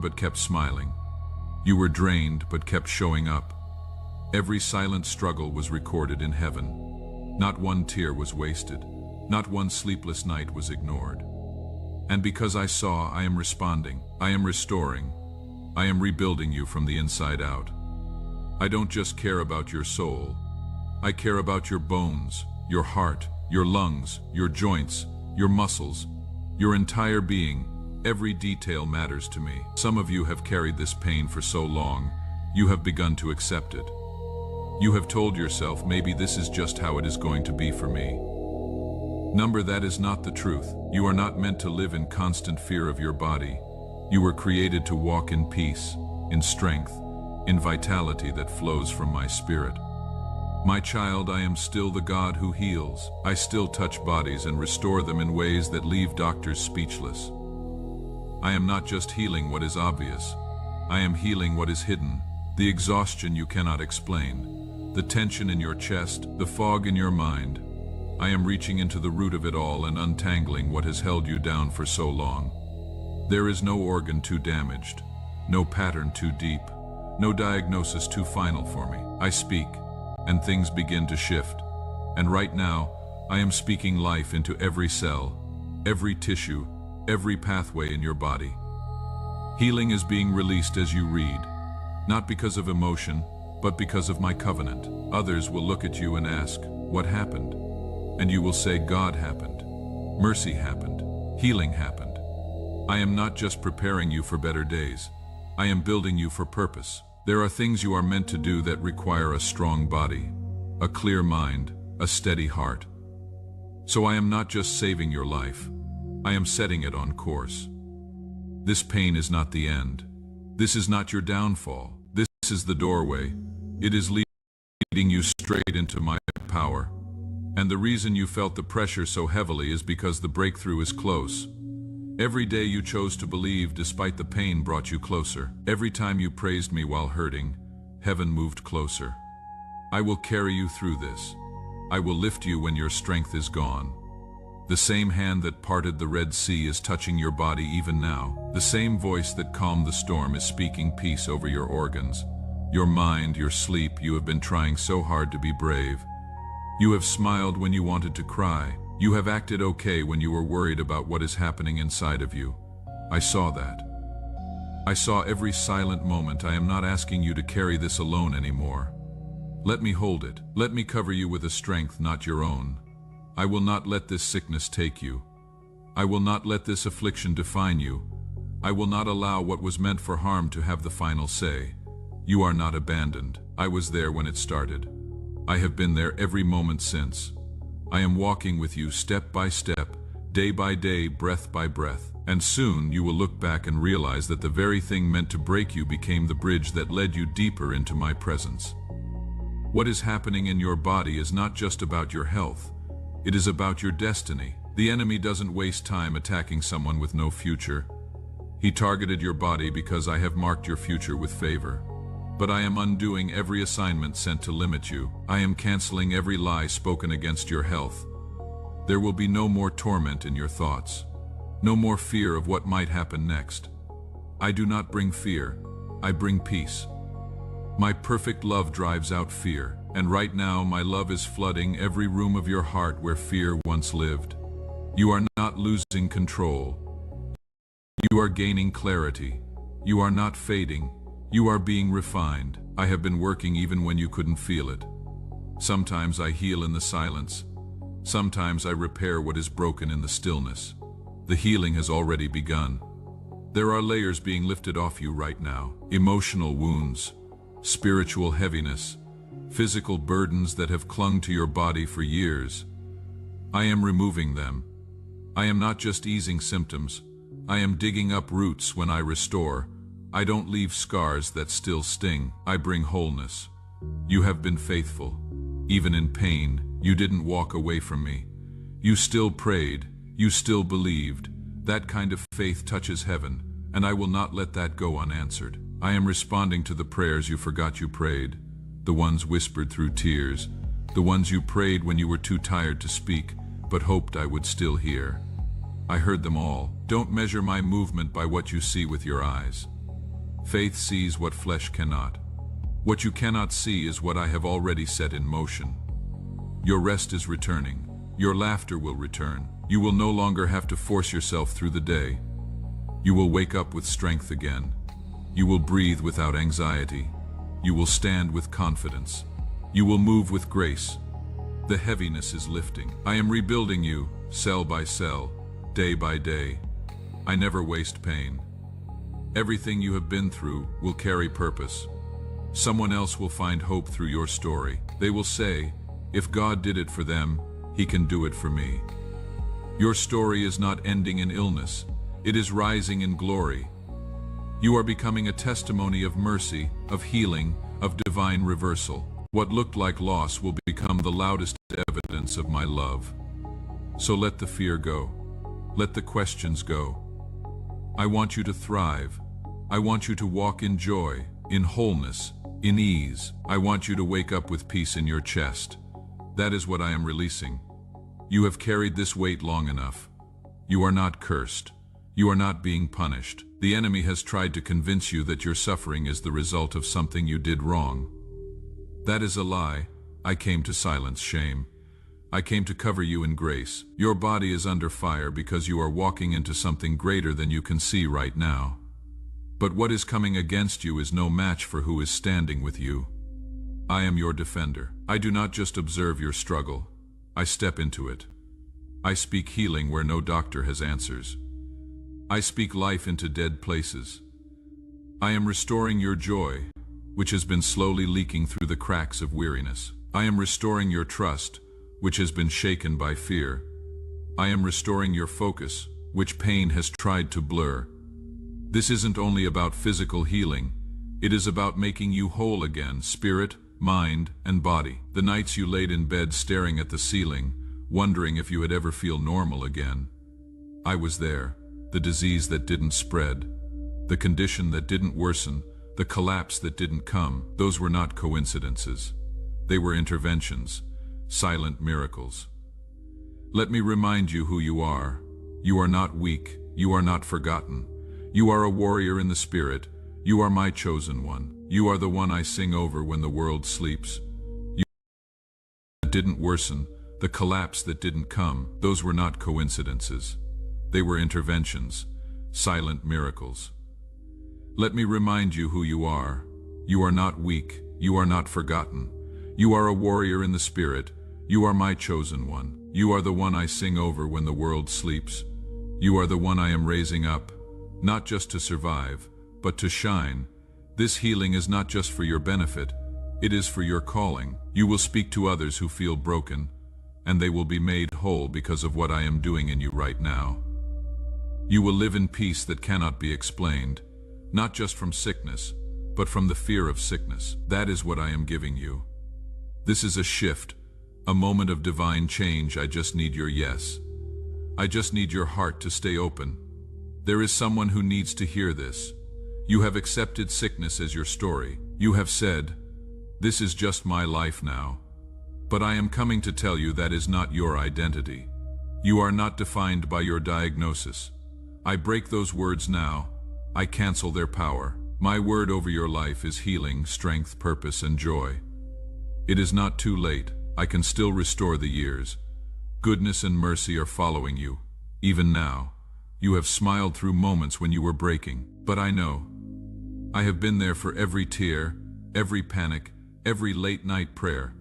but kept smiling. You were drained but kept showing up. Every silent struggle was recorded in heaven. Not one tear was wasted. Not one sleepless night was ignored. And because I saw, I am responding. I am restoring. I am rebuilding you from the inside out. I don't just care about your soul. I care about your bones, your heart, your lungs, your joints, your muscles, your entire being. Every detail matters to me. Some of you have carried this pain for so long, you have begun to accept it. You have told yourself, maybe this is just how it is going to be for me. That is not the truth. You are not meant to live in constant fear of your body. You were created to walk in peace, in strength, in vitality that flows from my spirit. My child, I am still the God who heals. I still touch bodies and restore them in ways that leave doctors speechless. I am not just healing what is obvious. I am healing what is hidden, the exhaustion you cannot explain, the tension in your chest, the fog in your mind. I am reaching into the root of it all and untangling what has held you down for so long. There is no organ too damaged, no pattern too deep, no diagnosis too final for me. I speak, and things begin to shift. And right now, I am speaking life into every cell, every tissue, every pathway in your body. Healing is being released as you read, not because of emotion, but because of my covenant. Others will look at you and ask, what happened? And you will say, God happened, mercy happened, healing happened. I am not just preparing you for better days. I am building you for purpose. There are things you are meant to do that require a strong body, a clear mind, a steady heart. So I am not just saving your life. I am setting it on course. This pain is not the end. This is not your downfall. This is the doorway. It is leading you straight into my power. And the reason you felt the pressure so heavily is because the breakthrough is close. Every day you chose to believe despite the pain brought you closer. Every time you praised me while hurting, heaven moved closer. I will carry you through this. I will lift you when your strength is gone. The same hand that parted the Red Sea is touching your body even now. The same voice that calmed the storm is speaking peace over your organs, your mind, your sleep. You have been trying so hard to be brave. You have smiled when you wanted to cry. You have acted okay when you were worried about what is happening inside of you. I saw that. I saw every silent moment. I am not asking you to carry this alone anymore. Let me hold it. Let me cover you with a strength not your own. I will not let this sickness take you. I will not let this affliction define you. I will not allow what was meant for harm to have the final say. You are not abandoned. I was there when it started. I have been there every moment since. I am walking with you step by step, day by day, breath by breath. And soon you will look back and realize that the very thing meant to break you became the bridge that led you deeper into my presence. What is happening in your body is not just about your health. It is about your destiny. The enemy doesn't waste time attacking someone with no future. He targeted your body because I have marked your future with favor. But I am undoing every assignment sent to limit you. I am canceling every lie spoken against your health. There will be no more torment in your thoughts. No more fear of what might happen next. I do not bring fear. I bring peace. My perfect love drives out fear. And right now my love is flooding every room of your heart where fear once lived. You are not losing control. You are gaining clarity. You are not fading. You are being refined. I have been working even when you couldn't feel it. Sometimes I heal in the silence. Sometimes I repair what is broken in the stillness. The healing has already begun. There are layers being lifted off you right now. Emotional wounds, spiritual heaviness, physical burdens that have clung to your body for years. I am removing them. I am not just easing symptoms. I am digging up roots when I restore. I don't leave scars that still sting. I bring wholeness. You have been faithful. Even in pain, you didn't walk away from me. You still prayed. You still believed. That kind of faith touches heaven, and I will not let that go unanswered. I am responding to the prayers you forgot you prayed, the ones whispered through tears, the ones you prayed when you were too tired to speak, but hoped I would still hear. I heard them all. Don't measure my movement by what you see with your eyes. Faith sees what flesh cannot. What you cannot see is what I have already set in motion. Your rest is returning. Your laughter will return. You will no longer have to force yourself through the day. You will wake up with strength again. You will breathe without anxiety. You will stand with confidence. You will move with grace. The heaviness is lifting. I am rebuilding you, cell by cell, day by day. I never waste pain. Everything you have been through will carry purpose. Someone else will find hope through your story. They will say, if God did it for them, He can do it for me. Your story is not ending in illness. It is rising in glory. You are becoming a testimony of mercy, of healing, of divine reversal. What looked like loss will become the loudest evidence of my love. So let the fear go. Let the questions go. I want you to thrive. I want you to walk in joy, in wholeness, in ease. I want you to wake up with peace in your chest. That is what I am releasing. You have carried this weight long enough. You are not cursed. You are not being punished. The enemy has tried to convince you that your suffering is the result of something you did wrong. That is a lie. I came to silence shame. I came to cover you in grace. Your body is under fire because you are walking into something greater than you can see right now. But what is coming against you is no match for who is standing with you. I am your defender. I do not just observe your struggle. I step into it. I speak healing where no doctor has answers. I speak life into dead places. I am restoring your joy, which has been slowly leaking through the cracks of weariness. I am restoring your trust, which has been shaken by fear. I am restoring your focus, which pain has tried to blur. This isn't only about physical healing. It is about making you whole again, spirit, mind, and body. The nights you laid in bed staring at the ceiling, wondering if you would ever feel normal again. I was there. The disease that didn't spread, the condition that didn't worsen, the collapse that didn't come, those were not coincidences. They were interventions, silent miracles. Let me remind you who you are. You are not weak. You are not forgotten. You are a warrior in the spirit. You are my chosen one. You are the one I sing over when the world sleeps. You that didn't worsen, the collapse that didn't come, those were not coincidences. They were interventions, silent miracles. Let me remind you who you are. You are not weak. You are not forgotten. You are a warrior in the spirit. You are my chosen one. You are the one I sing over when the world sleeps. You are the one I am raising up, not just to survive, but to shine. This healing is not just for your benefit. It is for your calling. You will speak to others who feel broken, and they will be made whole because of what I am doing in you right now. You will live in peace that cannot be explained, not just from sickness, but from the fear of sickness. That is what I am giving you. This is a shift, a moment of divine change. I just need your yes. I just need your heart to stay open. There is someone who needs to hear this. You have accepted sickness as your story. You have said, this is just my life now. But I am coming to tell you that is not your identity. You are not defined by your diagnosis. I break those words now. I cancel their power. My word over your life is healing, strength, purpose, and joy. It is not too late. I can still restore the years. Goodness and mercy are following you. Even now, you have smiled through moments when you were breaking. But I know. I have been there for every tear, every panic, every late-night prayer.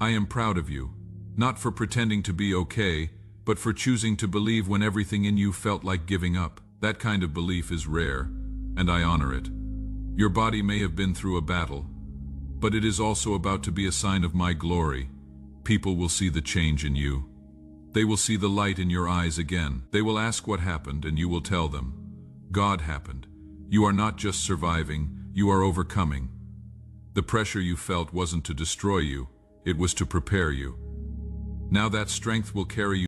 I am proud of you, not for pretending to be okay, but for choosing to believe when everything in you felt like giving up. That kind of belief is rare, and I honor it. Your body may have been through a battle, but it is also about to be a sign of my glory. People will see the change in you. They will see the light in your eyes again. They will ask what happened, and you will tell them, God happened. You are not just surviving, you are overcoming. The pressure you felt wasn't to destroy you, it was to prepare you. Now that strength will carry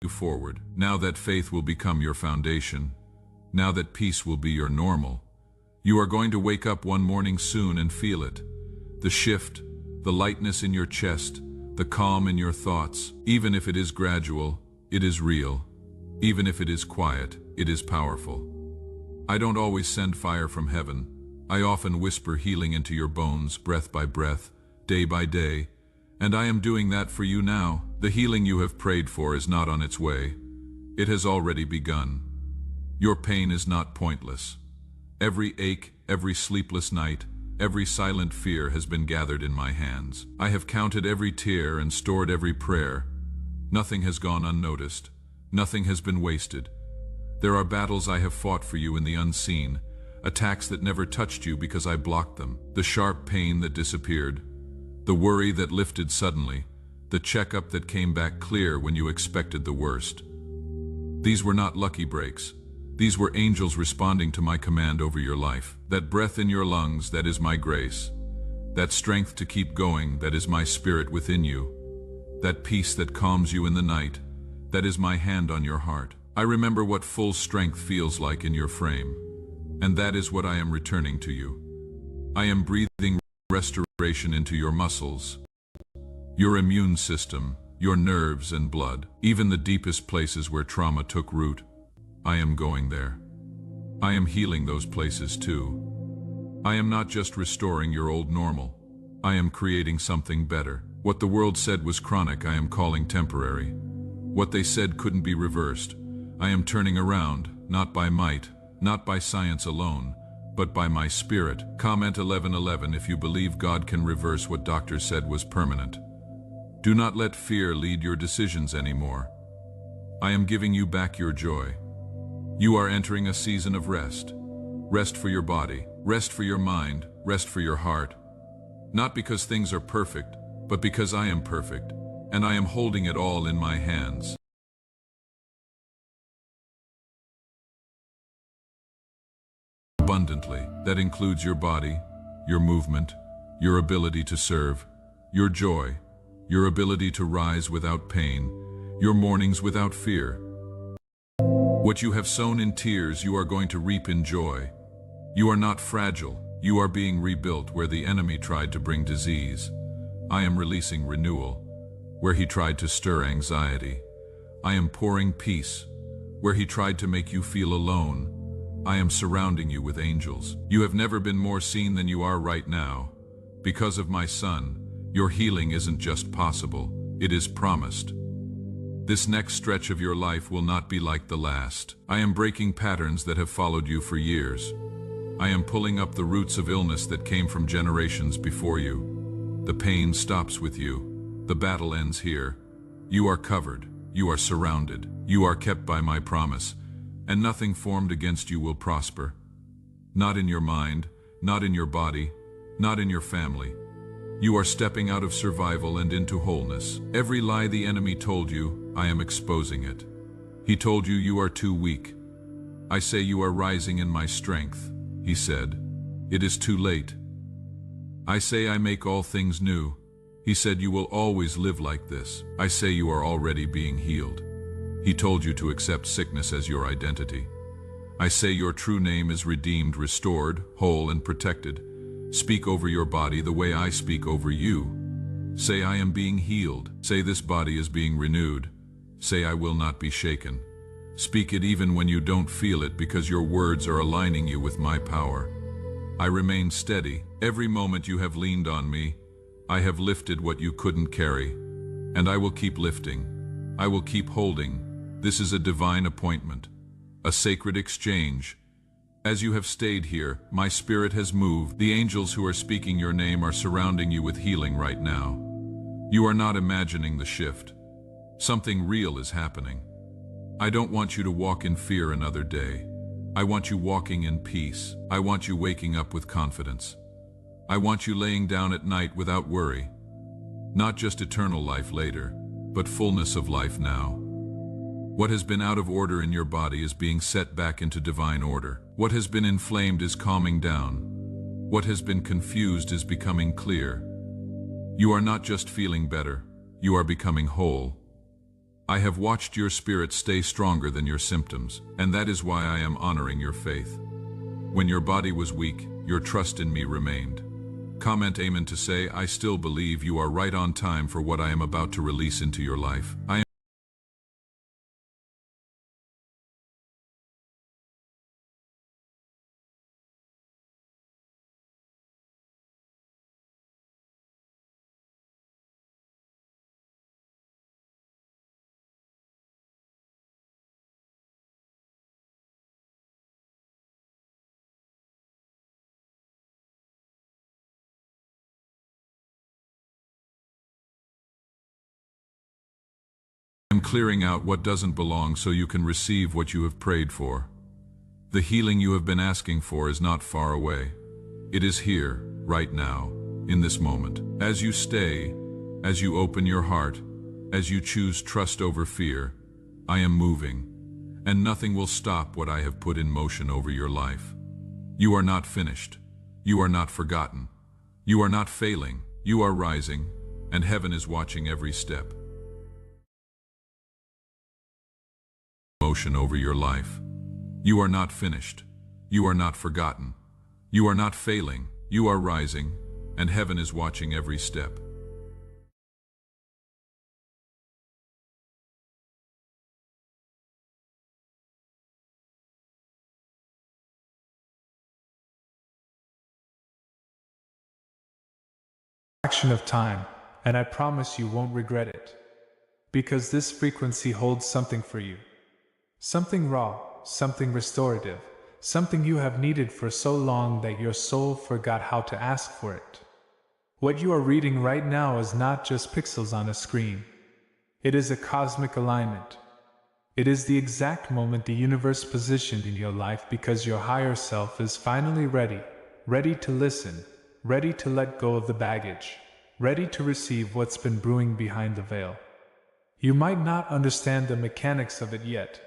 you forward. Now that faith will become your foundation. Now that peace will be your normal. You are going to wake up one morning soon and feel it. The shift, the lightness in your chest, the calm in your thoughts. Even if it is gradual, it is real. Even if it is quiet, it is powerful. I don't always send fire from heaven. I often whisper healing into your bones, breath by breath, day by day, and I am doing that for you now. The healing you have prayed for is not on its way. It has already begun. Your pain is not pointless. Every ache, every sleepless night, every silent fear has been gathered in my hands. I have counted every tear and stored every prayer. Nothing has gone unnoticed. Nothing has been wasted. There are battles I have fought for you in the unseen, attacks that never touched you because I blocked them, the sharp pain that disappeared, the worry that lifted suddenly, the checkup that came back clear when you expected the worst. These were not lucky breaks. These were angels responding to my command over your life. That breath in your lungs, that is my grace. That strength to keep going, that is my spirit within you. That peace that calms you in the night, that is my hand on your heart. I remember what full strength feels like in your frame, and that is what I am returning to you. I am breathing restoration into your muscles, your immune system, your nerves and blood, even the deepest places where trauma took root. I am going there. I am healing those places too. I am not just restoring your old normal. I am creating something better. What the world said was chronic, I am calling temporary. What they said couldn't be reversed, I am turning around, not by might, not by science alone, but by my spirit. Comment 11:11 if you believe God can reverse what doctors said was permanent. Do not let fear lead your decisions anymore. I am giving you back your joy. You are entering a season of rest. Rest for your body, rest for your mind, rest for your heart. Not because things are perfect, but because I am perfect, and I am holding it all in my hands. Abundantly, that includes your body, your movement, your ability to serve, your joy, your ability to rise without pain, your mornings without fear. What you have sown in tears, you are going to reap in joy. You are not fragile. You are being rebuilt where the enemy tried to bring disease. I am releasing renewal where he tried to stir anxiety. I am pouring peace where he tried to make you feel alone. I am surrounding you with angels. You have never been more seen than you are right now. Because of my Son, your healing isn't just possible, it is promised. This next stretch of your life will not be like the last. I am breaking patterns that have followed you for years. I am pulling up the roots of illness that came from generations before you. The pain stops with you. The battle ends here. You are covered. You are surrounded. You are kept by my promise, and nothing formed against you will prosper. Not in your mind, not in your body, not in your family. You are stepping out of survival and into wholeness. Every lie the enemy told you, I am exposing it. He told you you are too weak. I say you are rising in my strength. He said, it is too late. I say I make all things new. He said you will always live like this. I say you are already being healed. He told you to accept sickness as your identity. I say your true name is redeemed, restored, whole and protected. Speak over your body the way I speak over you. Say I am being healed. Say this body is being renewed. Say I will not be shaken. Speak it even when you don't feel it, because your words are aligning you with my power. I remain steady. Every moment you have leaned on me, I have lifted what you couldn't carry. And I will keep lifting. I will keep holding. This is a divine appointment, a sacred exchange. As you have stayed here, my spirit has moved. The angels who are speaking your name are surrounding you with healing right now. You are not imagining the shift. Something real is happening. I don't want you to walk in fear another day. I want you walking in peace. I want you waking up with confidence. I want you laying down at night without worry. Not just eternal life later, but fullness of life now. What has been out of order in your body is being set back into divine order. What has been inflamed is calming down. What has been confused is becoming clear. You are not just feeling better, you are becoming whole. I have watched your spirit stay stronger than your symptoms, and that is why I am honoring your faith. When your body was weak, your trust in me remained. Comment amen to say, I still believe you are right on time for what I am about to release into your life. I am am clearing out what doesn't belong so you can receive what you have prayed for. The healing you have been asking for is not far away. It is here, right now, in this moment. As you stay, as you open your heart, as you choose trust over fear, I am moving, and nothing will stop what I have put in motion over your life. You are not finished. You are not forgotten. You are not failing. You are rising, and heaven is watching every step. Motion over your life. You are not finished. You are not forgotten. You are not failing. You are rising, and heaven is watching every step. Fraction of time, and I promise you won't regret it. Because this frequency holds something for you. Something raw, something restorative, something you have needed for so long that your soul forgot how to ask for it. What you are reading right now is not just pixels on a screen. It is a cosmic alignment. It is the exact moment the universe positioned in your life because your higher self is finally ready, ready to listen, ready to let go of the baggage, ready to receive what's been brewing behind the veil. You might not understand the mechanics of it yet.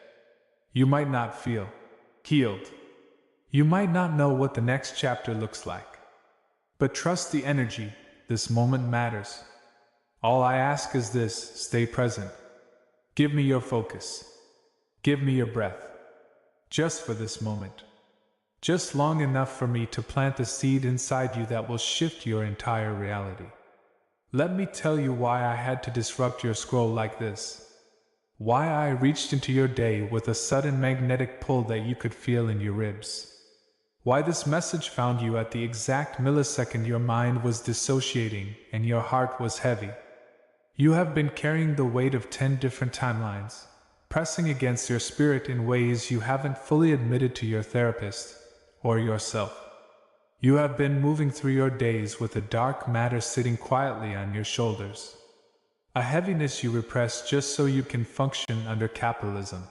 You might not feel healed. You might not know what the next chapter looks like. But trust the energy, this moment matters. All I ask is this: stay present. Give me your focus. Give me your breath. Just for this moment. Just long enough for me to plant a seed inside you that will shift your entire reality. Let me tell you why I had to disrupt your scroll like this. Why I reached into your day with a sudden magnetic pull that you could feel in your ribs. Why this message found you at the exact millisecond your mind was dissociating and your heart was heavy. You have been carrying the weight of 10 different timelines, pressing against your spirit in ways you haven't fully admitted to your therapist or yourself. You have been moving through your days with a dark matter sitting quietly on your shoulders. A heaviness you repress just so you can function under capitalism.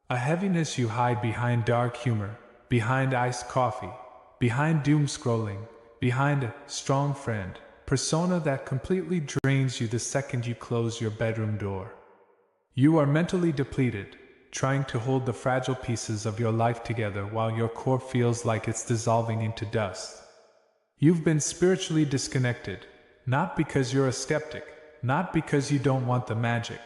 A heaviness you hide behind dark humor, behind iced coffee, behind doom scrolling, behind a strong friend persona that completely drains you the second you close your bedroom door. You are mentally depleted, trying to hold the fragile pieces of your life together while your core feels like it's dissolving into dust. You've been spiritually disconnected, not because you're a skeptic, not because you don't want the magic,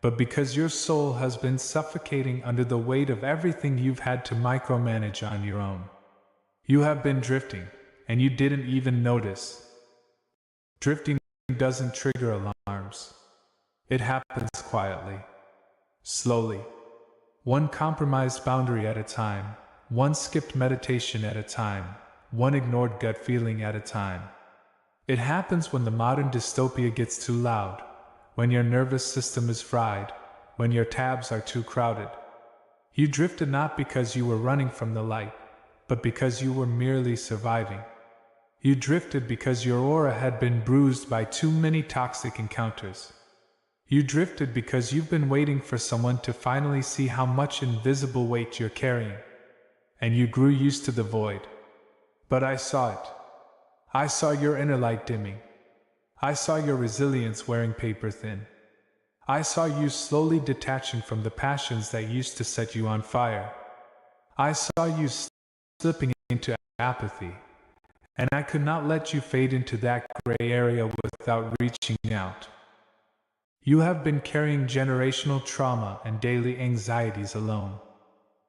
but because your soul has been suffocating under the weight of everything you've had to micromanage on your own. You have been drifting, and you didn't even notice. Drifting doesn't trigger alarms. It happens quietly, slowly, one compromised boundary at a time, one skipped meditation at a time, one ignored gut feeling at a time. It happens when the modern dystopia gets too loud, when your nervous system is fried, when your tabs are too crowded. You drifted not because you were running from the light, but because you were merely surviving. You drifted because your aura had been bruised by too many toxic encounters. You drifted because you've been waiting for someone to finally see how much invisible weight you're carrying. And you grew used to the void. But I saw it. I saw your inner light dimming. I saw your resilience wearing paper thin. I saw you slowly detaching from the passions that used to set you on fire. I saw you slipping into apathy. And I could not let you fade into that gray area without reaching out. You have been carrying generational trauma and daily anxieties alone.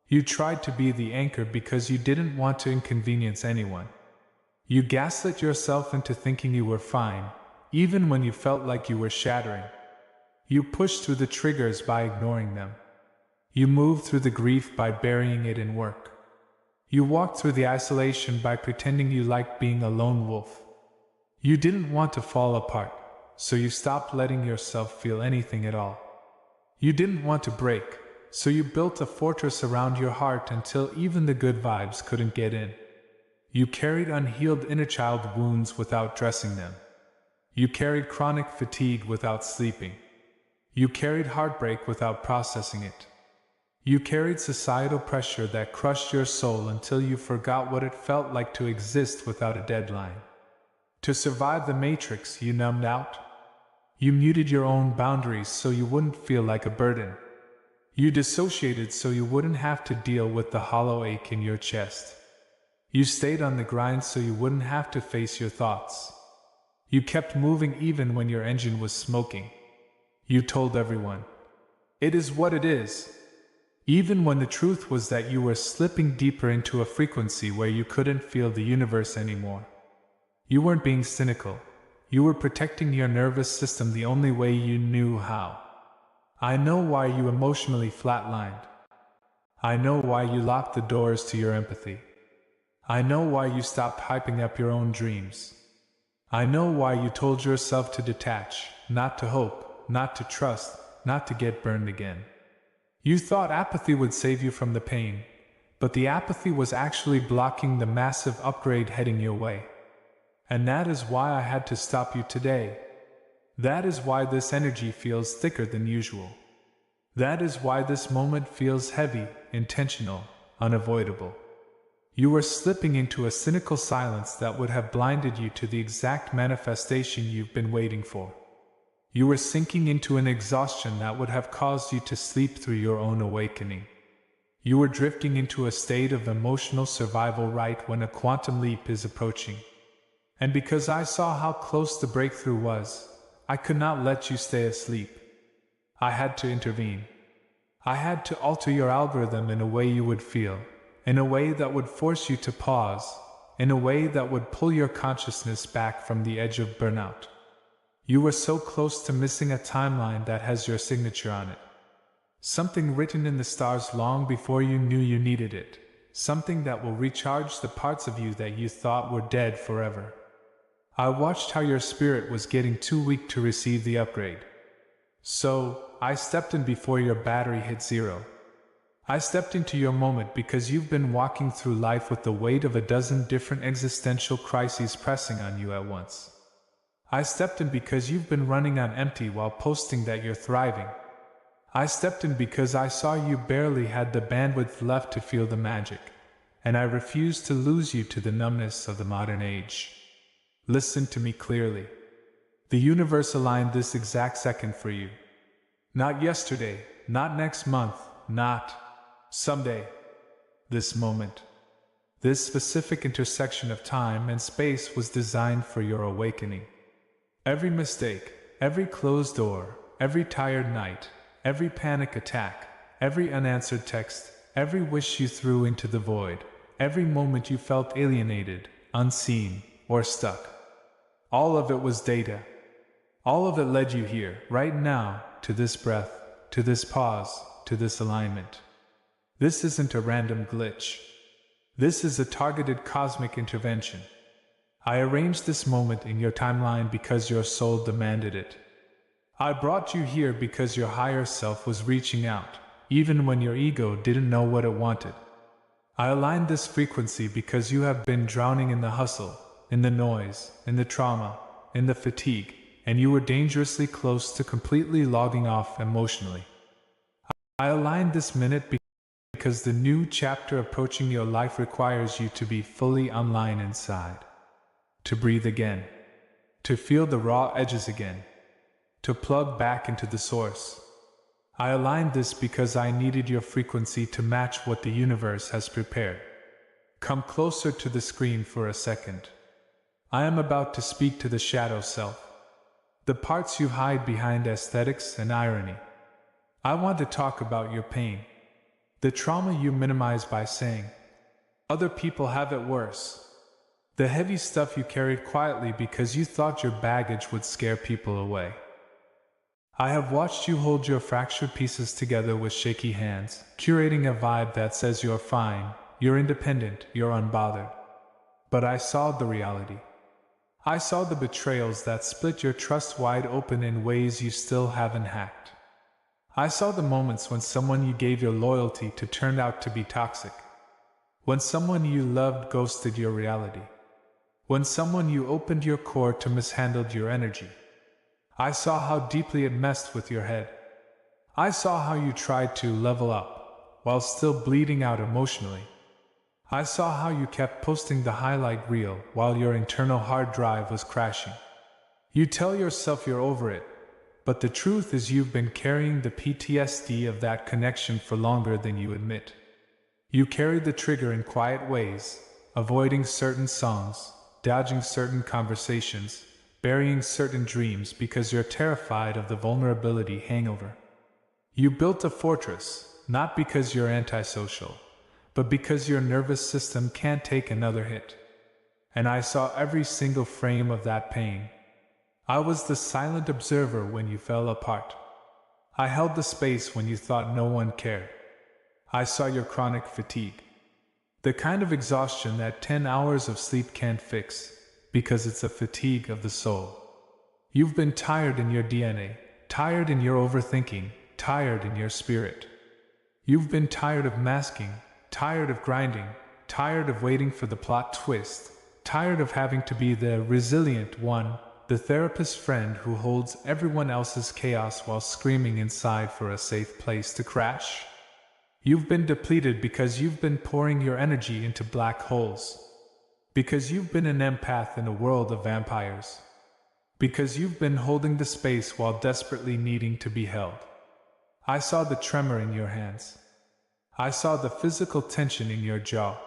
You tried to be the anchor because you didn't want to inconvenience anyone. You gaslit yourself into thinking you were fine, even when you felt like you were shattering. You pushed through the triggers by ignoring them. You moved through the grief by burying it in work. You walked through the isolation by pretending you liked being a lone wolf. You didn't want to fall apart, so you stopped letting yourself feel anything at all. You didn't want to break, so you built a fortress around your heart until even the good vibes couldn't get in. You carried unhealed inner child wounds without dressing them. You carried chronic fatigue without sleeping. You carried heartbreak without processing it. You carried societal pressure that crushed your soul until you forgot what it felt like to exist without a deadline. To survive the matrix, you numbed out. You muted your own boundaries so you wouldn't feel like a burden. You dissociated so you wouldn't have to deal with the hollow ache in your chest. You stayed on the grind so you wouldn't have to face your thoughts. You kept moving even when your engine was smoking. You told everyone, "It is what it is," even when the truth was that you were slipping deeper into a frequency where you couldn't feel the universe anymore. You weren't being cynical. You were protecting your nervous system the only way you knew how. I know why you emotionally flatlined. I know why you locked the doors to your empathy. I know why you stopped hyping up your own dreams. I know why you told yourself to detach, not to hope, not to trust, not to get burned again. You thought apathy would save you from the pain, but the apathy was actually blocking the massive upgrade heading your way. And that is why I had to stop you today. That is why this energy feels thicker than usual. That is why this moment feels heavy, intentional, unavoidable. You were slipping into a cynical silence that would have blinded you to the exact manifestation you've been waiting for. You were sinking into an exhaustion that would have caused you to sleep through your own awakening. You were drifting into a state of emotional survival right when a quantum leap is approaching. And because I saw how close the breakthrough was, I could not let you stay asleep. I had to intervene. I had to alter your algorithm in a way you would feel, in a way that would force you to pause, in a way that would pull your consciousness back from the edge of burnout. You were so close to missing a timeline that has your signature on it. Something written in the stars long before you knew you needed it. Something that will recharge the parts of you that you thought were dead forever. I watched how your spirit was getting too weak to receive the upgrade. So, I stepped in before your battery hit zero. I stepped into your moment because you've been walking through life with the weight of a dozen different existential crises pressing on you at once. I stepped in because you've been running on empty while posting that you're thriving. I stepped in because I saw you barely had the bandwidth left to feel the magic, and I refused to lose you to the numbness of the modern age. Listen to me clearly. The universe aligned this exact second for you. Not yesterday, not next month, not someday. This moment. This specific intersection of time and space was designed for your awakening. Every mistake, every closed door, every tired night, every panic attack, every unanswered text, every wish you threw into the void, every moment you felt alienated, unseen, or stuck. All of it was data. All of it led you here, right now, to this breath, to this pause, to this alignment. This isn't a random glitch. This is a targeted cosmic intervention. I arranged this moment in your timeline because your soul demanded it. I brought you here because your higher self was reaching out, even when your ego didn't know what it wanted. I aligned this frequency because you have been drowning in the hustle, in the noise, in the trauma, in the fatigue, and you were dangerously close to completely logging off emotionally. I aligned this minute because the new chapter approaching your life requires you to be fully online inside. To breathe again. To feel the raw edges again. To plug back into the source. I aligned this because I needed your frequency to match what the universe has prepared. Come closer to the screen for a second. I am about to speak to the shadow self. The parts you hide behind aesthetics and irony. I want to talk about your pain. The trauma you minimize by saying, "Other people have it worse." The heavy stuff you carried quietly because you thought your baggage would scare people away. I have watched you hold your fractured pieces together with shaky hands, curating a vibe that says you're fine, you're independent, you're unbothered. But I saw the reality. I saw the betrayals that split your trust wide open in ways you still haven't hacked. I saw the moments when someone you gave your loyalty to turned out to be toxic. When someone you loved ghosted your reality. When someone you opened your core to mishandled your energy. I saw how deeply it messed with your head. I saw how you tried to level up, while still bleeding out emotionally. I saw how you kept posting the highlight reel while your internal hard drive was crashing. You tell yourself you're over it, but the truth is you've been carrying the PTSD of that connection for longer than you admit. You carried the trigger in quiet ways, avoiding certain songs, dodging certain conversations, burying certain dreams because you're terrified of the vulnerability hangover. You built a fortress, not because you're antisocial, but because your nervous system can't take another hit. And I saw every single frame of that pain. I was the silent observer when you fell apart. I held the space when you thought no one cared. I saw your chronic fatigue. The kind of exhaustion that 10 hours of sleep can't fix, because it's a fatigue of the soul. You've been tired in your DNA, tired in your overthinking, tired in your spirit. You've been tired of masking, tired of grinding, tired of waiting for the plot twist, tired of having to be the resilient one, the therapist friend who holds everyone else's chaos while screaming inside for a safe place to crash. You've been depleted because you've been pouring your energy into black holes. Because you've been an empath in a world of vampires. Because you've been holding the space while desperately needing to be held. I saw the tremor in your hands. I saw the physical tension in your jaw.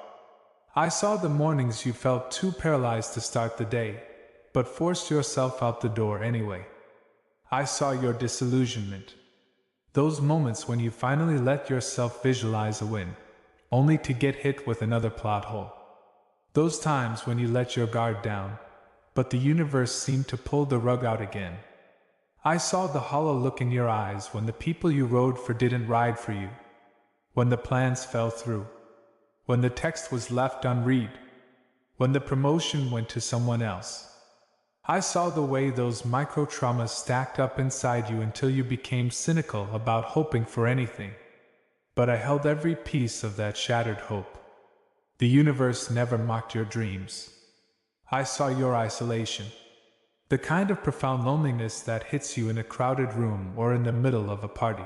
I saw the mornings you felt too paralyzed to start the day, but forced yourself out the door anyway. I saw your disillusionment. Those moments when you finally let yourself visualize a win, only to get hit with another plot hole. Those times when you let your guard down, but the universe seemed to pull the rug out again. I saw the hollow look in your eyes when the people you rode for didn't ride for you. When the plans fell through. When the text was left unread. When the promotion went to someone else. I saw the way those micro-traumas stacked up inside you until you became cynical about hoping for anything. But I held every piece of that shattered hope. The universe never mocked your dreams. I saw your isolation. The kind of profound loneliness that hits you in a crowded room or in the middle of a party.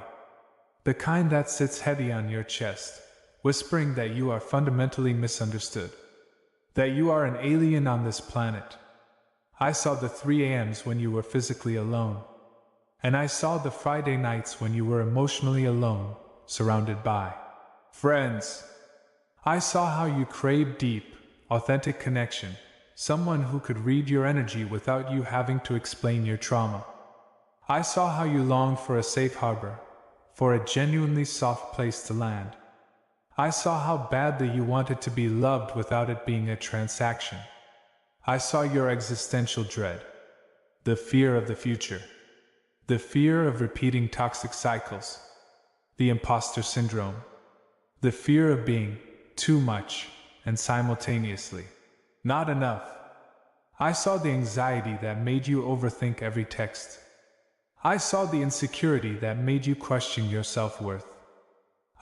The kind that sits heavy on your chest, whispering that you are fundamentally misunderstood. That you are an alien on this planet. I saw the 3 a.m.s when you were physically alone. And I saw the Friday nights when you were emotionally alone, surrounded by friends. I saw how you craved deep, authentic connection, someone who could read your energy without you having to explain your trauma. I saw how you longed for a safe harbor, for a genuinely soft place to land. I saw how badly you wanted to be loved without it being a transaction. I saw your existential dread, the fear of the future, the fear of repeating toxic cycles, the imposter syndrome, the fear of being too much and simultaneously not enough. I saw the anxiety that made you overthink every text. I saw the insecurity that made you question your self-worth.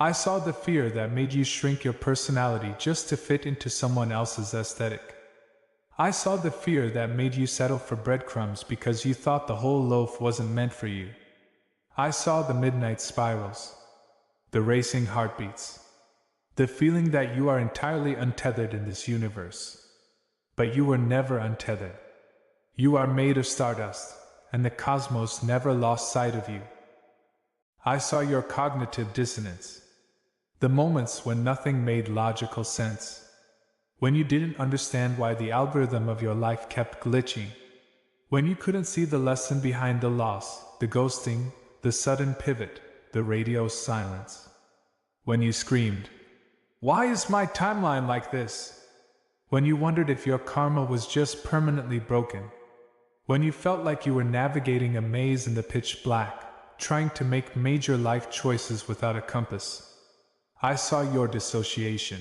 I saw the fear that made you shrink your personality just to fit into someone else's aesthetic. I saw the fear that made you settle for breadcrumbs because you thought the whole loaf wasn't meant for you. I saw the midnight spirals, the racing heartbeats, the feeling that you are entirely untethered in this universe. But you were never untethered. You are made of stardust, and the cosmos never lost sight of you. I saw your cognitive dissonance, the moments when nothing made logical sense. When you didn't understand why the algorithm of your life kept glitching. When you couldn't see the lesson behind the loss, the ghosting, the sudden pivot, the radio silence. When you screamed, "Why is my timeline like this?" When you wondered if your karma was just permanently broken. When you felt like you were navigating a maze in the pitch black, trying to make major life choices without a compass. I saw your dissociation.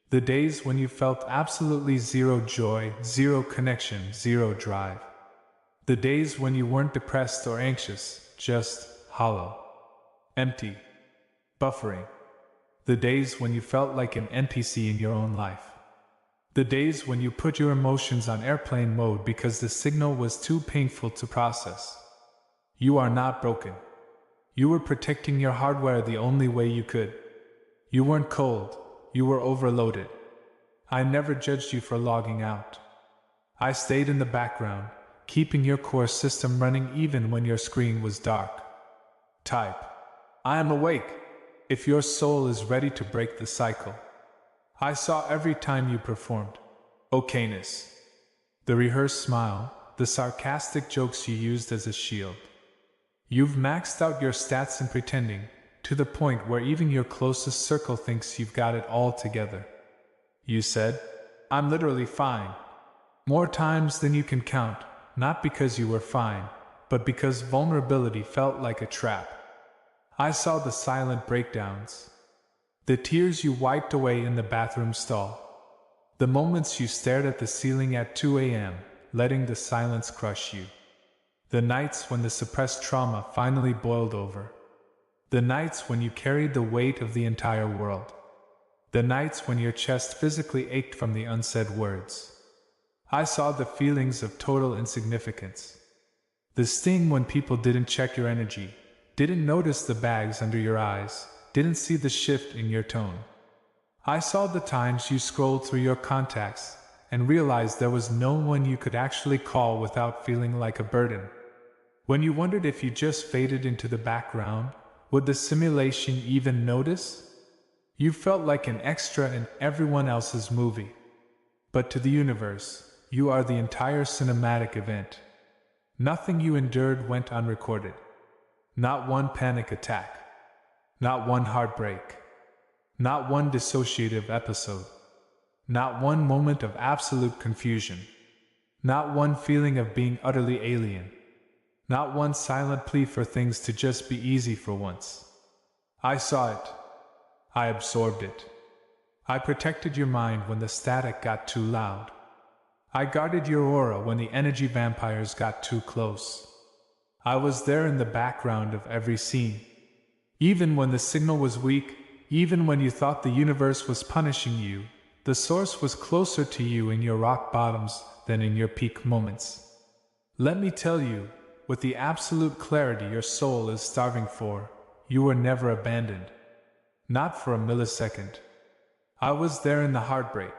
The days when you felt absolutely zero joy, zero connection, zero drive. The days when you weren't depressed or anxious, just hollow, empty, buffering. The days when you felt like an NPC in your own life. The days when you put your emotions on airplane mode because the signal was too painful to process. You are not broken. You were protecting your hardware the only way you could. You weren't cold, you were overloaded. I never judged you for logging out. I stayed in the background, keeping your core system running even when your screen was dark. Type, I am awake, if your soul is ready to break the cycle. I saw every time you performed. Okayness. The rehearsed smile, the sarcastic jokes you used as a shield. You've maxed out your stats in pretending, to the point where even your closest circle thinks you've got it all together. You said, I'm literally fine. More times than you can count, not because you were fine, but because vulnerability felt like a trap. I saw the silent breakdowns. The tears you wiped away in the bathroom stall. The moments you stared at the ceiling at 2 a.m., letting the silence crush you. The nights when the suppressed trauma finally boiled over. The nights when you carried the weight of the entire world. The nights when your chest physically ached from the unsaid words. I saw the feelings of total insignificance. The sting when people didn't check your energy, didn't notice the bags under your eyes, didn't see the shift in your tone. I saw the times you scrolled through your contacts and realized there was no one you could actually call without feeling like a burden. When you wondered if you just faded into the background, would the simulation even notice? You felt like an extra in everyone else's movie. But to the universe, you are the entire cinematic event. Nothing you endured went unrecorded. Not one panic attack. Not one heartbreak. Not one dissociative episode. Not one moment of absolute confusion. Not one feeling of being utterly alien. Not one silent plea for things to just be easy for once. I saw it. I absorbed it. I protected your mind when the static got too loud. I guarded your aura when the energy vampires got too close. I was there in the background of every scene. Even when the signal was weak, even when you thought the universe was punishing you, the source was closer to you in your rock bottoms than in your peak moments. Let me tell you, with the absolute clarity your soul is starving for, you were never abandoned. Not for a millisecond. I was there in the heartbreak,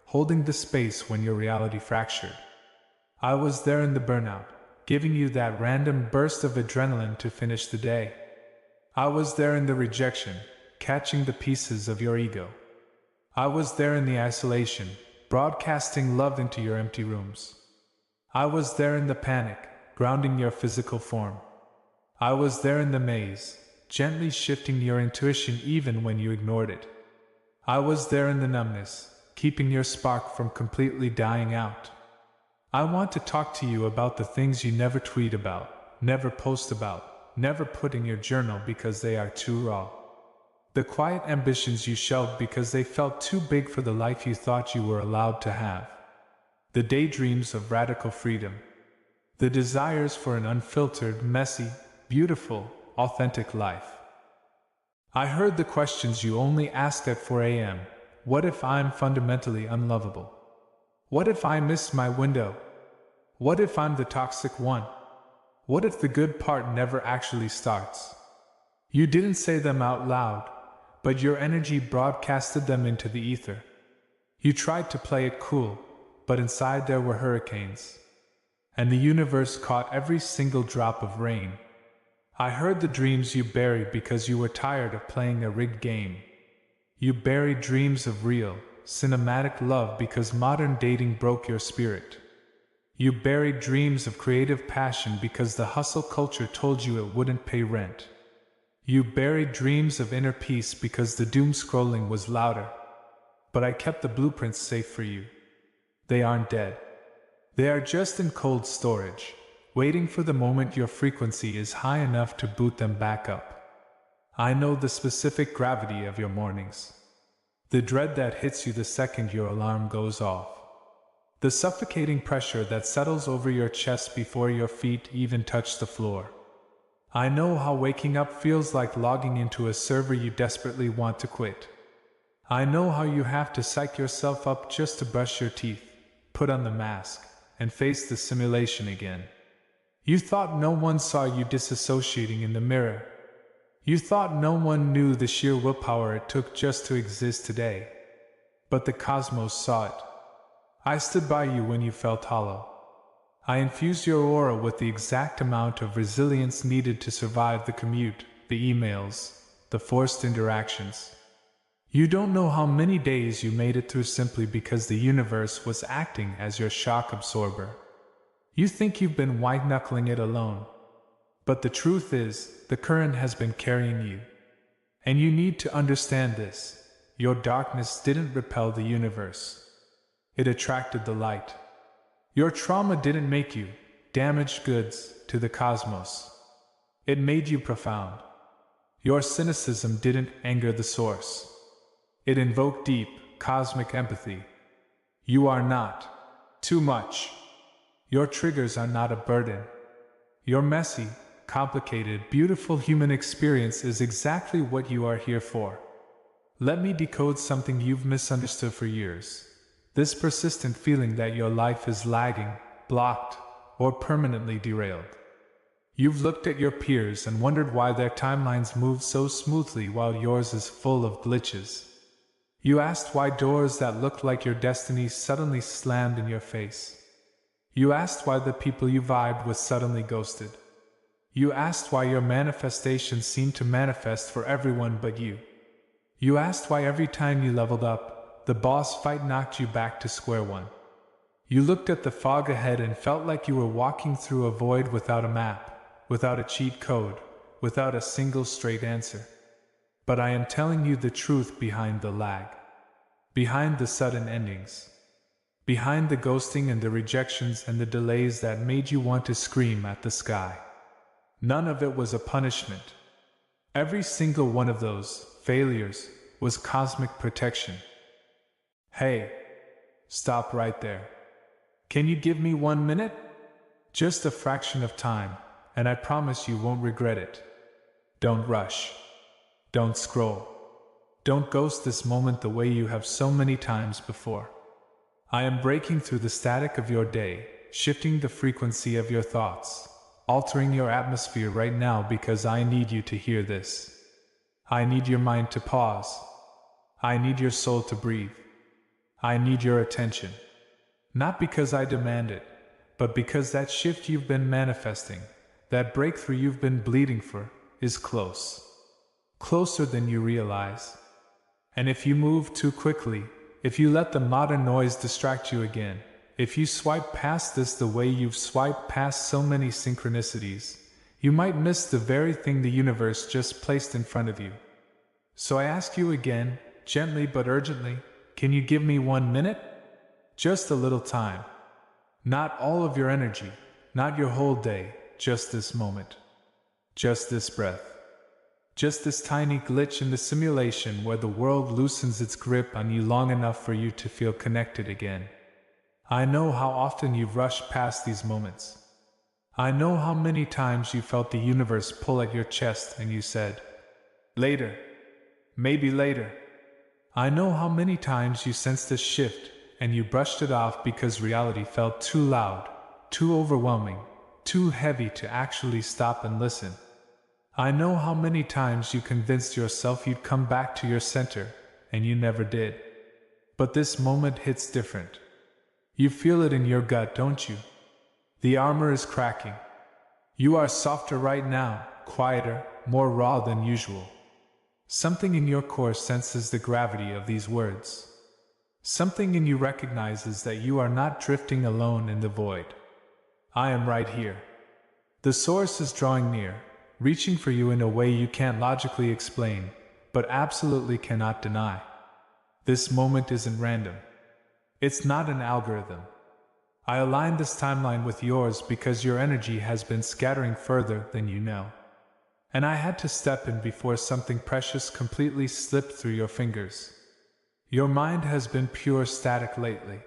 holding the space when your reality fractured. I was there in the burnout, giving you that random burst of adrenaline to finish the day. I was there in the rejection, catching the pieces of your ego. I was there in the isolation, broadcasting love into your empty rooms. I was there in the panic, grounding your physical form. I was there in the maze, gently shifting your intuition even when you ignored it. I was there in the numbness, keeping your spark from completely dying out. I want to talk to you about the things you never tweet about, never post about, never put in your journal because they are too raw. The quiet ambitions you shelved because they felt too big for the life you thought you were allowed to have. The daydreams of radical freedom. The desires for an unfiltered, messy, beautiful, authentic life. I heard the questions you only asked at 4 a.m. What if I'm fundamentally unlovable? What if I missed my window? What if I'm the toxic one? What if the good part never actually starts? You didn't say them out loud, but your energy broadcasted them into the ether. You tried to play it cool, but inside there were hurricanes. And the universe caught every single drop of rain. I heard the dreams you buried because you were tired of playing a rigged game. You buried dreams of real, cinematic love because modern dating broke your spirit. You buried dreams of creative passion because the hustle culture told you it wouldn't pay rent. You buried dreams of inner peace because the doom scrolling was louder. But I kept the blueprints safe for you. They aren't dead. They are just in cold storage, waiting for the moment your frequency is high enough to boot them back up. I know the specific gravity of your mornings. The dread that hits you the second your alarm goes off. The suffocating pressure that settles over your chest before your feet even touch the floor. I know how waking up feels like logging into a server you desperately want to quit. I know how you have to psych yourself up just to brush your teeth, put on the mask, and face the simulation again. You thought no one saw you disassociating in the mirror. You thought no one knew the sheer willpower it took just to exist today. But the cosmos saw it. I stood by you when you felt hollow. I infused your aura with the exact amount of resilience needed to survive the commute, the emails, the forced interactions. You don't know how many days you made it through simply because the universe was acting as your shock absorber. You think you've been white-knuckling it alone. But the truth is, the current has been carrying you. And you need to understand this. Your darkness didn't repel the universe. It attracted the light. Your trauma didn't make you damaged goods to the cosmos. It made you profound. Your cynicism didn't anger the source. It invoked deep, cosmic empathy. You are not too much. Your triggers are not a burden. Your messy, complicated, beautiful human experience is exactly what you are here for. Let me decode something you've misunderstood for years. This persistent feeling that your life is lagging, blocked, or permanently derailed. You've looked at your peers and wondered why their timelines move so smoothly while yours is full of glitches. You asked why doors that looked like your destiny suddenly slammed in your face. You asked why the people you vibed with suddenly ghosted. You asked why your manifestations seemed to manifest for everyone but you. You asked why every time you leveled up, the boss fight knocked you back to square one. You looked at the fog ahead and felt like you were walking through a void without a map, without a cheat code, without a single straight answer. But I am telling you the truth behind the lag. Behind the sudden endings. Behind the ghosting and the rejections and the delays that made you want to scream at the sky. None of it was a punishment. Every single one of those failures was cosmic protection. Hey, stop right there. Can you give me 1 minute? Just a fraction of time, and I promise you won't regret it. Don't rush. Don't scroll. Don't ghost this moment the way you have so many times before. I am breaking through the static of your day, shifting the frequency of your thoughts, altering your atmosphere right now because I need you to hear this. I need your mind to pause. I need your soul to breathe. I need your attention. Not because I demand it, but because that shift you've been manifesting, that breakthrough you've been bleeding for, is close. Closer than you realize. And if you move too quickly, if you let the modern noise distract you again, if you swipe past this the way you've swiped past so many synchronicities, you might miss the very thing the universe just placed in front of you. So I ask you again, gently but urgently, can you give me 1 minute? Just a little time. Not all of your energy, not your whole day, just this moment. Just this breath. Just this tiny glitch in the simulation where the world loosens its grip on you long enough for you to feel connected again. I know how often you've rushed past these moments. I know how many times you felt the universe pull at your chest and you said, later. Maybe later. I know how many times you sensed a shift and you brushed it off because reality felt too loud, too overwhelming, too heavy to actually stop and listen. I know how many times you convinced yourself you'd come back to your center, and you never did. But this moment hits different. You feel it in your gut, don't you? The armor is cracking. You are softer right now, quieter, more raw than usual. Something in your core senses the gravity of these words. Something in you recognizes that you are not drifting alone in the void. I am right here. The source is drawing near, reaching for you in a way you can't logically explain, but absolutely cannot deny. This moment isn't random. It's not an algorithm. I aligned this timeline with yours because your energy has been scattering further than you know. And I had to step in before something precious completely slipped through your fingers. Your mind has been pure static lately.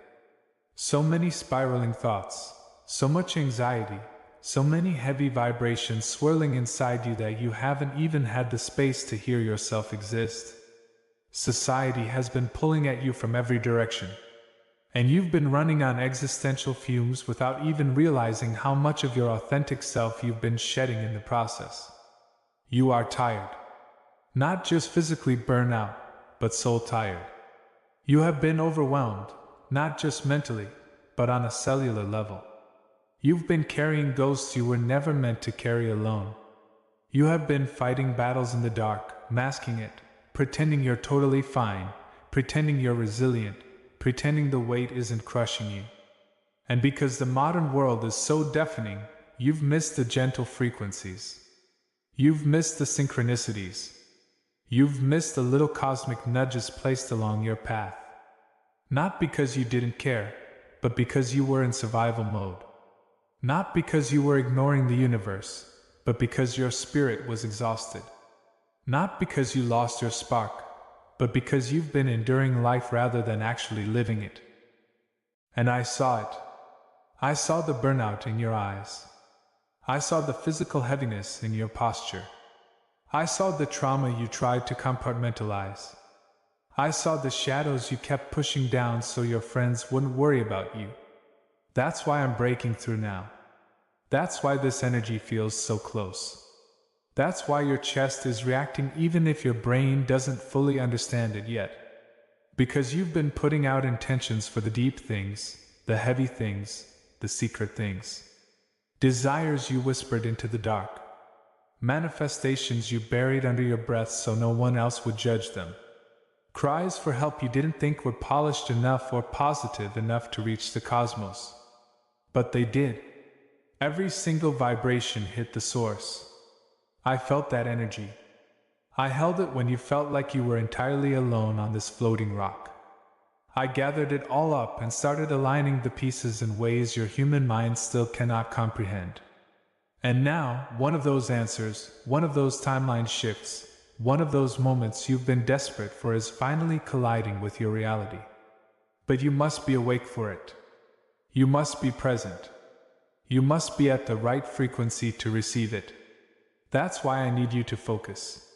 So many spiraling thoughts, so much anxiety, so many heavy vibrations swirling inside you that you haven't even had the space to hear yourself exist. Society has been pulling at you from every direction, and you've been running on existential fumes without even realizing how much of your authentic self you've been shedding in the process. You are tired. Not just physically burnt out, but soul tired. You have been overwhelmed, not just mentally, but on a cellular level. You've been carrying ghosts you were never meant to carry alone. You have been fighting battles in the dark, masking it, pretending you're totally fine, pretending you're resilient, pretending the weight isn't crushing you. And because the modern world is so deafening, you've missed the gentle frequencies. You've missed the synchronicities. You've missed the little cosmic nudges placed along your path. Not because you didn't care, but because you were in survival mode. Not because you were ignoring the universe, but because your spirit was exhausted. Not because you lost your spark, but because you've been enduring life rather than actually living it. And I saw it. I saw the burnout in your eyes. I saw the physical heaviness in your posture. I saw the trauma you tried to compartmentalize. I saw the shadows you kept pushing down so your friends wouldn't worry about you. That's why I'm breaking through now. That's why this energy feels so close. That's why your chest is reacting even if your brain doesn't fully understand it yet. Because you've been putting out intentions for the deep things, the heavy things, the secret things. Desires you whispered into the dark. Manifestations you buried under your breath so no one else would judge them. Cries for help you didn't think were polished enough or positive enough to reach the cosmos. But they did. Every single vibration hit the source. I felt that energy. I held it when you felt like you were entirely alone on this floating rock. I gathered it all up and started aligning the pieces in ways your human mind still cannot comprehend. And now, one of those answers, one of those timeline shifts, one of those moments you've been desperate for is finally colliding with your reality. But you must be awake for it. You must be present. You must be at the right frequency to receive it. That's why I need you to focus.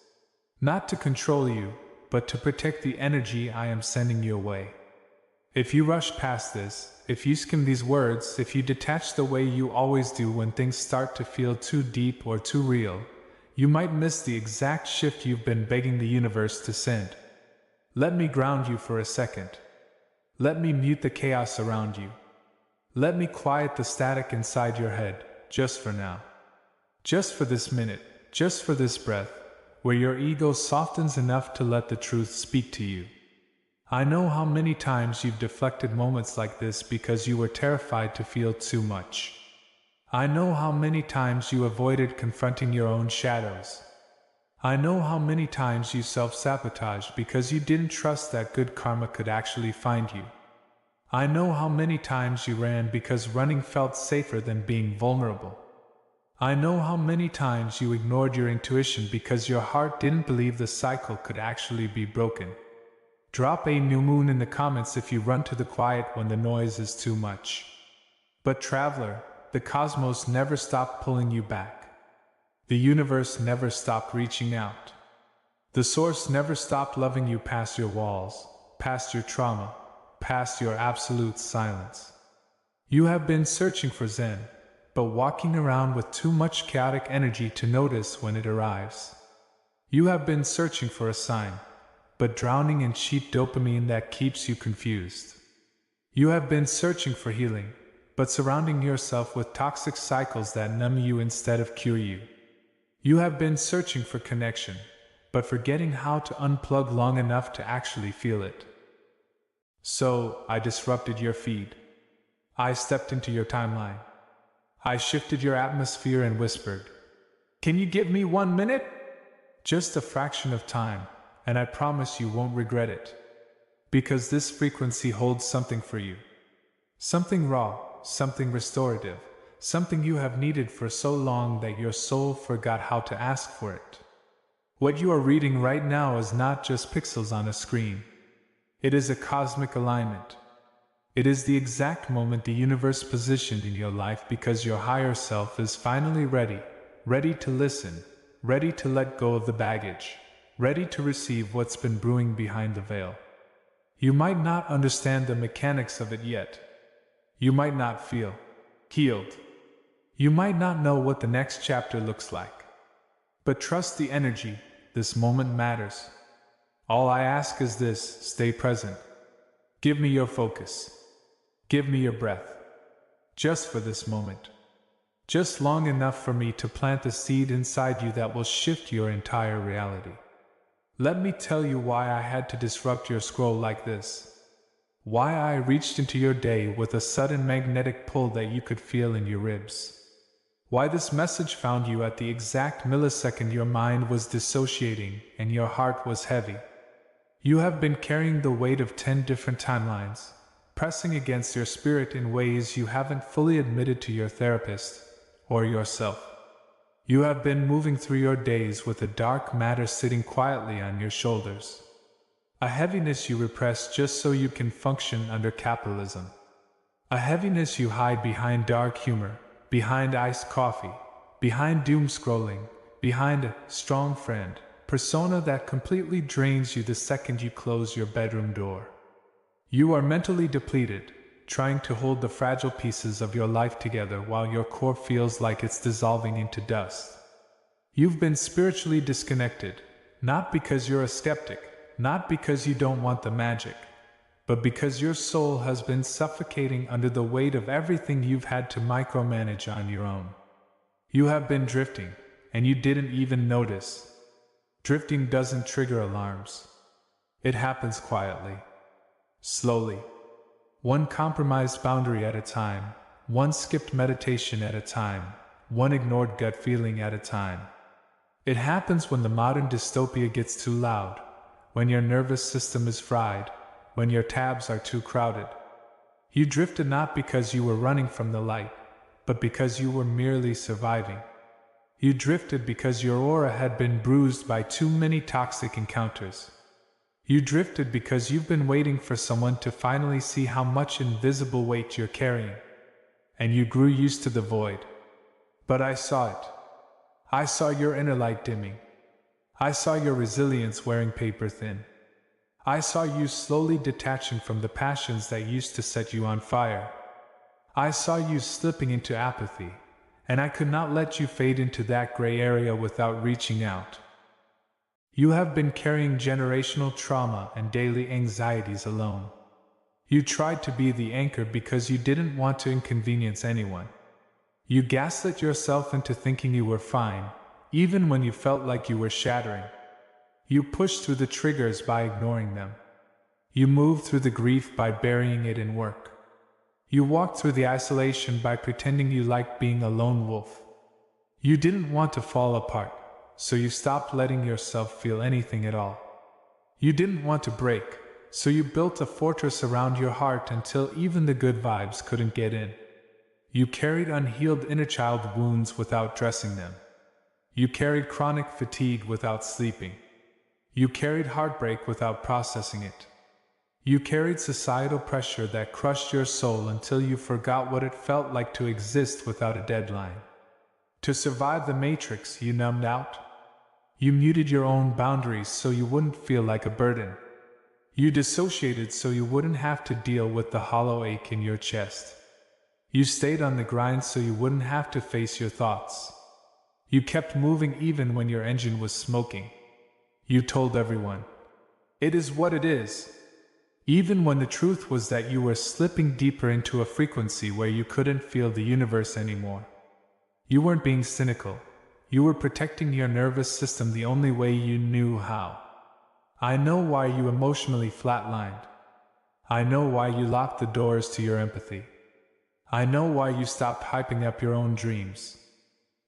Not to control you, but to protect the energy I am sending your way. If you rush past this, if you skim these words, if you detach the way you always do when things start to feel too deep or too real, you might miss the exact shift you've been begging the universe to send. Let me ground you for a second. Let me mute the chaos around you. Let me quiet the static inside your head, just for now. Just for this minute, just for this breath, where your ego softens enough to let the truth speak to you. I know how many times you've deflected moments like this because you were terrified to feel too much. I know how many times you avoided confronting your own shadows. I know how many times you self-sabotaged because you didn't trust that good karma could actually find you. I know how many times you ran because running felt safer than being vulnerable. I know how many times you ignored your intuition because your heart didn't believe the cycle could actually be broken. Drop a new moon in the comments if you run to the quiet when the noise is too much. But traveler, the cosmos never stopped pulling you back. The universe never stopped reaching out. The source never stopped loving you past your walls, past your trauma, past your absolute silence. You have been searching for Zen, but walking around with too much chaotic energy to notice when it arrives. You have been searching for a sign, but drowning in cheap dopamine that keeps you confused. You have been searching for healing, but surrounding yourself with toxic cycles that numb you instead of cure you. You have been searching for connection, but forgetting how to unplug long enough to actually feel it. So, I disrupted your feed. I stepped into your timeline. I shifted your atmosphere and whispered, "Can you give me 1 minute?" Just a fraction of time, and I promise you won't regret it. Because this frequency holds something for you. Something raw, something restorative, something you have needed for so long that your soul forgot how to ask for it. What you are reading right now is not just pixels on a screen. It is a cosmic alignment. It is the exact moment the universe positioned in your life because your higher self is finally ready to listen, ready to let go of the baggage, ready to receive what's been brewing behind the veil. You might not understand the mechanics of it yet. You might not feel healed. You might not know what the next chapter looks like. But trust the energy, this moment matters. All I ask is this: stay present. Give me your focus. Give me your breath. Just for this moment. Just long enough for me to plant a seed inside you that will shift your entire reality. Let me tell you why I had to disrupt your scroll like this. Why I reached into your day with a sudden magnetic pull that you could feel in your ribs. Why this message found you at the exact millisecond your mind was dissociating and your heart was heavy. You have been carrying the weight of 10 different timelines, pressing against your spirit in ways you haven't fully admitted to your therapist or yourself. You have been moving through your days with a dark matter sitting quietly on your shoulders. A heaviness you repress just so you can function under capitalism. A heaviness you hide behind dark humor, behind iced coffee, behind doom scrolling, behind a strong friend persona that completely drains you the second you close your bedroom door. You are mentally depleted, trying to hold the fragile pieces of your life together while your core feels like it's dissolving into dust. You've been spiritually disconnected, not because you're a skeptic, not because you don't want the magic, but because your soul has been suffocating under the weight of everything you've had to micromanage on your own. You have been drifting, and you didn't even notice. Drifting doesn't trigger alarms. It happens quietly, slowly. One compromised boundary at a time, one skipped meditation at a time, one ignored gut feeling at a time. It happens when the modern dystopia gets too loud, when your nervous system is fried, when your tabs are too crowded. You drifted not because you were running from the light, but because you were merely surviving. You drifted because your aura had been bruised by too many toxic encounters. You drifted because you've been waiting for someone to finally see how much invisible weight you're carrying. And you grew used to the void. But I saw it. I saw your inner light dimming. I saw your resilience wearing paper thin. I saw you slowly detaching from the passions that used to set you on fire. I saw you slipping into apathy, and I could not let you fade into that gray area without reaching out. You have been carrying generational trauma and daily anxieties alone. You tried to be the anchor because you didn't want to inconvenience anyone. You gaslit yourself into thinking you were fine, even when you felt like you were shattering. You pushed through the triggers by ignoring them. You moved through the grief by burying it in work. You walked through the isolation by pretending you liked being a lone wolf. You didn't want to fall apart, so you stopped letting yourself feel anything at all. You didn't want to break, so you built a fortress around your heart until even the good vibes couldn't get in. You carried unhealed inner child wounds without dressing them. You carried chronic fatigue without sleeping. You carried heartbreak without processing it. You carried societal pressure that crushed your soul until you forgot what it felt like to exist without a deadline. To survive the matrix, you numbed out. You muted your own boundaries so you wouldn't feel like a burden. You dissociated so you wouldn't have to deal with the hollow ache in your chest. You stayed on the grind so you wouldn't have to face your thoughts. You kept moving even when your engine was smoking. You told everyone, "It is what it is." Even when the truth was that you were slipping deeper into a frequency where you couldn't feel the universe anymore. You weren't being cynical. You were protecting your nervous system the only way you knew how. I know why you emotionally flatlined. I know why you locked the doors to your empathy. I know why you stopped hyping up your own dreams.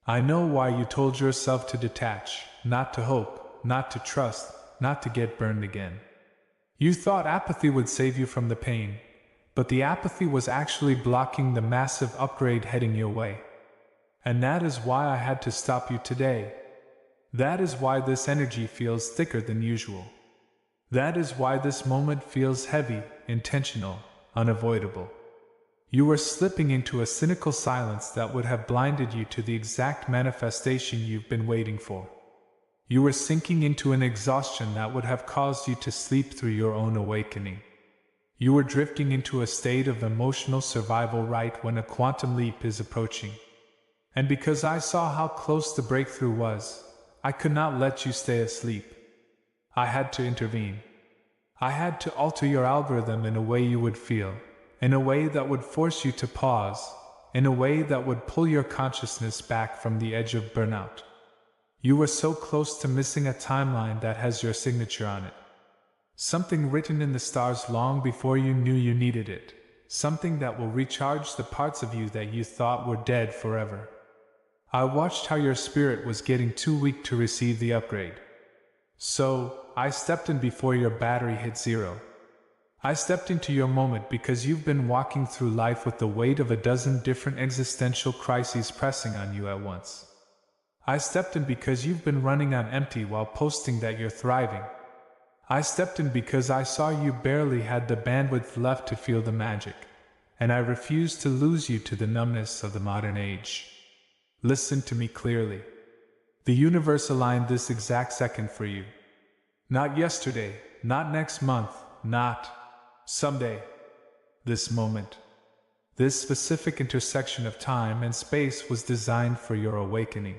I know why you told yourself to detach, not to hope, not to trust, not to get burned again. You thought apathy would save you from the pain, but the apathy was actually blocking the massive upgrade heading your way. And that is why I had to stop you today. That is why this energy feels thicker than usual. That is why this moment feels heavy, intentional, unavoidable. You were slipping into a cynical silence that would have blinded you to the exact manifestation you've been waiting for. You were sinking into an exhaustion that would have caused you to sleep through your own awakening. You were drifting into a state of emotional survival right when a quantum leap is approaching. And because I saw how close the breakthrough was, I could not let you stay asleep. I had to intervene. I had to alter your algorithm in a way you would feel, in a way that would force you to pause, in a way that would pull your consciousness back from the edge of burnout. You were so close to missing a timeline that has your signature on it. Something written in the stars long before you knew you needed it. Something that will recharge the parts of you that you thought were dead forever. I watched how your spirit was getting too weak to receive the upgrade. So, I stepped in before your battery hit zero. I stepped into your moment because you've been walking through life with the weight of a dozen different existential crises pressing on you at once. I stepped in because you've been running on empty while posting that you're thriving. I stepped in because I saw you barely had the bandwidth left to feel the magic, and I refused to lose you to the numbness of the modern age. Listen to me clearly. The universe aligned this exact second for you. Not yesterday, not next month, not someday. This moment. This specific intersection of time and space was designed for your awakening.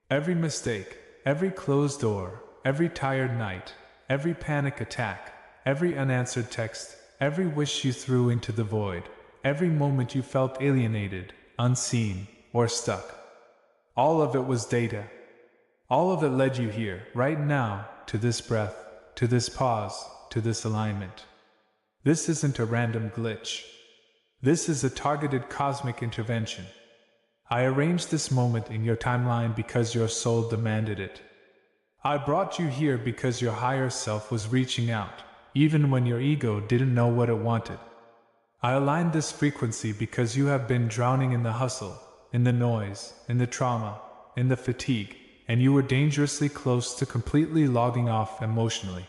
Every mistake, every closed door, every tired night, every panic attack, every unanswered text, every wish you threw into the void, every moment you felt alienated, unseen, or stuck. All of it was data. All of it led you here, right now, to this breath, to this pause, to this alignment. This isn't a random glitch. This is a targeted cosmic intervention. I arranged this moment in your timeline because your soul demanded it. I brought you here because your higher self was reaching out, even when your ego didn't know what it wanted. I aligned this frequency because you have been drowning in the hustle, in the noise, in the trauma, in the fatigue, and you were dangerously close to completely logging off emotionally.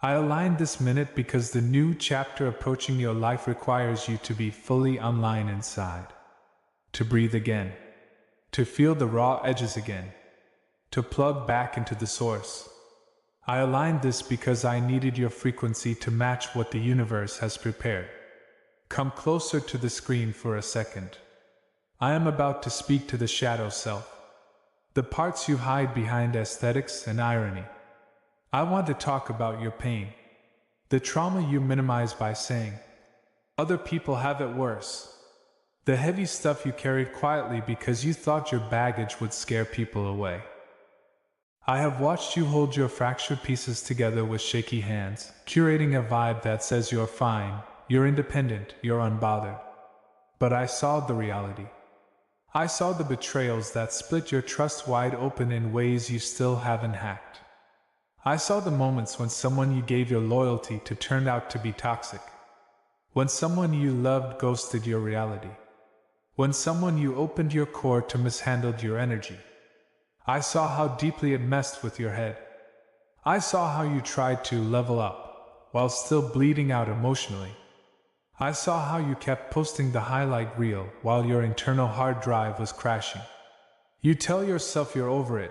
I aligned this minute because the new chapter approaching your life requires you to be fully online inside. To breathe again. To feel the raw edges again. To plug back into the source. I aligned this because I needed your frequency to match what the universe has prepared. Come closer to the screen for a second. I am about to speak to the shadow self. The parts you hide behind aesthetics and irony. I want to talk about your pain. The trauma you minimize by saying, other people have it worse. The heavy stuff you carried quietly because you thought your baggage would scare people away. I have watched you hold your fractured pieces together with shaky hands, curating a vibe that says you're fine, you're independent, you're unbothered. But I saw the reality. I saw the betrayals that split your trust wide open in ways you still haven't hacked. I saw the moments when someone you gave your loyalty to turned out to be toxic. When someone you loved ghosted your reality. When someone you opened your core to mishandled your energy. I saw how deeply it messed with your head. I saw how you tried to level up, while still bleeding out emotionally. I saw how you kept posting the highlight reel while your internal hard drive was crashing. You tell yourself you're over it,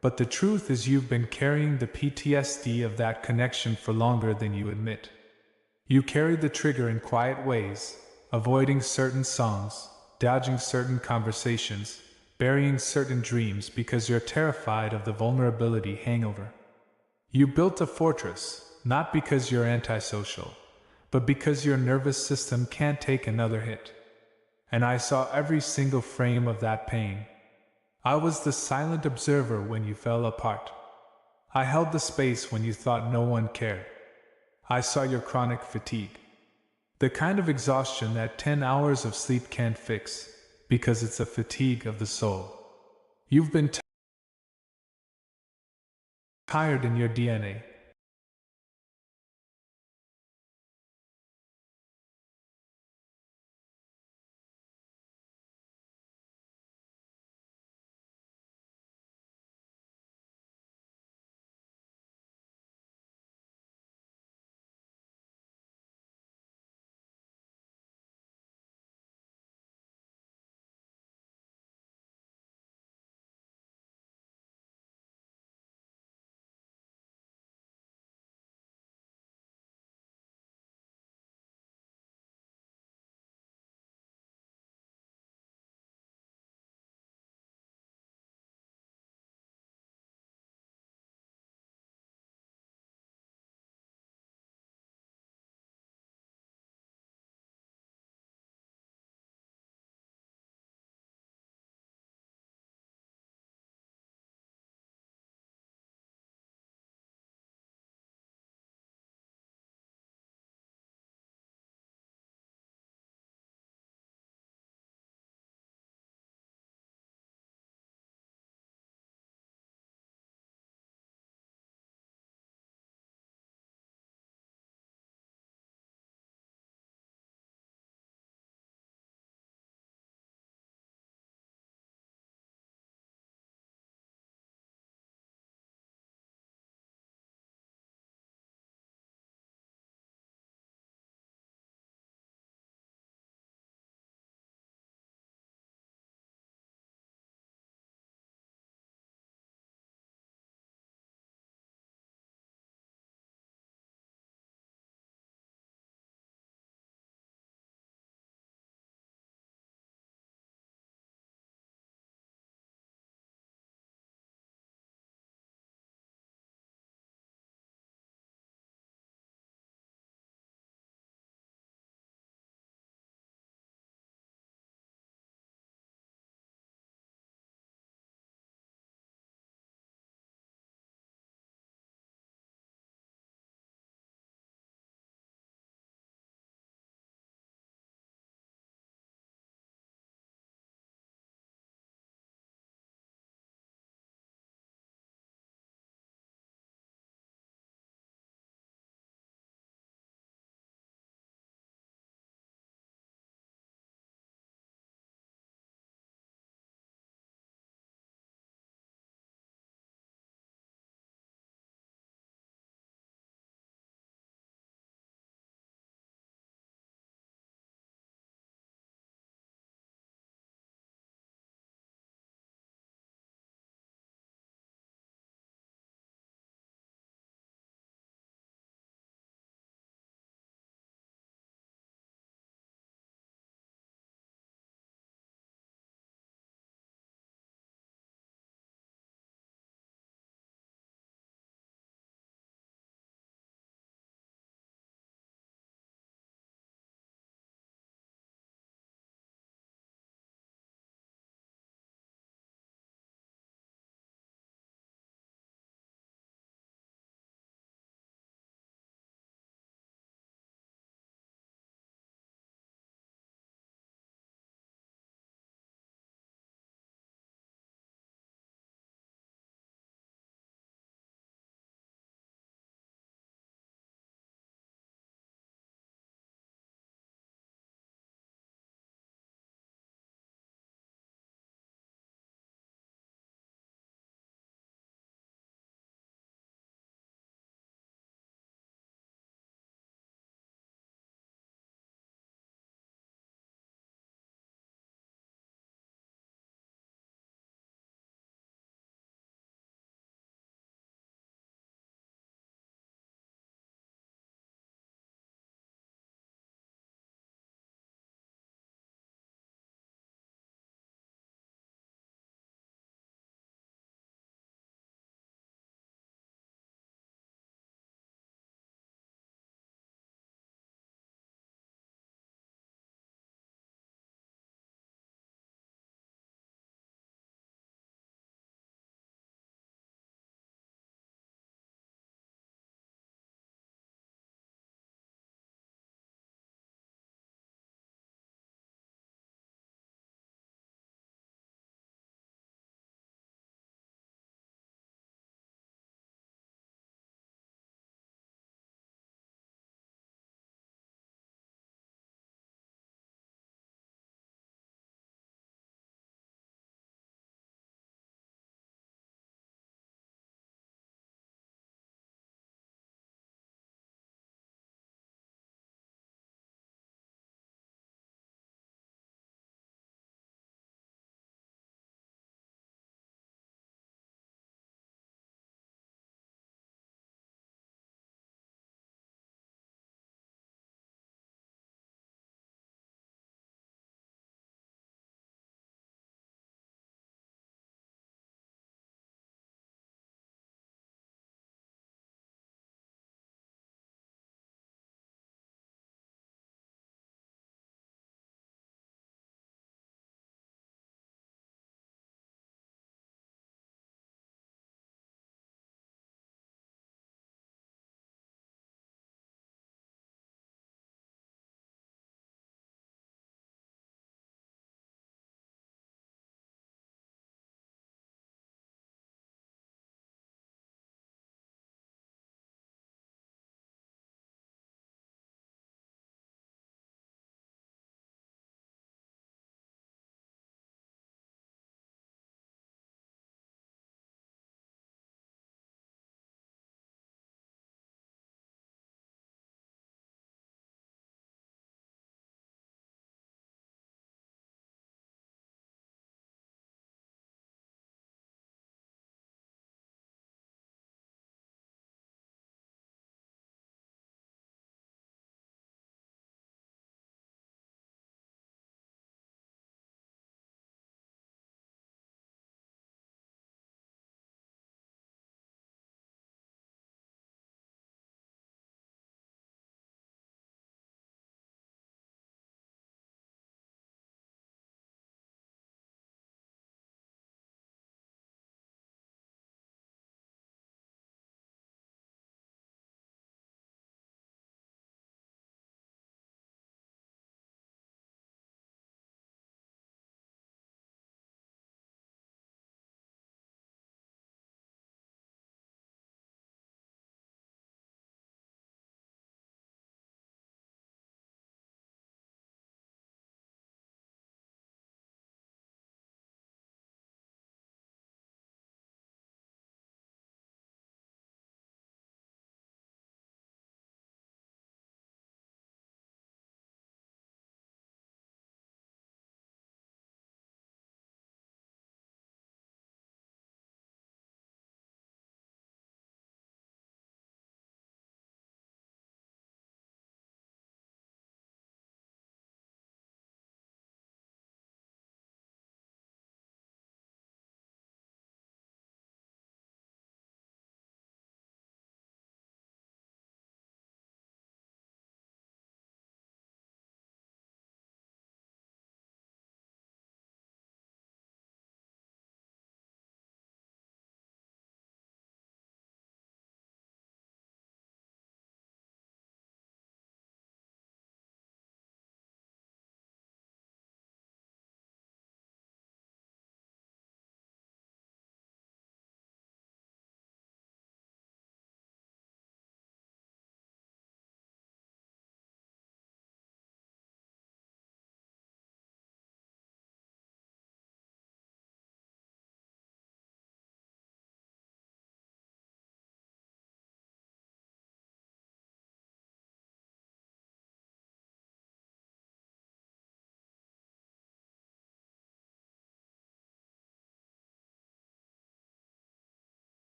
but the truth is you've been carrying the PTSD of that connection for longer than you admit. You carried the trigger in quiet ways, avoiding certain songs, dodging certain conversations, burying certain dreams because you're terrified of the vulnerability hangover. You built a fortress, not because you're antisocial, but because your nervous system can't take another hit. And I saw every single frame of that pain. I was the silent observer when you fell apart. I held the space when you thought no one cared. I saw your chronic fatigue. The kind of exhaustion that 10 hours of sleep can't fix, because it's a fatigue of the soul. You've been tired in your DNA.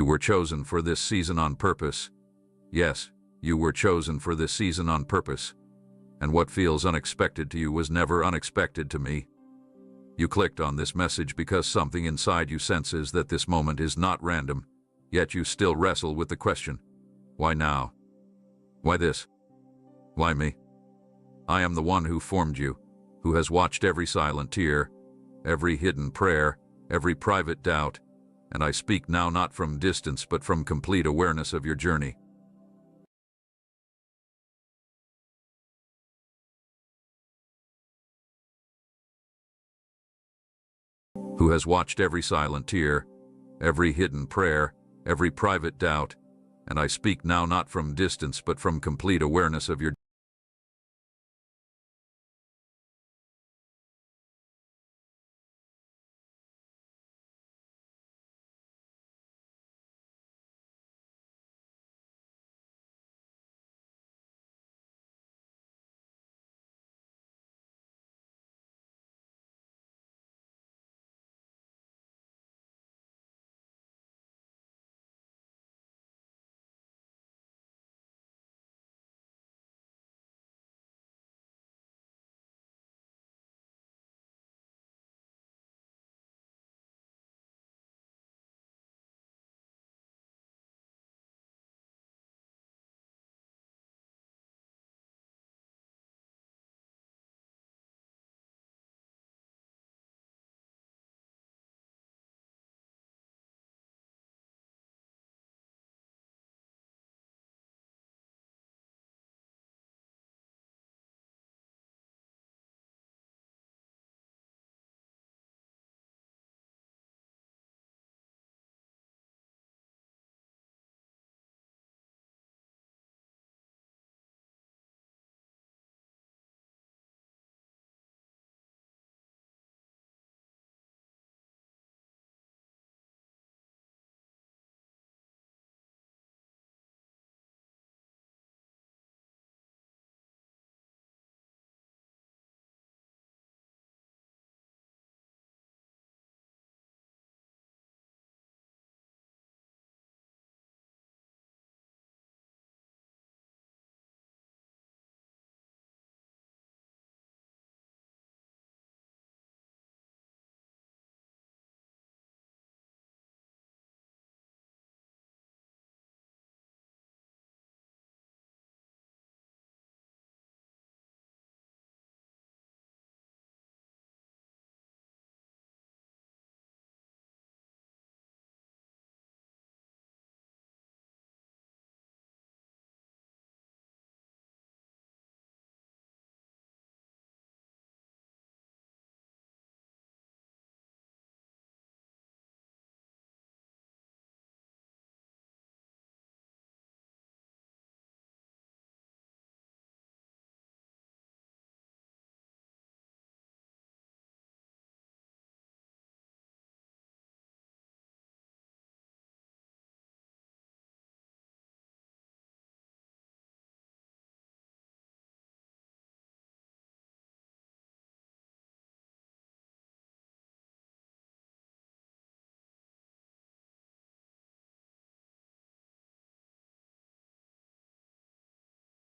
You were chosen for this season on purpose. Yes, you were chosen for this season on purpose. And what feels unexpected to you was never unexpected to me. You clicked on this message because something inside you senses that this moment is not random, yet you still wrestle with the question, why now? Why this? Why me? I am the one who formed you, who has watched every silent tear, every hidden prayer, every private doubt, and I speak now not from distance but from complete awareness of your journey. Who has watched every silent tear, every hidden prayer, every private doubt, and I speak now not from distance but from complete awareness of your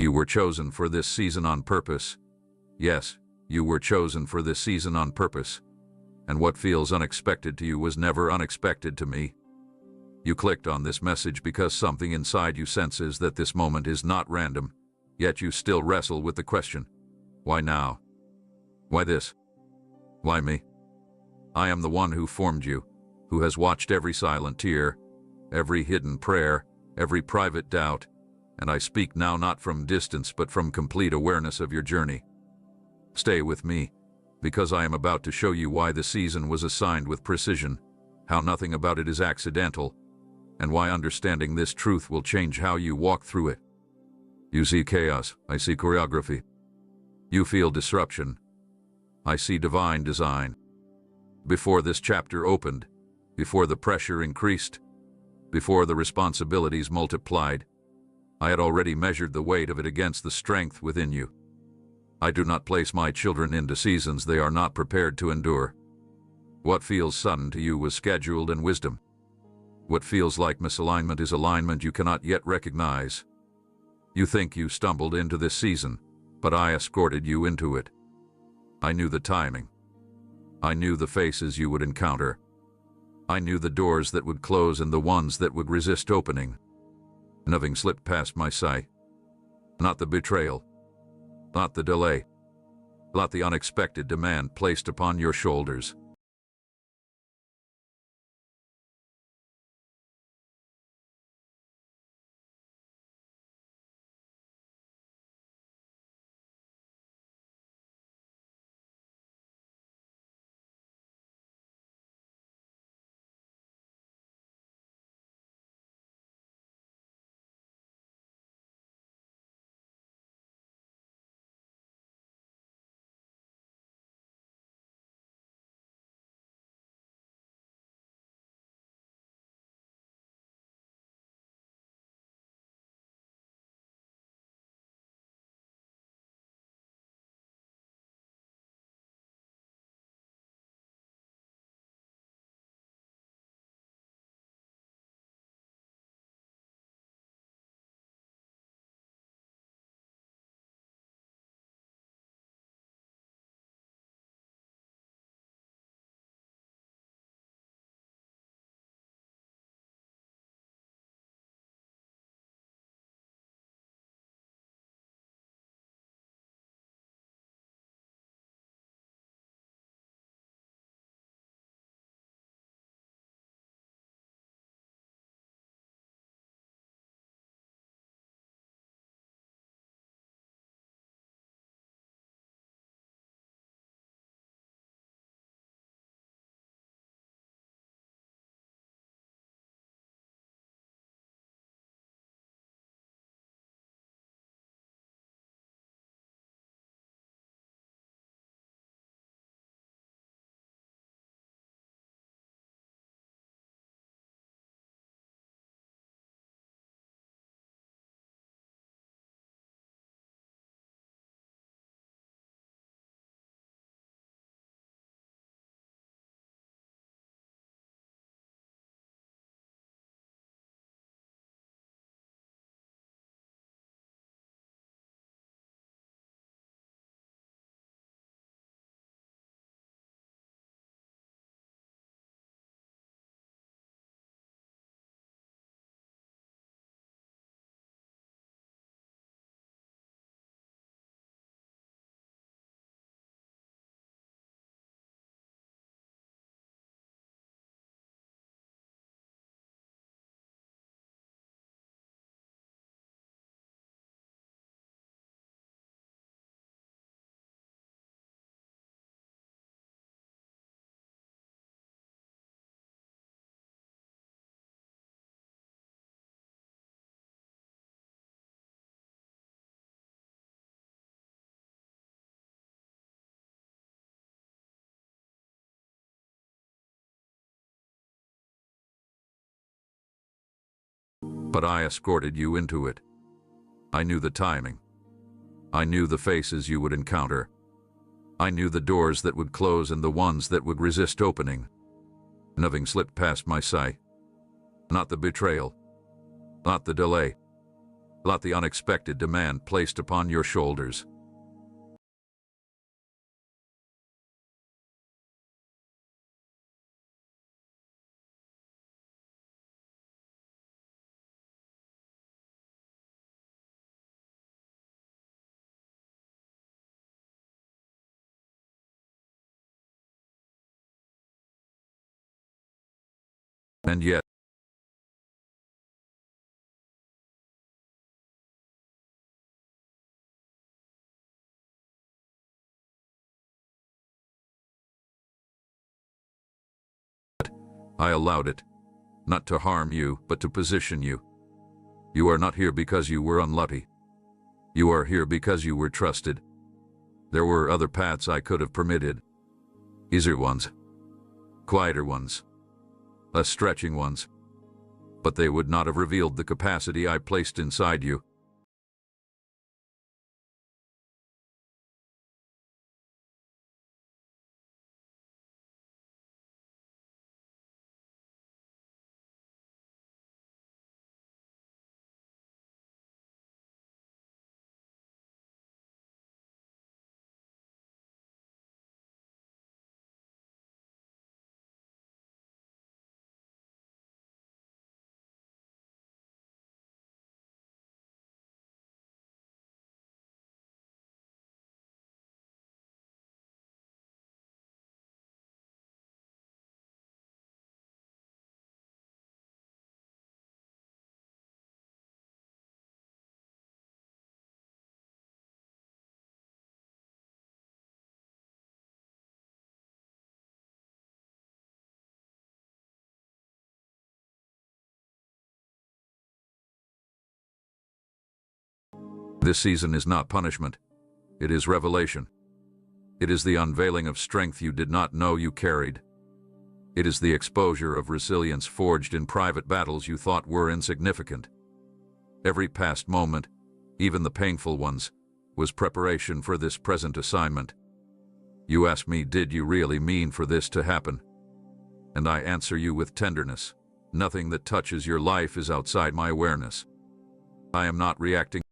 You were chosen for this season on purpose. Yes, you were chosen for this season on purpose. And what feels unexpected to you was never unexpected to me. You clicked on this message because something inside you senses that this moment is not random, yet you still wrestle with the question, why now? Why this? Why me? I am the one who formed you, who has watched every silent tear, every hidden prayer, every private doubt, and I speak now not from distance but from complete awareness of your journey. Stay with me, because I am about to show you why the season was assigned with precision, how nothing about it is accidental, and why understanding this truth will change how you walk through it. You see chaos, I see choreography. You feel disruption, I see divine design. Before this chapter opened, before the pressure increased, before the responsibilities multiplied, I had already measured the weight of it against the strength within you. I do not place my children into seasons they are not prepared to endure. What feels sudden to you was scheduled in wisdom. What feels like misalignment is alignment you cannot yet recognize. You think you stumbled into this season, but I escorted you into it. I knew the timing. I knew the faces you would encounter. I knew the doors that would close and the ones that would resist opening. Nothing slipped past my sight. Not the betrayal. Not the delay. Not the unexpected demand placed upon your shoulders. But I escorted you into it. I knew the timing. I knew the faces you would encounter. I knew the doors that would close and the ones that would resist opening. Nothing slipped past my sight. Not the betrayal. Not the delay. Not the unexpected demand placed upon your shoulders. And yet, I allowed it, not to harm you, but to position you. You are not here because you were unlucky. You are here because you were trusted. There were other paths I could have permitted. Easier ones. Quieter ones. Less stretching ones. But they would not have revealed the capacity I placed inside you. This season is not punishment. It is revelation. It is the unveiling of strength you did not know you carried. It is the exposure of resilience forged in private battles you thought were insignificant. Every past moment, even the painful ones, was preparation for this present assignment. You ask me, did you really mean for this to happen? And I answer you with tenderness. Nothing that touches your life is outside my awareness. I am not reacting.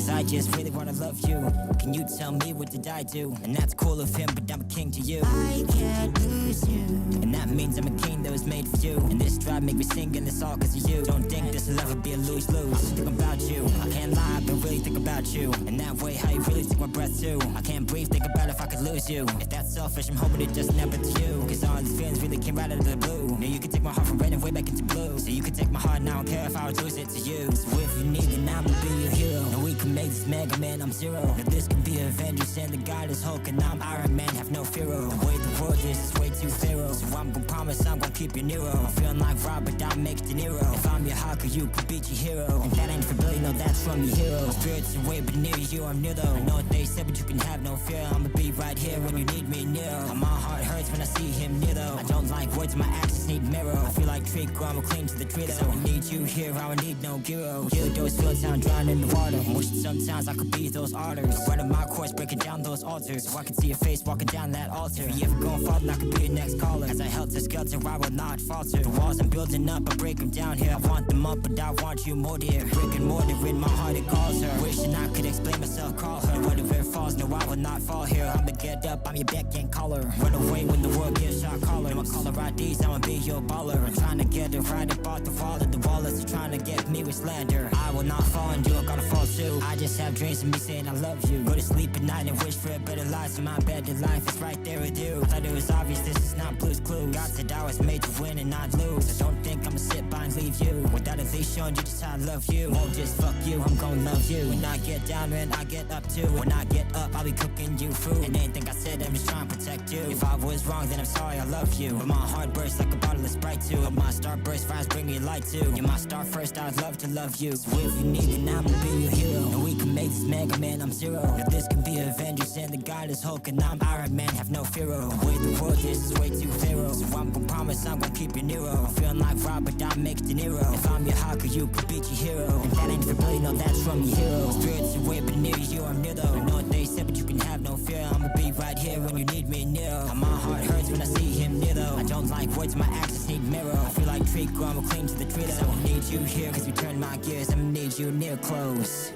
I just really wanna love you. Can you tell me what did I do? And that's cool of him, but I'm a king to you. I can't lose you, and that means I'm a king that was made for you. And this drive make me sing, and it's all cause of you. Don't think this will ever be a lose-lose. I think about you, I can't lie, but really think about you. And that way, how you really take my breath too. I can't breathe, think about if I could lose you. If that's selfish, I'm hoping it just never to you. Cause all these feelings really came right out of the blue. Now you can take my heart from red and way back into blue. So you can take my heart, and I don't care if I would lose it to you. So if you need it, I'ma be your hero. And we can make this Mega Man, I'm Zero. Now this can be Avengers and the God is Hulk, and I'm Iron Man, have no fear. The way the world is way too feral. So I'm gon' promise I'm gon' keep you Nero. I'm feeling like Robert, I'm next to Nero. If I'm your Haku, you could beat your hero. And that ain't for Billy, no, that's from your hero. Spirits are way but near you, I'm near though. I know what they said, but you can have no fear. I'ma be right here when you need me near. My heart hurts when I see him near though. I don't like words, my actions need mirror. I feel like Trico, I'ma cling to the tree though. So I need you here, I don't need no hero. Heal those feelings, I'm drowning in the water. Wish sometimes I could be those artists. Running my course, breaking down those altars. So I can see your face walking down that altar. If you ever gon' fall, then I could be your next caller. As I held to skelter, I will not falter. The walls I'm building up, I break them down here. I want them up, but I want you more, dear. Brick and mortar in my heart, it calls her. Wishing I could explain myself, call her. Whatever it falls, no, I will not fall here. I'ma get up, I'm your back and collar. Run away when the world gets shot caller. My caller IDs, I'ma be your baller. I'm trying to get it right up off the wall. The wallets are trying to get me with slander. I will not fall and you're gonna fall too. I just have dreams of me saying I love you. Go to sleep at night and wish for a better life. So my better life is right there with you. I thought it was obvious this is not Blue's Clues. God said I was made to win and not lose. I don't think I'ma sit by and leave you without at least showing you just how I love you. Won't just fuck you, I'm gonna love you. When I get down, man, I get up too. When I get up, I'll be cooking you food. And anything I said, I'm just trying to protect you. If I was wrong, then I'm sorry, I love you. But my heart bursts like a bottle of Sprite too. But my star burst fires bring me light too. You're my star first, I'd love to love you. So if you need it, I'ma be your hero. And we can make this Mega Man, I'm Zero. Now this can be Avengers and the God is Hulk, and I'm Iron Man, have no fear. The way the world is way too feral. So I'm gon' promise I'm gon' keep you Nero. I'm feeling like Robert, I'm next to Nero. If I'm your Haku, you could beat your hero. And that ain't for Billy, no, that's from your hero. Spirits are way but near you, I'm near though. I know what they said, but you can have no fear. I'ma be right here when you need me near. My heart hurts when I see him near though. I don't like words, my actions need mirror. I feel like Trico, I'ma cling to the tree though. So I need you here, cause we turn my gears. I'ma need you near close.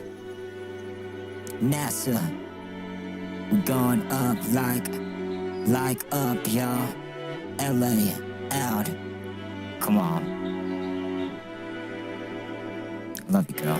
NASA, we're going up like up, y'all. LA, out. Come on. Love you, girl.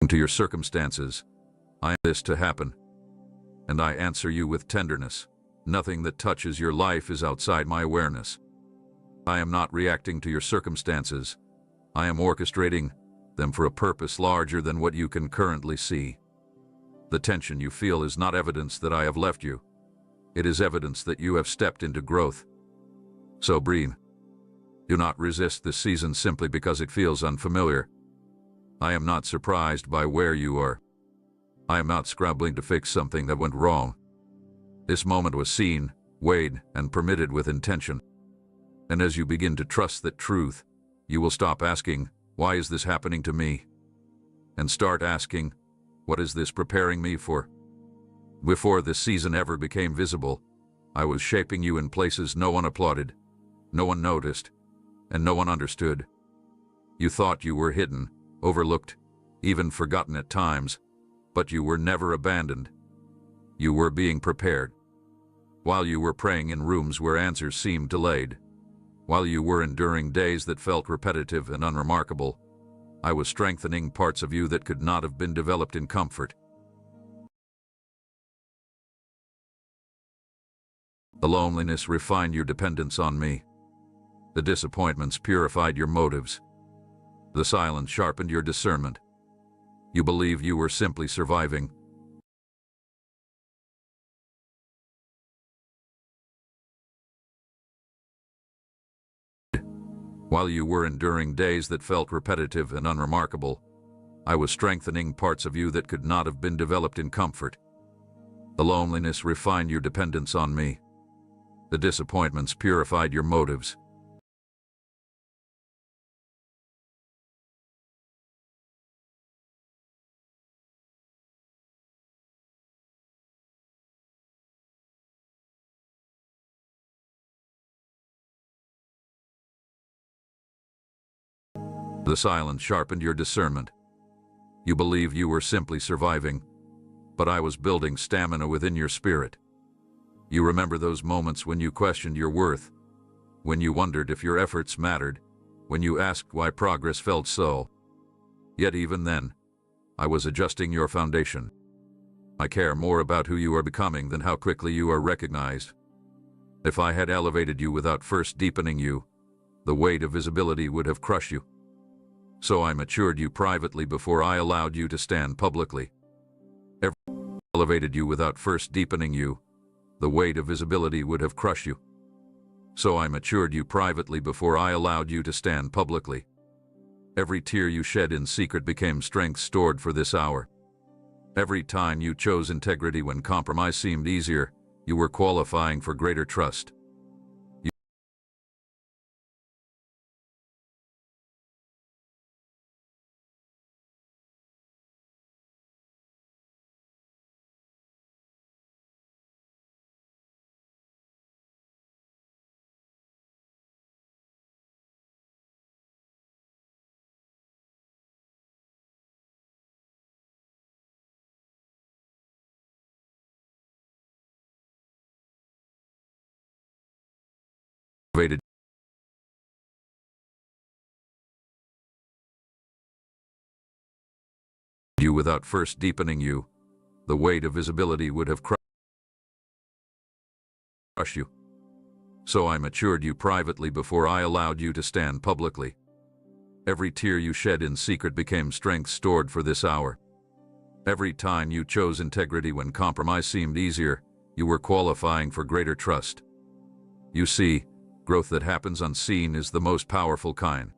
to your circumstances. I am this to happen. And I answer you with tenderness. Nothing that touches your life is outside my awareness. I am not reacting to your circumstances. I am orchestrating them for a purpose larger than what you can currently see. The tension you feel is not evidence that I have left you. It is evidence that you have stepped into growth. So breathe. Do not resist this season simply because it feels unfamiliar. I am not surprised by where you are. I am not scrambling to fix something that went wrong. This moment was seen, weighed, and permitted with intention. And as you begin to trust that truth, you will stop asking, "Why is this happening to me?" and start asking, "What is this preparing me for?" Before this season ever became visible, I was shaping you in places no one applauded, no one noticed, and no one understood. You thought you were hidden, overlooked, even forgotten at times, but you were never abandoned. You were being prepared. While you were praying in rooms where answers seemed delayed, while you were enduring days that felt repetitive and unremarkable, I was strengthening parts of you that could not have been developed in comfort. The loneliness refined your dependence on me. The disappointments purified your motives. The silence sharpened your discernment. You believed you were simply surviving. While you were enduring days that felt repetitive and unremarkable, I was strengthening parts of you that could not have been developed in comfort. The loneliness refined your dependence on me. The disappointments purified your motives. The silence sharpened your discernment. You believed you were simply surviving, but I was building stamina within your spirit. You remember those moments when you questioned your worth, when you wondered if your efforts mattered, when you asked why progress felt slow. Yet even then, I was adjusting your foundation. I care more about who you are becoming than how quickly you are recognized. If I had elevated you without first deepening you, the weight of visibility would have crushed you. So I matured you privately before I allowed you to stand publicly. Everyone elevated you without first deepening you, the weight of visibility would have crushed you. So I matured you privately before I allowed you to stand publicly. Every tear you shed in secret became strength stored for this hour. Every time you chose integrity when compromise seemed easier, you were qualifying for greater trust. Elevated you without first deepening you, the weight of visibility would have crushed you. So I matured you privately before I allowed you to stand publicly. Every tear you shed in secret became strength stored for this hour. Every time you chose integrity when compromise seemed easier, you were qualifying for greater trust. You see, growth that happens unseen is the most powerful kind.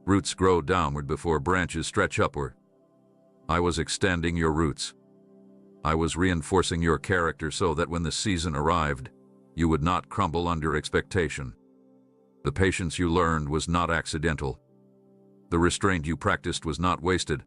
Roots grow downward before branches stretch upward. I was extending your roots. I was reinforcing your character so that when the season arrived, you would not crumble under expectation. The patience you learned was not accidental. The restraint you practiced was not wasted.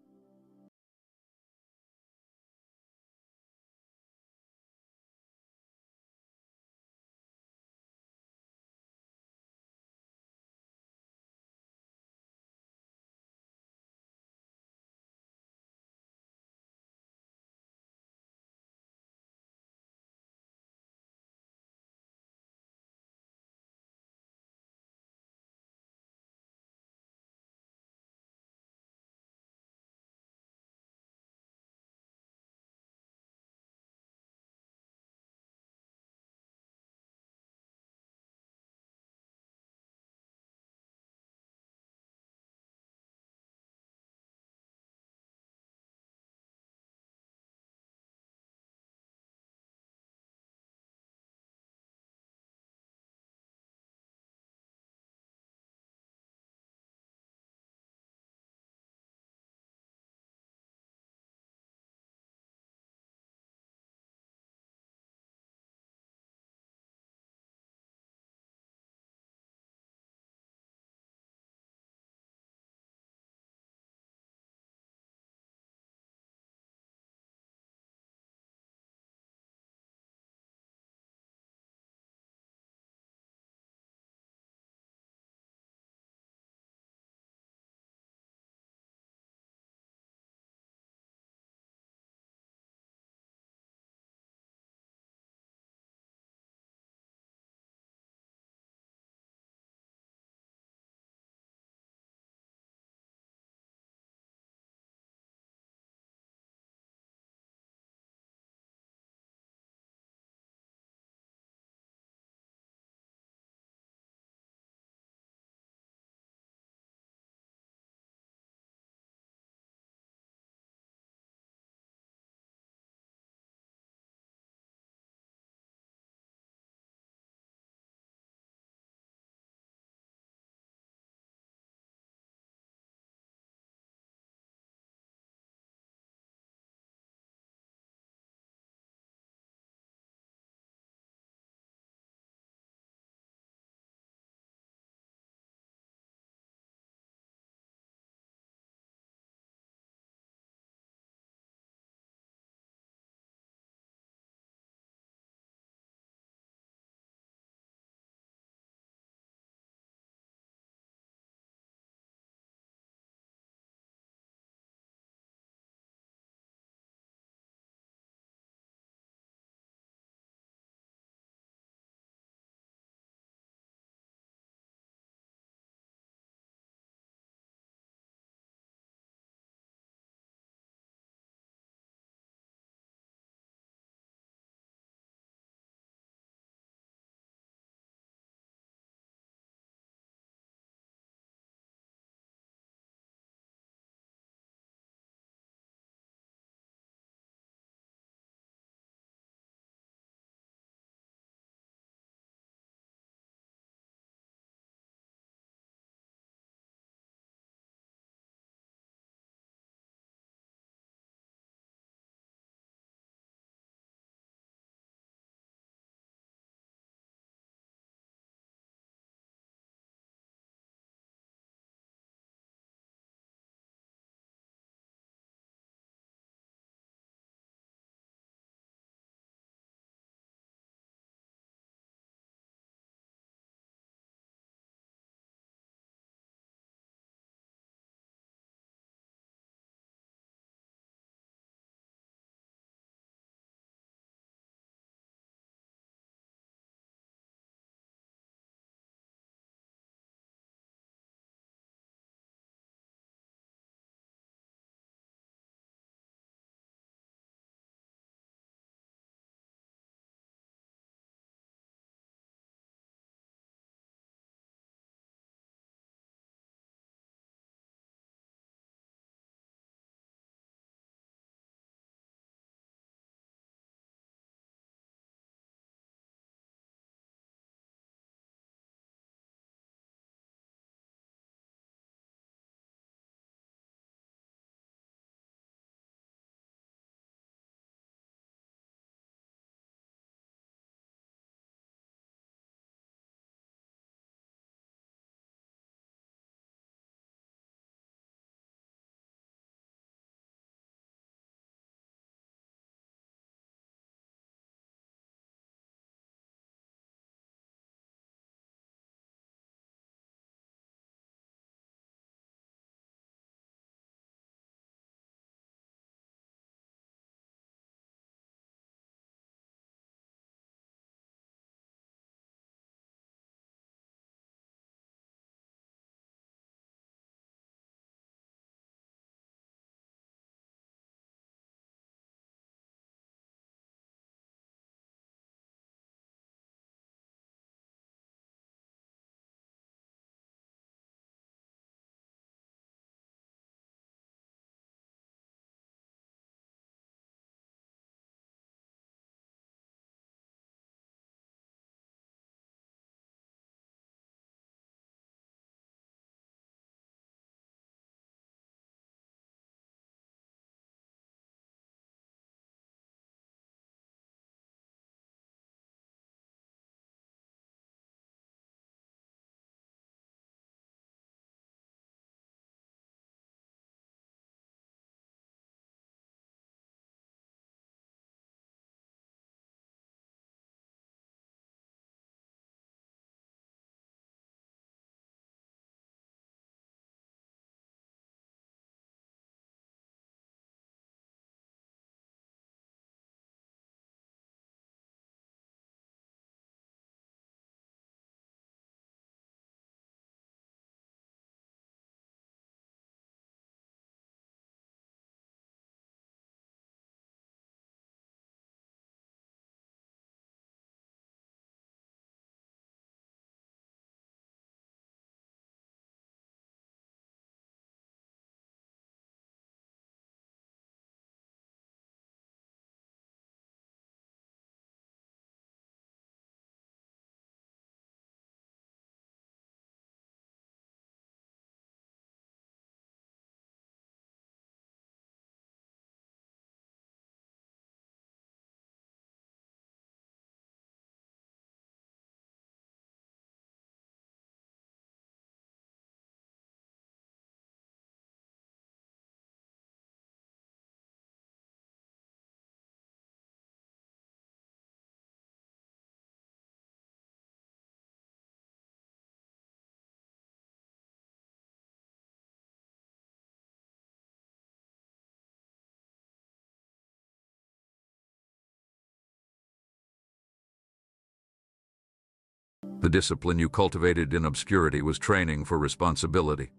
The discipline you cultivated in obscurity was training for responsibility.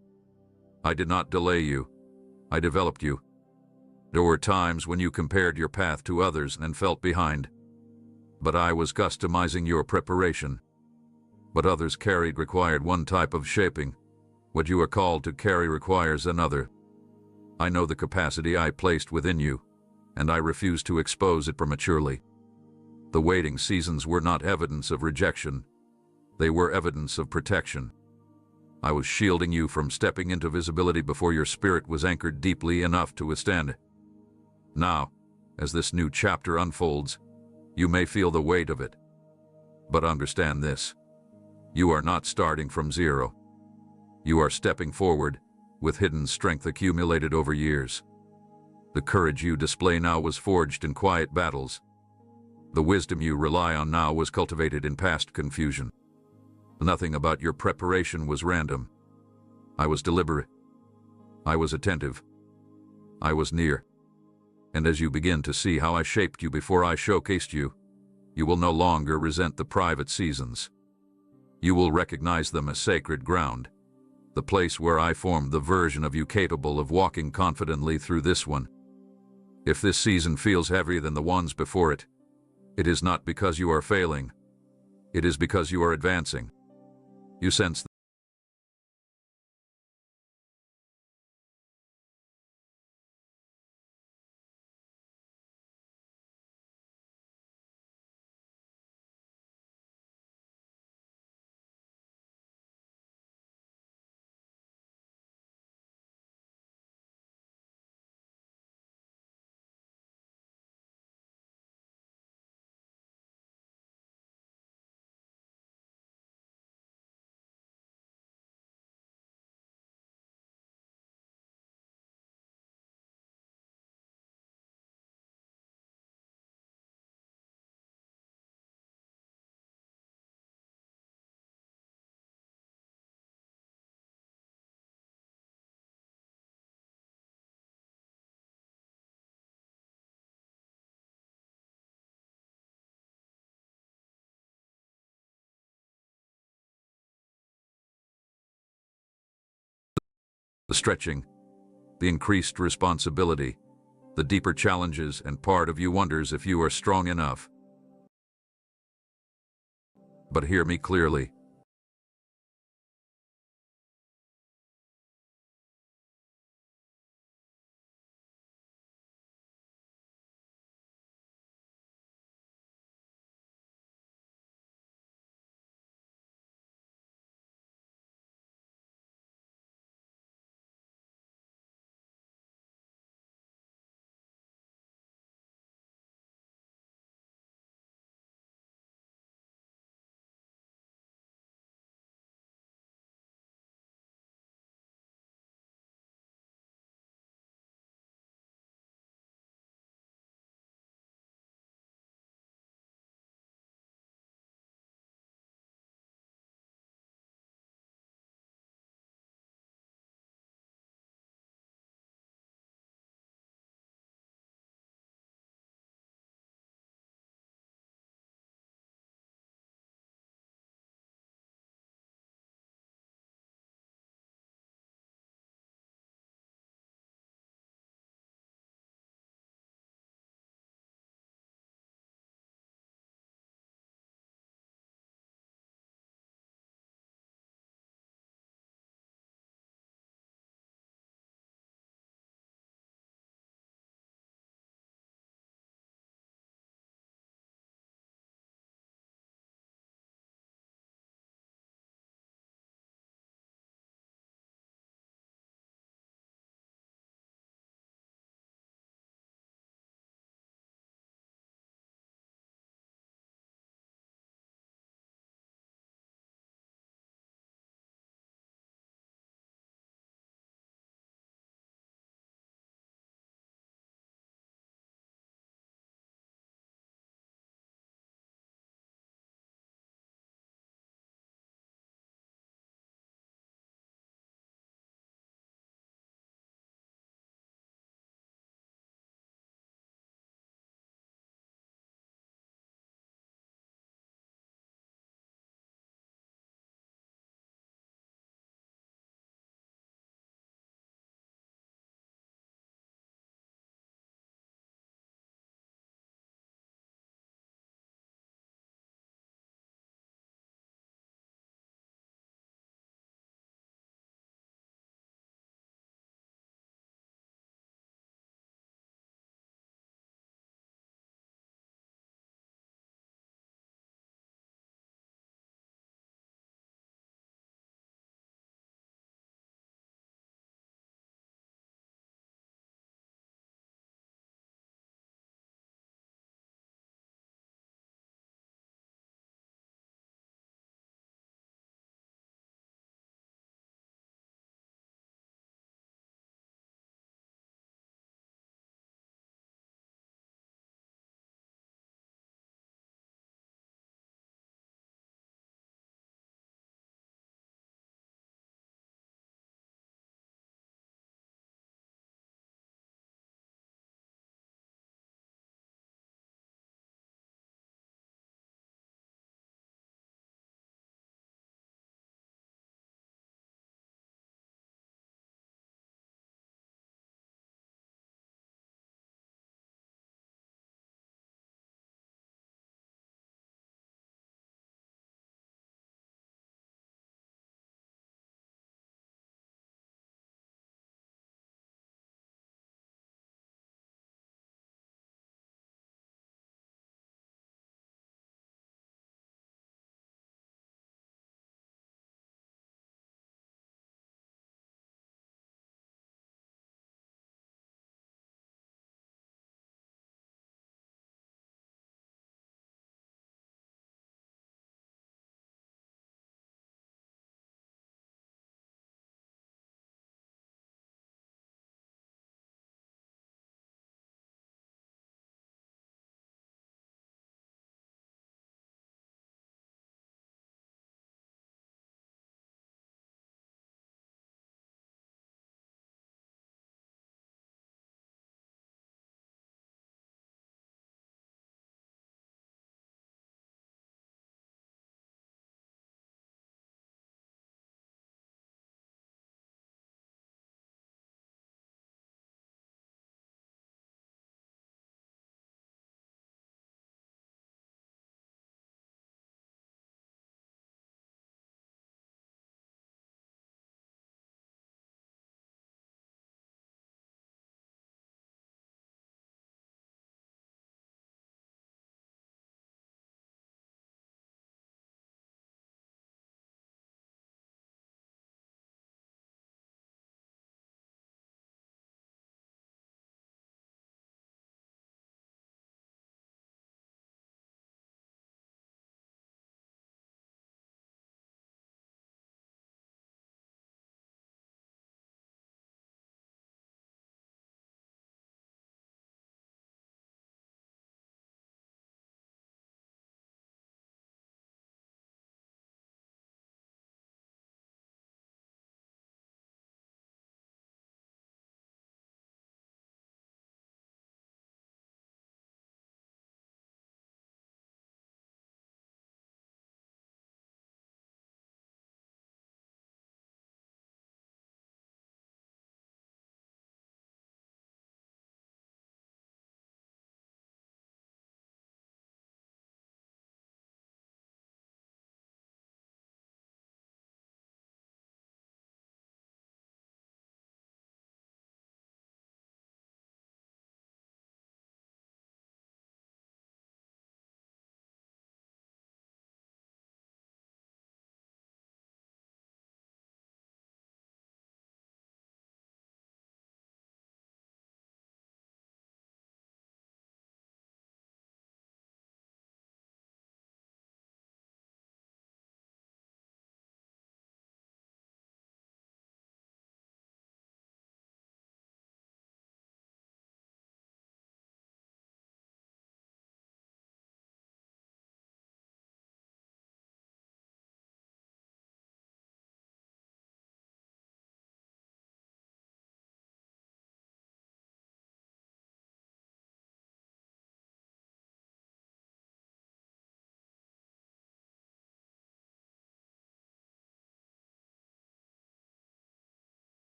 I did not delay you. I developed you. There were times when you compared your path to others and felt behind. But I was customizing your preparation. What others carried required one type of shaping. What you are called to carry requires another. I know the capacity I placed within you, and I refuse to expose it prematurely. The waiting seasons were not evidence of rejection. They were evidence of protection. I was shielding you from stepping into visibility before your spirit was anchored deeply enough to withstand it. Now, as this new chapter unfolds, you may feel the weight of it. But understand this: you are not starting from zero. You are stepping forward with hidden strength accumulated over years. The courage you display now was forged in quiet battles. The wisdom you rely on now was cultivated in past confusion. Nothing about your preparation was random. I was deliberate. I was attentive. I was near. And as you begin to see how I shaped you before I showcased you, you will no longer resent the private seasons. You will recognize them as sacred ground, the place where I formed the version of you capable of walking confidently through this one. If this season feels heavier than the ones before it, it is not because you are failing. It is because you are advancing. You sense the stretching, the increased responsibility, the deeper challenges, and part of you wonders if you are strong enough. But hear me clearly.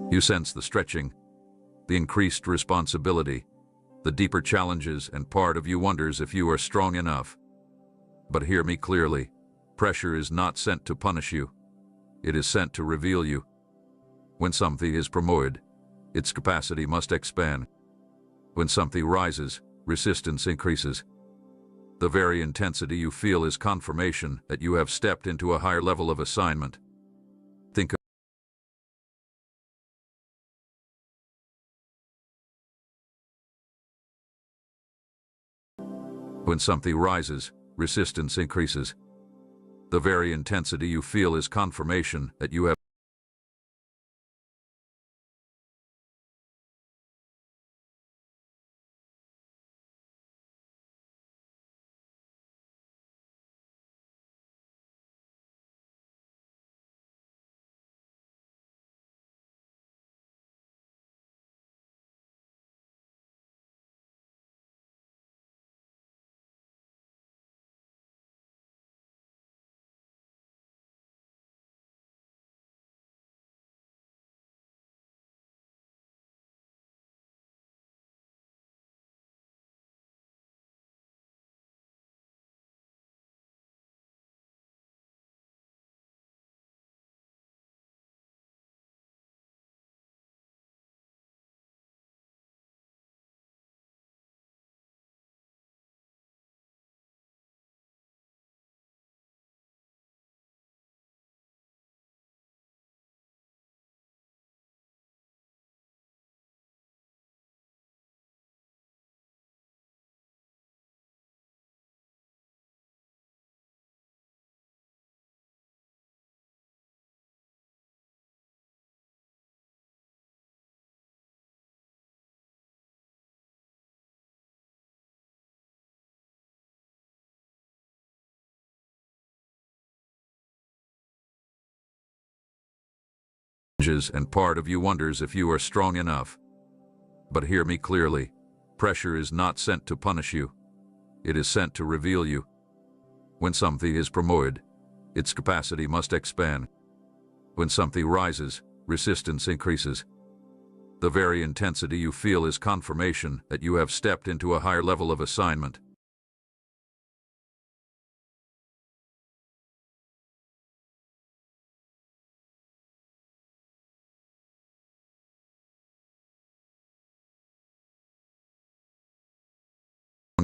You sense the stretching, the increased responsibility, the deeper challenges, and part of you wonders if you are strong enough. But hear me clearly. Pressure is not sent to punish you. It is sent to reveal you. When something is promoted, its capacity must expand. When something rises, resistance increases. The very intensity you feel is confirmation that you have stepped into a higher level of assignment. Think of when something rises, resistance increases. The very intensity you feel is confirmation that you have and part of you wonders if you are strong enough. But hear me clearly. Pressure is not sent to punish you. It is sent to reveal you. When something is promoted, its capacity must expand. When something rises, resistance increases. The very intensity you feel is confirmation that you have stepped into a higher level of assignment.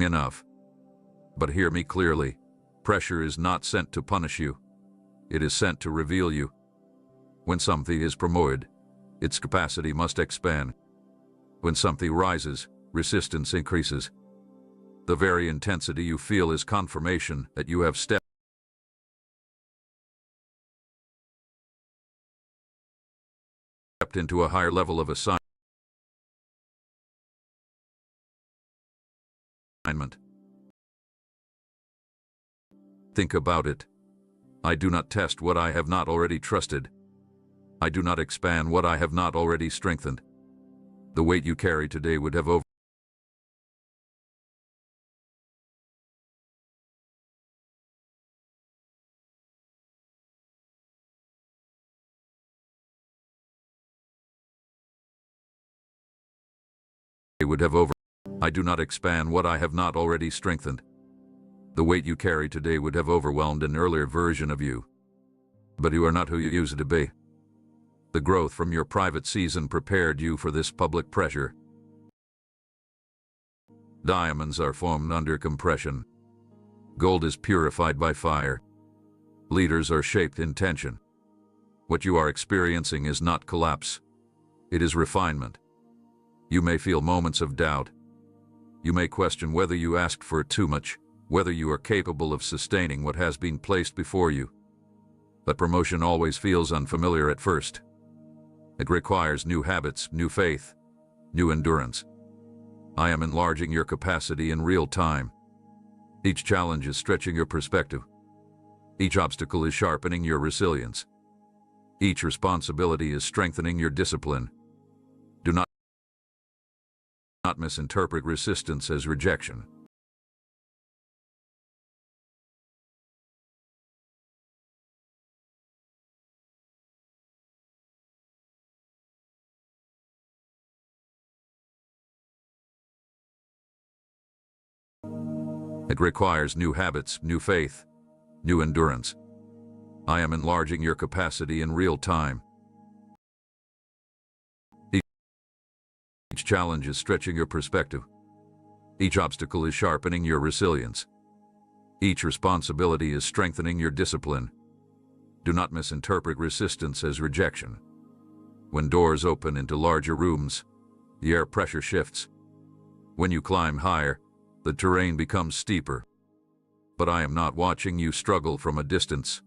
Enough. But hear me clearly. Pressure is not sent to punish you. It is sent to reveal you. When something is promoted, its capacity must expand. When something rises, resistance increases. The very intensity you feel is confirmation that you have stepped into a higher level of assignment. Think about it. I do not test what I have not already trusted. I do not expand what I have not already strengthened. The weight you carry today would have I do not expand what I have not already strengthened. The weight you carry today would have overwhelmed an earlier version of you. But you are not who you used to be. The growth from your private season prepared you for this public pressure. Diamonds are formed under compression. Gold is purified by fire. Leaders are shaped in tension. What you are experiencing is not collapse. It is refinement. You may feel moments of doubt. You may question whether you asked for too much, whether you are capable of sustaining what has been placed before you. But promotion always feels unfamiliar at first. It requires new habits, new faith, new endurance. I am enlarging your capacity in real time. Each challenge is stretching your perspective. Each obstacle is sharpening your resilience. Each responsibility is strengthening your discipline. Do not misinterpret resistance as rejection. It requires new habits, new faith, new endurance. I am enlarging your capacity in real time. Each challenge is stretching your perspective. Each obstacle is sharpening your resilience. Each responsibility is strengthening your discipline. Do not misinterpret resistance as rejection. When doors open into larger rooms, the air pressure shifts. When you climb higher, the terrain becomes steeper. But I am not watching you struggle from a distance.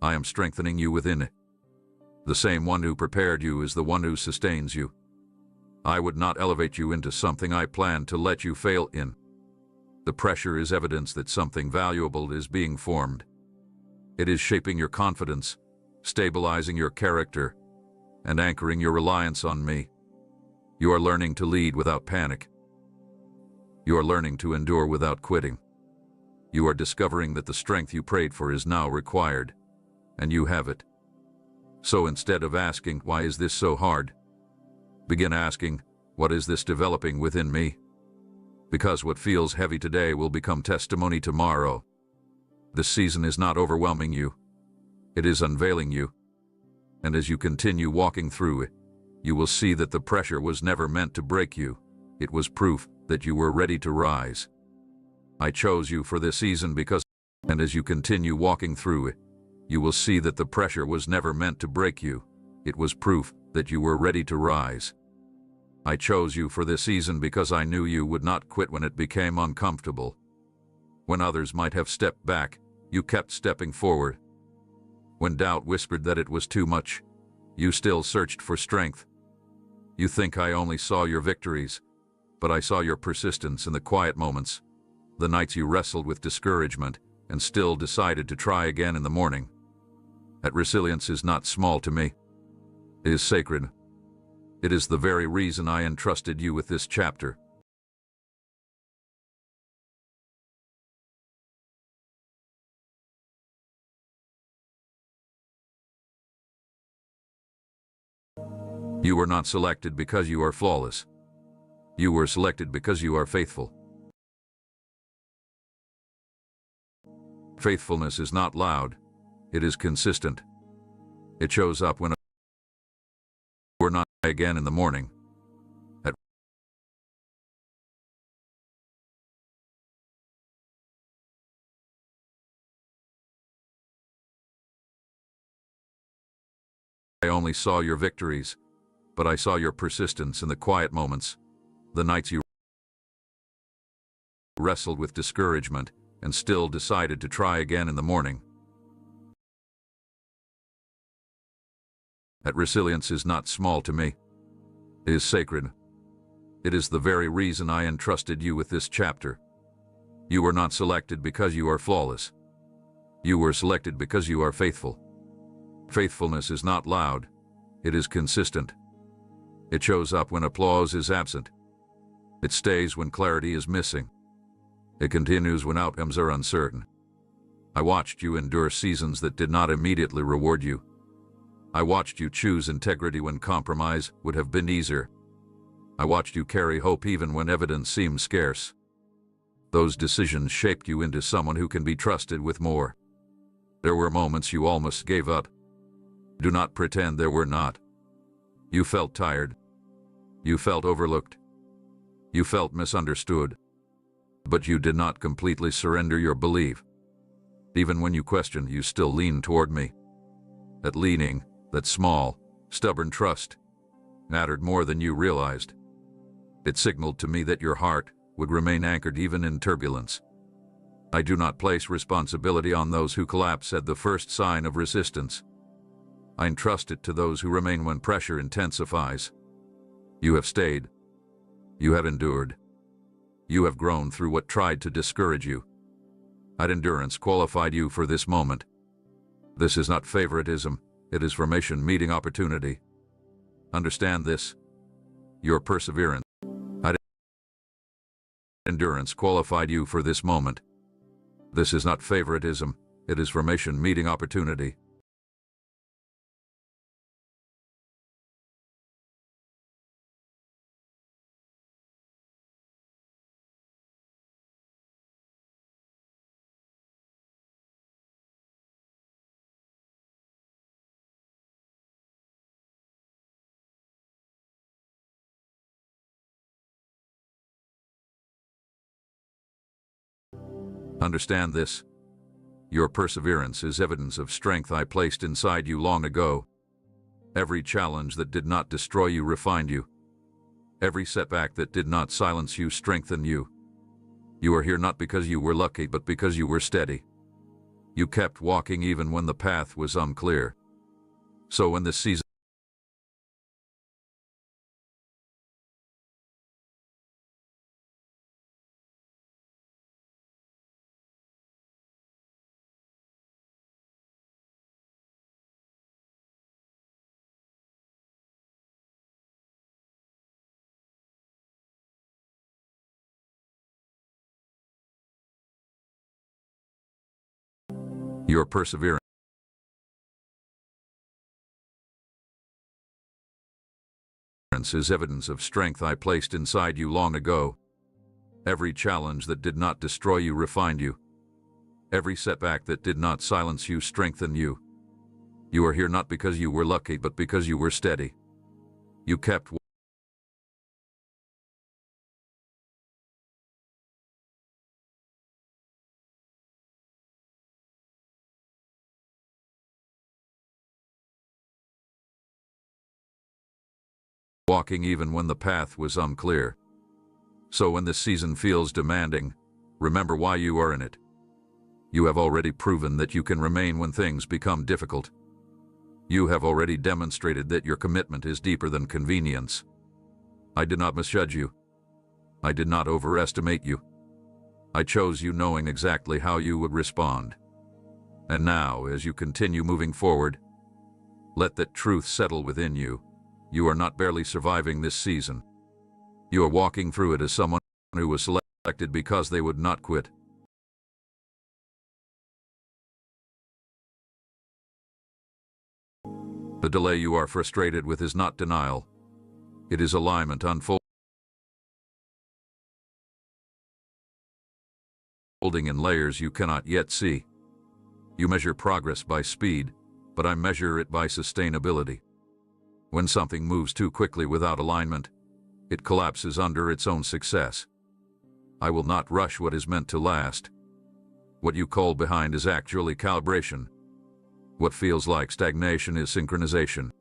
I am strengthening you within it. The same one who prepared you is the one who sustains you. I would not elevate you into something I planned to let you fail in. The pressure is evidence that something valuable is being formed. It is shaping your confidence, stabilizing your character, and anchoring your reliance on me. You are learning to lead without panic. You are learning to endure without quitting. You are discovering that the strength you prayed for is now required, and you have it. So instead of asking, "Why is this so hard?" begin asking, "What is this developing within me?" Because what feels heavy today will become testimony tomorrow. This season is not overwhelming you. It is unveiling you. And as you continue walking through it, you will see that the pressure was never meant to break you. It was proof that you were ready to rise. I chose you for this season because, and as you continue walking through it, you will see that the pressure was never meant to break you. It was proof that you were ready to rise. I chose you for this season because I knew you would not quit when it became uncomfortable. When others might have stepped back, you kept stepping forward. When doubt whispered that it was too much, you still searched for strength. You think I only saw your victories, but I saw your persistence in the quiet moments, the nights you wrestled with discouragement and still decided to try again in the morning. That resilience is not small to me. It is sacred. It is the very reason I entrusted you with this chapter. You were not selected because you are flawless. You were selected because you are faithful. Faithfulness is not loud. It is consistent. It shows up when we're not again in the morning. I only saw your victories, but I saw your persistence in the quiet moments, the nights you wrestled with discouragement and still decided to try again in the morning. That resilience is not small to me. It is sacred. It is the very reason I entrusted you with this chapter. You were not selected because you are flawless. You were selected because you are faithful. Faithfulness is not loud. It is consistent. It shows up when applause is absent. It stays when clarity is missing. It continues when outcomes are uncertain. I watched you endure seasons that did not immediately reward you. I watched you choose integrity when compromise would have been easier. I watched you carry hope even when evidence seemed scarce. Those decisions shaped you into someone who can be trusted with more. There were moments you almost gave up. Do not pretend there were not. You felt tired. You felt overlooked. You felt misunderstood. But you did not completely surrender your belief. Even when you questioned, you still leaned toward me. That leaning, that small, stubborn trust, mattered more than you realized. It signaled to me that your heart would remain anchored even in turbulence. I do not place responsibility on those who collapse at the first sign of resistance. I entrust it to those who remain when pressure intensifies. You have stayed. You have endured. You have grown through what tried to discourage you. That endurance qualified you for this moment. This is not favoritism. It is formation meeting opportunity. Understand this. Your perseverance. That endurance qualified you for this moment. This is not favoritism. It is formation meeting opportunity. Understand this. Your perseverance is evidence of strength I placed inside you long ago. Every challenge that did not destroy you refined you. Every setback that did not silence you strengthened you. You are here not because you were lucky, but because you were steady. You kept walking even when the path was unclear. So when this season your perseverance is evidence of strength I placed inside you long ago. Every challenge that did not destroy you refined you. Every setback that did not silence you strengthened you. You are here not because you were lucky, but because you were steady. You kept walking even when the path was unclear. So when this season feels demanding, remember why you are in it. You have already proven that you can remain when things become difficult. You have already demonstrated that your commitment is deeper than convenience. I did not misjudge you. I did not overestimate you. I chose you knowing exactly how you would respond. And now, as you continue moving forward, let that truth settle within you. You are not barely surviving this season. You are walking through it as someone who was selected because they would not quit. The delay you are frustrated with is not denial. It is alignment unfolding in layers you cannot yet see. You measure progress by speed, but I measure it by sustainability. When something moves too quickly without alignment, it collapses under its own success. I will not rush what is meant to last. What you call behind is actually calibration. What feels like stagnation is synchronization.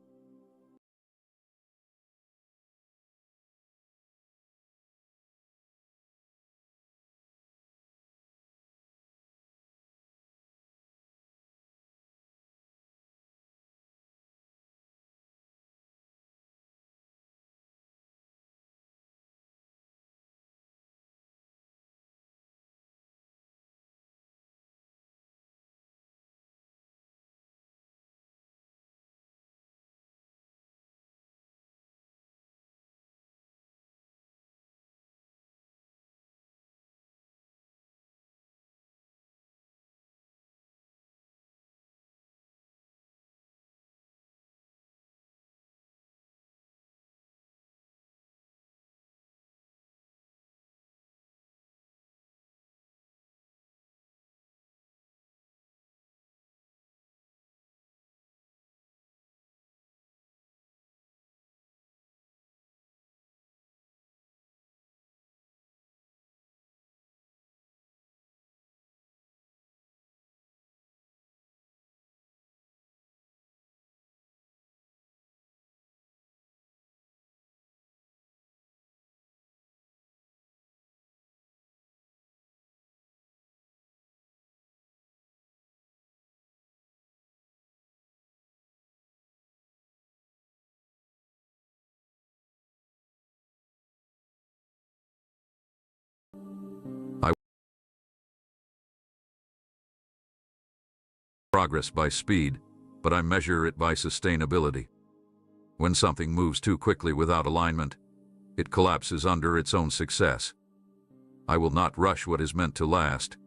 Progress by speed, but I measure it by sustainability. When something moves too quickly without alignment, it collapses under its own success. I will not rush what is meant to last.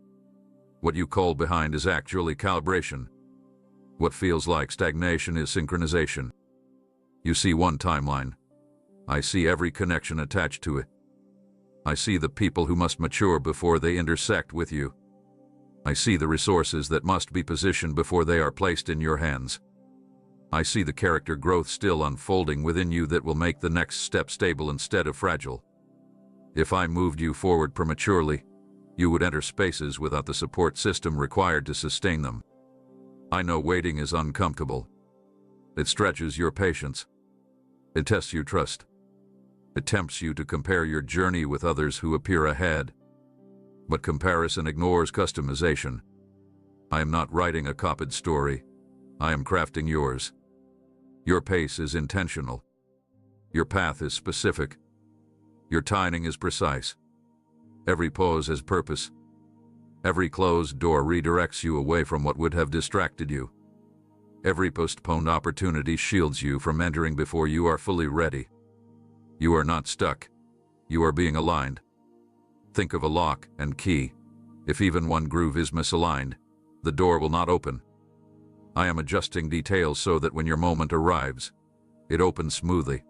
What you call behind is actually calibration. What feels like stagnation is synchronization. You see one timeline. I see every connection attached to it. I see the people who must mature before they intersect with you. I see the resources that must be positioned before they are placed in your hands. I see the character growth still unfolding within you that will make the next step stable instead of fragile. If I moved you forward prematurely, You would enter spaces without the support system required to sustain them. I know waiting is uncomfortable. It stretches your patience. It tests your trust. It tempts you to compare your journey with others who appear ahead. But comparison ignores customization. I am not writing a copied story. I am crafting yours. Your pace is intentional. Your path is specific. Your timing is precise. Every pause has purpose. Every closed door redirects you away from what would have distracted you. Every postponed opportunity shields you from entering before you are fully ready. You are not stuck. You are being aligned. Think of a lock and key. If even one groove is misaligned, the door will not open. I am adjusting details so that when your moment arrives, it opens smoothly.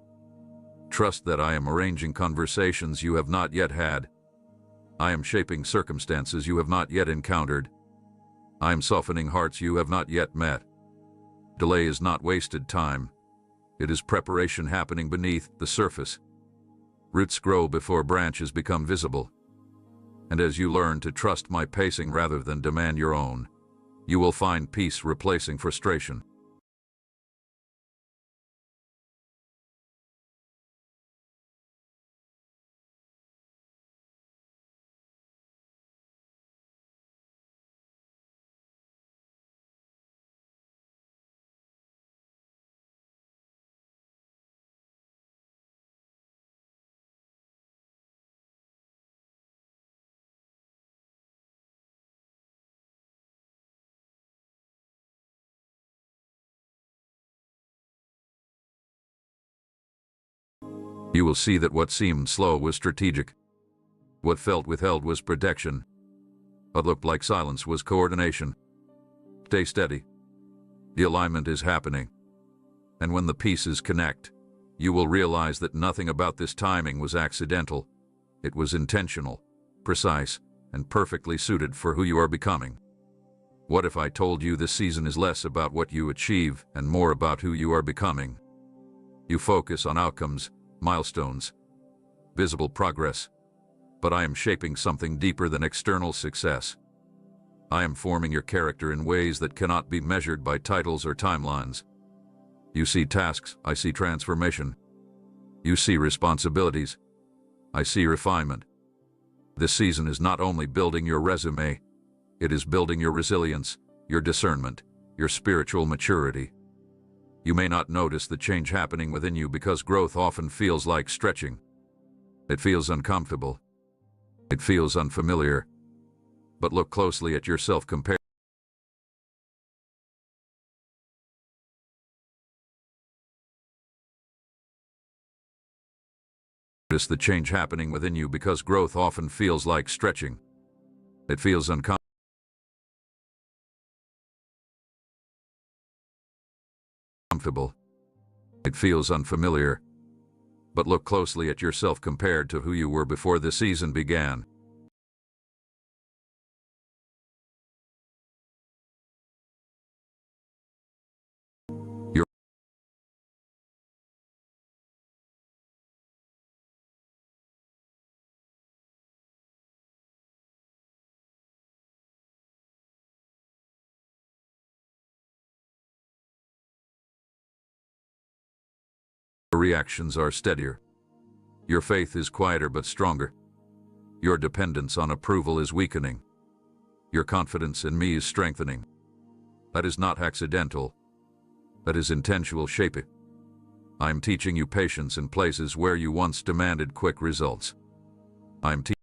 Trust that I am arranging conversations you have not yet had. I am shaping circumstances you have not yet encountered. I am softening hearts you have not yet met. Delay is not wasted time. It is preparation happening beneath the surface. Roots grow before branches become visible. And as you learn to trust my pacing rather than demand your own, you will find peace replacing frustration. You will see that what seemed slow was strategic. What felt withheld was protection. What looked like silence was coordination. Stay steady. The alignment is happening. And when the pieces connect, you will realize that nothing about this timing was accidental. It was intentional, precise, and perfectly suited for who you are becoming. What if I told you this season is less about what you achieve and more about who you are becoming? You focus on outcomes, milestones, visible progress, but I am shaping something deeper than external success. I am forming your character in ways that cannot be measured by titles or timelines. You see tasks, I see transformation. You see responsibilities, I see refinement. This season is not only building your resume, it is building your resilience, your discernment, your spiritual maturity. You may not notice the change happening within you because growth often feels like stretching. It feels uncomfortable. It feels unfamiliar. But look closely at yourself compared. Notice the change happening within you because growth often feels like stretching. It feels uncomfortable. It feels unfamiliar. But look closely at yourself compared to who you were before the season began. Your reactions are steadier. Your faith is quieter but stronger. Your dependence on approval is weakening. Your confidence in me is strengthening. That is not accidental. That is intentional shaping. I am teaching you patience in places where you once demanded quick results. I am teaching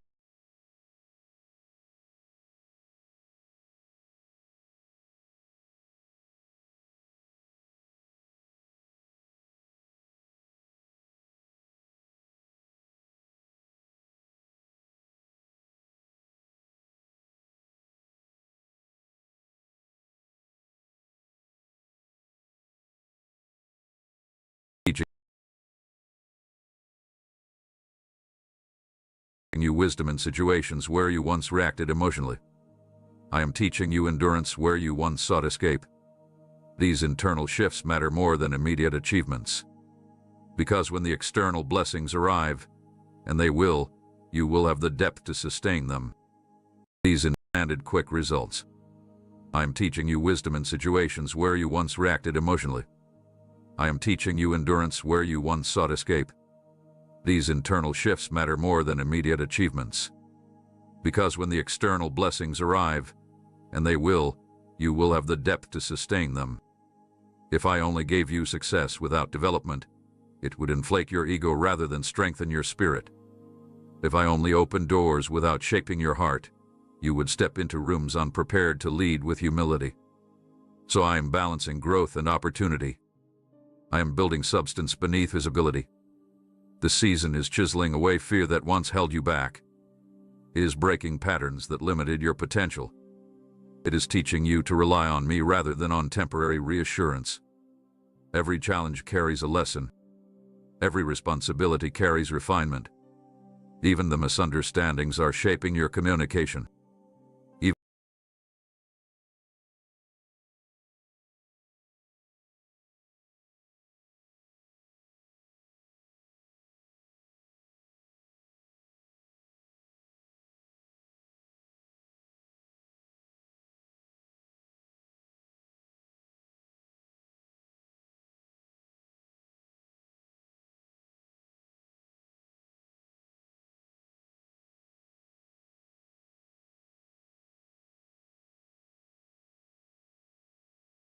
you wisdom in situations where you once reacted emotionally. I am teaching you endurance where you once sought escape. These internal shifts matter more than immediate achievements. Because when the external blessings arrive, and they will, you will have the depth to sustain them. These demanded quick results. I am teaching you wisdom in situations where you once reacted emotionally. I am teaching you endurance where you once sought escape. These internal shifts matter more than immediate achievements. Because when the external blessings arrive, and they will, you will have the depth to sustain them. If I only gave you success without development, it would inflate your ego rather than strengthen your spirit. If I only opened doors without shaping your heart, you would step into rooms unprepared to lead with humility. So I am balancing growth and opportunity. I am building substance beneath visibility. The season is chiseling away fear that once held you back. It is breaking patterns that limited your potential. It is teaching you to rely on me rather than on temporary reassurance. Every challenge carries a lesson. Every responsibility carries refinement. Even the misunderstandings are shaping your communication.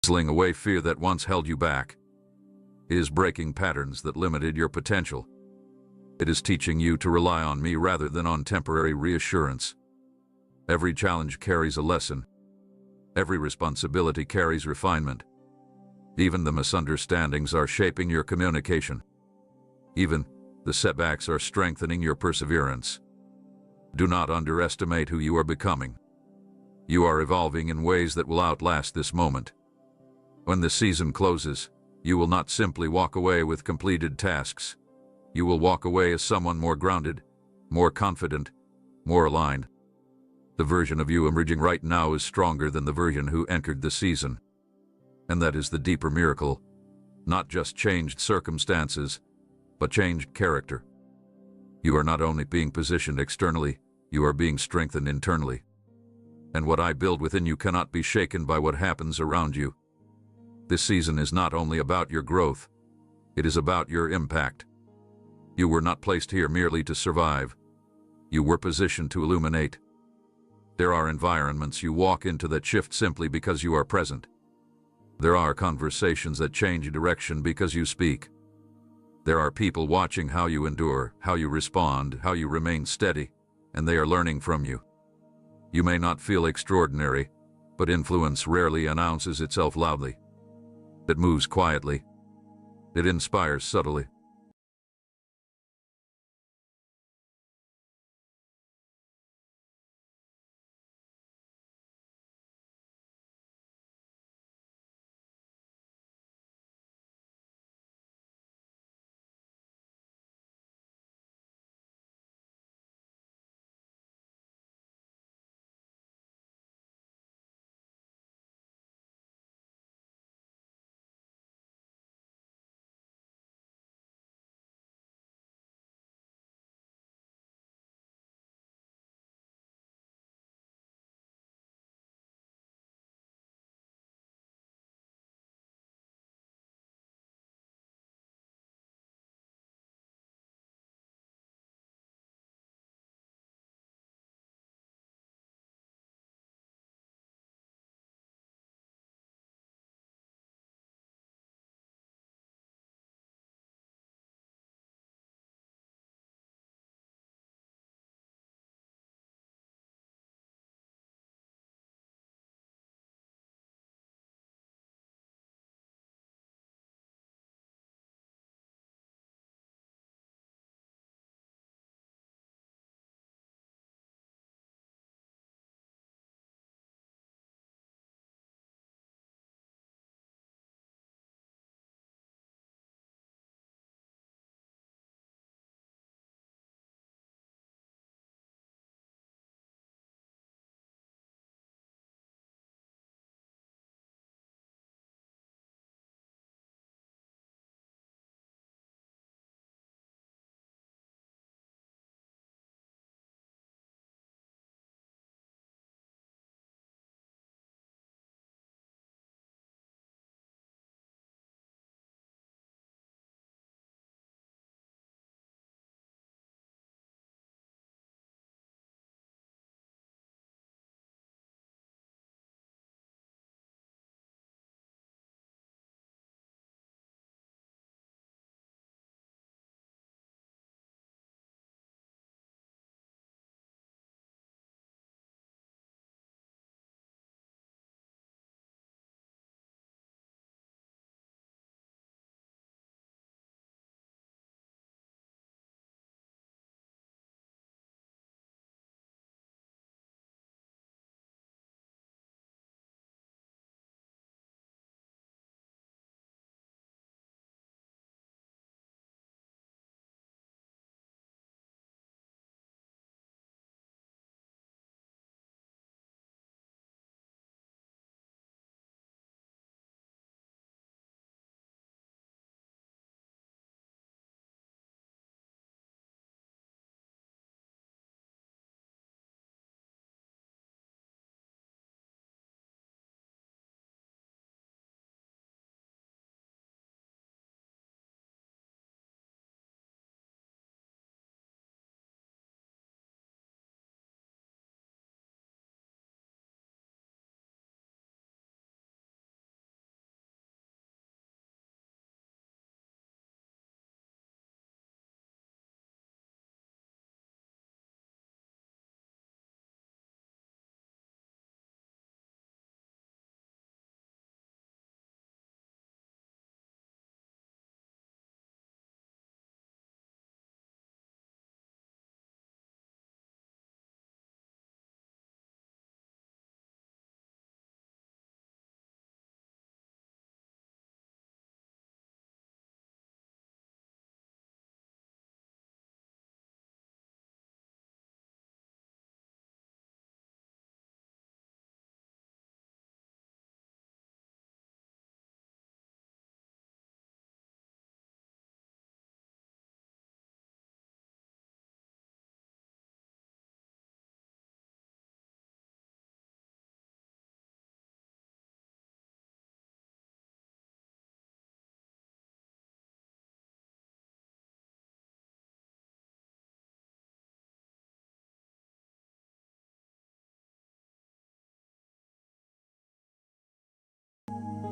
Chiseling away fear that once held you back. It is breaking patterns that limited your potential. It is teaching you to rely on me rather than on temporary reassurance. Every challenge carries a lesson. Every responsibility carries refinement. Even the misunderstandings are shaping your communication. Even the setbacks are strengthening your perseverance. Do not underestimate who you are becoming. You are evolving in ways that will outlast this moment. When the season closes, you will not simply walk away with completed tasks. You will walk away as someone more grounded, more confident, more aligned. The version of you emerging right now is stronger than the version who entered the season. And that is the deeper miracle. Not just changed circumstances, but changed character. You are not only being positioned externally, you are being strengthened internally. And what I build within you cannot be shaken by what happens around you. This season is not only about your growth, it is about your impact. You were not placed here merely to survive. You were positioned to illuminate. There are environments you walk into that shift simply because you are present. There are conversations that change direction because you speak. There are people watching how you endure, how you respond, how you remain steady, and they are learning from you. You may not feel extraordinary, but influence rarely announces itself loudly. It moves quietly. It inspires subtly.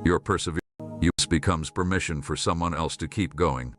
Your perseverance becomes permission for someone else to keep going.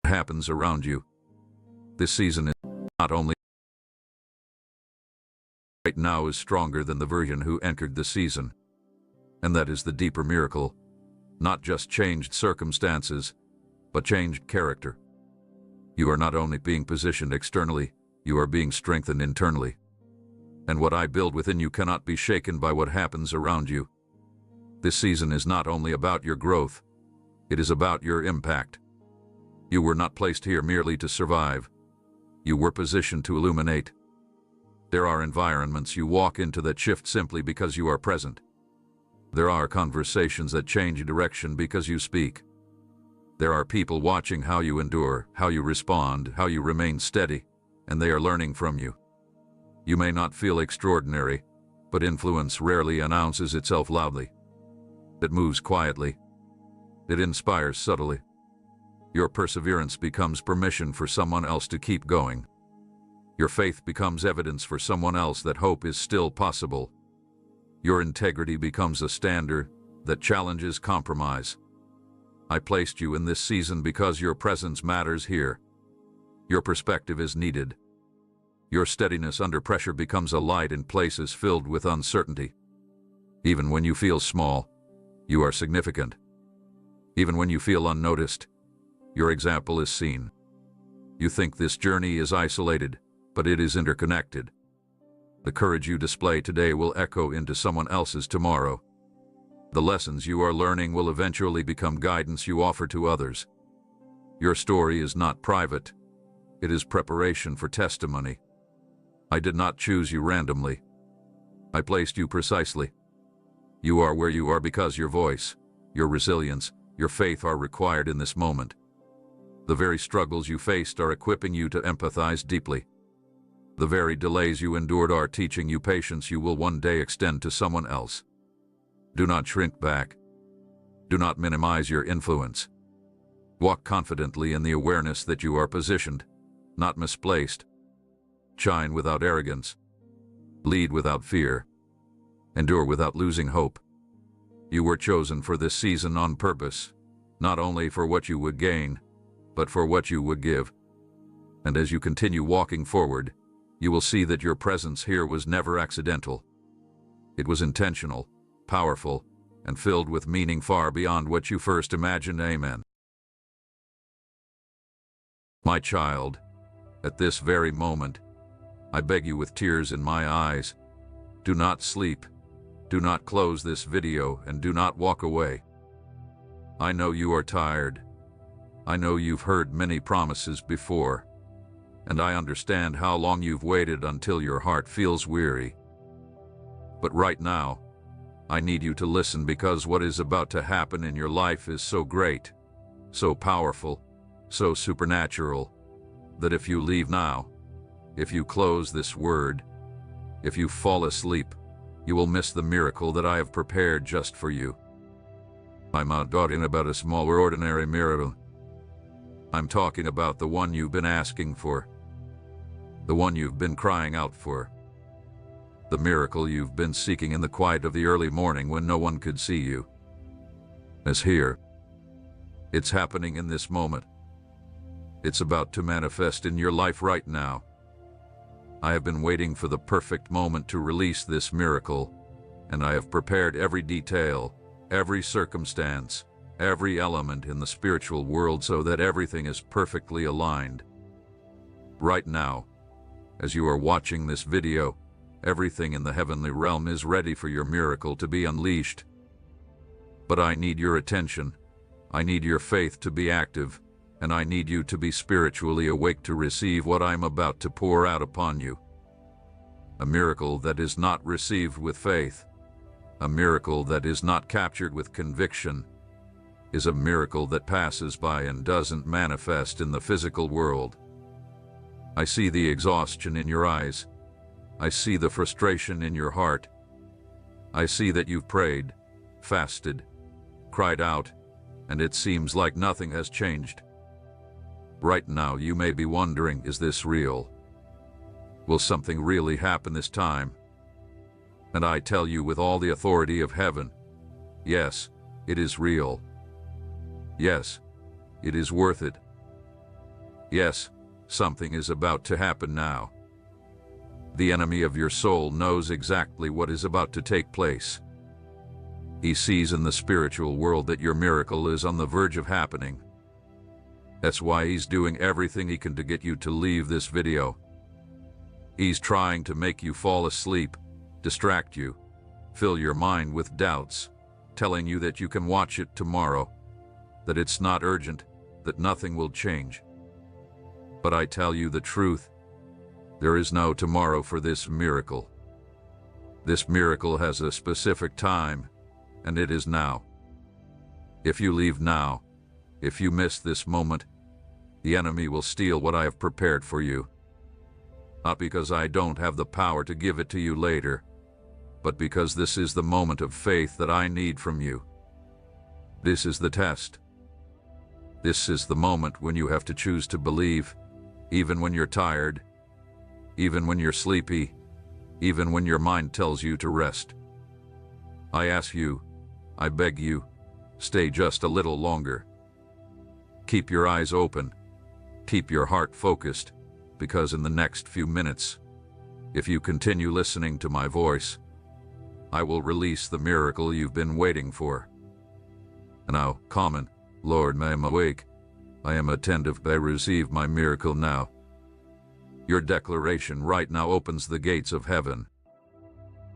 Happens around you. This season is not only right now is stronger than the version who entered the season. And that is the deeper miracle. Not just changed circumstances, but changed character. You are not only being positioned externally, you are being strengthened internally. And what I build within you cannot be shaken by what happens around you. This season is not only about your growth, it is about your impact. You were not placed here merely to survive. You were positioned to illuminate. There are environments you walk into that shift simply because you are present. There are conversations that change direction because you speak. There are people watching how you endure, how you respond, how you remain steady, and they are learning from you. You may not feel extraordinary, but influence rarely announces itself loudly. It moves quietly. It inspires subtly. Your perseverance becomes permission for someone else to keep going. Your faith becomes evidence for someone else that hope is still possible. Your integrity becomes a standard that challenges compromise. I placed you in this season because your presence matters here. Your perspective is needed. Your steadiness under pressure becomes a light in places filled with uncertainty. Even when you feel small, you are significant. Even when you feel unnoticed, your example is seen. You think this journey is isolated, but it is interconnected. The courage you display today will echo into someone else's tomorrow. The lessons you are learning will eventually become guidance you offer to others. Your story is not private. It is preparation for testimony. I did not choose you randomly. I placed you precisely. You are where you are because your voice, your resilience, your faith are required in this moment. The very struggles you faced are equipping you to empathize deeply. The very delays you endured are teaching you patience you will one day extend to someone else. Do not shrink back. Do not minimize your influence. Walk confidently in the awareness that you are positioned, not misplaced. Shine without arrogance. Lead without fear. Endure without losing hope. You were chosen for this season on purpose, not only for what you would gain, but for what you would give. And as you continue walking forward, you will see that your presence here was never accidental. It was intentional, powerful, and filled with meaning far beyond what you first imagined. Amen. My child, at this very moment, I beg you with tears in my eyes, do not sleep, do not close this video, and do not walk away. I know you are tired. I know you've heard many promises before, and I understand how long you've waited until your heart feels weary. But right now, I need you to listen, because what is about to happen in your life is so great, so powerful, so supernatural, that if you leave now, if you close this word, if you fall asleep, you will miss the miracle that I have prepared just for you. I'm not talking about a small or ordinary miracle. I'm talking about the one you've been asking for, the one you've been crying out for, the miracle you've been seeking in the quiet of the early morning when no one could see you. It's here. It's happening in this moment. It's about to manifest in your life right now. I have been waiting for the perfect moment to release this miracle, and I have prepared every detail, every circumstance, every element in the spiritual world so that everything is perfectly aligned. Right now, as you are watching this video, everything in the heavenly realm is ready for your miracle to be unleashed. But I need your attention. I need your faith to be active, and I need you to be spiritually awake to receive what I'm about to pour out upon you. A miracle that is not received with faith, a miracle that is not captured with conviction, is a miracle that passes by and doesn't manifest in the physical world. I see the exhaustion in your eyes. I see the frustration in your heart. I see that you've prayed, fasted, cried out, and it seems like nothing has changed. Right now you may be wondering, is this real? Will something really happen this time? And I tell you with all the authority of heaven, yes, it is real. Yes, it is worth it. Yes, something is about to happen now. The enemy of your soul knows exactly what is about to take place. He sees in the spiritual world that your miracle is on the verge of happening. That's why he's doing everything he can to get you to leave this video. He's trying to make you fall asleep, distract you, fill your mind with doubts, telling you that you can watch it tomorrow, that it's not urgent, that nothing will change. But I tell you the truth, there is no tomorrow for this miracle. This miracle has a specific time, and it is now. If you leave now, if you miss this moment, the enemy will steal what I have prepared for you. Not because I don't have the power to give it to you later, but because this is the moment of faith that I need from you. This is the test. This is the moment when you have to choose to believe, even when you're tired, even when you're sleepy, even when your mind tells you to rest. I ask you, I beg you, stay just a little longer. Keep your eyes open, keep your heart focused, because in the next few minutes, if you continue listening to my voice, I will release the miracle you've been waiting for. And now, common, Lord, I am awake, I am attentive, I receive my miracle now. Your declaration right now opens the gates of heaven.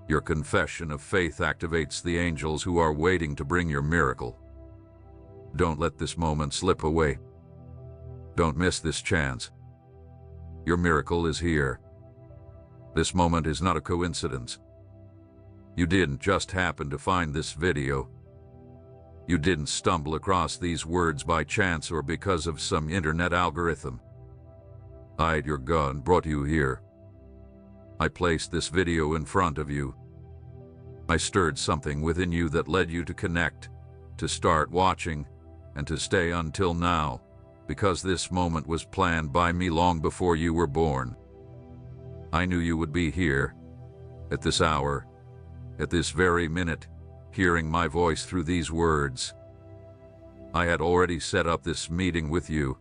Your confession of faith activates the angels who are waiting to bring your miracle. Don't let this moment slip away. Don't miss this chance. Your miracle is here. This moment is not a coincidence. You didn't just happen to find this video. You didn't stumble across these words by chance or because of some internet algorithm. I, your God, brought you here. I placed this video in front of you. I stirred something within you that led you to connect, to start watching, and to stay until now, because this moment was planned by me long before you were born. I knew you would be here, at this hour, at this very minute, hearing my voice through these words. I had already set up this meeting with you.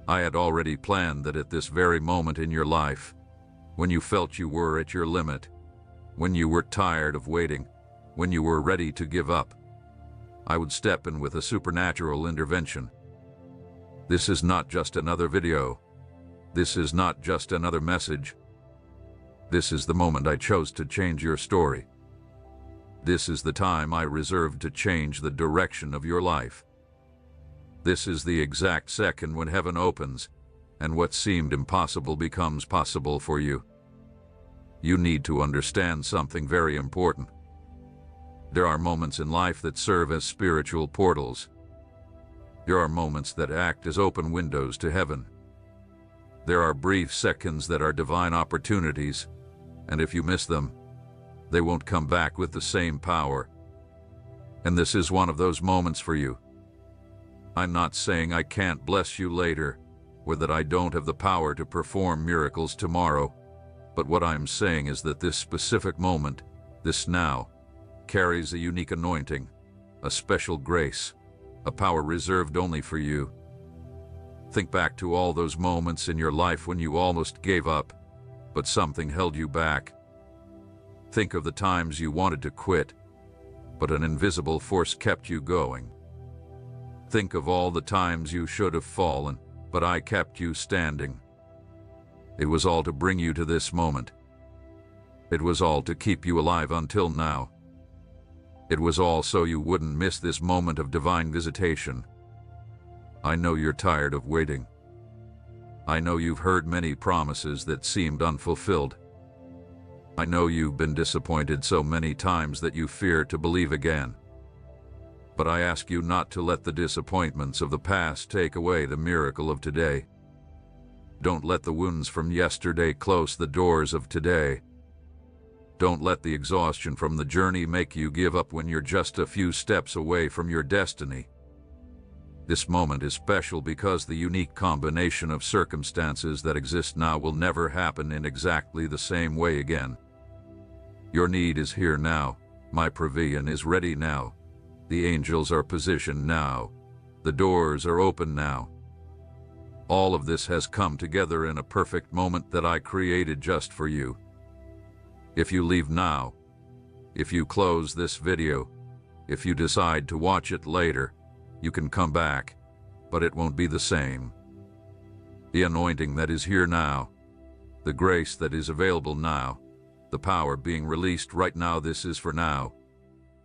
I had already planned that at this very moment in your life, when you felt you were at your limit, when you were tired of waiting, when you were ready to give up, I would step in with a supernatural intervention. This is not just another video. This is not just another message. This is the moment I chose to change your story. This is the time I reserved to change the direction of your life. This is the exact second when heaven opens and what seemed impossible becomes possible for you. You need to understand something very important. There are moments in life that serve as spiritual portals. There are moments that act as open windows to heaven. There are brief seconds that are divine opportunities, and if you miss them, they won't come back with the same power. And this is one of those moments for you. I'm not saying I can't bless you later, or that I don't have the power to perform miracles tomorrow, but what I'm saying is that this specific moment, this now, carries a unique anointing, a special grace, a power reserved only for you. Think back to all those moments in your life when you almost gave up, but something held you back. Think of the times you wanted to quit, but an invisible force kept you going. Think of all the times you should have fallen, but I kept you standing. It was all to bring you to this moment. It was all to keep you alive until now. It was all so you wouldn't miss this moment of divine visitation. I know you're tired of waiting. I know you've heard many promises that seemed unfulfilled. I know you've been disappointed so many times that you fear to believe again. But I ask you not to let the disappointments of the past take away the miracle of today. Don't let the wounds from yesterday close the doors of today. Don't let the exhaustion from the journey make you give up when you're just a few steps away from your destiny. This moment is special because the unique combination of circumstances that exist now will never happen in exactly the same way again. Your need is here now. My pavilion is ready now. The angels are positioned now. The doors are open now. All of this has come together in a perfect moment that I created just for you. If you leave now, if you close this video, if you decide to watch it later, you can come back, but it won't be the same. The anointing that is here now, the grace that is available now, the power being released right now, this is for now,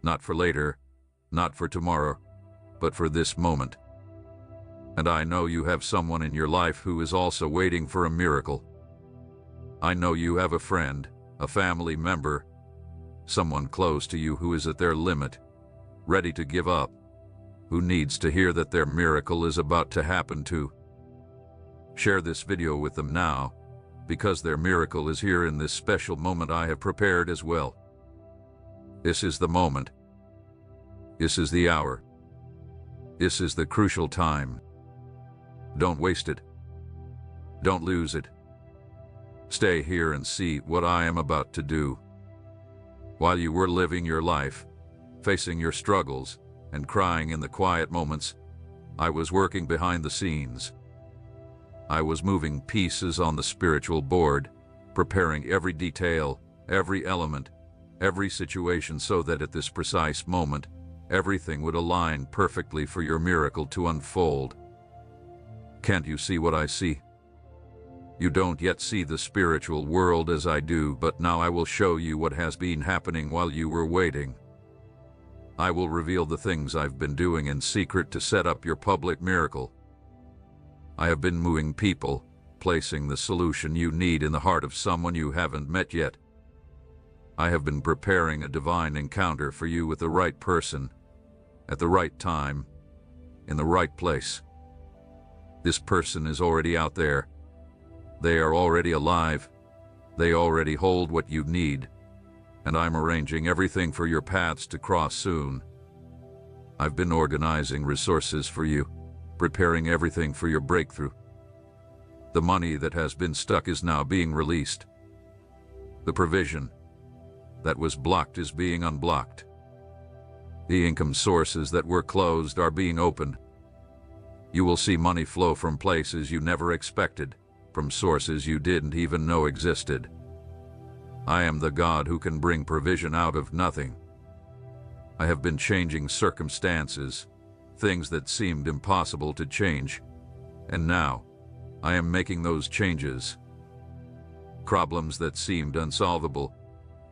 not for later, not for tomorrow, but for this moment. And I know you have someone in your life who is also waiting for a miracle. I know you have a friend, a family member, someone close to you who is at their limit, ready to give up, who needs to hear that their miracle is about to happen too. Share this video with them now, because their miracle is here in this special moment I have prepared as well. This is the moment. This is the hour. This is the crucial time. Don't waste it. Don't lose it. Stay here and see what I am about to do. While you were living your life, facing your struggles, and crying in the quiet moments, I was working behind the scenes. I was moving pieces on the spiritual board, preparing every detail, every element, every situation so that at this precise moment, everything would align perfectly for your miracle to unfold. Can't you see what I see? You don't yet see the spiritual world as I do, but now I will show you what has been happening while you were waiting. I will reveal the things I've been doing in secret to set up your public miracle. I have been moving people, placing the solution you need in the heart of someone you haven't met yet. I have been preparing a divine encounter for you with the right person, at the right time, in the right place. This person is already out there. They are already alive. They already hold what you need. And I'm arranging everything for your paths to cross soon. I've been organizing resources for you, preparing everything for your breakthrough. The money that has been stuck is now being released. The provision that was blocked is being unblocked. The income sources that were closed are being opened. You will see money flow from places you never expected, from sources you didn't even know existed. I am the God who can bring provision out of nothing. I have been changing circumstances, things that seemed impossible to change, and now I am making those changes. Problems that seemed unsolvable,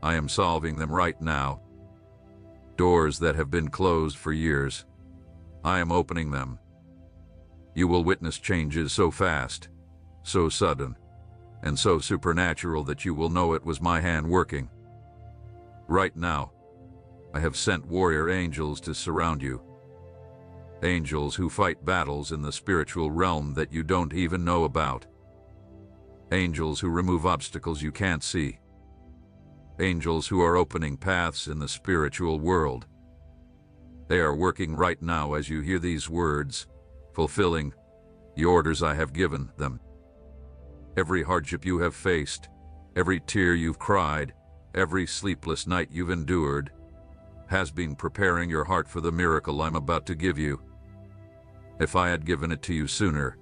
I am solving them right now. Doors that have been closed for years, I am opening them. You will witness changes so fast, so sudden, and so supernatural that you will know it was my hand working. Right now, I have sent warrior angels to surround you. Angels who fight battles in the spiritual realm that you don't even know about. Angels who remove obstacles you can't see. Angels who are opening paths in the spiritual world. They are working right now as you hear these words, fulfilling the orders I have given them. Every hardship you have faced, every tear you've cried, every sleepless night you've endured, has been preparing your heart for the miracle I'm about to give you. If I had given it to you sooner,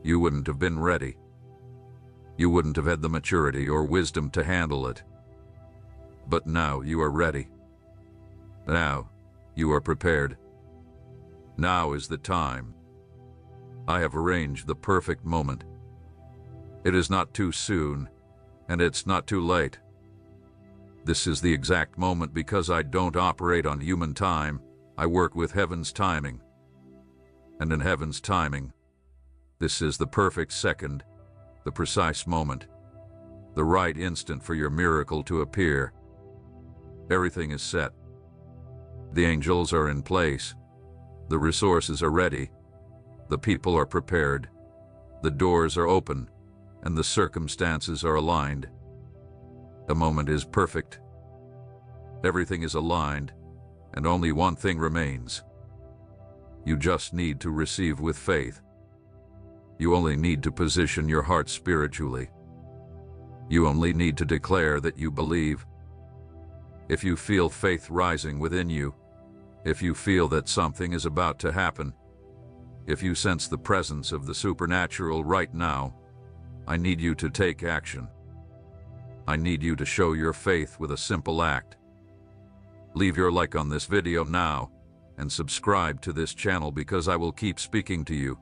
you wouldn't have been ready. You wouldn't have had the maturity or wisdom to handle it. But now you are ready. Now you are prepared. Now is the time. I have arranged the perfect moment. It is not too soon, and it's not too late. This is the exact moment because I don't operate on human time. I work with heaven's timing. And in heaven's timing, this is the perfect second, the precise moment, the right instant for your miracle to appear. Everything is set. The angels are in place. The resources are ready. The people are prepared. The doors are open, and the circumstances are aligned. The moment is perfect. Everything is aligned, and only one thing remains. You just need to receive with faith. You only need to position your heart spiritually. You only need to declare that you believe. If you feel faith rising within you, if you feel that something is about to happen, if you sense the presence of the supernatural right now, I need you to take action. I need you to show your faith with a simple act. Leave your like on this video now and subscribe to this channel because I will keep speaking to you,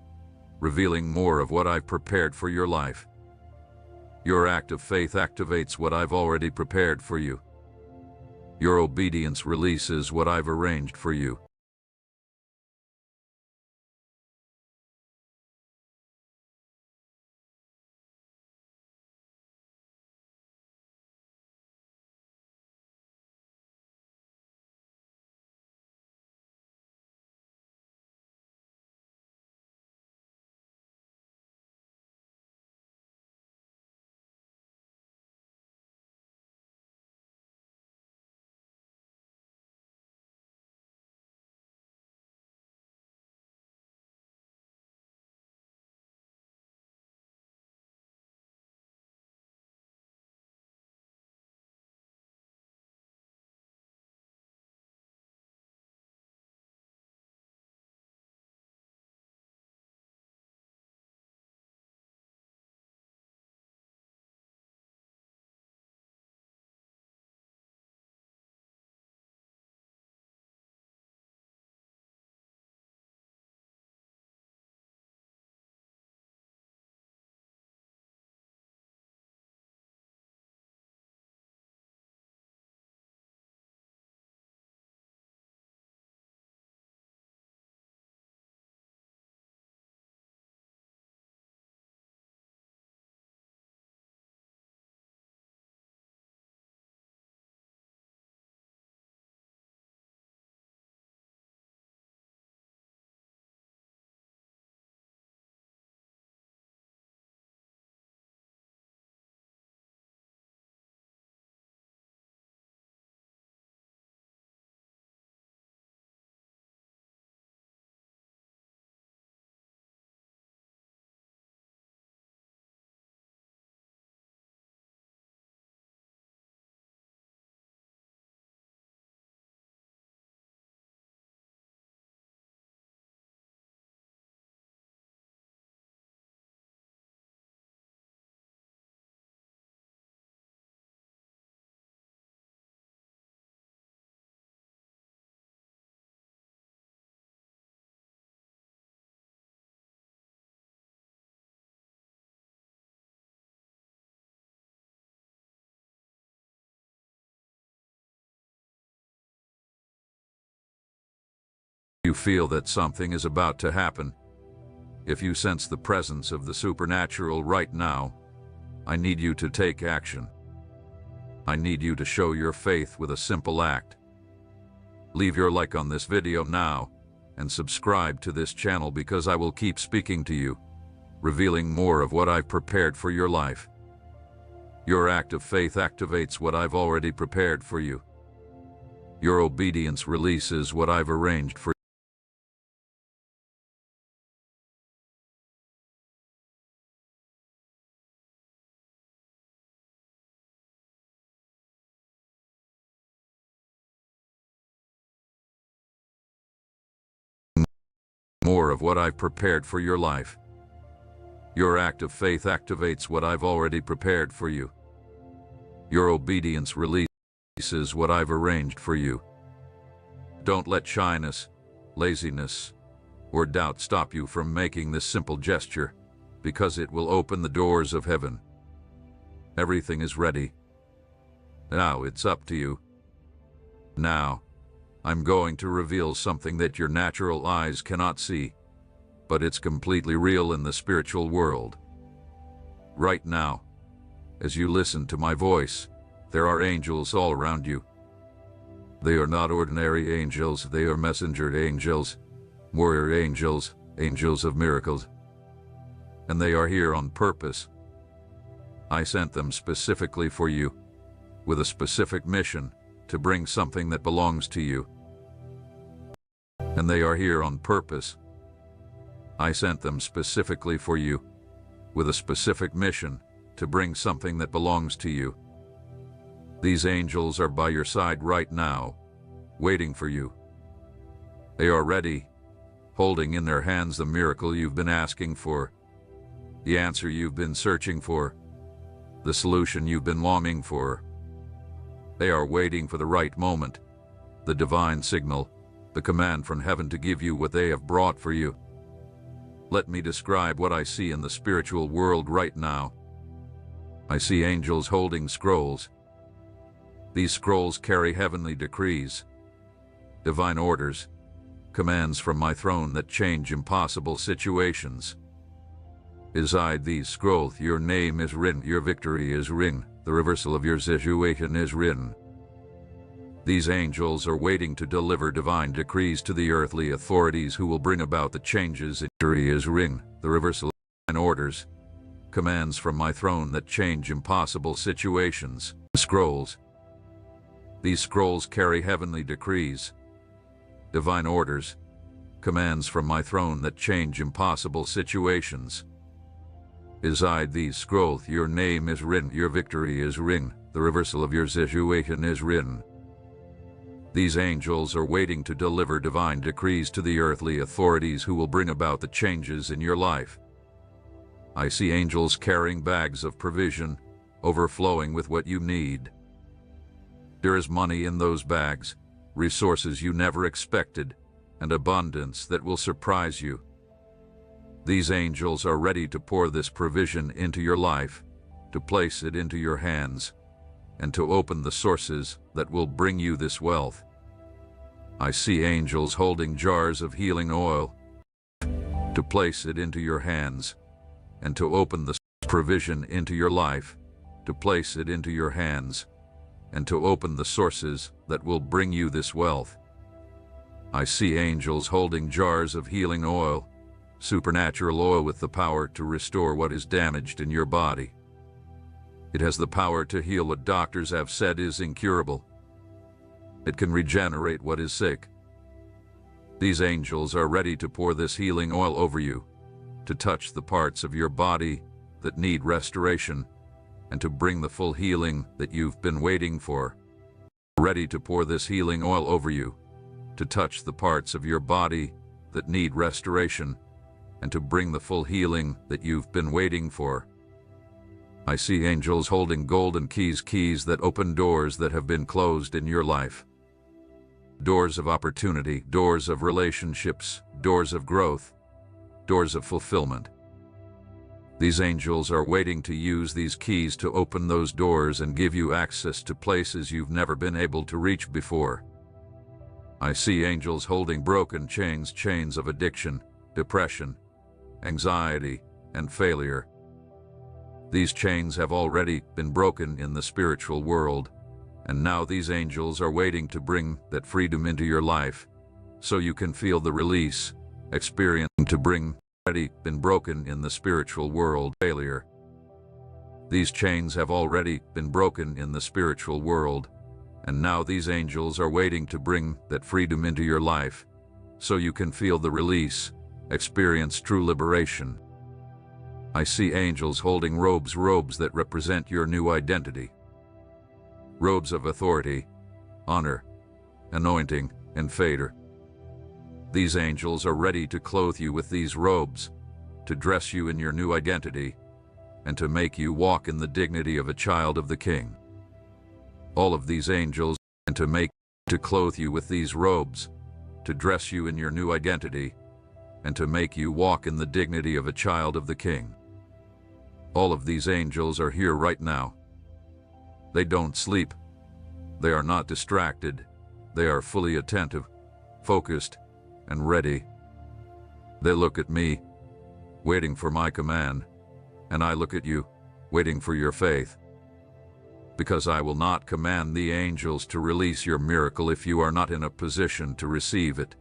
revealing more of what I've prepared for your life. Your act of faith activates what I've already prepared for you. Your obedience releases what I've arranged for you. You feel that something is about to happen. If you sense the presence of the supernatural right now, I need you to take action. I need you to show your faith with a simple act. Leave your like on this video now and subscribe to this channel because I will keep speaking to you, revealing more of what I've prepared for your life. Your act of faith activates what I've already prepared for you. Your obedience releases what I've arranged for you. More of what I've prepared for your life. Your act of faith activates what I've already prepared for you. Your obedience releases what I've arranged for you. Don't let shyness, laziness, or doubt stop you from making this simple gesture, because it will open the doors of heaven. Everything is ready. Now it's up to you. Now, I'm going to reveal something that your natural eyes cannot see, but it's completely real in the spiritual world. Right now, as you listen to my voice, there are angels all around you. They are not ordinary angels, they are messenger angels, warrior angels, angels of miracles. And they are here on purpose. I sent them specifically for you, with a specific mission, to bring something that belongs to you. And they are here on purpose. I sent them specifically for you, with a specific mission, to bring something that belongs to you. These angels are by your side right now, waiting for you. They are ready, holding in their hands the miracle you've been asking for, the answer you've been searching for, the solution you've been longing for. They are waiting for the right moment, the divine signal, the command from heaven to give you what they have brought for you. Let me describe what I see in the spiritual world right now. I see angels holding scrolls. These scrolls carry heavenly decrees, divine orders, commands from my throne that change impossible situations. Inside these scrolls, your name is written, your victory is written, the reversal of your situation is written. These angels are waiting to deliver divine decrees to the earthly authorities who will bring about the changes. Victory is written, the reversal of divine orders, commands from my throne that change impossible situations. Scrolls. These scrolls carry heavenly decrees, divine orders, commands from my throne that change impossible situations. Inside these scrolls, your name is written, your victory is written, the reversal of your situation is written. These angels are waiting to deliver divine decrees to the earthly authorities who will bring about the changes in your life. I see angels carrying bags of provision, overflowing with what you need. There is money in those bags, resources you never expected, and abundance that will surprise you. These angels are ready to pour this provision into your life, to place it into your hands, and to open the sources that will bring you this wealth. I see angels holding jars of healing oil, to place it into your hands, and to open the provision into your life, to place it into your hands, and to open the sources that will bring you this wealth. I see angels holding jars of healing oil, supernatural oil with the power to restore what is damaged in your body. It has the power to heal what doctors have said is incurable. It can regenerate what is sick. These angels are ready to pour this healing oil over you, to touch the parts of your body that need restoration, and to bring the full healing that you've been waiting for. Ready to pour this healing oil over you, to touch the parts of your body that need restoration, and to bring the full healing that you've been waiting for. I see angels holding golden keys, keys that open doors that have been closed in your life. Doors of opportunity, doors of relationships, doors of growth, doors of fulfillment. These angels are waiting to use these keys to open those doors and give you access to places you've never been able to reach before. I see angels holding broken chains, chains of addiction, depression, anxiety, and failure. These chains have already been broken in the spiritual world, and now these angels are waiting to bring that freedom into your life, so you can feel the release, experience to bring already been broken in the spiritual world failure. These chains have already been broken in the spiritual world, and now these angels are waiting to bring that freedom into your life, so you can feel the release, experience true liberation. I see angels holding robes that represent your new identity. Robes of authority, honor, anointing, and favor. These angels are ready to clothe you with these robes, to dress you in your new identity, and to make you walk in the dignity of a child of the King. All of these angels, and to clothe you with these robes, to dress you in your new identity, and to make you walk in the dignity of a child of the King. All of these angels are here right now. They don't sleep. They are not distracted. They are fully attentive, focused, and ready. They look at me, waiting for my command, and I look at you, waiting for your faith. Because I will not command the angels to release your miracle if you are not in a position to receive it.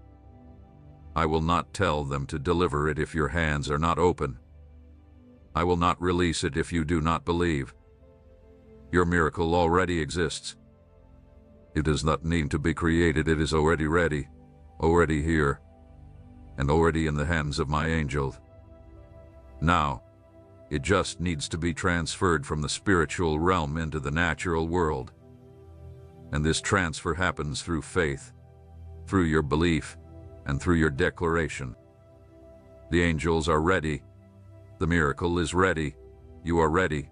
I will not tell them to deliver it if your hands are not open. I will not release it if you do not believe. Your miracle already exists. It does not need to be created. It is already ready, already here, and already in the hands of my angel. Now, it just needs to be transferred from the spiritual realm into the natural world. And this transfer happens through faith, through your belief, and through your declaration. The angels are ready. The miracle is ready. You are ready.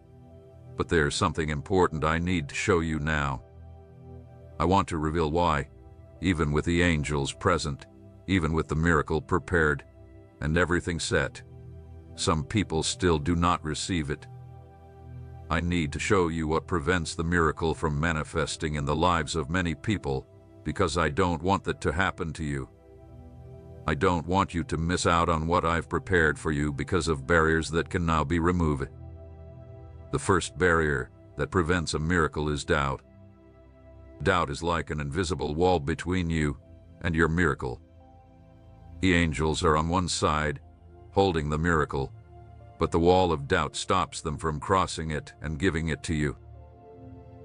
But there's something important I need to show you now. I want to reveal why, even with the angels present, even with the miracle prepared, and everything set, some people still do not receive it. I need to show you what prevents the miracle from manifesting in the lives of many people, because I don't want that to happen to you. I don't want you to miss out on what I've prepared for you because of barriers that can now be removed. The first barrier that prevents a miracle is doubt. Doubt is like an invisible wall between you and your miracle. The angels are on one side, holding the miracle, but the wall of doubt stops them from crossing it and giving it to you.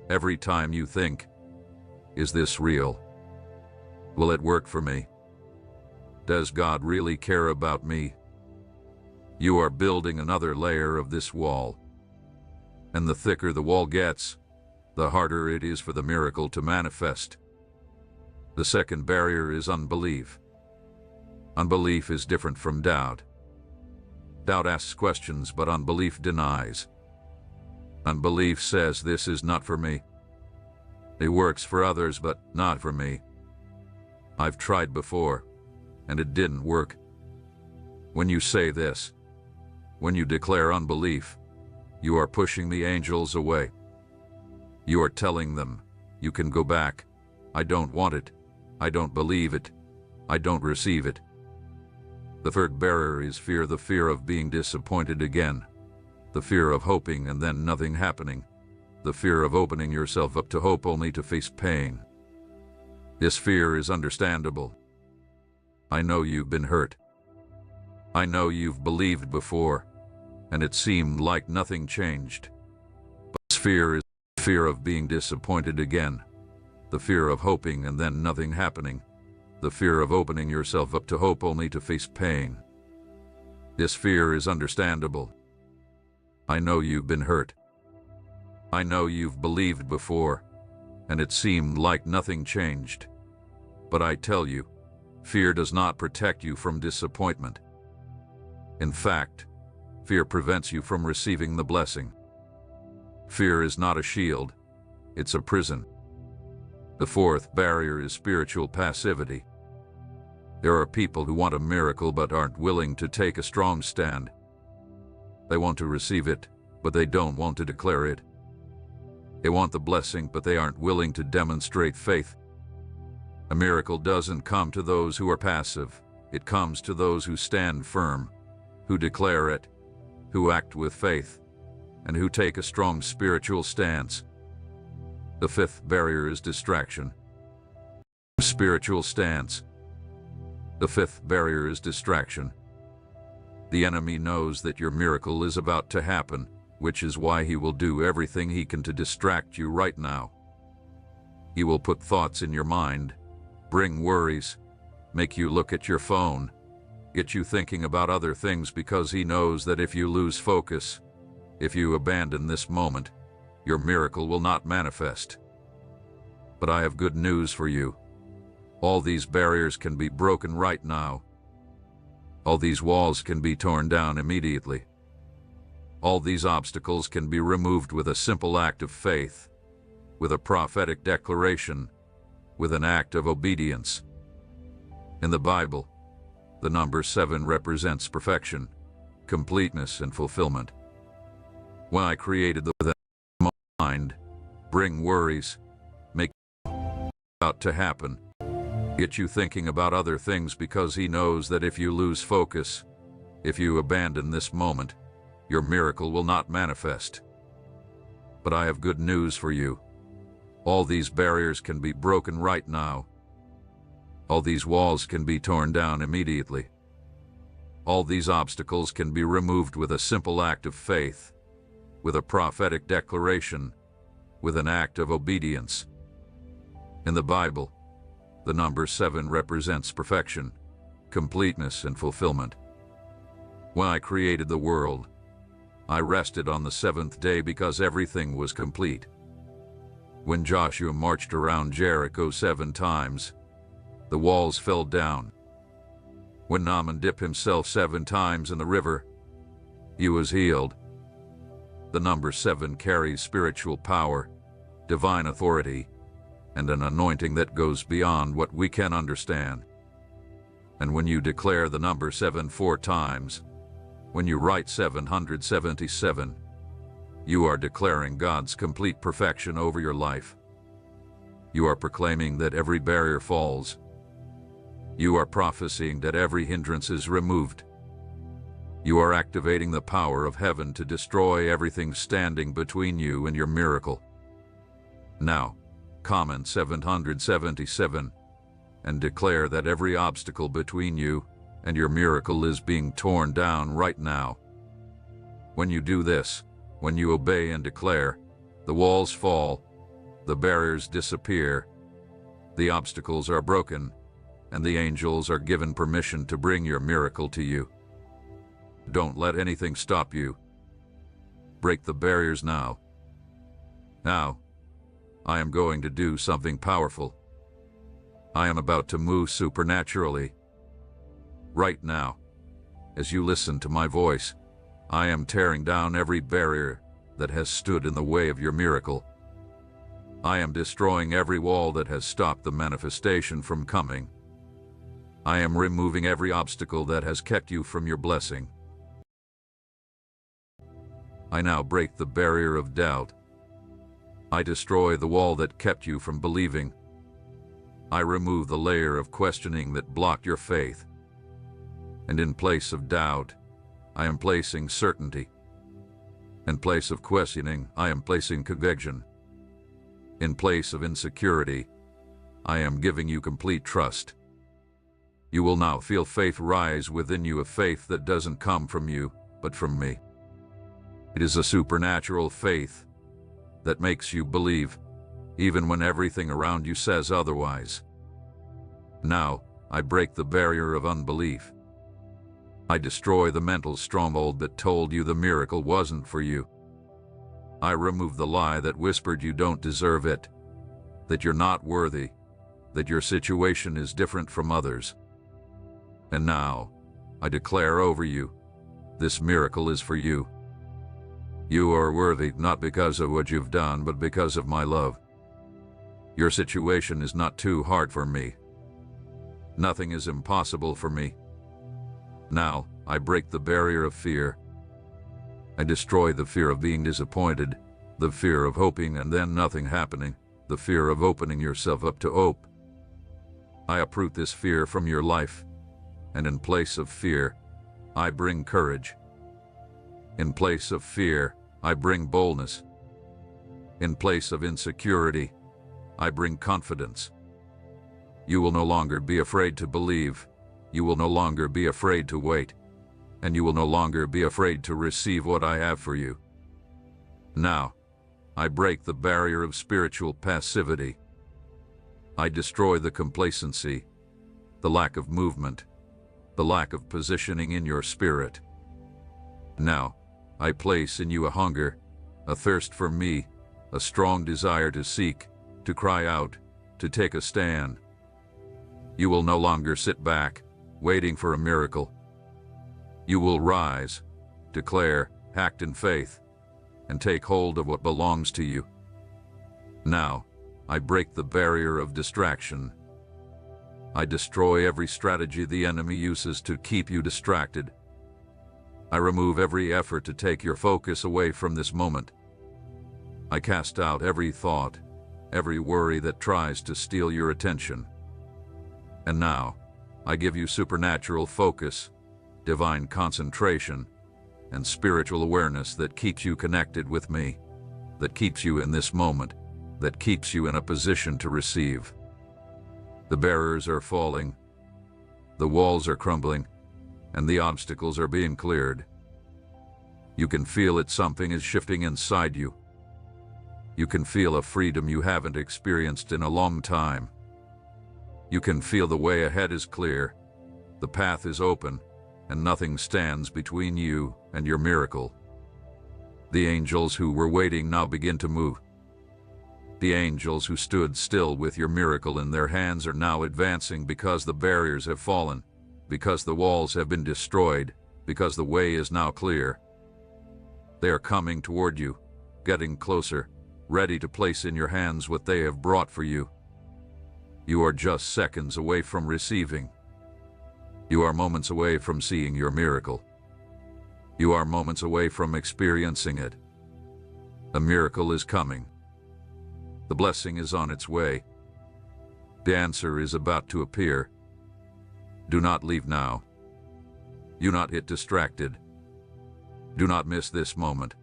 Every time you think, is this real? Will it work for me? Does God really care about me? You are building another layer of this wall. And the thicker the wall gets, the harder it is for the miracle to manifest. The second barrier is unbelief. Unbelief is different from doubt. Doubt asks questions, but unbelief denies. Unbelief says, this is not for me. It works for others, but not for me. I've tried before, and it didn't work. When you say this, when you declare unbelief, you are pushing the angels away. You are telling them, you can go back. I don't want it. I don't believe it. I don't receive it. The third barrier is fear, the fear of being disappointed again, the fear of hoping and then nothing happening, the fear of opening yourself up to hope only to face pain. This fear is understandable. I know you've been hurt. I know you've believed before, and it seemed like nothing changed. But this fear is the fear of being disappointed again, the fear of hoping and then nothing happening, the fear of opening yourself up to hope only to face pain. This fear is understandable. I know you've been hurt. I know you've believed before, and it seemed like nothing changed. But I tell you, fear does not protect you from disappointment. In fact, fear prevents you from receiving the blessing. Fear is not a shield, it's a prison. The fourth barrier is spiritual passivity. There are people who want a miracle but aren't willing to take a strong stand. They want to receive it, but they don't want to declare it. They want the blessing, but they aren't willing to demonstrate faith. A miracle doesn't come to those who are passive. It comes to those who stand firm, who declare it, who act with faith, and who take a strong spiritual stance. The fifth barrier is distraction. Spiritual stance. The fifth barrier is distraction. The enemy knows that your miracle is about to happen, which is why he will do everything he can to distract you right now. He will put thoughts in your mind, bring worries, make you look at your phone, get you thinking about other things because he knows that if you lose focus, if you abandon this moment, your miracle will not manifest. But I have good news for you. All these barriers can be broken right now. All these walls can be torn down immediately. All these obstacles can be removed with a simple act of faith, with a prophetic declaration, with an act of obedience. In the Bible, the number 7 represents perfection, completeness, and fulfillment. When I created the mind, bring worries, make about to happen, get you thinking about other things because he knows that if you lose focus, if you abandon this moment, your miracle will not manifest. But I have good news for you. All these barriers can be broken right now. All these walls can be torn down immediately. All these obstacles can be removed with a simple act of faith, with a prophetic declaration, with an act of obedience. In the Bible, the number 7 represents perfection, completeness, and fulfillment. When I created the world, I rested on the 7th day because everything was complete. When Joshua marched around Jericho 7 times, the walls fell down. When Naaman dipped himself 7 times in the river, he was healed. The number 7 carries spiritual power, divine authority, and an anointing that goes beyond what we can understand. And when you declare the number 7 4 times, when you write 777, you are declaring God's complete perfection over your life. You are proclaiming that every barrier falls. You are prophesying that every hindrance is removed. You are activating the power of heaven to destroy everything standing between you and your miracle. Now, comment 777 and declare that every obstacle between you and your miracle is being torn down right now. When you do this, when you obey and declare, the walls fall, the barriers disappear, the obstacles are broken, and the angels are given permission to bring your miracle to you. Don't let anything stop you. Break the barriers now. Now, I am going to do something powerful. I am about to move supernaturally. Right now, as you listen to my voice, I am tearing down every barrier that has stood in the way of your miracle. I am destroying every wall that has stopped the manifestation from coming. I am removing every obstacle that has kept you from your blessing. I now break the barrier of doubt. I destroy the wall that kept you from believing. I remove the layer of questioning that blocked your faith. And in place of doubt, I am placing certainty. In place of questioning, I am placing conviction. In place of insecurity, I am giving you complete trust. You will now feel faith rise within you, a faith that doesn't come from you, but from me. It is a supernatural faith that makes you believe, even when everything around you says otherwise. Now, I break the barrier of unbelief. I destroy the mental stronghold that told you the miracle wasn't for you. I remove the lie that whispered you don't deserve it, that you're not worthy, that your situation is different from others. And now, I declare over you, this miracle is for you. You are worthy not because of what you've done, but because of my love. Your situation is not too hard for me. Nothing is impossible for me. Now, I break the barrier of fear. I destroy the fear of being disappointed, the fear of hoping and then nothing happening, the fear of opening yourself up to hope. I uproot this fear from your life, and in place of fear, I bring courage. In place of fear, I bring boldness. In place of insecurity, I bring confidence. You will no longer be afraid to believe. You will no longer be afraid to wait. And you will no longer be afraid to receive what I have for you. Now, I break the barrier of spiritual passivity. I destroy the complacency, the lack of movement, the lack of positioning in your spirit. Now, I place in you a hunger, a thirst for me, a strong desire to seek, to cry out, to take a stand. You will no longer sit back, waiting for a miracle. You will rise, declare, act in faith, and take hold of what belongs to you. Now, I break the barrier of distraction. I destroy every strategy the enemy uses to keep you distracted. I remove every effort to take your focus away from this moment. I cast out every thought, every worry that tries to steal your attention. And now, I give you supernatural focus, divine concentration, and spiritual awareness that keeps you connected with me, that keeps you in this moment, that keeps you in a position to receive. The barriers are falling, the walls are crumbling, and the obstacles are being cleared. You can feel it, something is shifting inside you. You can feel a freedom you haven't experienced in a long time. You can feel the way ahead is clear, the path is open, and nothing stands between you and your miracle. The angels who were waiting now begin to move. The angels who stood still with your miracle in their hands are now advancing because the barriers have fallen, because the walls have been destroyed, because the way is now clear. They are coming toward you, getting closer, ready to place in your hands what they have brought for you. You are just seconds away from receiving. You are moments away from seeing your miracle. You are moments away from experiencing it. A miracle is coming. The blessing is on its way. The answer is about to appear. Do not leave now. Do not get distracted. Do not miss this moment.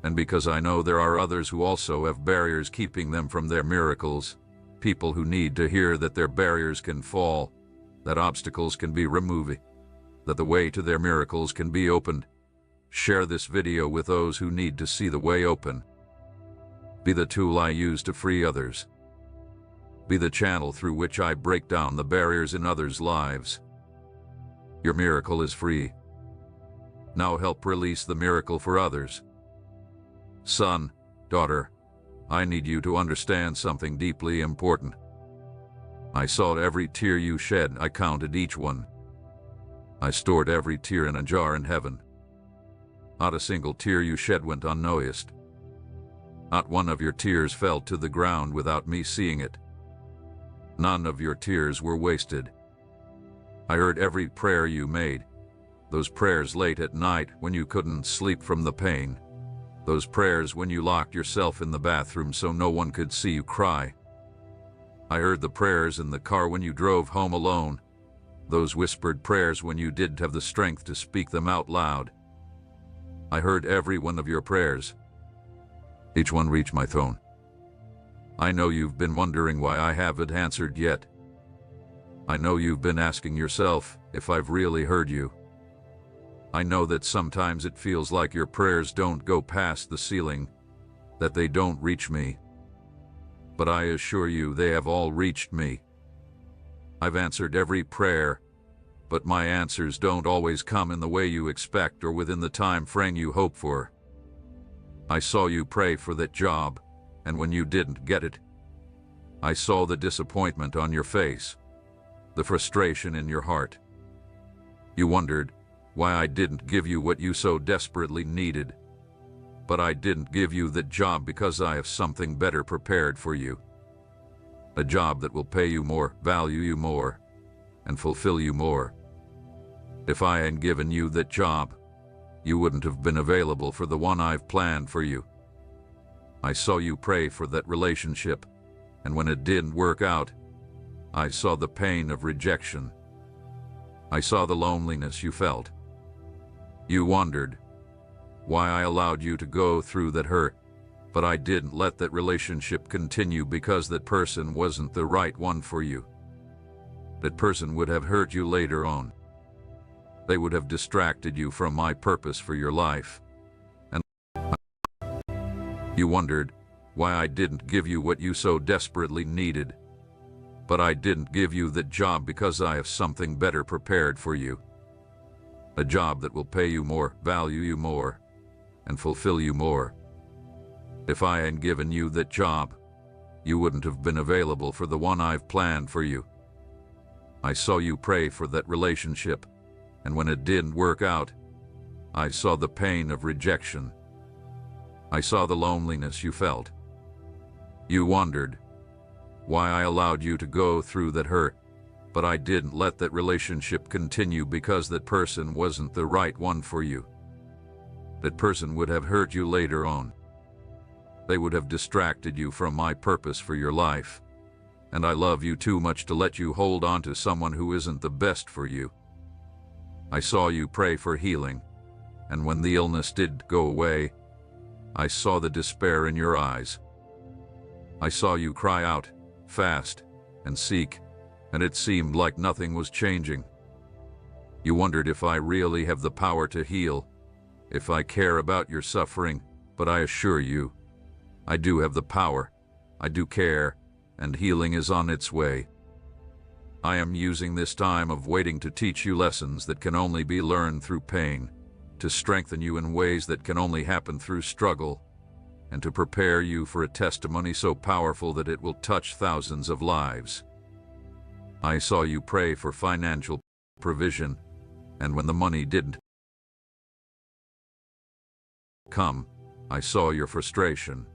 And because I know there are others who also have barriers keeping them from their miracles, people who need to hear that their barriers can fall, that obstacles can be removed, that the way to their miracles can be opened, share this video with those who need to see the way open. Be the tool I use to free others. Be the channel through which I break down the barriers in others' lives. Your miracle is free. Now help release the miracle for others. Son, daughter, I need you to understand something deeply important. I saw every tear you shed. I counted each one. I stored every tear in a jar in heaven. Not a single tear you shed went unnoticed. Not one of your tears fell to the ground without me seeing it. None of your tears were wasted. I heard every prayer you made. Those prayers late at night when you couldn't sleep from the pain. Those prayers when you locked yourself in the bathroom so no one could see you cry. I heard the prayers in the car when you drove home alone. Those whispered prayers when you didn't have the strength to speak them out loud. I heard every one of your prayers. Each one reached my throne. I know you've been wondering why I haven't answered yet. I know you've been asking yourself if I've really heard you. I know that sometimes it feels like your prayers don't go past the ceiling, that they don't reach me. But I assure you they have all reached me. I've answered every prayer, but my answers don't always come in the way you expect or within the time frame you hope for. I saw you pray for that job, and when you didn't get it, I saw the disappointment on your face, the frustration in your heart. You wondered why I didn't give you what you so desperately needed. But I didn't give you that job because I have something better prepared for you. A job that will pay you more, value you more, and fulfill you more. If I hadn't given you that job, you wouldn't have been available for the one I've planned for you. I saw you pray for that relationship, and when it didn't work out, I saw the pain of rejection. I saw the loneliness you felt. You wondered why I allowed you to go through that hurt, but I didn't let that relationship continue because that person wasn't the right one for you. That person would have hurt you later on. They would have distracted you from my purpose for your life. And you wondered why I didn't give you what you so desperately needed. But I didn't give you that job because I have something better prepared for you. A job that will pay you more, value you more, and fulfill you more. If I hadn't given you that job, you wouldn't have been available for the one I've planned for you. I saw you pray for that relationship, and when it didn't work out, I saw the pain of rejection. I saw the loneliness you felt. You wondered why I allowed you to go through that hurt, but I didn't let that relationship continue because that person wasn't the right one for you. That person would have hurt you later on. They would have distracted you from my purpose for your life. And I love you too much to let you hold on to someone who isn't the best for you. I saw you pray for healing, and when the illness did go away, I saw the despair in your eyes. I saw you cry out, fast, and seek, and it seemed like nothing was changing. You wondered if I really have the power to heal, if I care about your suffering, but I assure you, I do have the power, I do care, and healing is on its way. I am using this time of waiting to teach you lessons that can only be learned through pain, to strengthen you in ways that can only happen through struggle, and to prepare you for a testimony so powerful that it will touch thousands of lives. I saw you pray for financial provision, and when the money didn't come, I saw your frustration.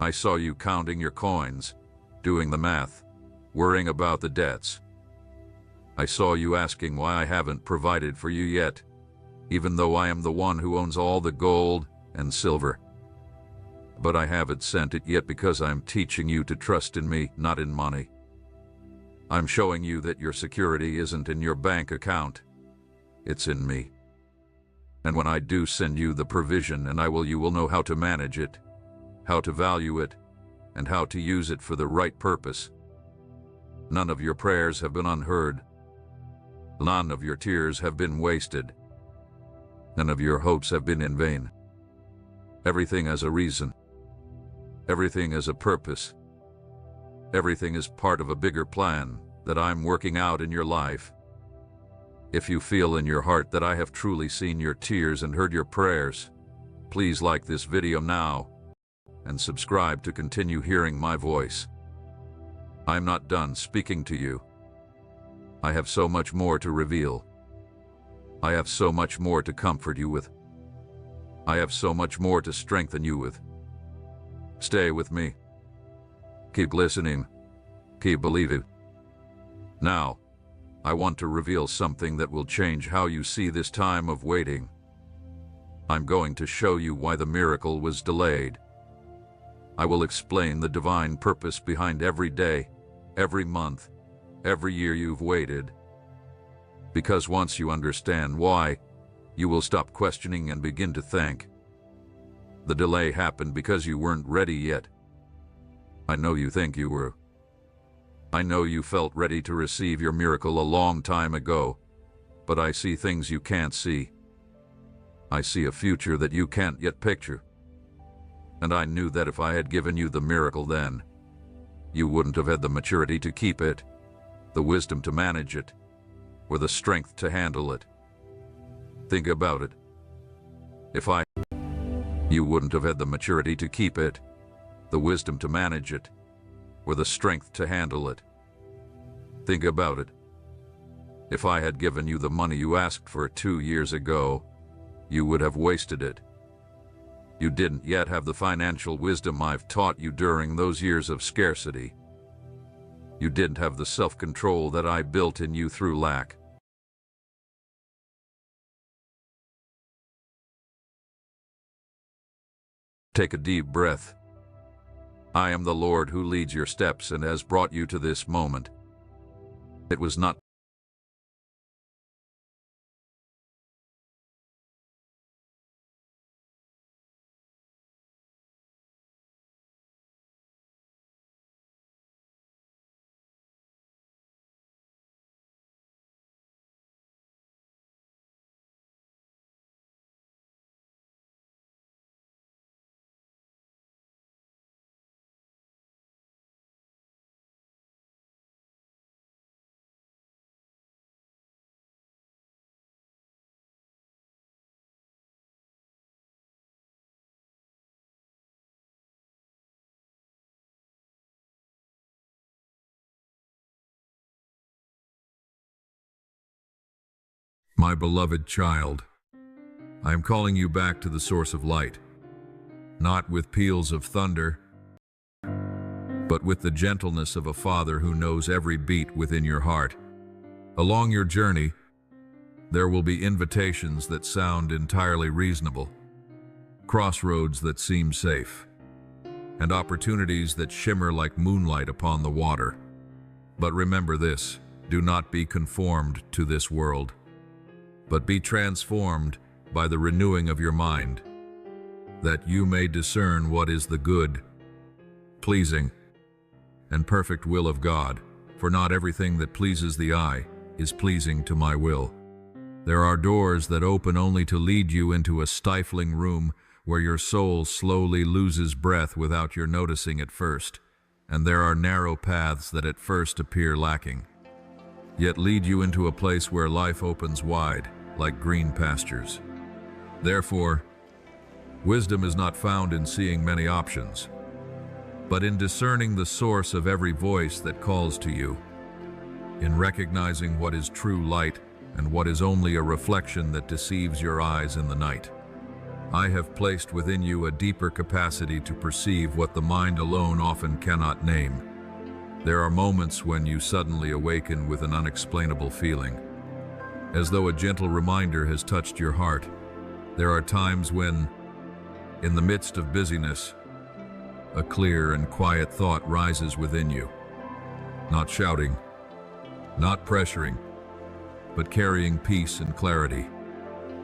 I saw you counting your coins, doing the math, worrying about the debts. I saw you asking why I haven't provided for you yet, even though I am the one who owns all the gold and silver. But I haven't sent it yet because I'm teaching you to trust in me, not in money. I'm showing you that your security isn't in your bank account, it's in me. And when I do send you the provision, you will know how to manage it, how to value it, and how to use it for the right purpose. None of your prayers have been unheard. None of your tears have been wasted. None of your hopes have been in vain. Everything has a reason. Everything has a purpose. Everything is part of a bigger plan that I'm working out in your life. If you feel in your heart that I have truly seen your tears and heard your prayers, please like this video now and subscribe to continue hearing my voice. I'm not done speaking to you. I have so much more to reveal. I have so much more to comfort you with. I have so much more to strengthen you with. Stay with me. Keep listening. Keep believing. Now, I want to reveal something that will change how you see this time of waiting. I'm going to show you why the miracle was delayed. I will explain the divine purpose behind every day, every month, every year you've waited. Because once you understand why, you will stop questioning and begin to thank. The delay happened because you weren't ready yet. I know you think you were. I know you felt ready to receive your miracle a long time ago, but I see things you can't see. I see a future that you can't yet picture. And I knew that if I had given you the miracle then, you wouldn't have had the maturity to keep it, the wisdom to manage it, or the strength to handle it. Think about it. You wouldn't have had the maturity to keep it, the wisdom to manage it, or the strength to handle it. Think about it. If I had given you the money you asked for 2 years ago, you would have wasted it. You didn't yet have the financial wisdom I've taught you during those years of scarcity. You didn't have the self-control that I built in you through lack. Take a deep breath. I am the Lord who leads your steps and has brought you to this moment. It was not My beloved child, I am calling you back to the source of light, not with peals of thunder, but with the gentleness of a father who knows every beat within your heart. Along your journey, there will be invitations that sound entirely reasonable, crossroads that seem safe, and opportunities that shimmer like moonlight upon the water. But remember this, do not be conformed to this world, but be transformed by the renewing of your mind, that you may discern what is the good, pleasing, and perfect will of God, for not everything that pleases the eye is pleasing to my will. There are doors that open only to lead you into a stifling room where your soul slowly loses breath without your noticing at first, and there are narrow paths that at first appear lacking, yet lead you into a place where life opens wide, like green pastures. Therefore, wisdom is not found in seeing many options, but in discerning the source of every voice that calls to you, in recognizing what is true light and what is only a reflection that deceives your eyes in the night. I have placed within you a deeper capacity to perceive what the mind alone often cannot name. There are moments when you suddenly awaken with an unexplainable feeling, as though a gentle reminder has touched your heart. There are times when, in the midst of busyness, a clear and quiet thought rises within you, not shouting, not pressuring, but carrying peace and clarity.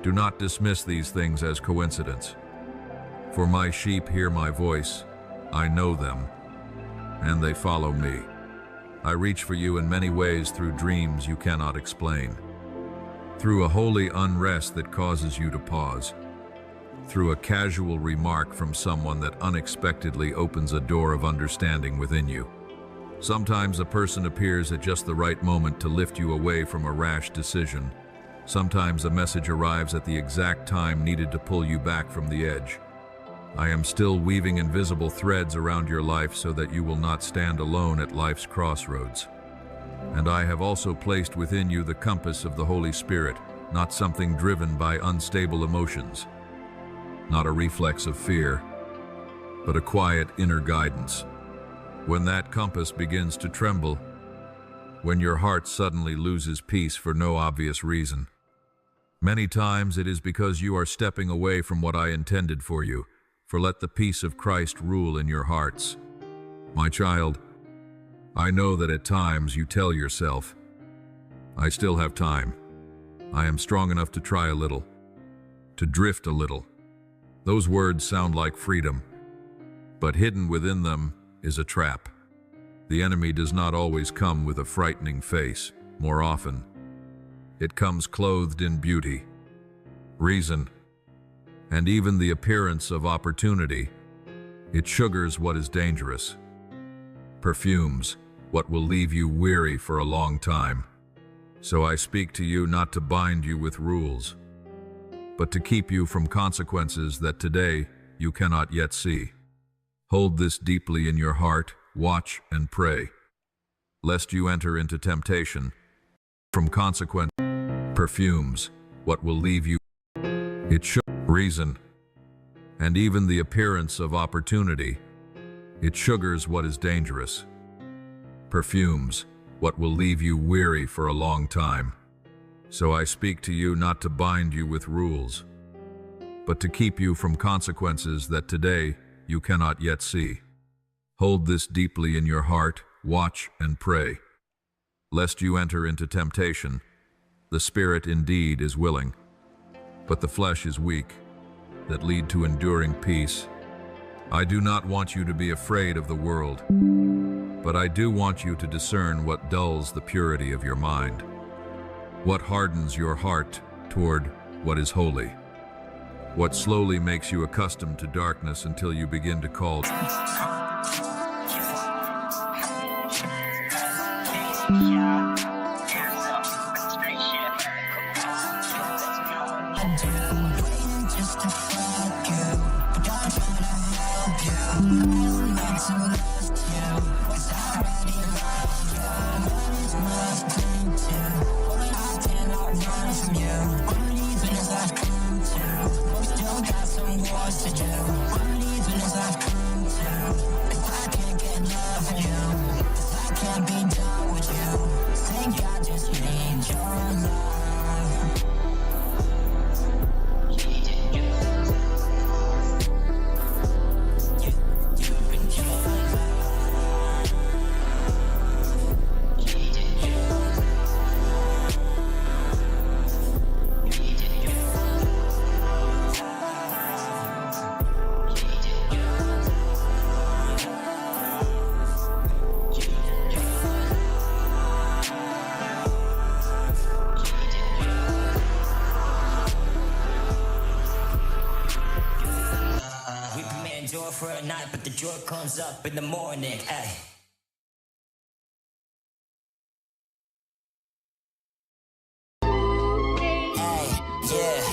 Do not dismiss these things as coincidence. For my sheep hear my voice, I know them, and they follow me. I reach for you in many ways through dreams you cannot explain, through a holy unrest that causes you to pause, through a casual remark from someone that unexpectedly opens a door of understanding within you. Sometimes a person appears at just the right moment to lift you away from a rash decision. Sometimes a message arrives at the exact time needed to pull you back from the edge. I am still weaving invisible threads around your life so that you will not stand alone at life's crossroads. And I have also placed within you the compass of the Holy Spirit, not something driven by unstable emotions, not a reflex of fear, but a quiet inner guidance. When that compass begins to tremble, when your heart suddenly loses peace for no obvious reason, many times it is because you are stepping away from what I intended for you, for let the peace of Christ rule in your hearts. My child, I know that at times you tell yourself, I still have time. I am strong enough to try a little, to drift a little. Those words sound like freedom, but hidden within them is a trap. The enemy does not always come with a frightening face. More often, it comes clothed in beauty, reason, and even the appearance of opportunity. It sugars what is dangerous, perfumes what will leave you weary for a long time. So I speak to you not to bind you with rules, but to keep you from consequences that today you cannot yet see. Hold this deeply in your heart, watch and pray, lest you enter into temptation. From consequence, perfumes what will leave you. It should reason, and even the appearance of opportunity. It sugars what is dangerous, perfumes what will leave you weary for a long time. So I speak to you not to bind you with rules, but to keep you from consequences that today you cannot yet see. Hold this deeply in your heart, watch and pray, lest you enter into temptation. The spirit indeed is willing, but the flesh is weak, that lead to enduring peace. I do not want you to be afraid of the world, but I do want you to discern what dulls the purity of your mind, what hardens your heart toward what is holy, what slowly makes you accustomed to darkness until you begin to call. From you. yours to do. What even is life come to? If I can't get enough of you, if I can't be done with you, think I just need your love. Endure for a night, but the joy comes up in the morning. Ay. Ay, yeah.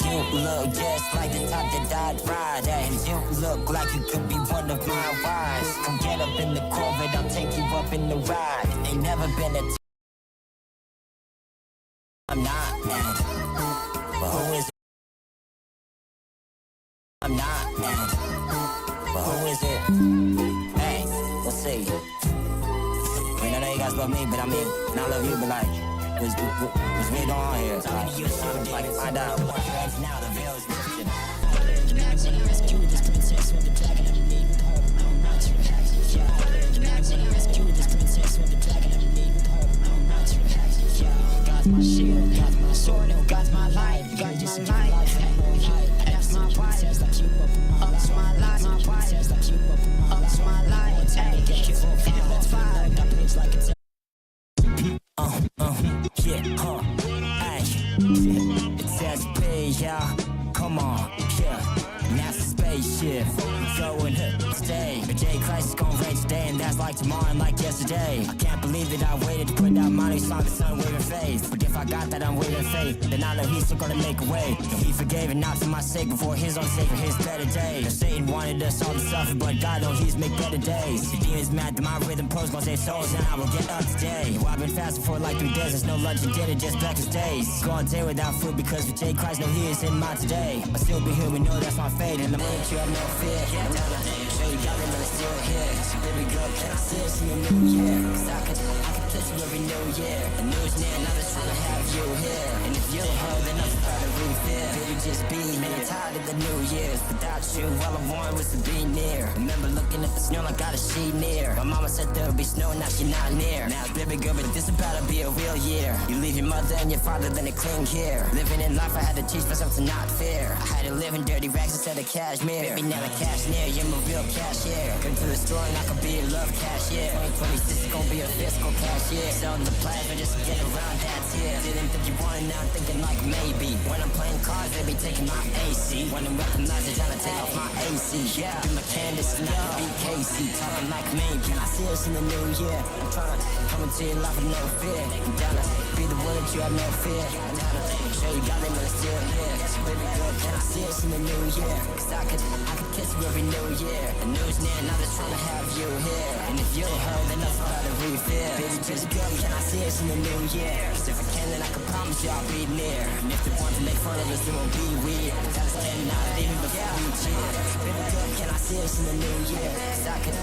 You look just like the type that died Friday. You look like you could be one of my wives. Come get up in the Corvette, I'll take you up in the ride. Ain't never been a I'm not, man. But who is it? I'm not, man. But who is it? Hey, let's see. I mean, I know you guys love me, but I mean, and I love you, but like, what's really going on here? Like, find out. Now the veil is lifted. I'm gonna rescue this princess with the dragon underneath with her. I'm not your happy, yeah. I'm gonna rescue this princess with the dragon underneath with her. I'm not your happy, yeah. Got my shield, got my sword, and got my light, got my light. That's my wife, like you up to my light, my wife, like you up to my light. Hey, get you for feel that's fine. That bitch like it's yeah, hey, it says pay, yeah, come on, yeah. NASA spaceship, going stay. But J Christ is gonna rain today, and that's like tomorrow and like yesterday. I can't believe that I waited to put out money, saw the sun waving faith. But if I got that unwavering faith, then I know he's still gonna make a way. He forgave and not for my sake, but for his own sake, for his better days. Satan wanted us all to suffer, but God knows he's make better days. The demon's mad that my rhythm pros gonna save souls, and I will get up today. Well, I've been fasting for like 3 days, there's no lunch and dinner, just breakfast days. Go on day without food because for J Christ, know he is in my today. I still be human, know that's my fate, and I'm make you have no fear. Show you got me, but it's still here. So baby girl, can I see us in the new year? Cause I could kiss you every new year. The news near, now they're trying to have you here. And if you're her, then I'm proud to really fear. Baby, just be near. Tired of the new years. Without you, all I wanted was to be near. Remember looking at the snow like got a sheet near. My mama said there would be snow, now she not near. Now baby girl, but this about to be a real year. You leave your mother and your father, then they cling here. Living in life, I had to teach myself to not fear. I had to live in dirty rags instead of cashmere. Baby, now the cash near, you're my real cashier. Come to the store and I could be a love cashier. 2026 is gonna be a fiscal cashier. Selling the plasma just to get around, that's here. Didn't think you wanted, now I'm thinking like maybe. When I'm playing cards, they be taking my AC. When I'm recognized, they're trying to take off my AC. Yeah, be my Candace, not to be Casey. Talking like maybe. Can I see us in the new year? I'm trying to come into your life with no fear. I'm down to be the one that you have no fear. I'm down to show you got me, but it's still here. So baby girl, can I see us in the new year? Cause I could kiss you every new year. The news near, now they're trying to have you here. And if you're her, then that's about to refill. Baby, just girl, can I see us in the new year? Cause if I can, then I can promise you I'll be near. And if they want to make fun of us, then we'll be weird. Gotta stand out even before we cheer. Baby girl, can I see us in the new year? Cause I could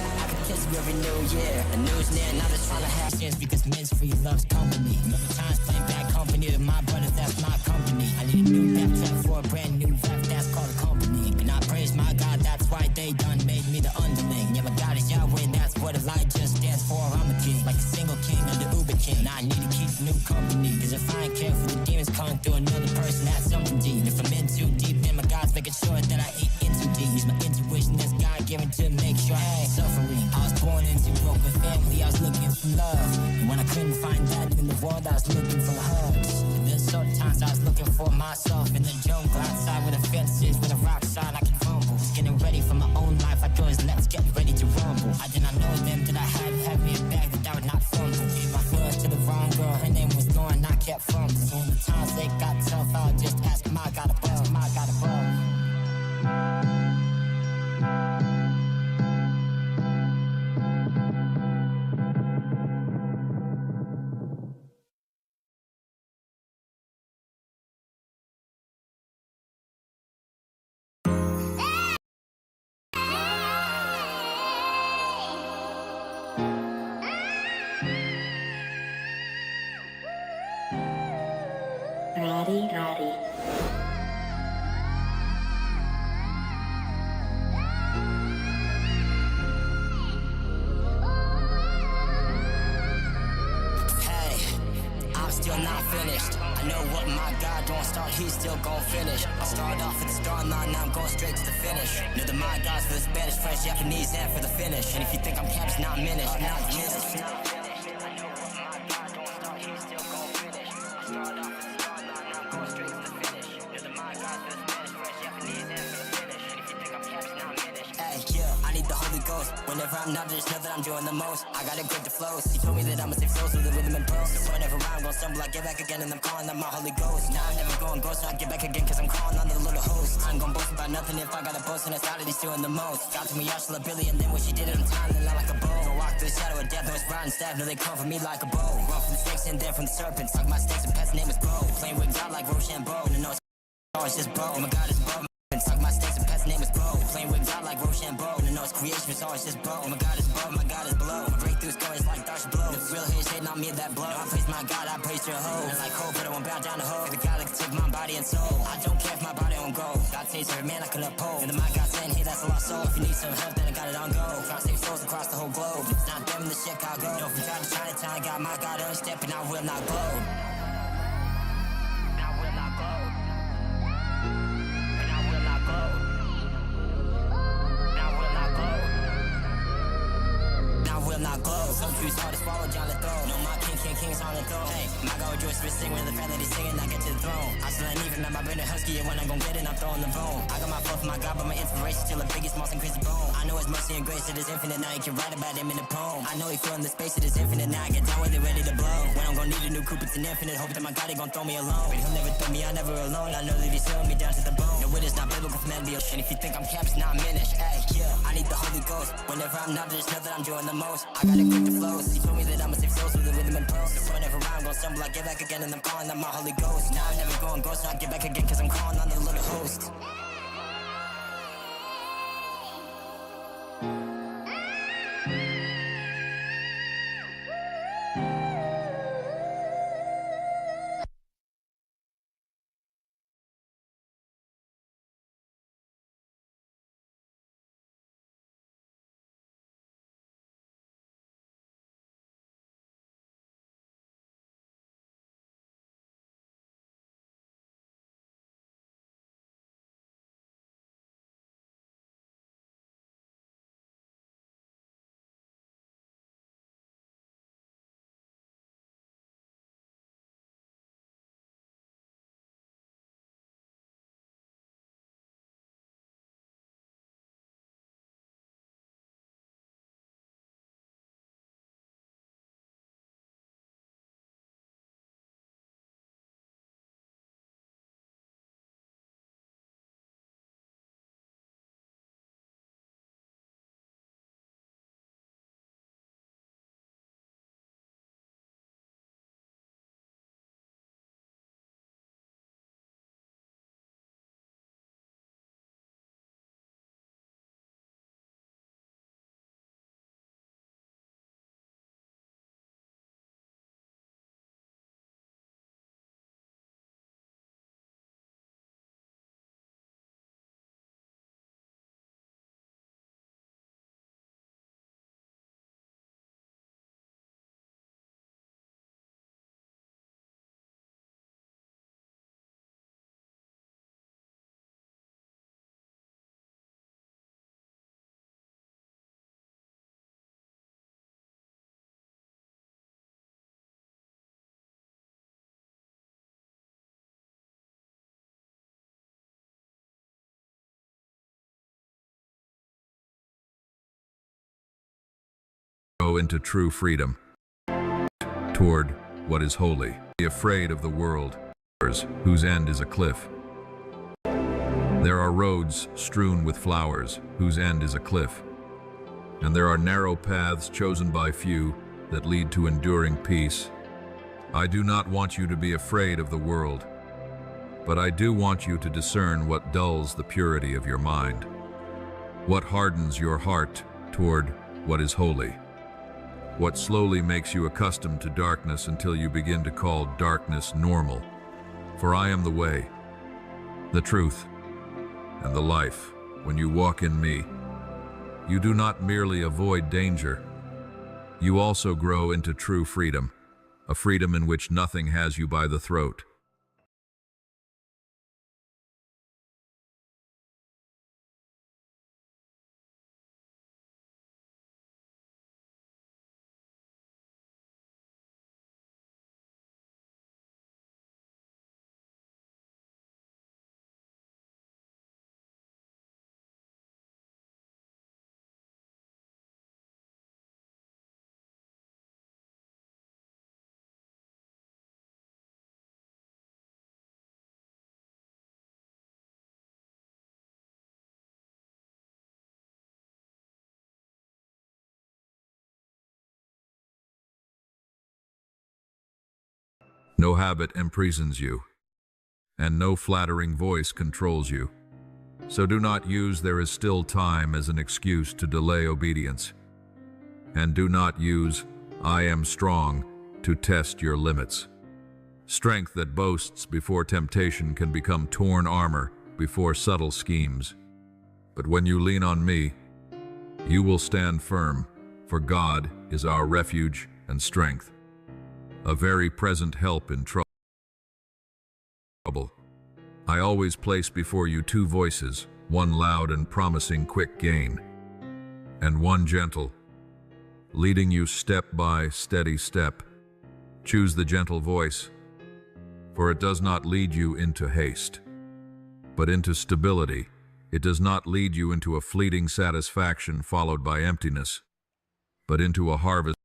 kiss you every new year. The news near, now they're trying to have chance because men's free loves company. Remember times playing bad company with my brothers, that's my company. I need a new rap track for a brand new rap, that's called a company. And I praise my God, that's why they done made me the underling. Yeah, my God is Yahweh, that's what Elijah stands for. I'm a king, like a single king of the Uber king. Now I need to keep new company, cause if I ain't careful, the demons coming through another person, that's something deep. If I'm in too deep, then my God's making sure that I ain't in too deep. Use my intuition that's God given to make sure I ain't suffering. I was born into a broken family, I was looking for love. And when I couldn't find that in the world, I was looking for hugs. And then sometimes I was looking for myself in the jungle. Outside with the fences, with a rock side I can fumble. Just getting ready for my own life, I chose let's get ready to rumble. I did not know then that I had me a bag that I would not fumble. Gave my feelings to the wrong girl, her name was Lauren, I kept fumbling. So when the times they got tough, I'll just ask my God above. Rari. Still not finished. I know what my God don't start, he's still gon' finish. I started off at the start line, now I'm going straight to the finish. Know that my God's for the Spanish, French, Japanese, and for the finish. And if you think I'm capped, it's not finished, not finished. Whenever I'm not, just know that I'm doing the most. I gotta grip the flows. He told me that I'ma take flows with the rhythm and pose. So whenever I'm gonna stumble, I get back again and I'm calling on my Holy Ghost. Now I'm never going ghost, so I get back again cause I'm calling on the little host. I ain't gonna boast about nothing if I gotta boast, and it's out that he's doing the most. Got to me, Yashla Billy, and then when she did it, I'm timing it like a bow. I walk through the shadow of death, no it's rotten staff, no they come for me like a bow. Run from the snakes and then from the serpents. Like my snakes and pets, name is Bro. Playing with God like Rochambeau, and I know it's just Bro. Oh my God, it's Bro. Suck my snakes and pets, name is Bro. Playing with God like Rochambeau, and I know it's creation, it's always just Bro. Oh my God is above, my God is below. My breakthrough's going like Darsh blow. If real haters hating on me, that blow. I praise my God, I praise your hoe. And like hope, but I won't bow down to hope. The God that can take my body and soul. I don't care if my body won't go. God saves every man I can uphold. And then my God saying, hey, that's a lost soul. If you need some help, then I got it on go. Trying to save souls across the whole globe. If it's not them in the Chicago. No, from time to Chinatown, I got my God on step, and I will not glow. I will not glow. And I will not glow. Not glow. Some trees hard to swallow down the throat. No, my king's on the throne. Hey, my God rejoice with sing when the family singing, I get to the throne. I still ain't even, man, my brain is husky, and when I'm gon' get it, I'm throwing the bone. I got my flow from my God, but my inspiration still the biggest, most and crazy bone. I know his mercy and grace, it is infinite, now you can write about him in a poem. I know he filling the space, it is infinite, now I get down with it, ready to blow. When I'm gon' need a new coupe, it's an infinite, hope that my God, he gon' throw me alone. But he'll never throw me, I'm never alone, I know that he's filling me down to the bone. No, it is not biblical, man, be a shit. If you think I'm capped, it's not finished. Hey, yeah, I need the Holy Ghost. Whenever I'm not, just know that I'm doing the most. I gotta grip the flows. He told me that I'ma save souls with the rhythm and pose. So whenever I'm gon' stumble, I get back again and I'm calling on my Holy Ghost. Now I'm never going ghost, so I get back again cause I'm calling on the little host. Go into true freedom toward what is holy. Be afraid of the world, whose end is a cliff. There are roads strewn with flowers, whose end is a cliff. And there are narrow paths chosen by few that lead to enduring peace. I do not want you to be afraid of the world, but I do want you to discern what dulls the purity of your mind, what hardens your heart toward what is holy, what slowly makes you accustomed to darkness until you begin to call darkness normal. For I am the way, the truth, and the life. When you walk in me, you do not merely avoid danger. You also grow into true freedom, a freedom in which nothing has you by the throat. No habit imprisons you, and no flattering voice controls you. So do not use "there is still time" as an excuse to delay obedience. And do not use "I am strong" to test your limits. Strength that boasts before temptation can become torn armor before subtle schemes. But when you lean on me, you will stand firm, for God is our refuge and strength, a very present help in trouble. I always place before you two voices, one loud and promising quick gain, and one gentle, leading you step by steady step. Choose the gentle voice, for it does not lead you into haste, but into stability. It does not lead you into a fleeting satisfaction followed by emptiness, but into a harvest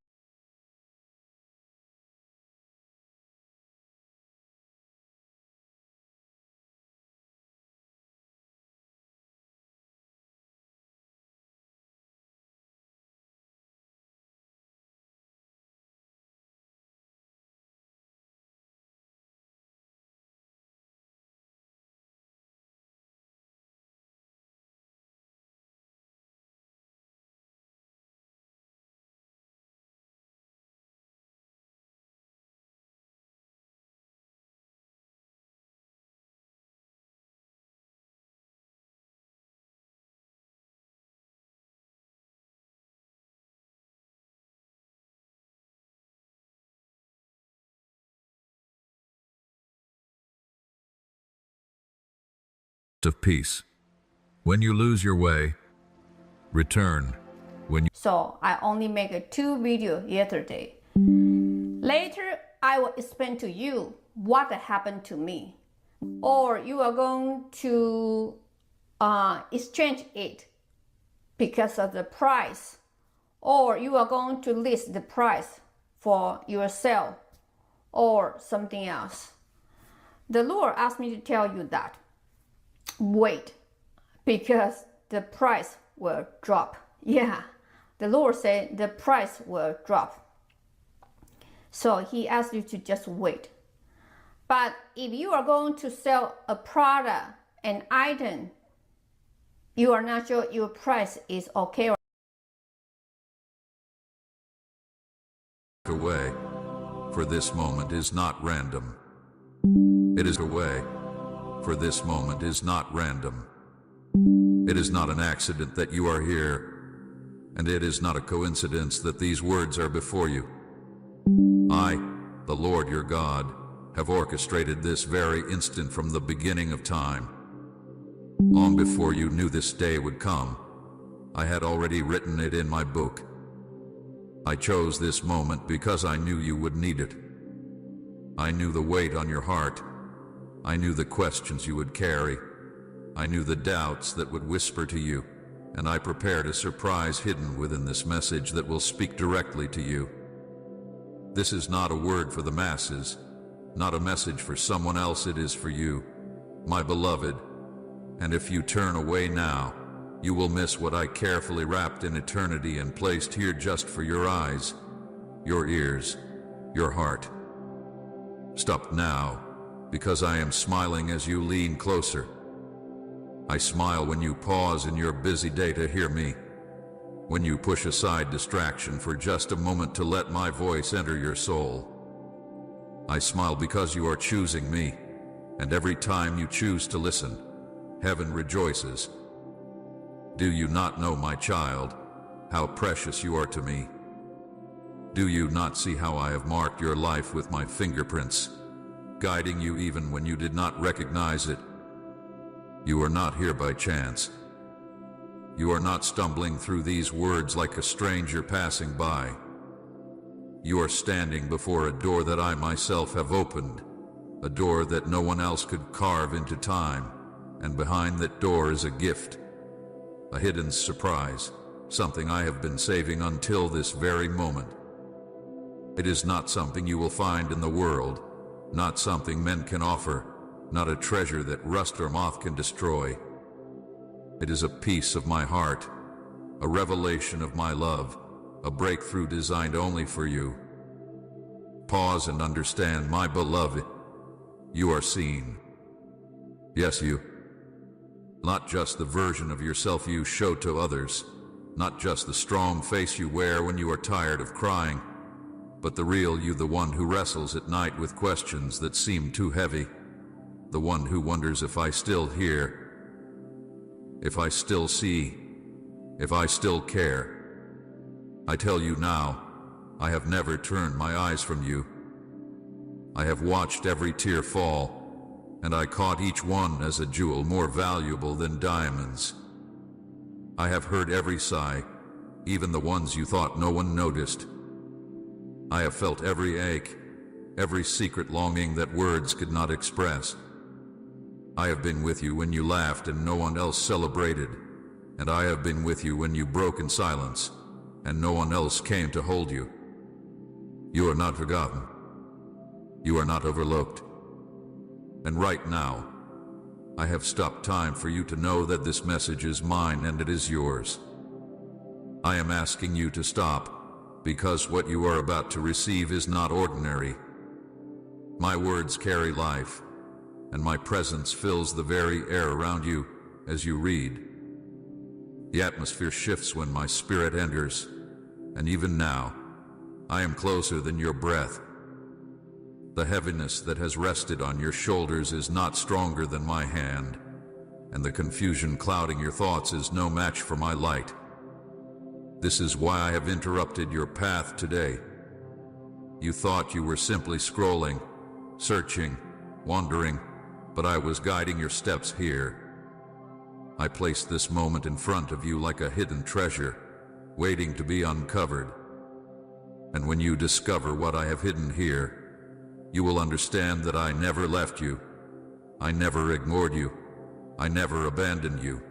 of peace. When you lose your way, return. So I only make 2 videos yesterday. Later, I will explain to you what happened to me. Or you are going to exchange it because of the price. Or you are going to list the price for yourself or something else. The Lord asked me to tell you that. Wait, because the price will drop. Yeah, the Lord said the price will drop. So he asked you to just wait. But if you are going to sell a product, an item, you are not sure your price is okay. Away, for this moment is not random. It is away, for this moment is not random. It is not an accident that you are here, and it is not a coincidence that these words are before you. I, the Lord your God, have orchestrated this very instant from the beginning of time. Long before you knew this day would come, I had already written it in my book. I chose this moment because I knew you would need it. I knew the weight on your heart. I knew the questions you would carry. I knew the doubts that would whisper to you, and I prepared a surprise hidden within this message that will speak directly to you. This is not a word for the masses, not a message for someone else. It is for you, my beloved. And if you turn away now, you will miss what I carefully wrapped in eternity and placed here just for your eyes, your ears, your heart. Stop now, because I am smiling as you lean closer. I smile when you pause in your busy day to hear me, when you push aside distraction for just a moment to let my voice enter your soul. I smile because you are choosing me, And every time you choose to listen, heaven rejoices. Do you not know, my child, how precious you are to me? Do you not see how I have marked your life with my fingerprints, guiding you even when you did not recognize it? You are not here by chance. You are not stumbling through these words like a stranger passing by. You are standing before a door that I myself have opened, a door that no one else could carve into time, and behind that door is a gift, a hidden surprise, something I have been saving until this very moment. It is not something you will find in the world, not something men can offer, not a treasure that rust or moth can destroy. It is a piece of my heart, a revelation of my love, a breakthrough designed only for you. Pause and understand, my beloved. You are seen. Yes, you. Not just the version of yourself you show to others, not just the strong face you wear when you are tired of crying, but the real you, the one who wrestles at night with questions that seem too heavy, the one who wonders if I still hear, if I still see, if I still care. I tell you now, I have never turned my eyes from you. I have watched every tear fall, and I caught each one as a jewel more valuable than diamonds. I have heard every sigh, even the ones you thought no one noticed. I have felt every ache, every secret longing that words could not express. I have been with you when you laughed and no one else celebrated, and I have been with you when you broke in silence, and no one else came to hold you. You are not forgotten. You are not overlooked. And right now, I have stopped time for you to know that this message is mine and it is yours. I am asking you to stop, because what you are about to receive is not ordinary. My words carry life, and my presence fills the very air around you as you read. The atmosphere shifts when my spirit enters, and even now, I am closer than your breath. The heaviness that has rested on your shoulders is not stronger than my hand, and the confusion clouding your thoughts is no match for my light. This is why I have interrupted your path today. You thought you were simply scrolling, searching, wandering, but I was guiding your steps here. I placed this moment in front of you like a hidden treasure, waiting to be uncovered. And when you discover what I have hidden here, you will understand that I never left you. I never ignored you. I never abandoned you.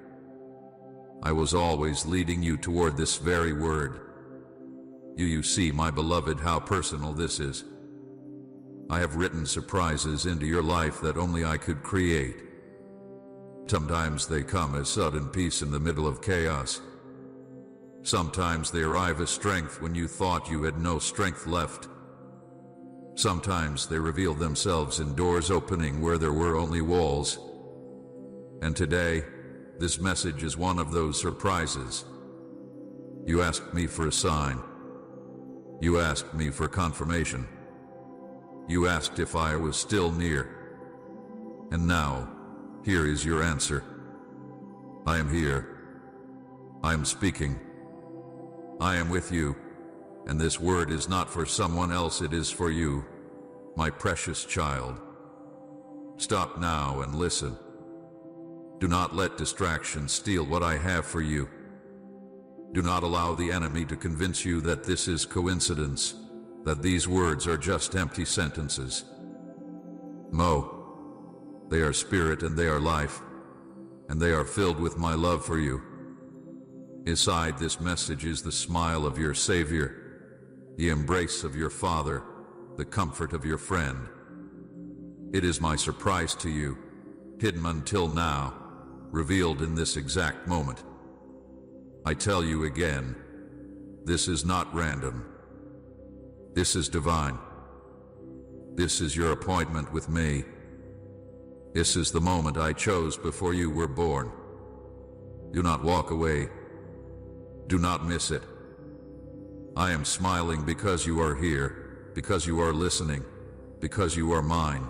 I was always leading you toward this very word. You see, my beloved, how personal this is. I have written surprises into your life that only I could create. Sometimes they come as sudden peace in the middle of chaos. Sometimes they arrive as strength when you thought you had no strength left. Sometimes they reveal themselves in doors opening where there were only walls. And today, this message is one of those surprises. You asked me for a sign. You asked me for confirmation. You asked if I was still near. And now, here is your answer. I am here. I am speaking. I am with you. And this word is not for someone else, it is for you, my precious child. Stop now and listen. Do not let distraction steal what I have for you. Do not allow the enemy to convince you that this is coincidence, that these words are just empty sentences. They are spirit and they are life, and they are filled with my love for you. Inside this message is the smile of your Savior, the embrace of your Father, the comfort of your friend. It is my surprise to you, hidden until now, revealed in this exact moment. I tell you again, this is not random. This is divine. This is your appointment with me. This is the moment I chose before you were born. Do not walk away. Do not miss it. I am smiling because you are here, because you are listening, because you are mine.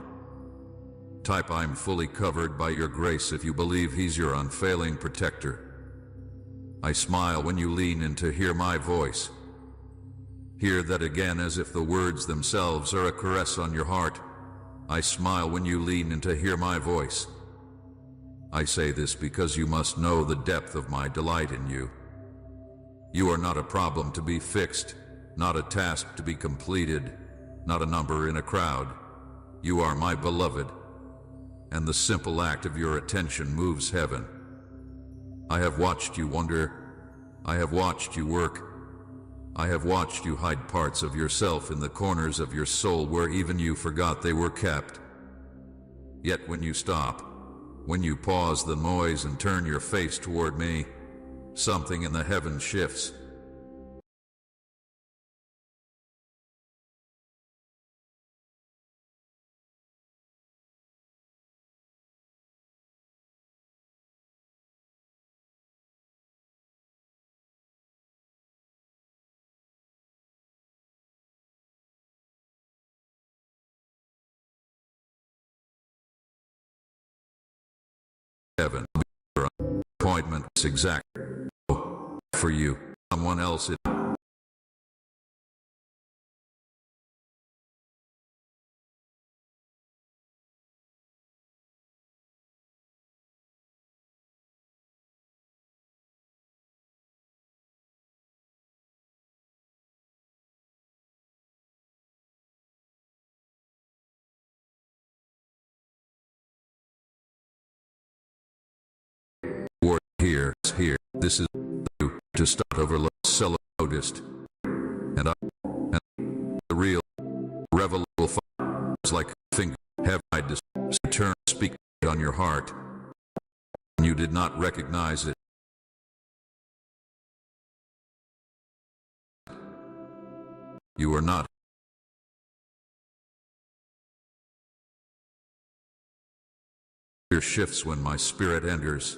Type I'm fully covered by your grace if you believe he's your unfailing protector. I smile when you lean in to hear my voice. Hear that again as if the words themselves are a caress on your heart. I smile when you lean in to hear my voice. I say this because you must know the depth of my delight in you. You are not a problem to be fixed, not a task to be completed, not a number in a crowd. You are my beloved, and the simple act of your attention moves heaven. I have watched you wonder. I have watched you work. I have watched you hide parts of yourself in the corners of your soul where even you forgot they were kept. Yet when you stop, when you pause the noise and turn your face toward me, something in the heavens shifts. Heaven, your appointment is exact for you. Someone else it. Here, this is you to start overlook, noticed, and the real revel will find like a finger have I turn speak on your heart, and you did not recognize it. You are not. Fear shifts when my spirit enters.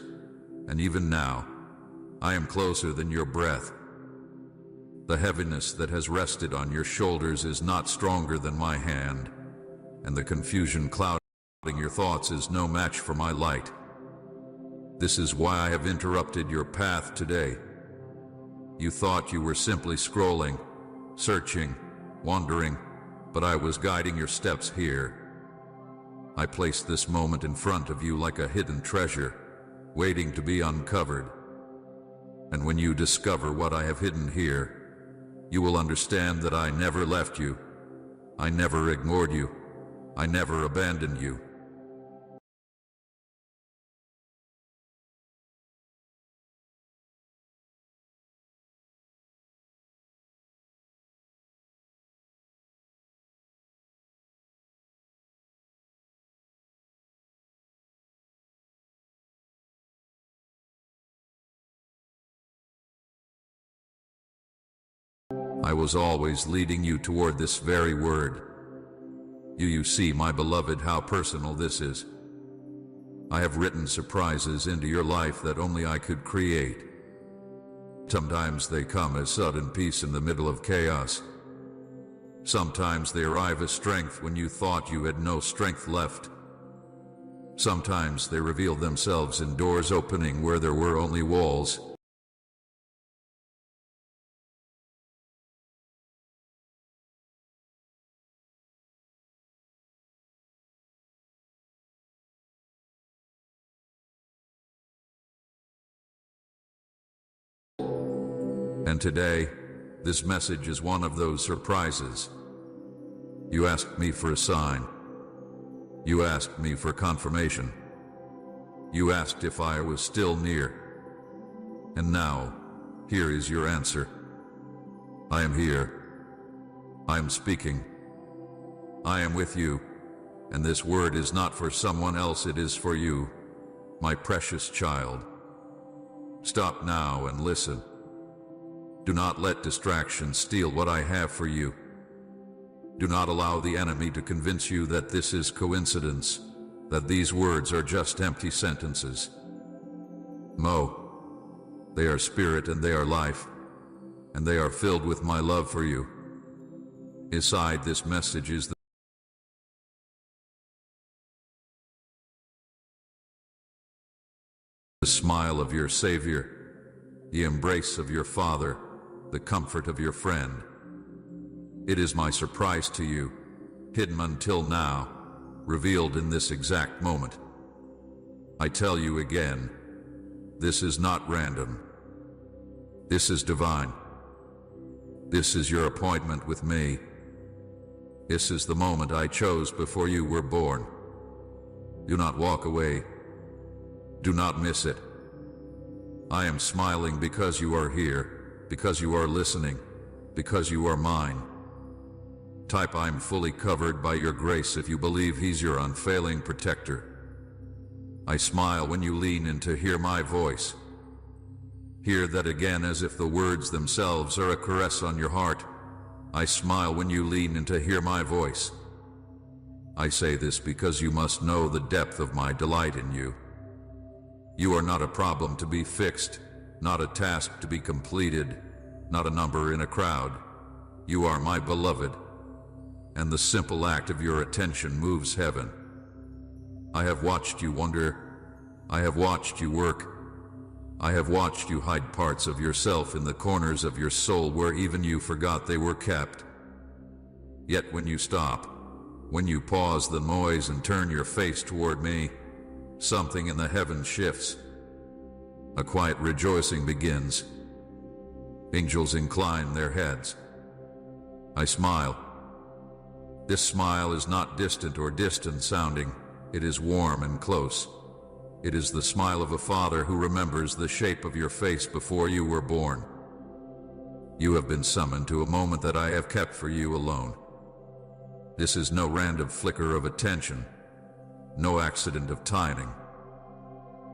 And even now, I am closer than your breath. The heaviness that has rested on your shoulders is not stronger than my hand, and the confusion clouding your thoughts is no match for my light. This is why I have interrupted your path today. You thought you were simply scrolling, searching, wandering, but I was guiding your steps here. I placed this moment in front of you like a hidden treasure, waiting to be uncovered. And when you discover what I have hidden here, you will understand that I never left you. I never ignored you. I never abandoned you. I was always leading you toward this very word. You see, my beloved, how personal this is. I have written surprises into your life that only I could create. Sometimes they come as sudden peace in the middle of chaos. Sometimes they arrive as strength when you thought you had no strength left. Sometimes they reveal themselves in doors opening where there were only walls. And today, this message is one of those surprises. You asked me for a sign. You asked me for confirmation. You asked if I was still near. And now, here is your answer. I am here. I am speaking. I am with you. And this word is not for someone else, it is for you, my precious child. Stop now and listen. Do not let distraction steal what I have for you. Do not allow the enemy to convince you that this is coincidence, that these words are just empty sentences. They are spirit and they are life, and they are filled with my love for you. Inside this message is the smile of your Savior, the embrace of your Father, the comfort of your friend. It is my surprise to you, hidden until now, revealed in this exact moment. I tell you again, this is not random. This is divine. This is your appointment with me. This is the moment I chose before you were born. Do not walk away. Do not miss it. I am smiling because you are here, because you are listening, because you are mine. Type I'm fully covered by your grace if you believe He's your unfailing protector. I smile when you lean in to hear my voice. Hear that again as if the words themselves are a caress on your heart. I smile when you lean in to hear my voice. I say this because you must know the depth of my delight in you. You are not a problem to be fixed, not a task to be completed, not a number in a crowd. You are my beloved, and the simple act of your attention moves heaven. I have watched you wonder. I have watched you work. I have watched you hide parts of yourself in the corners of your soul where even you forgot they were kept. Yet when you stop, when you pause the noise and turn your face toward me, something in the heavens shifts. A quiet rejoicing begins. Angels incline their heads. I smile. This smile is not distant or distant sounding. It is warm and close. It is the smile of a father who remembers the shape of your face before you were born. You have been summoned to a moment that I have kept for you alone. This is no random flicker of attention, no accident of timing.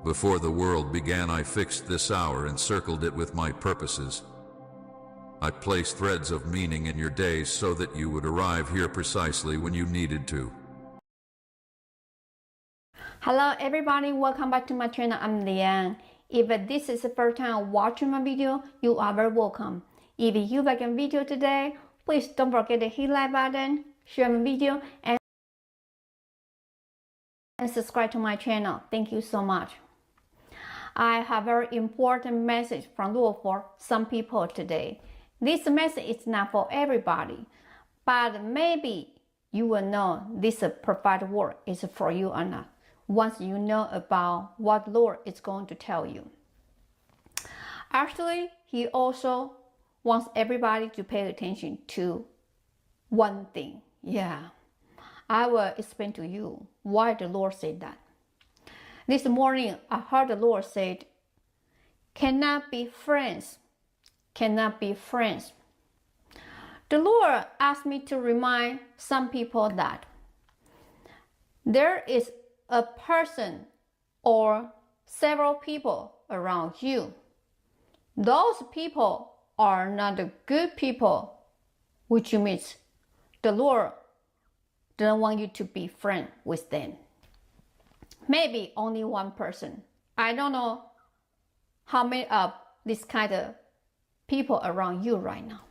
Before the world began, I fixed this hour and circled it with my purposes. I placed threads of meaning in your days so that you would arrive here precisely when you needed to. Hello everybody, welcome back to my channel. I'm Liang. If this is the first time watching my video, you are very welcome. If you like a video today, please don't forget to hit like button, share my video, and subscribe to my channel. Thank you so much. I have a very important message from Lord for some people today. This message is not for everybody, but maybe you will know this prophetic word is for you or not once you know about what Lord is going to tell you. Actually, He also wants everybody to pay attention to one thing. Yeah, I will explain to you why the Lord said that. This morning, I heard the Lord said, cannot be friends, cannot be friends. The Lord asked me to remind some people that there is a person or several people around you. Those people are not the good people, which means the Lord doesn't want you to be friends with them. Maybe only one person. I don't know how many of this kind of people around you right now.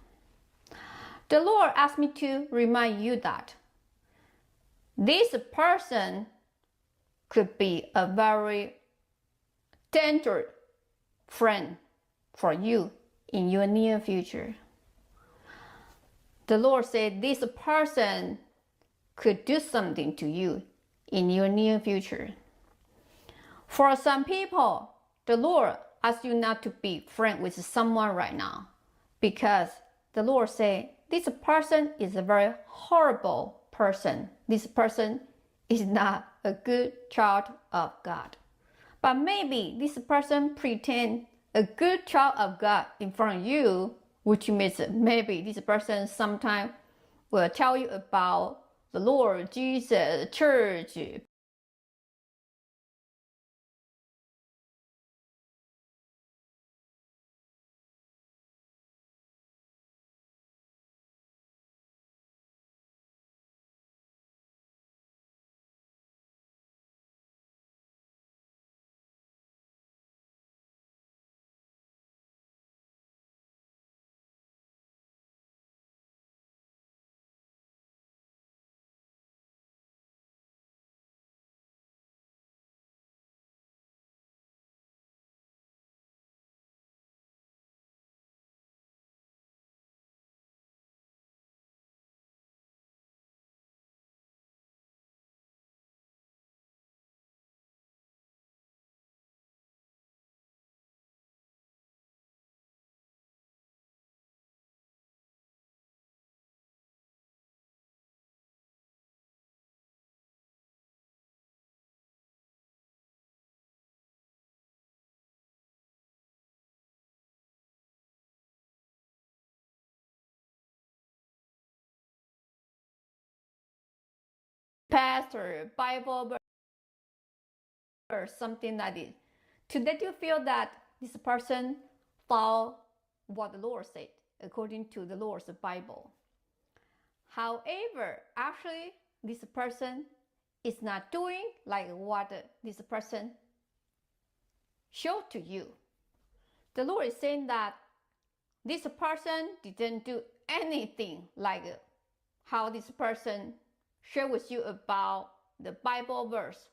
The Lord asked me to remind you that this person could be a very dangerous friend for you in your near future. The Lord said this person could do something to you in your near future. For some people, the Lord asks you not to be friends with someone right now because the Lord said this person is a very horrible person. This person is not a good child of God. But maybe this person pretend a good child of God in front of you, which means maybe this person sometime will tell you about the Lord, Jesus, church, pastor, Bible verse, something like this, to let you feel that this person followed what the Lord said according to the Lord's Bible. However, actually, this person is not doing like what this person showed to you. The Lord is saying that this person didn't do anything like how this person shared with you about the Bible verse.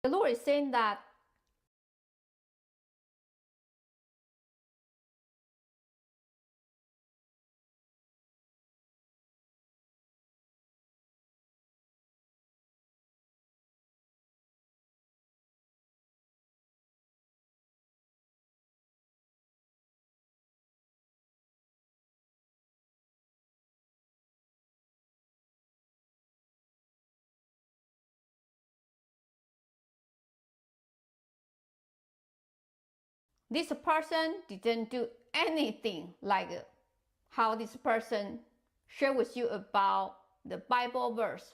The Lord is saying that this person didn't do anything like how this person shared with you about the Bible verse.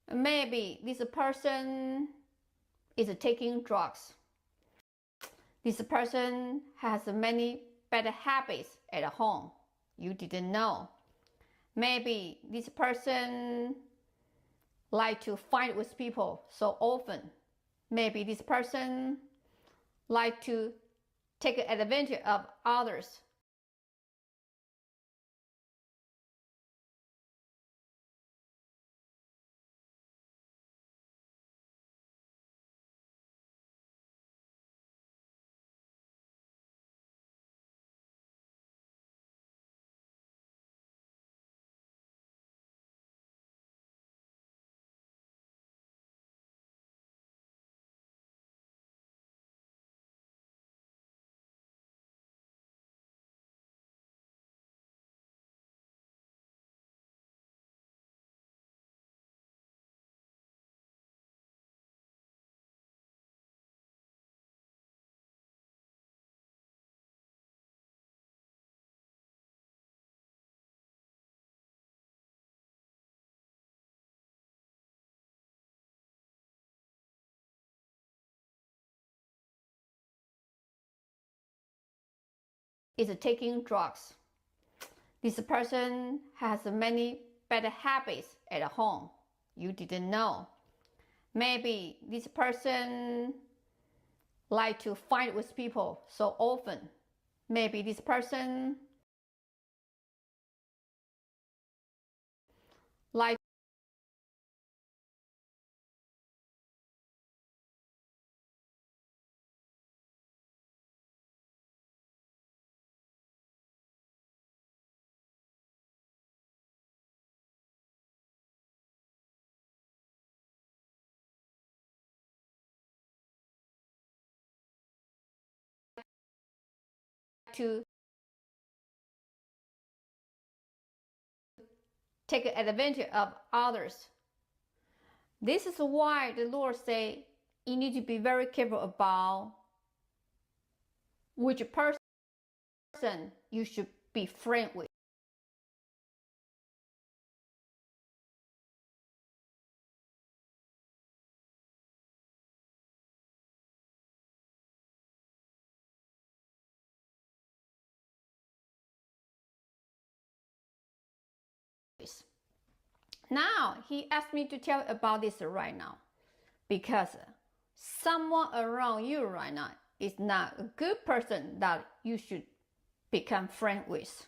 Maybe this person is taking drugs. This person has many bad habits at home. You didn't know. Maybe this person like to fight with people so often. Maybe this person like to take advantage of others. Is taking drugs. This person has many bad habits at home. You didn't know. Maybe this person like to fight with people so often. Maybe this person like to take advantage of others. This is why the Lord say you need to be very careful about which person you should be friend with. Now he asked me to tell you about this right now because someone around you right now is not a good person that you should become friend with.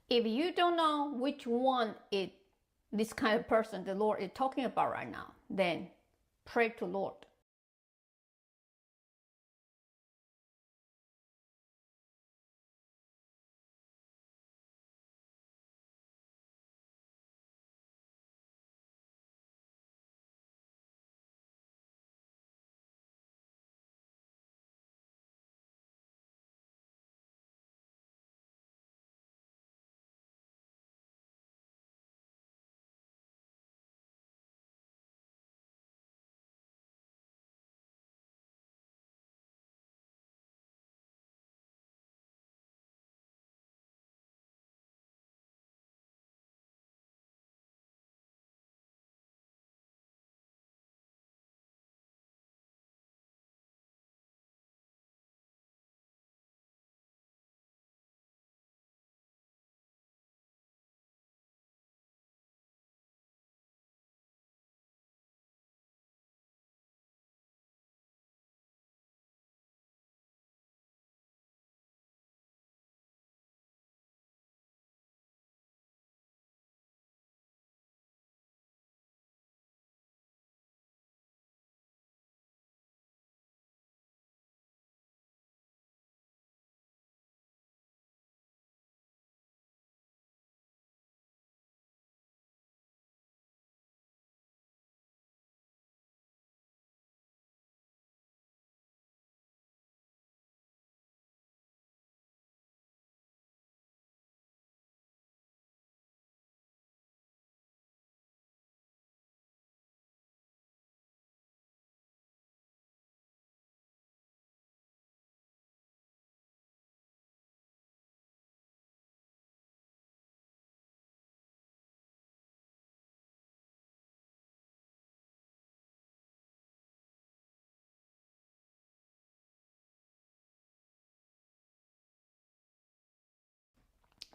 If you don't know which one is this kind of person the Lord is talking about right now, then pray to Lord.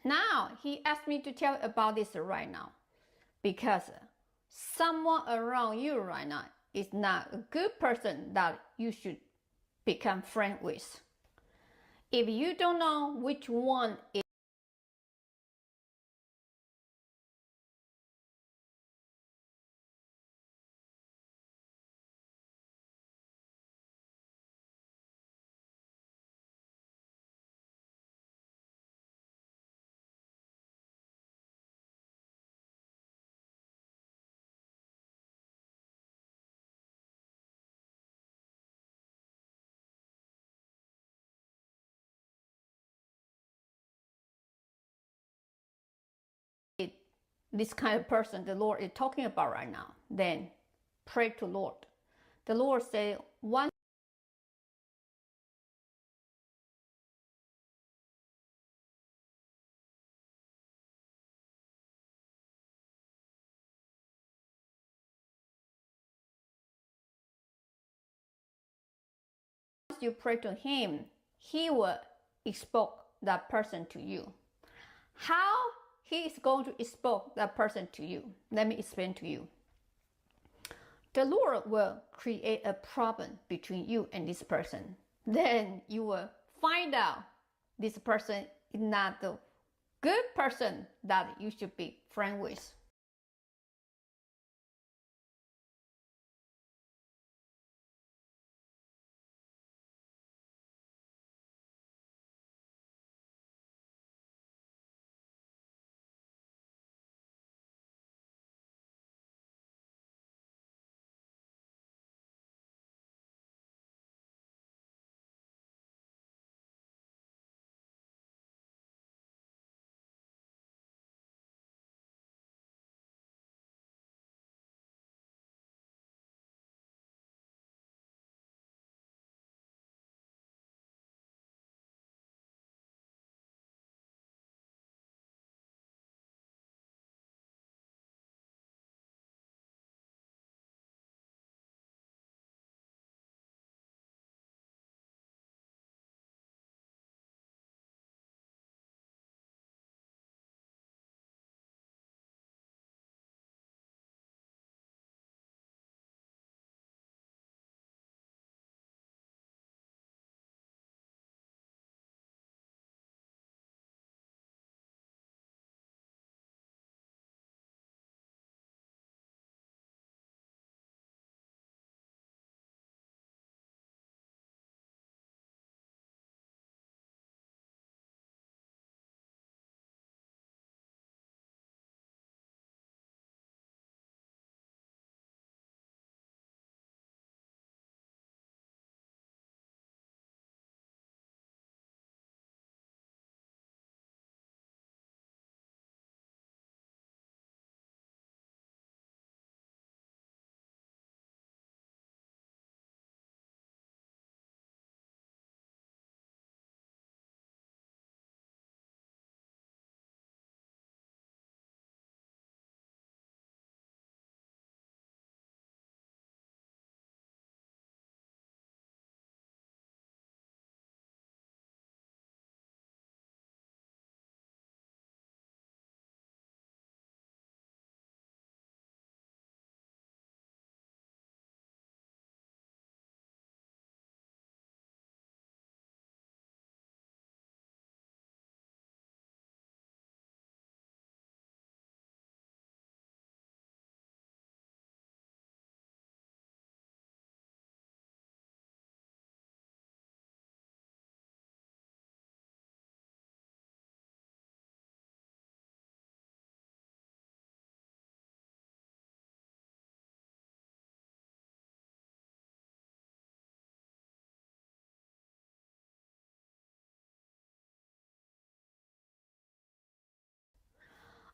Now, he asked me to tell you about this right now because someone around you right now is not a good person that you should become friends with. If you don't know which one is this kind of person the Lord is talking about right now, then pray to Lord. The Lord said, once you pray to Him, He will expose that person to you. How He is going to expose that person to you? Let me explain to you. The Lord will create a problem between you and this person. Then you will find out this person is not the good person that you should be friends with.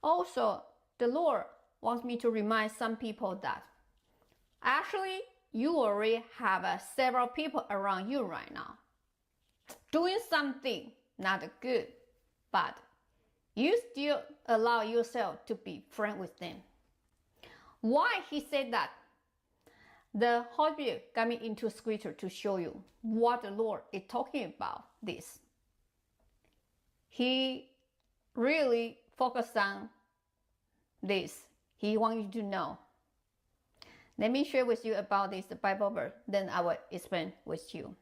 Also, the Lord wants me to remind some people that actually you already have several people around you right now doing something not good, but you still allow yourself to be friends with them. Why he said that? The Holy Spirit got me into scripture to show you what the Lord is talking about this. He really focused on this. He wants you to know. Let me share with you about this Bible verse, then I will explain with you.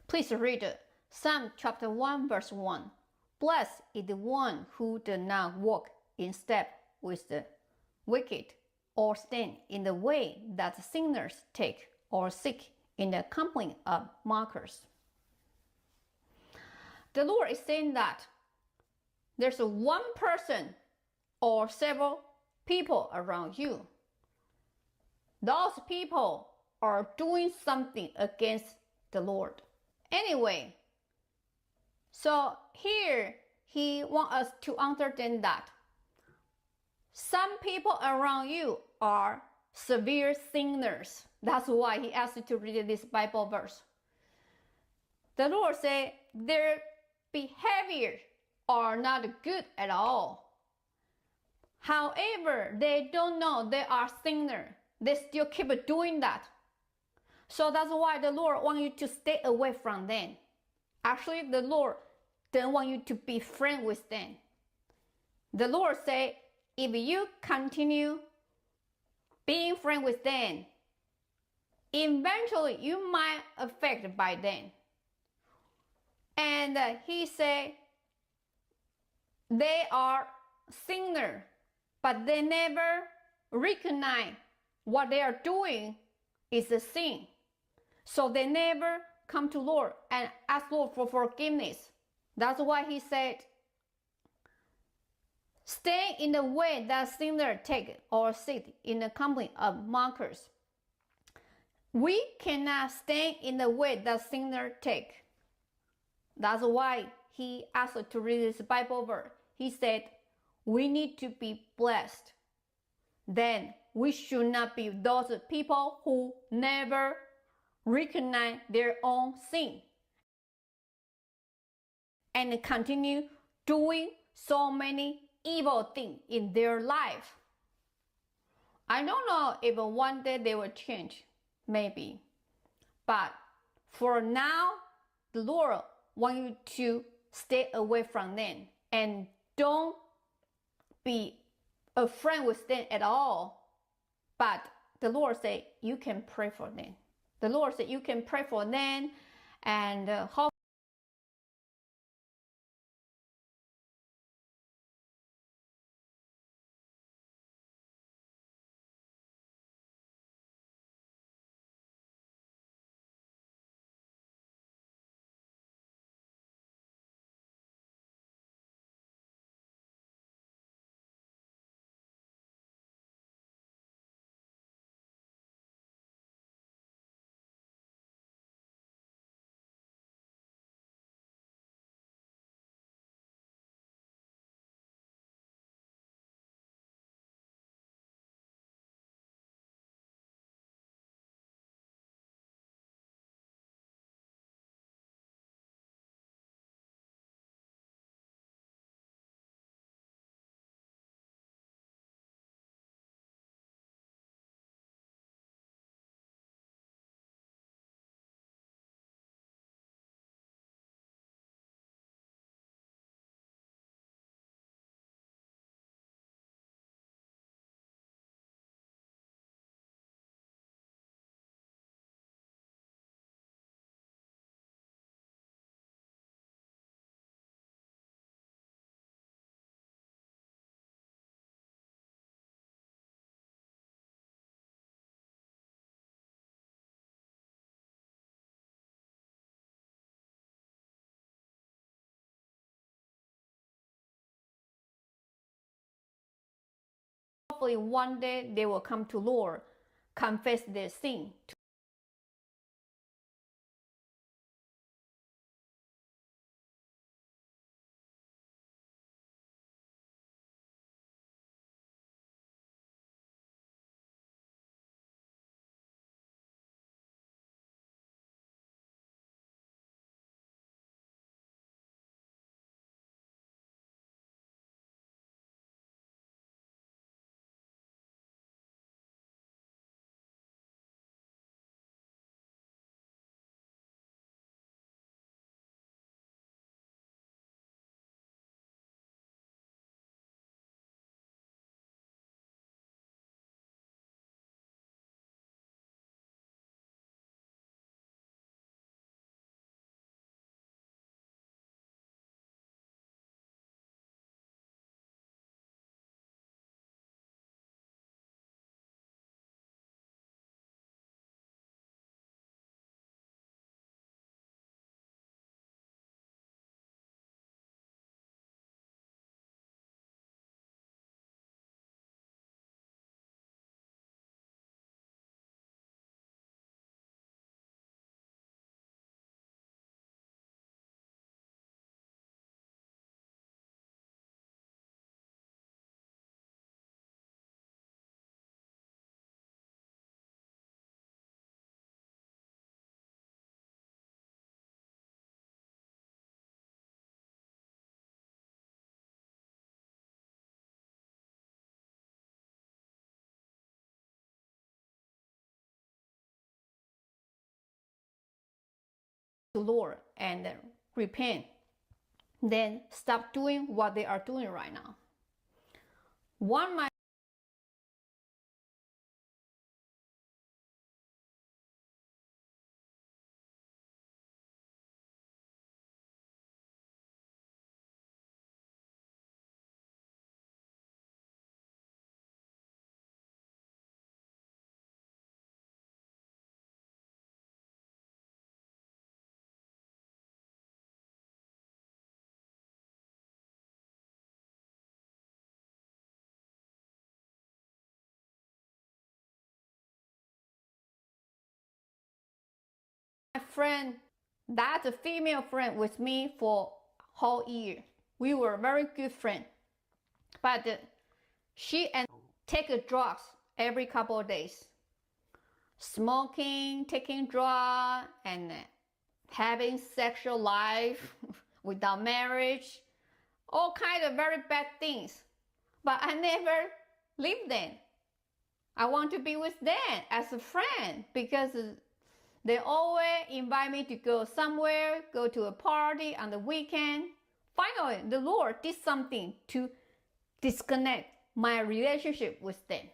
Please read Psalm chapter 1 verse 1. Blessed is the one who does not walk in step with the wicked, or stand in the way that sinners take, or sit in the company of mockers. The Lord is saying that there's one person or several people around you. Those people are doing something against the Lord. Anyway, so here he wants us to understand that some people around you are severe sinners. That's why he asked you to read this Bible verse. The Lord said their behavior are not good at all. However, they don't know they are sinners. They still keep doing that. So that's why the Lord wants you to stay away from them. Actually, the Lord doesn't want you to be friends with them. The Lord said, if you continue being friends with them, eventually you might affected by them. And he said, they are sinners, but they never recognize what they are doing is a sin. So they never come to Lord and ask Lord for forgiveness. That's why he said, stay in the way that sinners take, or sit in the company of mockers. We cannot stay in the way that sinners take. That's why he asked us to read this Bible verse. He said, we need to be blessed. Then we should not be those people who never recognize their own sin and continue doing so many evil things in their life. I don't know if one day they will change, maybe. But for now, the Lord wants you to stay away from them and don't be a friend with them at all. But the Lord said you can pray for them. The Lord said you can pray for them, and hope hopefully one day they will come to Lord, confess their sin. to Lord and repent, then stop doing what they are doing right now. One my friend, that's a female friend with me for whole year. We were very good friends, but she and take drugs every couple of days, smoking, taking drugs, and having sexual life without marriage, all kind of very bad things. But I never leave them. I want to be with them as a friend because they always invite me to go somewhere, go to a party on the weekend. Finally, the Lord did something to disconnect my relationship with them.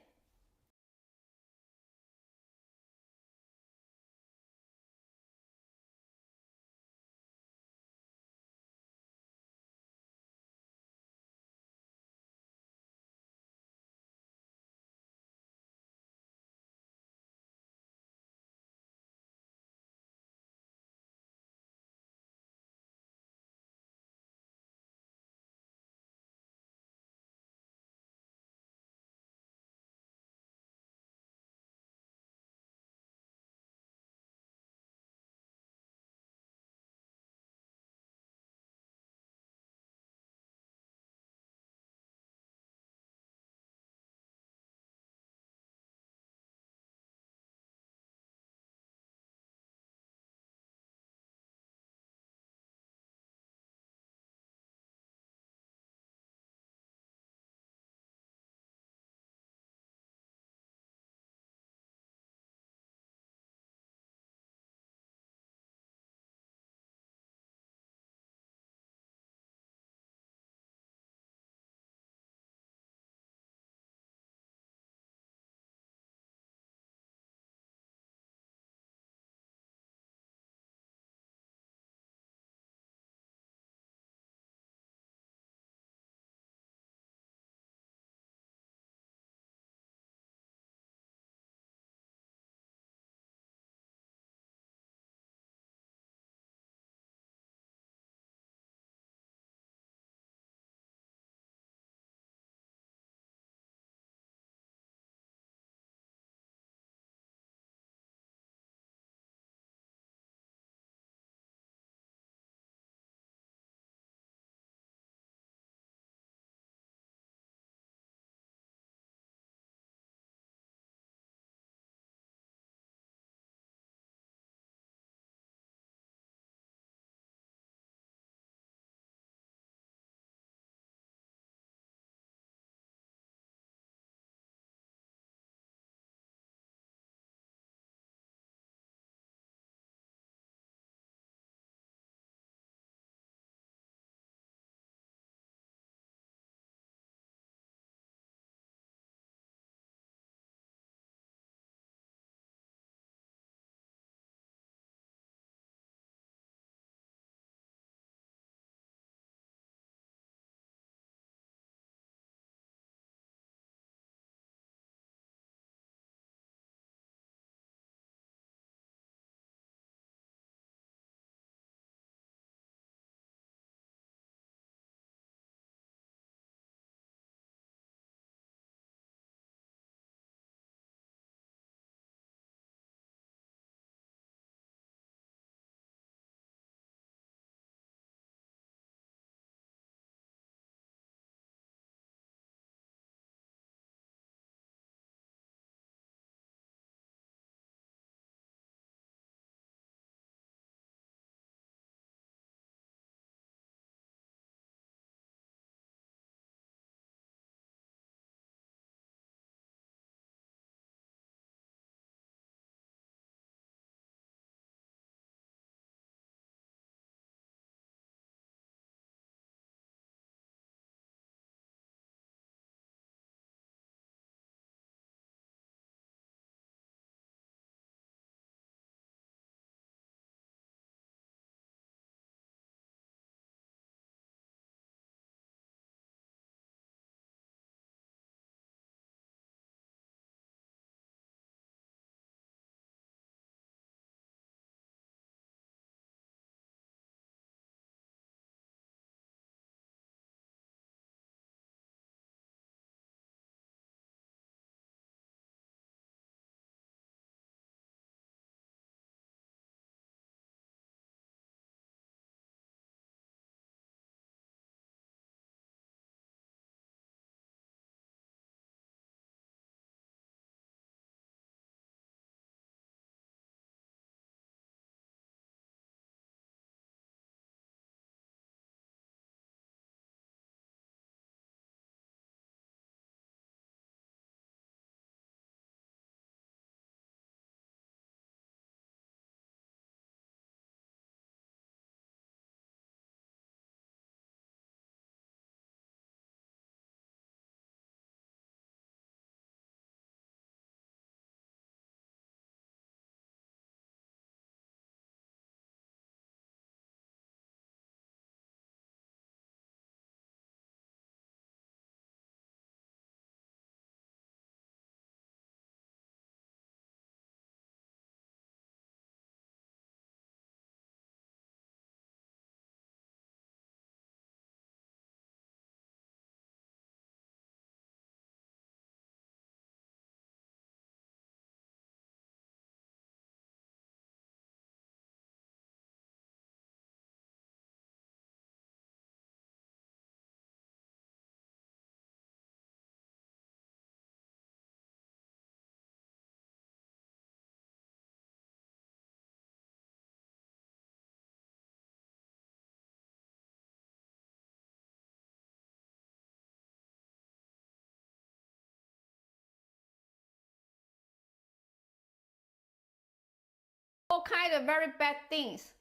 all kind of very bad things,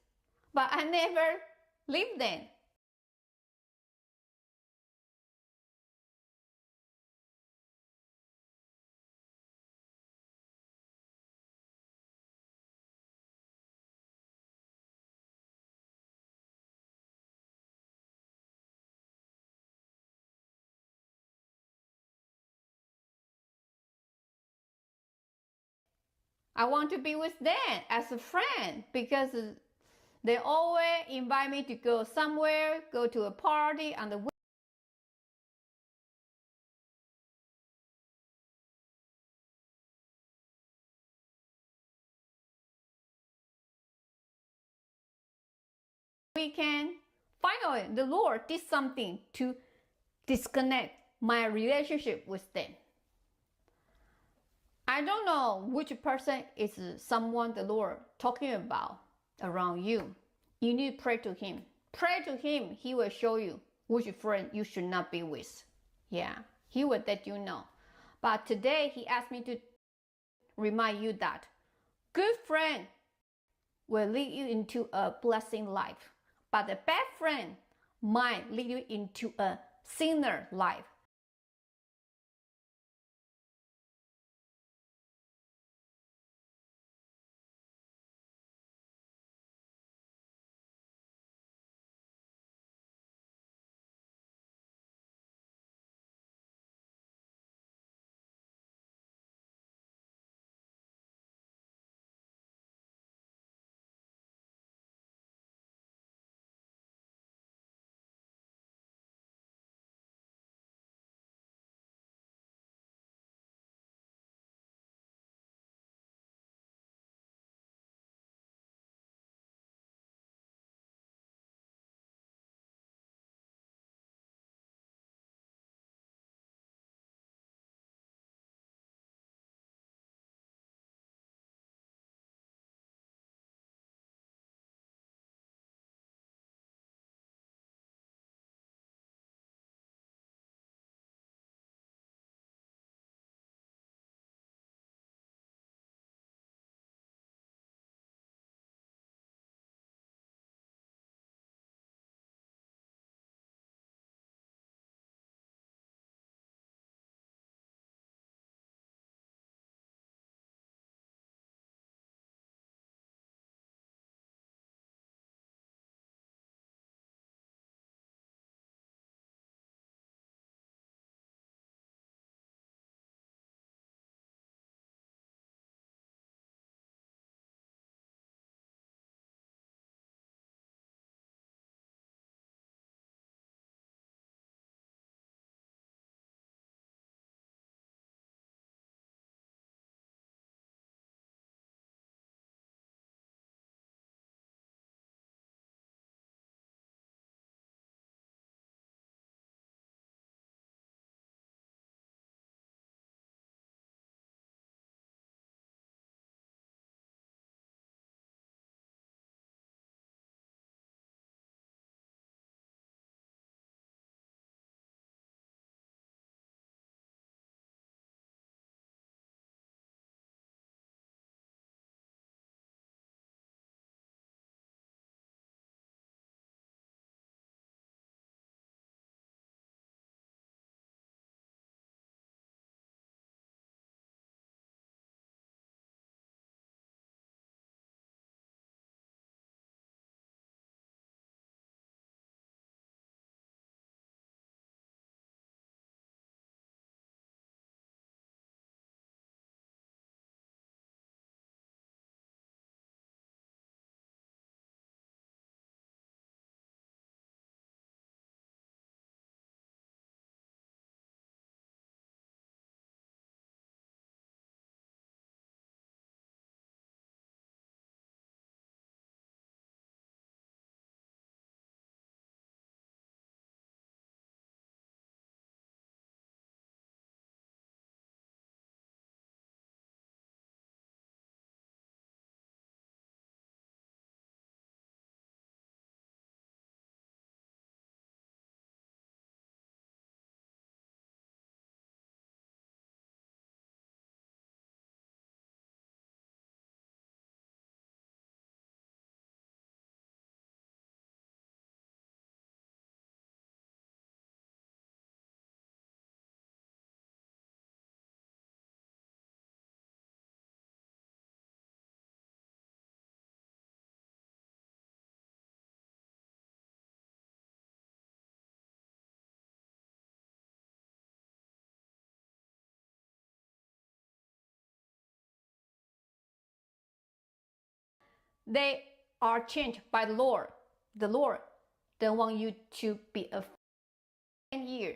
but I never leave them. I want to be with them as a friend because they always invite me to go somewhere, go to a party on the weekend. Finally, the Lord did something to disconnect my relationship with them. I don't know which person is someone the Lord talking about around you. You need to pray to Him. Pray to Him. He will show you which friend you should not be with. Yeah, He will let you know. But today He asked me to remind you that good friend will lead you into a blessing life, but the bad friend might lead you into a sinner life. they are changed by the Lord. The Lord don't want you to be a 10-year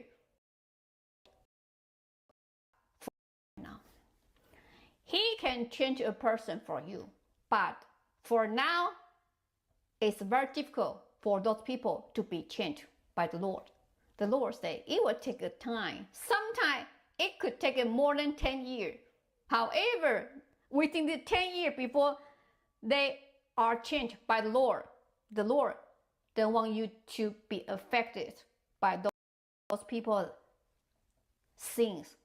now. He can change a person for you, but for now, it's very difficult for those people to be changed by the Lord. The Lord said it will take a time. Sometimes it could take more than 10 years. However, within the 10 years before they are changed by the Lord don't want you to be affected by those people's sins.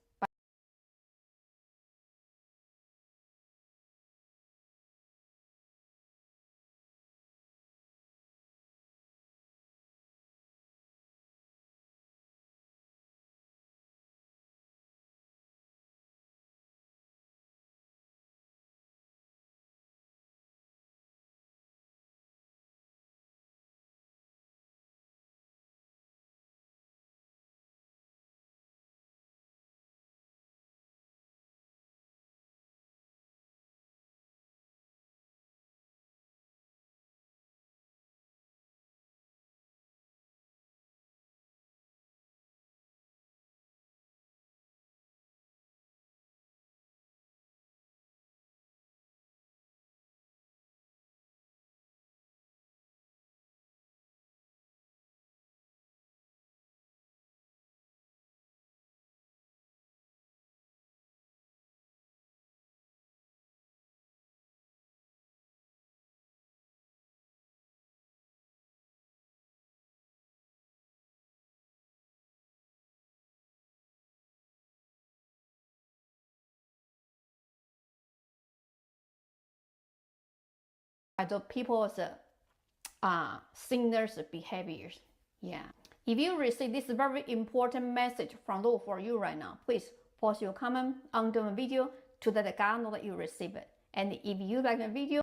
By the people's sinners' behaviors. Yeah. If you receive this very important message from Lord for you right now, please post your comment under the video to let God know that you receive it. And if you like the video,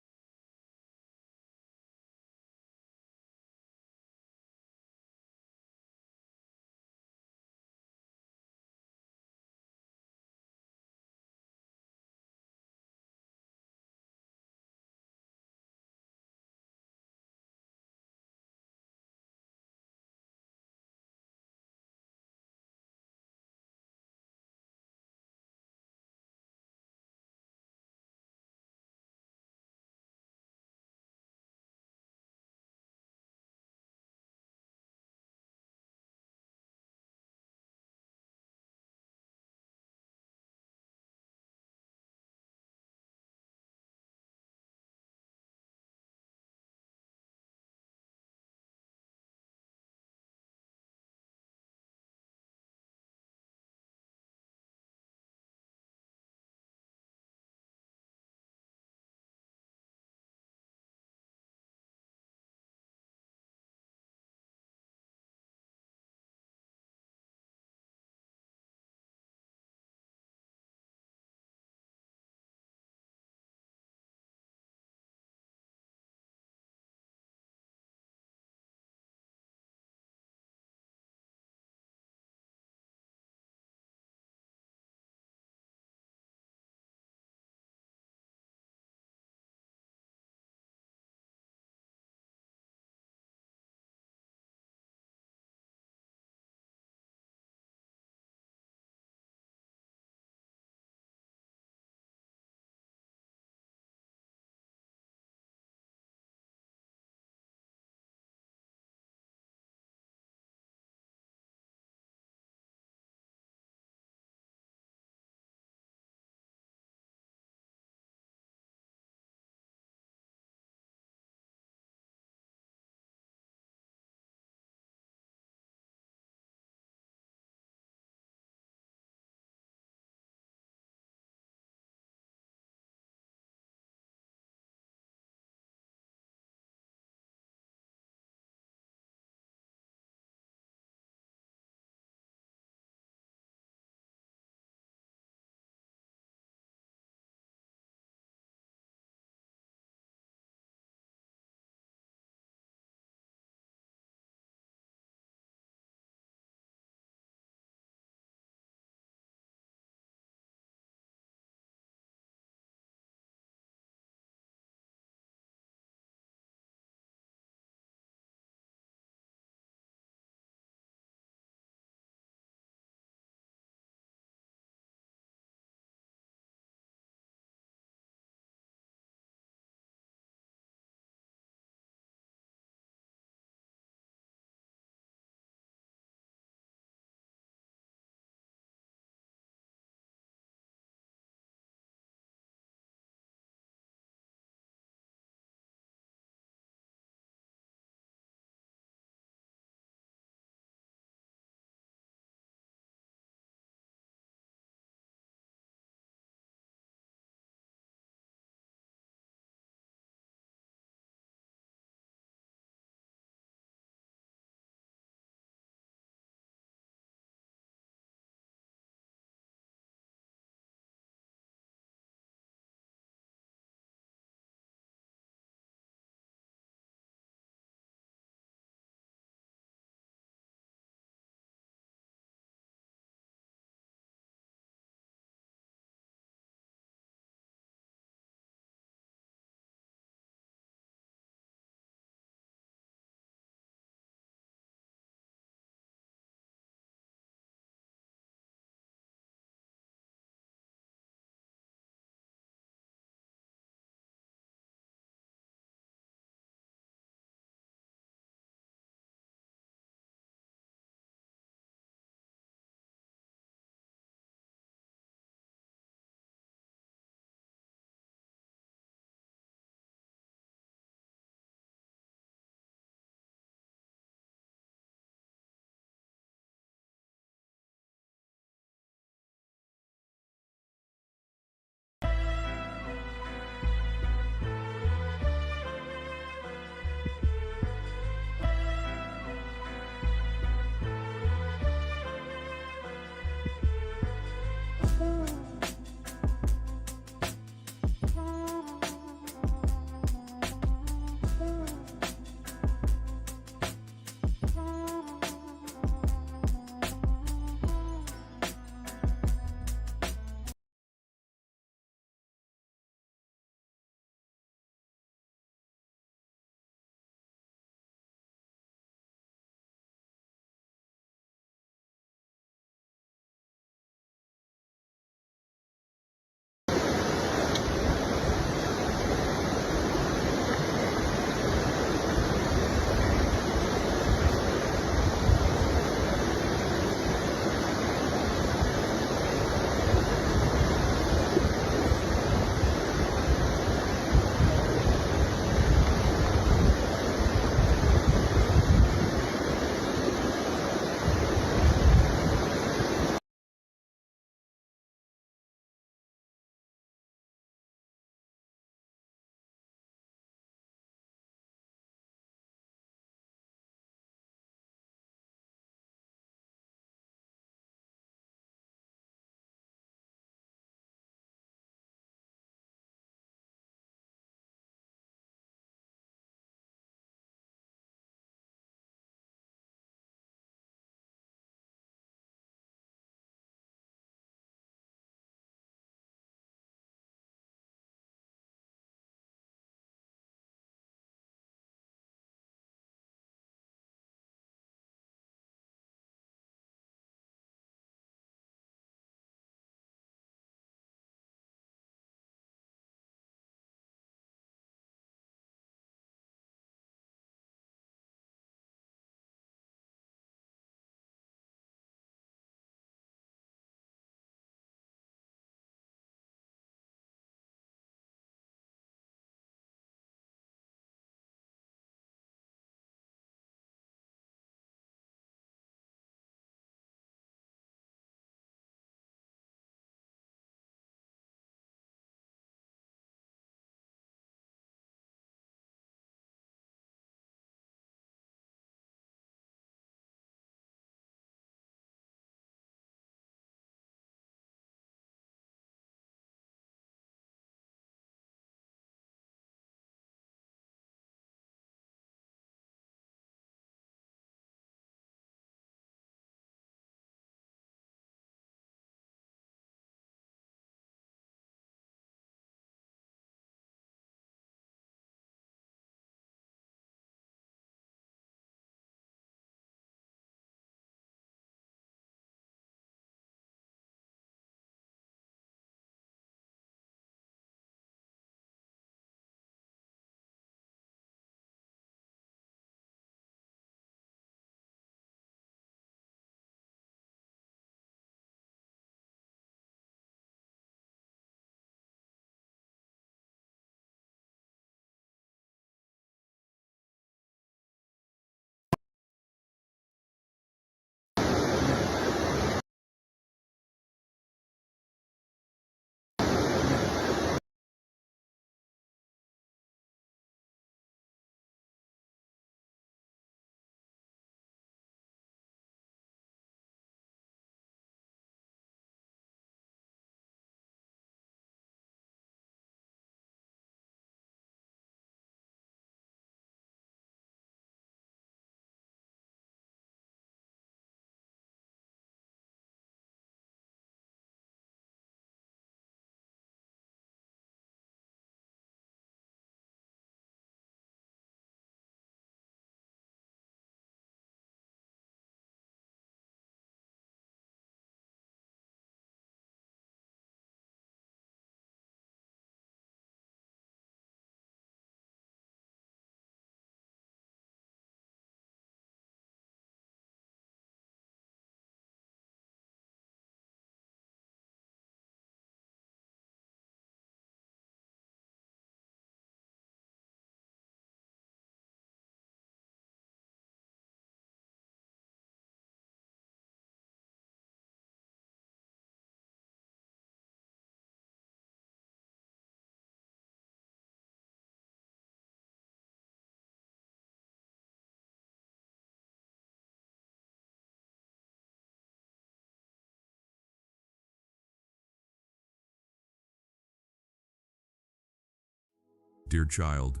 Dear child,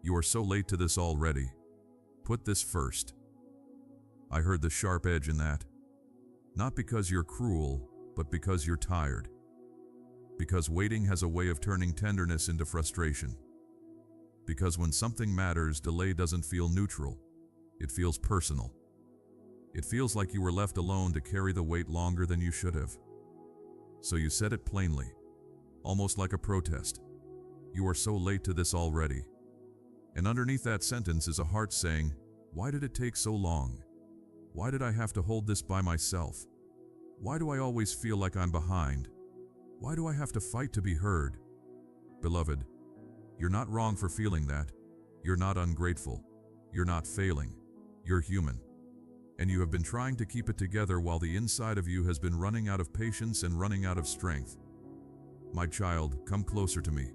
you are so late to this already. Put this first. I heard the sharp edge in that. Not because you're cruel, but because you're tired. Because waiting has a way of turning tenderness into frustration. Because when something matters, delay doesn't feel neutral. It feels personal. It feels like you were left alone to carry the weight longer than you should have. So you said it plainly, almost like a protest. You are so late to this already. And underneath that sentence is a heart saying, why did it take so long? Why did I have to hold this by myself? Why do I always feel like I'm behind? Why do I have to fight to be heard? Beloved, you're not wrong for feeling that. You're not ungrateful. You're not failing. You're human. And you have been trying to keep it together while the inside of you has been running out of patience and running out of strength. My child, come closer to me.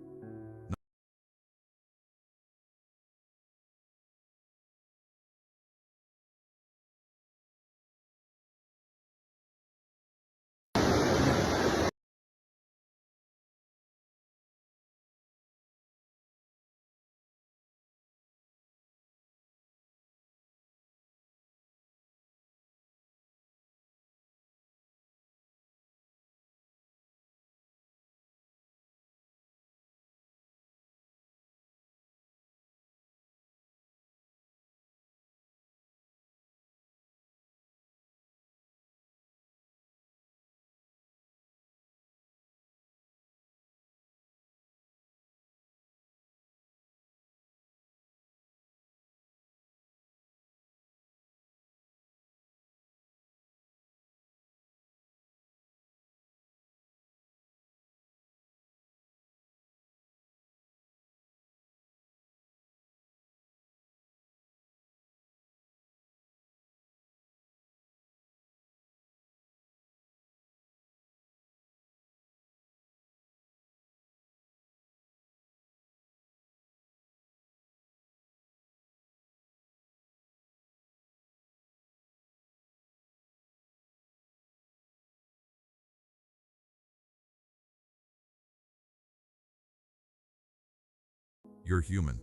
You're human.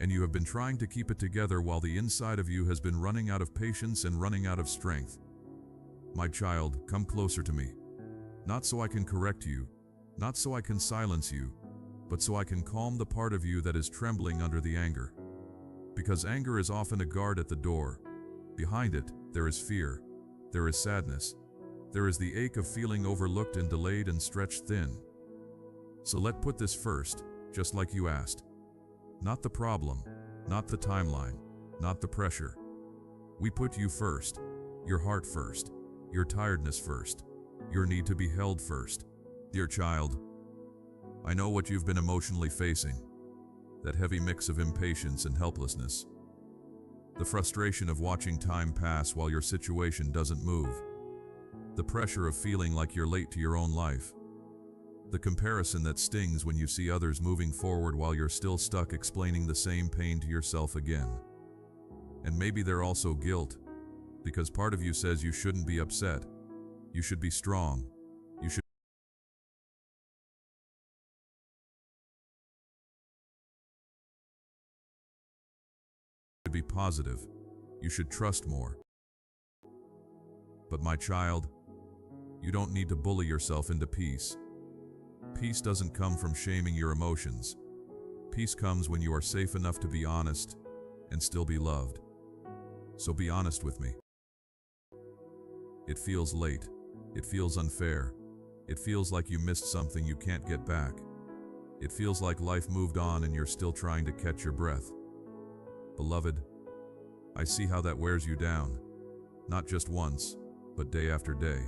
And you have been trying to keep it together while the inside of you has been running out of patience and running out of strength. My child, come closer to me. Not so I can correct you, not so I can silence you, but so I can calm the part of you that is trembling under the anger. Because anger is often a guard at the door. Behind it, there is fear. There is sadness. There is the ache of feeling overlooked and delayed and stretched thin. So let's put this first, just like you asked. Not the problem, not the timeline, not the pressure. We put you first, your heart first, your tiredness first, your need to be held first. Dear child, I know what you've been emotionally facing, that heavy mix of impatience and helplessness. The frustration of watching time pass while your situation doesn't move. The pressure of feeling like you're late to your own life. The comparison that stings when you see others moving forward while you're still stuck explaining the same pain to yourself again. And maybe they're also guilt, because part of you says you shouldn't be upset. You should be strong. You should be positive. You should trust more. But my child, you don't need to bully yourself into peace. Peace doesn't come from shaming your emotions. Peace comes when you are safe enough to be honest and still be loved. So be honest with me. It feels late. It feels unfair. It feels like you missed something you can't get back. It feels like life moved on and you're still trying to catch your breath. Beloved, I see how that wears you down. Not just once, but day after day.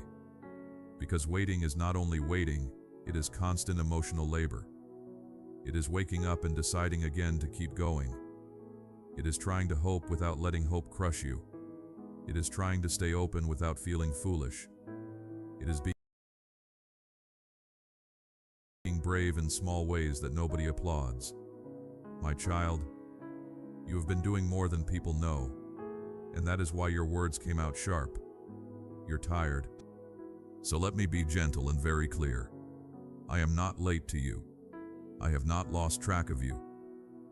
Because waiting is not only waiting, it is constant emotional labor. It is waking up and deciding again to keep going. It is trying to hope without letting hope crush you. It is trying to stay open without feeling foolish. It is being brave in small ways that nobody applauds. My child, you have been doing more than people know, and that is why your words came out sharp. You're tired. So let me be gentle and very clear. I am not late to you. I have not lost track of you.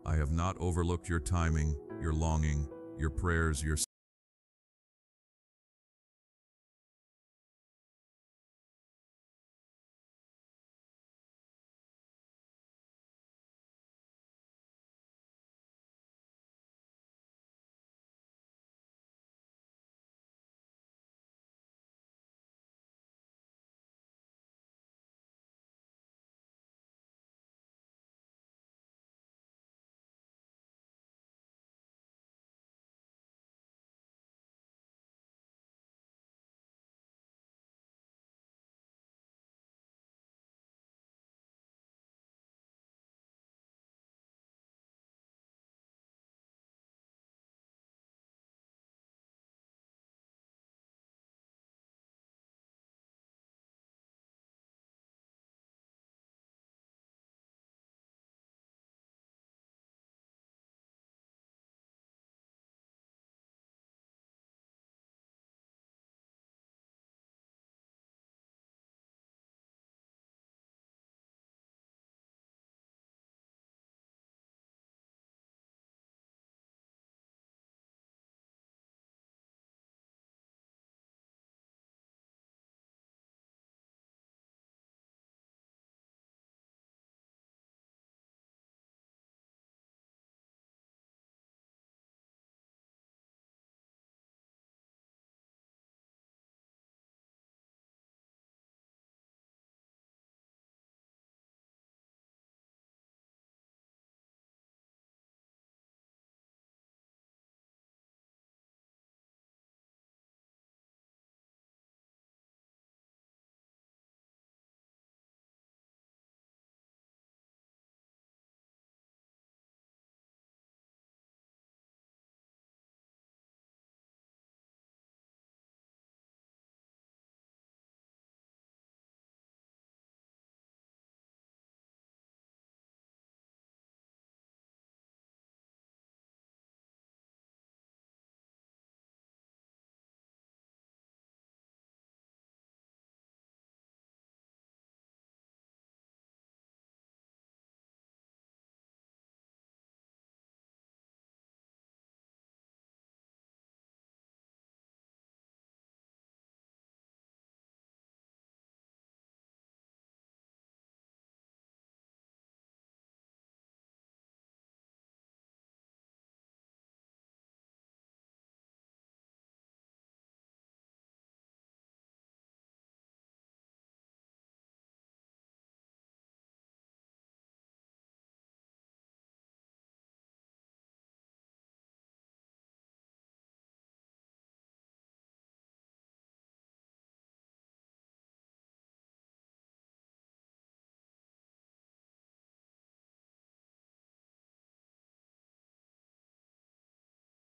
I have not overlooked your timing, your longing, your prayers, your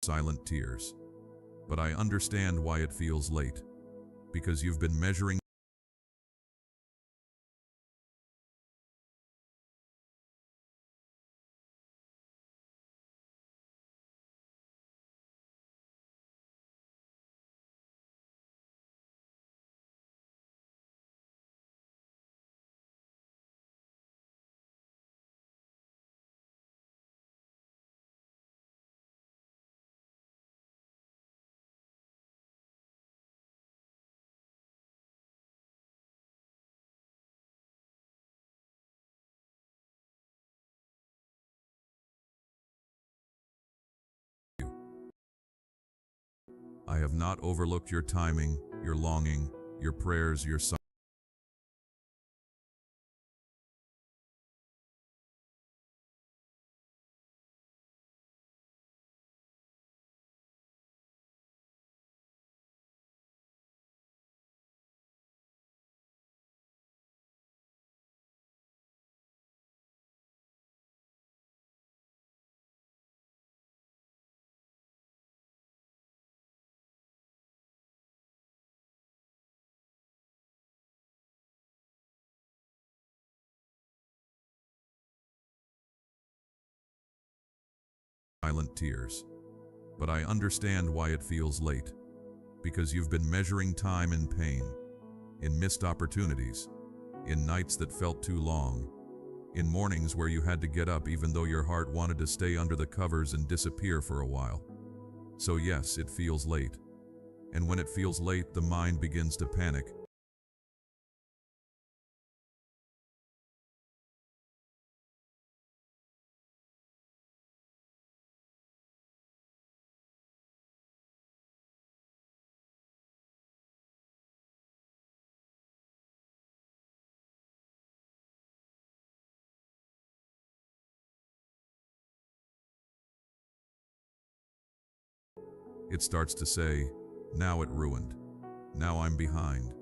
silent tears. But I understand why it feels late. Because you've been measuring I have not overlooked your timing, your longing, your prayers, your silent tears. But I understand why it feels late. Because you've been measuring time in pain, in missed opportunities, in nights that felt too long, In mornings where you had to get up even though your heart wanted to stay under the covers and disappear for a while. So yes, it feels late. And when it feels late, the mind begins to panic. It starts to say, now it ruined. Now I'm behind.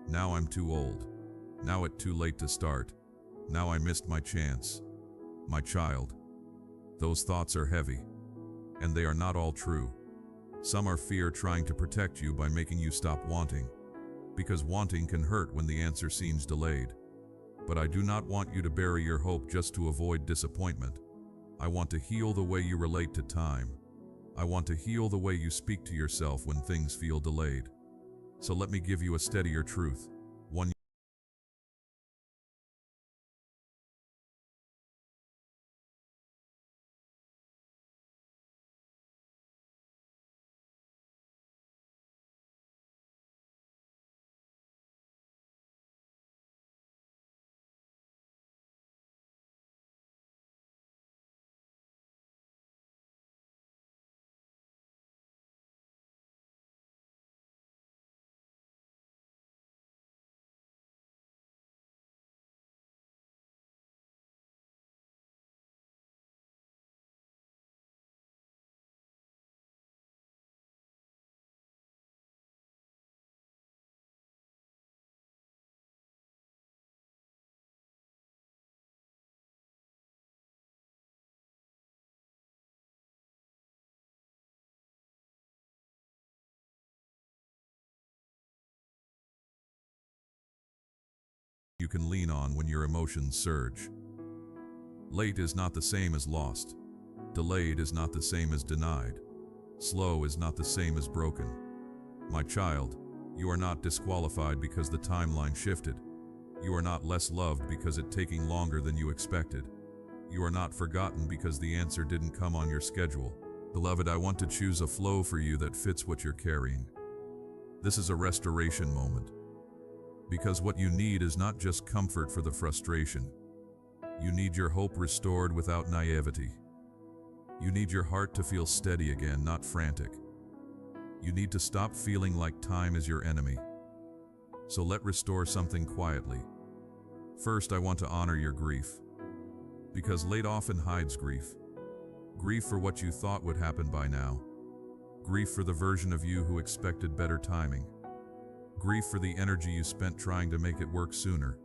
Now I'm too old. Now it's too late to start. Now I missed my chance. My child. Those thoughts are heavy. And they are not all true. Some are fear trying to protect you by making you stop wanting. Because wanting can hurt when the answer seems delayed. But I do not want you to bury your hope just to avoid disappointment. I want to heal the way you relate to time. I want to heal the way you speak to yourself when things feel delayed. So let me give you a steadier truth. One you can lean on when your emotions surge. Late is not the same as lost. Delayed is not the same as denied. Slow is not the same as broken. My child, you are not disqualified because the timeline shifted. You are not less loved because it's taking longer than you expected. You are not forgotten because the answer didn't come on your schedule. Beloved, I want to choose a flow for you that fits what you're carrying. This is a restoration moment. Because what you need is not just comfort for the frustration. You need your hope restored without naivety. You need your heart to feel steady again, not frantic. You need to stop feeling like time is your enemy. So let's restore something quietly. First, I want to honor your grief. Because late often hides grief. Grief for what you thought would happen by now. Grief for the version of you who expected better timing. Grief for the energy you spent trying to make it work sooner.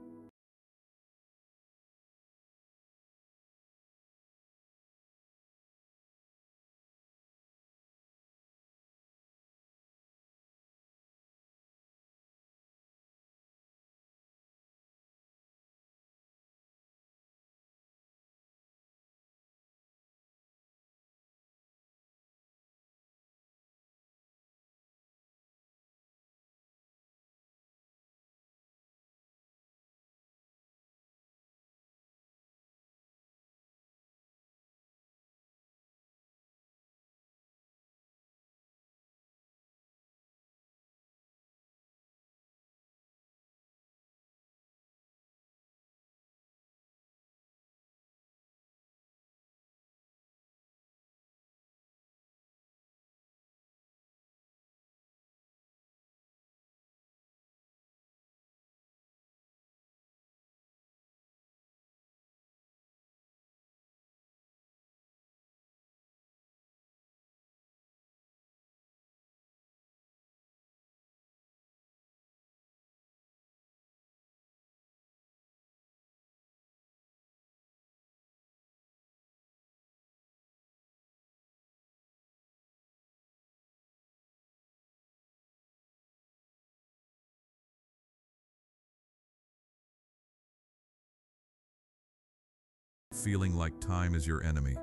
Feeling like time is your enemy.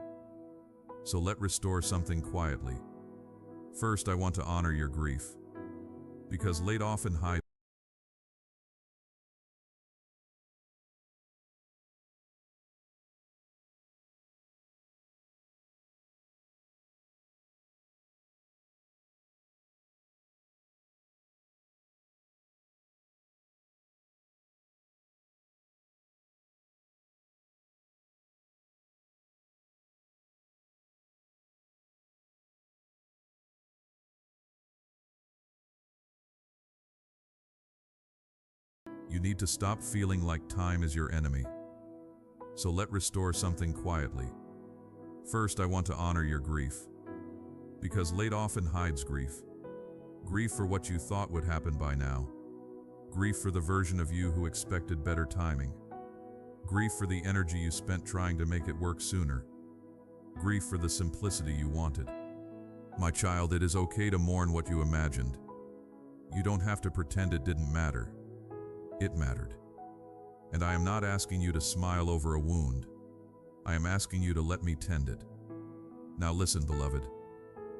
So let's restore something quietly. First, I want to honor your grief. Because late often hides You need to stop feeling like time is your enemy. So let's restore something quietly. First, I want to honor your grief. Because late often hides grief. Grief for what you thought would happen by now. Grief for the version of you who expected better timing. Grief for the energy you spent trying to make it work sooner. Grief for the simplicity you wanted. My child, it is okay to mourn what you imagined. You don't have to pretend it didn't matter. It mattered. And I am not asking you to smile over a wound. I am asking you to let me tend it. Now listen, beloved.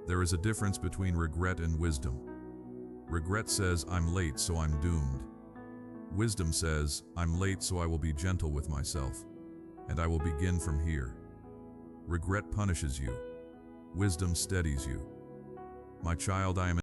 There is a difference between regret and wisdom. Regret says, I'm late, so I'm doomed. Wisdom says, I'm late, so I will be gentle with myself, and I will begin from here. Regret punishes you. Wisdom steadies you. My child, I am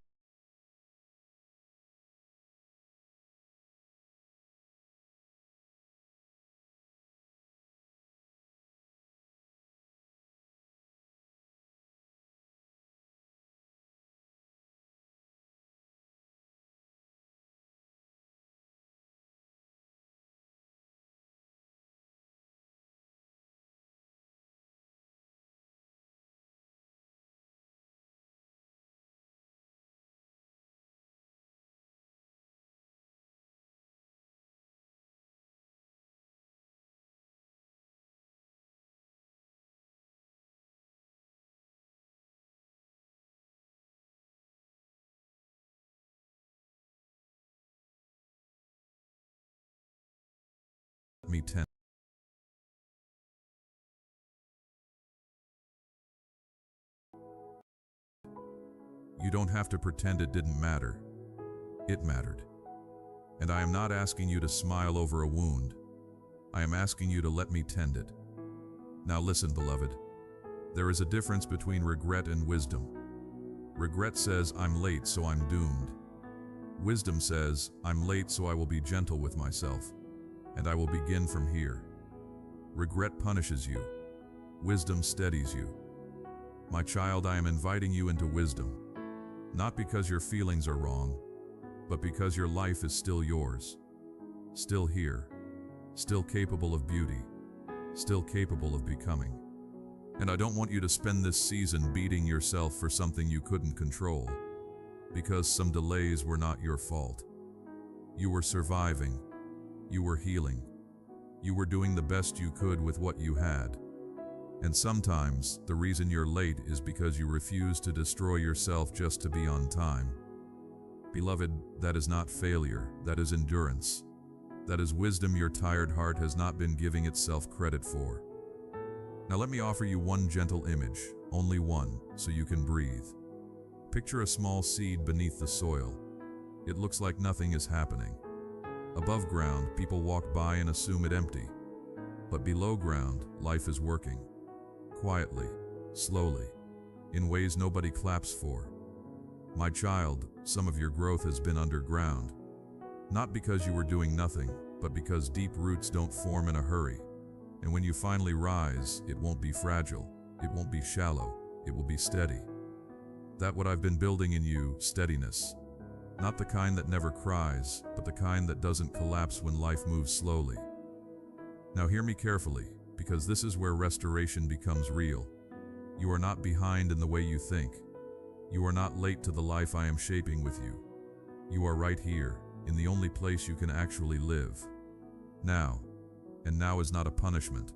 me tend. You don't have to pretend it didn't matter. It mattered. And I am not asking you to smile over a wound. I am asking you to let me tend it. Now listen, beloved. There is a difference between regret and wisdom. Regret says, I'm late, so I'm doomed. Wisdom says, I'm late, so I will be gentle with myself, and I will begin from here. Regret punishes you. Wisdom steadies you. My child, I am inviting you into wisdom. Not because your feelings are wrong, but because your life is still yours. Still here. Still capable of beauty. Still capable of becoming. And I don't want you to spend this season beating yourself for something you couldn't control, because some delays were not your fault. You were surviving. You were healing. You were doing the best you could with what you had. And sometimes, the reason you're late is because you refuse to destroy yourself just to be on time. Beloved, that is not failure, that is endurance. That is wisdom your tired heart has not been giving itself credit for. Now let me offer you one gentle image, only one, so you can breathe. Picture a small seed beneath the soil. It looks like nothing is happening. Above ground, people walk by and assume it empty. But below ground, life is working. Quietly, slowly, in ways nobody claps for. My child, some of your growth has been underground. Not because you were doing nothing, but because deep roots don't form in a hurry. And when you finally rise, it won't be fragile, it won't be shallow, it will be steady. That what I've been building in you, steadiness. Not the kind that never cries, but the kind that doesn't collapse when life moves slowly. Now hear me carefully, because this is where restoration becomes real. You are not behind in the way you think. You are not late to the life I am shaping with you. You are right here, in the only place you can actually live. Now. And now is not a punishment.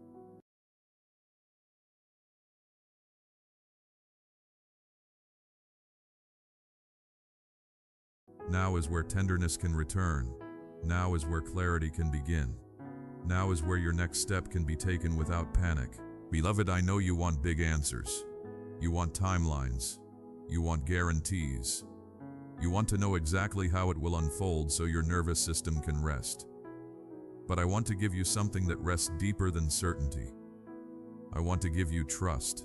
Now is where tenderness can return. Now is where clarity can begin. Now is where your next step can be taken without panic. Beloved, I know you want big answers. You want timelines. You want guarantees. You want to know exactly how it will unfold so your nervous system can rest. But I want to give you something that rests deeper than certainty. I want to give you trust.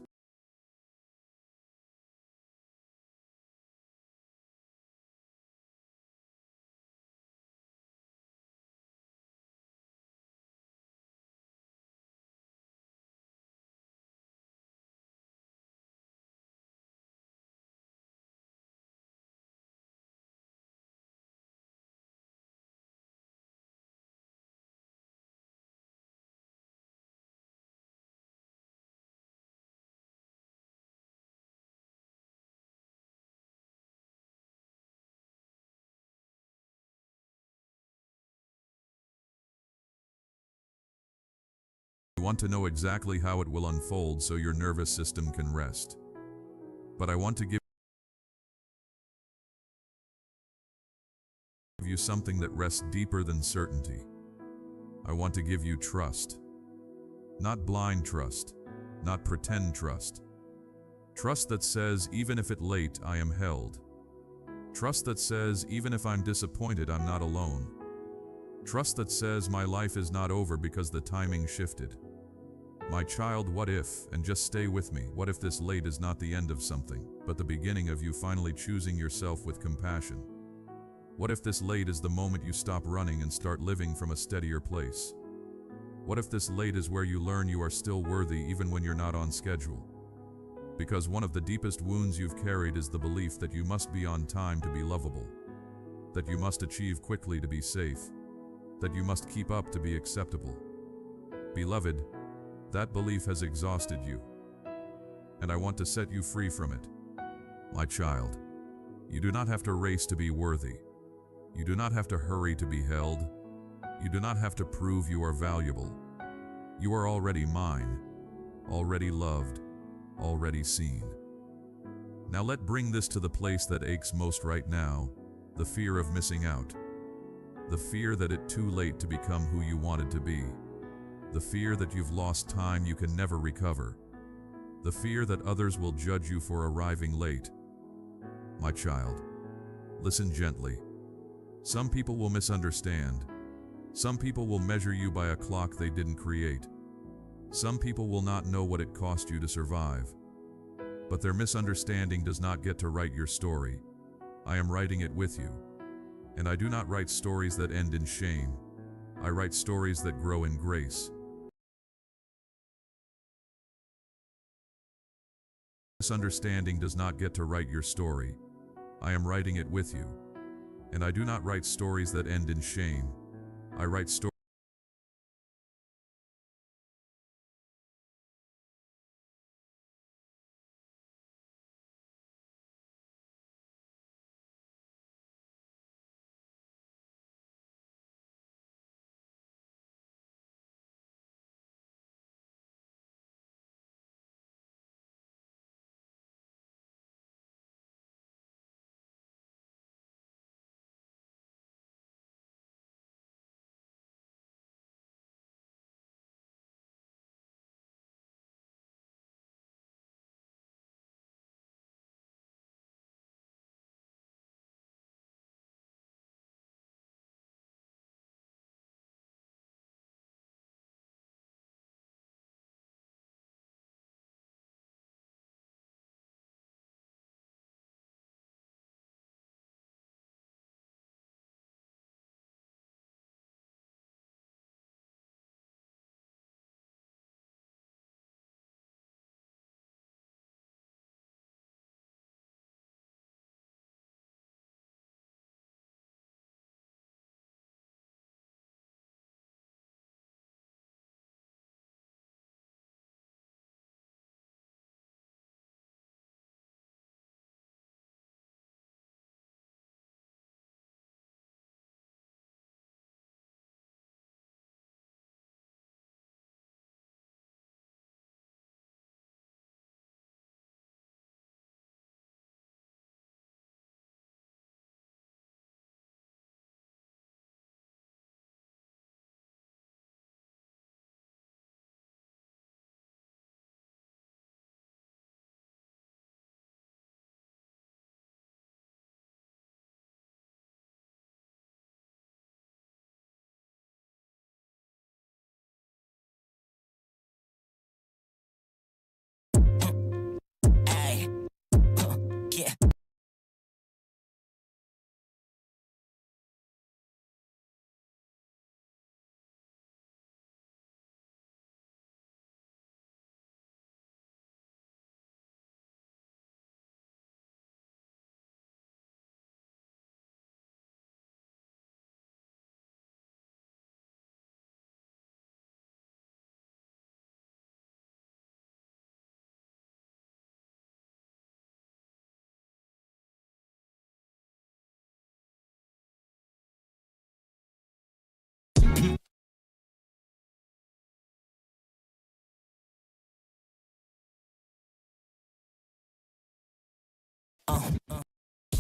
You want to know exactly how it will unfold so your nervous system can rest. But I want to give you something that rests deeper than certainty. I want to give you trust. Not blind trust, not pretend trust. Trust that says, even if it's late, I am held. Trust that says, even if I'm disappointed, I'm not alone. Trust that says, my life is not over because the timing shifted. My child, what if, and just stay with me, what if this late is not the end of something, but the beginning of you finally choosing yourself with compassion? What if this late is the moment you stop running and start living from a steadier place? What if this late is where you learn you are still worthy even when you're not on schedule? Because one of the deepest wounds you've carried is the belief that you must be on time to be lovable, that you must achieve quickly to be safe, that you must keep up to be acceptable. Beloved, that belief has exhausted you, and I want to set you free from it. My child, you do not have to race to be worthy. You do not have to hurry to be held. You do not have to prove you are valuable. You are already mine, already loved, already seen. Now let's bring this to the place that aches most right now, the fear of missing out. The fear that it's too late to become who you wanted to be. The fear that you've lost time you can never recover. The fear that others will judge you for arriving late. My child, listen gently. Some people will misunderstand. Some people will measure you by a clock they didn't create. Some people will not know what it cost you to survive. But their misunderstanding does not get to write your story. I am writing it with you. And I do not write stories that end in shame. I write stories that grow in grace. Misunderstanding does not get to write your story. I am writing it with you. And I do not write stories that end in shame. I write stories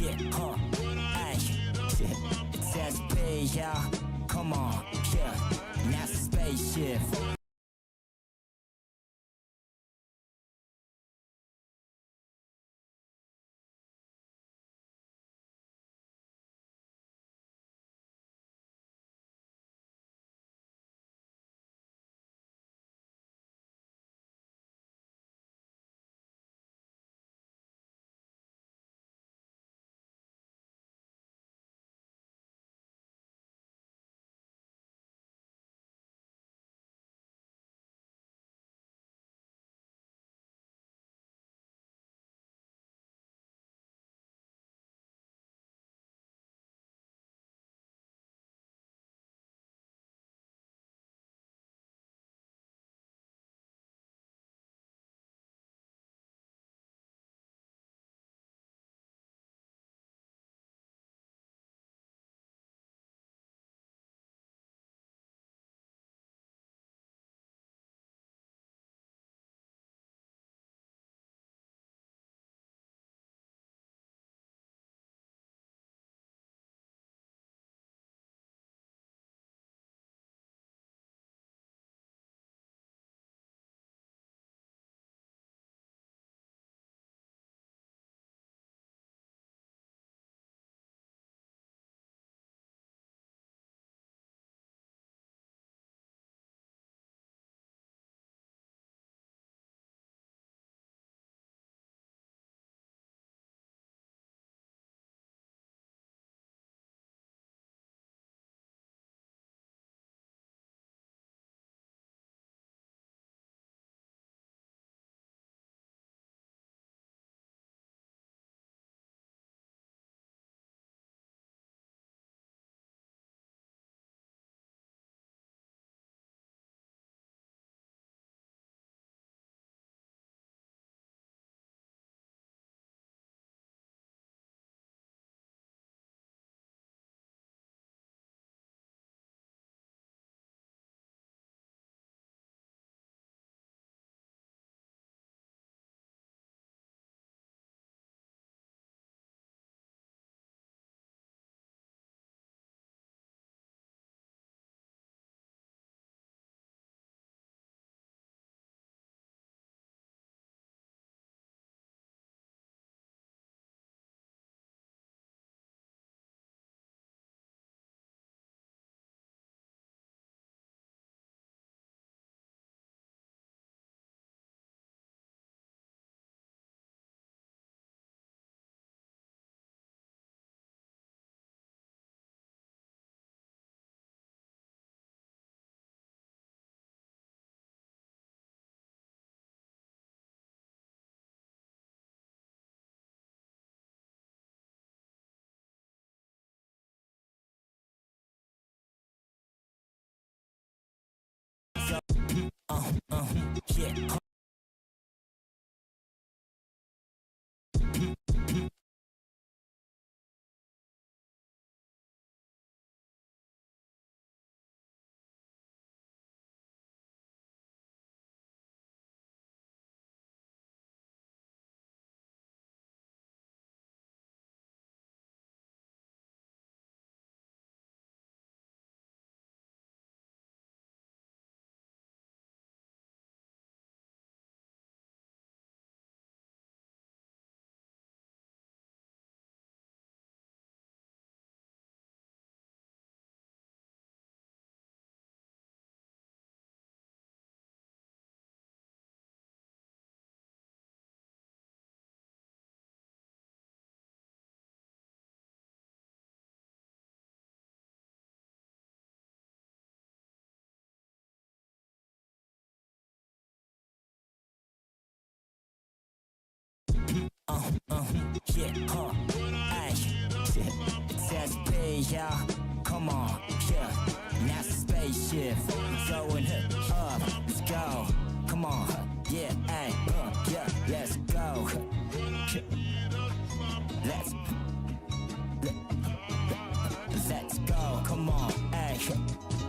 yeah, ay, it says be, yeah, come on, yeah, and that's a spaceship. Yeah. Yeah, ay, it says be, yeah, come on, yeah, and that's a spaceship, throwing it up, let's go, come on, yeah, ay, yeah, let's go, let's go, come on, ay,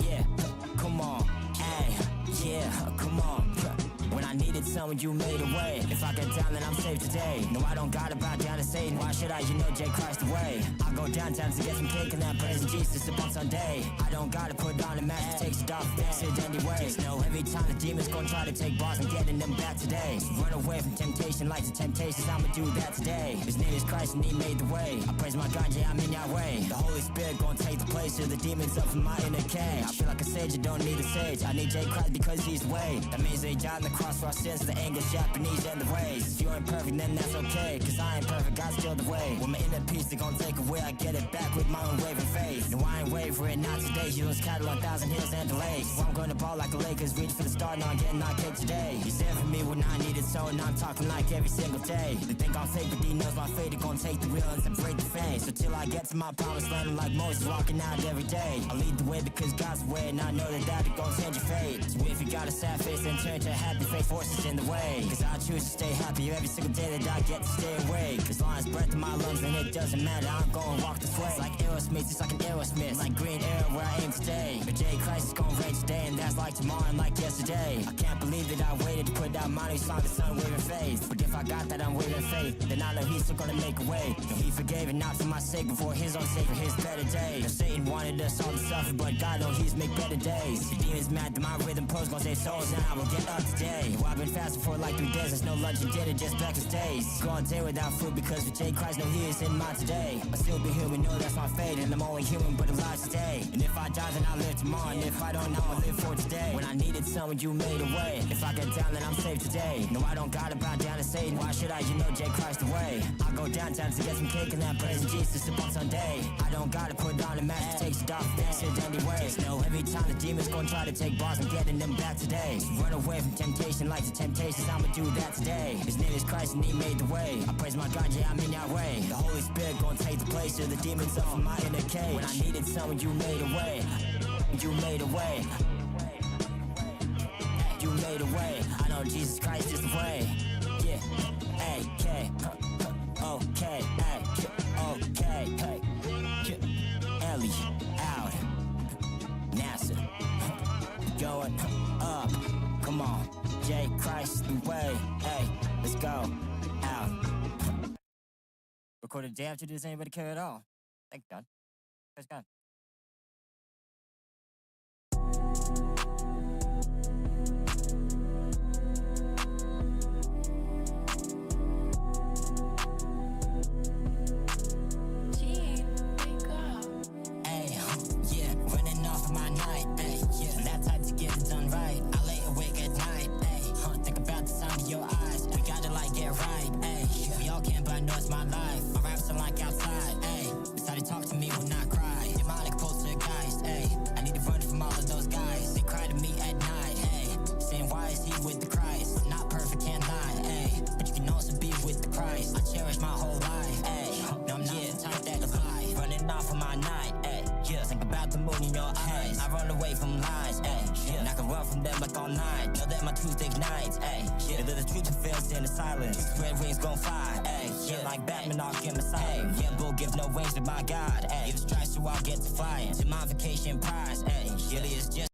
yeah, come on, ay, yeah, come on, when I needed needed someone, you made a way. If I get down, then I'm safe today. No, I don't gotta bow down to Satan. Why should I? You know J Christ the way. I'll go downtown to get some cake and then praising Jesus up on Sunday. I don't gotta put on a mask to take it off, fix it anyway. Just know every time the demons gon' try to take bars, I'm getting them back today. Run away from temptation like the Temptations, I'ma do that today. His name is Christ and he made the way. I praise my God, yeah, I'm in Yahweh. The Holy Spirit gon' take the place of the demons up from my inner cage. I feel like a sage, I don't need a sage. I need J Christ because he's the way. That means they died on the cross for our sins, the English, Japanese, and the race. If you ain't perfect, then that's okay, cause I ain't perfect, God's still the way. With my inner peace, they gon' take away, I get it back with my unwavering faith. No, I ain't wavering, not today. You lose cattle on 1,000 hills and delays. So I'm gonna ball like the Lakers, reach for the start, now I'm getting knocked kicked today. He's there for me when I need it, so now I'm talking like every single day. They think I'm fake, but he knows my fate, they gon' take the wheel and break the fame. So till I get to my promised land, I'm like Moses walking out every day. I lead the way because God's the way, and I know that it gon' change your fate. So if you got a sad face, then turn to a happy face, forces in the way. Cause I choose to stay happy every single day that I get to stay awake. As long as breath in my lungs, then it doesn't matter, I'm gonna walk this way. It's like Aerosmith, it's like an Aerosmith, it's like green arrow where I aim to stay. But J Christ is gonna reign today, and that's like tomorrow and like yesterday. I can't believe that I waited to put out my new song, the sun waving faith. But if I got that unwavering faith, then I know he's still gonna make a way. No, he forgave it not for my sake, but for his own sake, for his better days. No, Satan wanted us all to suffer, but God knows he's make better days. The demon's mad that my rhythm pose gon' save souls, and I will get up today. Well, I've been fasting for like 3 days, there's no lunch and dinner, just breakfast days. Go on day without food because with J Christ, no, he is in my today. I still be human, know that's my fate, and I'm only human, but alive today. And if I die, then I live tomorrow, and if I don't know, I'll live for today. When I needed someone, you made a way. If I get down, then I'm safe today. No, I don't gotta bow down to Satan. Why should I? You know J Christ the way. I'll go downtown to get some cake and then praising Jesus up on Sunday. I don't gotta put on a mask to take it off, fix it anyway. Just know every time the demons gon' try to take bars, I'm getting them back today. Run away from temptation like the Temptations, I'ma do that today. His name is Christ and he made the way. I praise my God, yeah, I'm in Yahweh. The Holy Spirit gon' take the place of the demons up from my inner cage. When I needed someone, you made a way. You made a way. You made a way. I know Jesus Christ is the way. Yeah, hey, okay, okay, hey, okay, hey, Ellie, out, NASA, going up. Come on, J Christ the way. Hey, let's go out. Recorded day after. Does anybody care at all? Thank God. Praise God. Red rings gon' fly, ayy. Yeah, like Batman, I'll give him a sign. Yeah, bull give no wings to my God, ayy. Give strikes so I'll get to flying. To my vacation prize, ayy. Really is just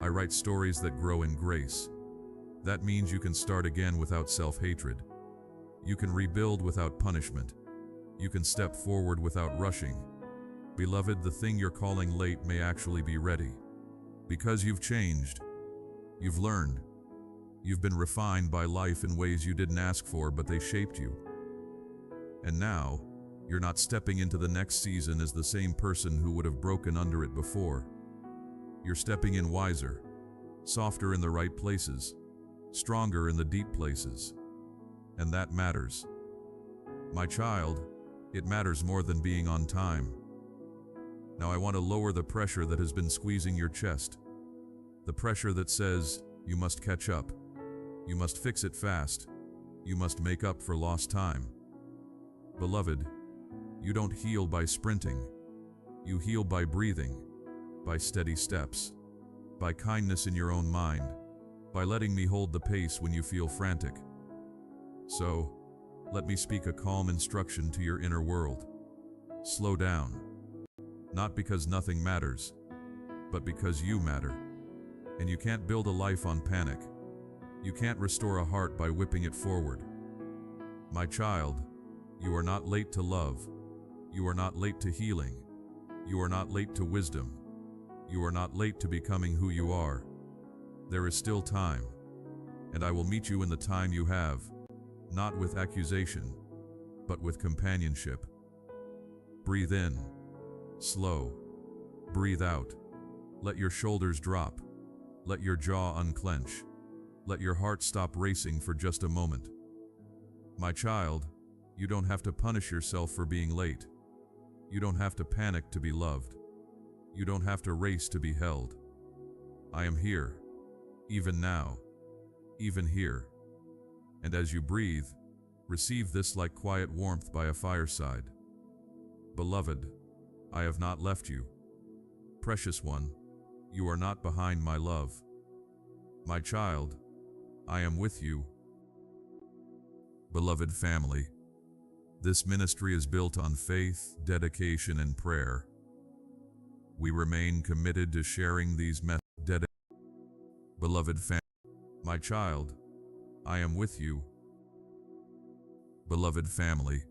I write stories that grow in grace. That means you can start again without self-hatred. You can rebuild without punishment. You can step forward without rushing. Beloved, the thing you're calling late may actually be ready. Because you've changed. You've learned. You've been refined by life in ways you didn't ask for, but they shaped you. And now, you're not stepping into the next season as the same person who would have broken under it before. You're stepping in wiser, softer in the right places, stronger in the deep places. And that matters. My child, it matters more than being on time. Now I want to lower the pressure that has been squeezing your chest. The pressure that says, you must catch up. You must fix it fast. You must make up for lost time. Beloved, you don't heal by sprinting. You heal by breathing, by steady steps, by kindness in your own mind, by letting me hold the pace when you feel frantic. So, let me speak a calm instruction to your inner world. Slow down. Not because nothing matters, but because you matter. And you can't build a life on panic. You can't restore a heart by whipping it forward. My child, you are not late to love. You are not late to healing. You are not late to wisdom. You are not late to becoming who you are. There is still time, and I will meet you in the time you have, not with accusation, but with companionship. Breathe in, slow. Breathe out. Let your shoulders drop. Let your jaw unclench. Let your heart stop racing for just a moment. My child, you don't have to punish yourself for being late. You don't have to panic to be loved. You don't have to race to be held. I am here, even now, even here. And as you breathe, receive this like quiet warmth by a fireside. Beloved, I have not left you. Precious one, you are not behind my love. My child, I am with you. Beloved family, this ministry is built on faith, dedication, and prayer. We remain committed to sharing these messages. Beloved family, my child, I am with you. Beloved family,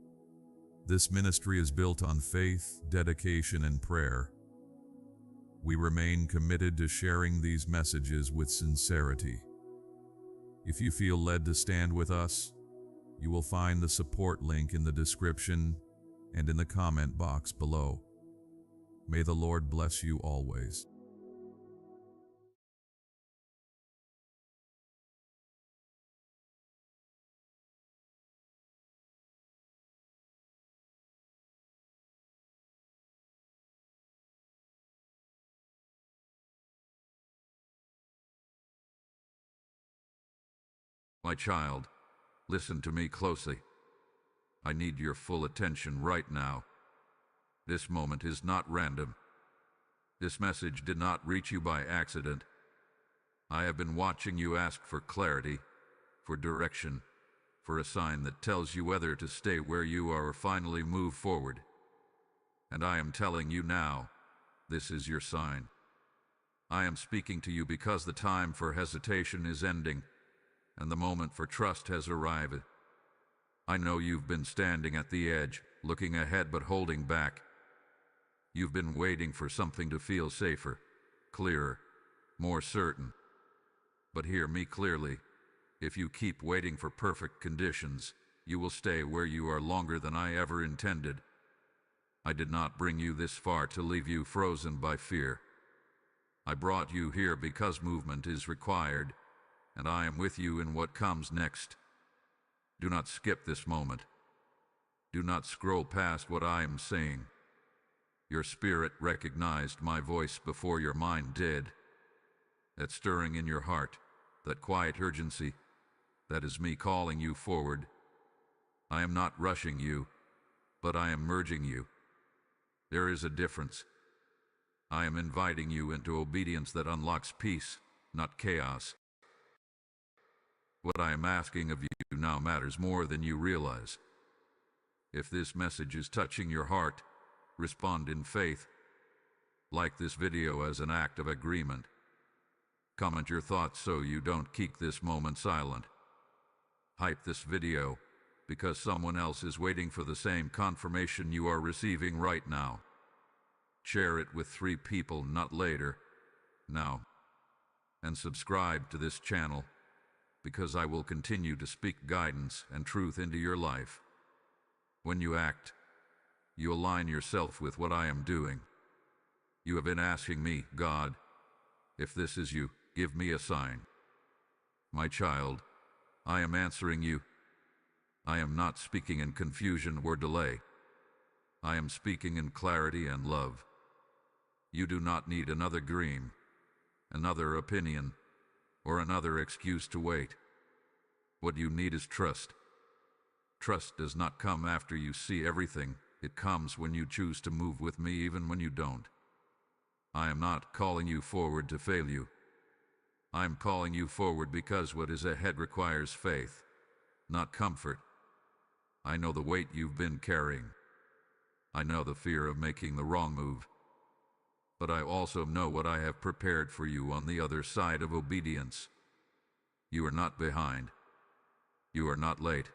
this ministry is built on faith, dedication, and prayer. We remain committed to sharing these messages with sincerity. If you feel led to stand with us, you will find the support link in the description and in the comment box below. May the Lord bless you always. My child, listen to me closely. I need your full attention right now. This moment is not random. This message did not reach you by accident. I have been watching you ask for clarity, for direction, for a sign that tells you whether to stay where you are or finally move forward. And I am telling you now, this is your sign. I am speaking to you because the time for hesitation is ending, and the moment for trust has arrived. I know you've been standing at the edge, looking ahead but holding back. You've been waiting for something to feel safer, clearer, more certain. But hear me clearly. If you keep waiting for perfect conditions, you will stay where you are longer than I ever intended. I did not bring you this far to leave you frozen by fear. I brought you here because movement is required, and I am with you in what comes next. Do not skip this moment. Do not scroll past what I am saying. Your spirit recognized my voice before your mind did. That stirring in your heart, that quiet urgency, that is me calling you forward. I am not rushing you, but I am merging you. There is a difference. I am inviting you into obedience that unlocks peace, not chaos. What I am asking of you now matters more than you realize. If this message is touching your heart, respond in faith. Like this video as an act of agreement. Comment your thoughts so you don't keep this moment silent. Hype this video, because someone else is waiting for the same confirmation you are receiving right now. Share it with 3 people, not later, now. And subscribe to this channel, because I will continue to speak guidance and truth into your life. When you act, you align yourself with what I am doing. You have been asking me, God, if this is you, give me a sign. My child, I am answering you. I am not speaking in confusion or delay. I am speaking in clarity and love. You do not need another dream, another opinion, or another excuse to wait. What you need is trust. Trust does not come after you see everything. It comes when you choose to move with me even when you don't. I am not calling you forward to fail you. I am calling you forward because what is ahead requires faith, not comfort. I know the weight you've been carrying. I know the fear of making the wrong move. But I also know what I have prepared for you on the other side of obedience. You are not behind. You are not late.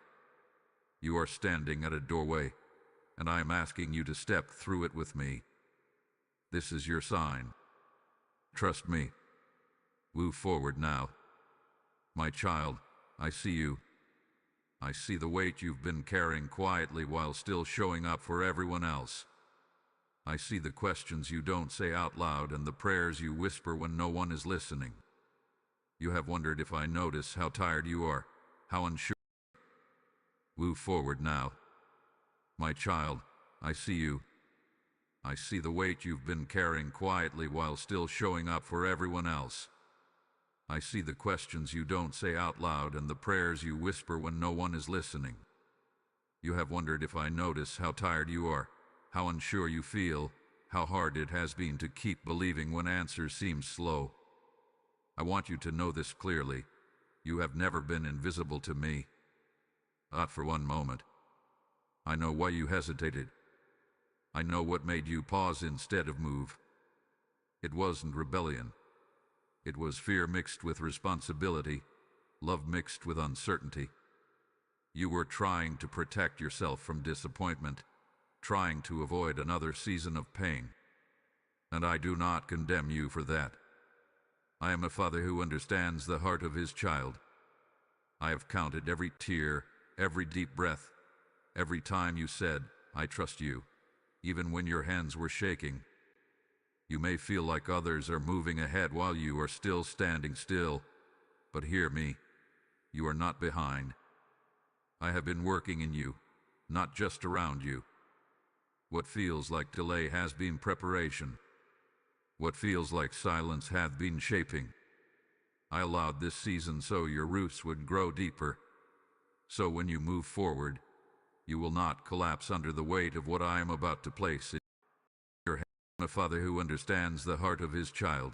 You are standing at a doorway, and I am asking you to step through it with me. This is your sign. Trust me. Move forward now. My child, I see you. I see the weight you've been carrying quietly while still showing up for everyone else. I see the questions you don't say out loud and the prayers you whisper when no one is listening. You have wondered if I notice how tired you are, how unsure. Move forward now. My child, I see you. I see the weight you've been carrying quietly while still showing up for everyone else. I see the questions you don't say out loud and the prayers you whisper when no one is listening. You have wondered if I notice how tired you are, how unsure you feel, how hard it has been to keep believing when answers seem slow. I want you to know this clearly. You have never been invisible to me. Not for one moment. I know why you hesitated. I know what made you pause instead of move. It wasn't rebellion. It was fear mixed with responsibility, love mixed with uncertainty. You were trying to protect yourself from disappointment, trying to avoid another season of pain. And I do not condemn you for that. I am a father who understands the heart of his child. I have counted every tear, every deep breath, every time you said, I trust you, even when your hands were shaking. You may feel like others are moving ahead while you are still standing still, but hear me, you are not behind. I have been working in you, not just around you. What feels like delay has been preparation. What feels like silence hath been shaping. I allowed this season so your roots would grow deeper, so when you move forward, you will not collapse under the weight of what I am about to place in your hand. A father who understands the heart of his child.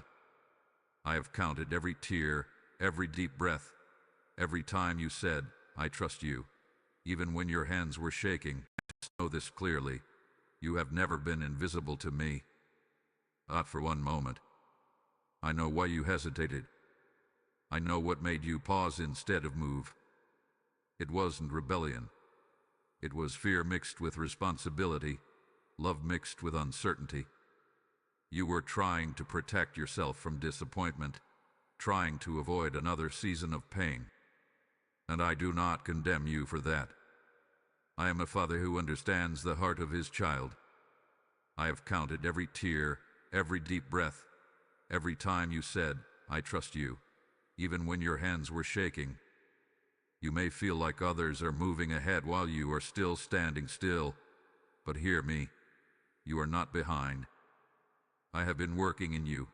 I have counted every tear, every deep breath, every time you said, I trust you, even when your hands were shaking. Know this clearly. You have never been invisible to me. Not for one moment. I know why you hesitated. I know what made you pause instead of move. It wasn't rebellion. It was fear mixed with responsibility, love mixed with uncertainty. You were trying to protect yourself from disappointment, trying to avoid another season of pain. And I do not condemn you for that. I am a father who understands the heart of his child. I have counted every tear, every deep breath, every time you said, I trust you, even when your hands were shaking. You may feel like others are moving ahead while you are still standing still, but hear me, you are not behind. I have been working in you,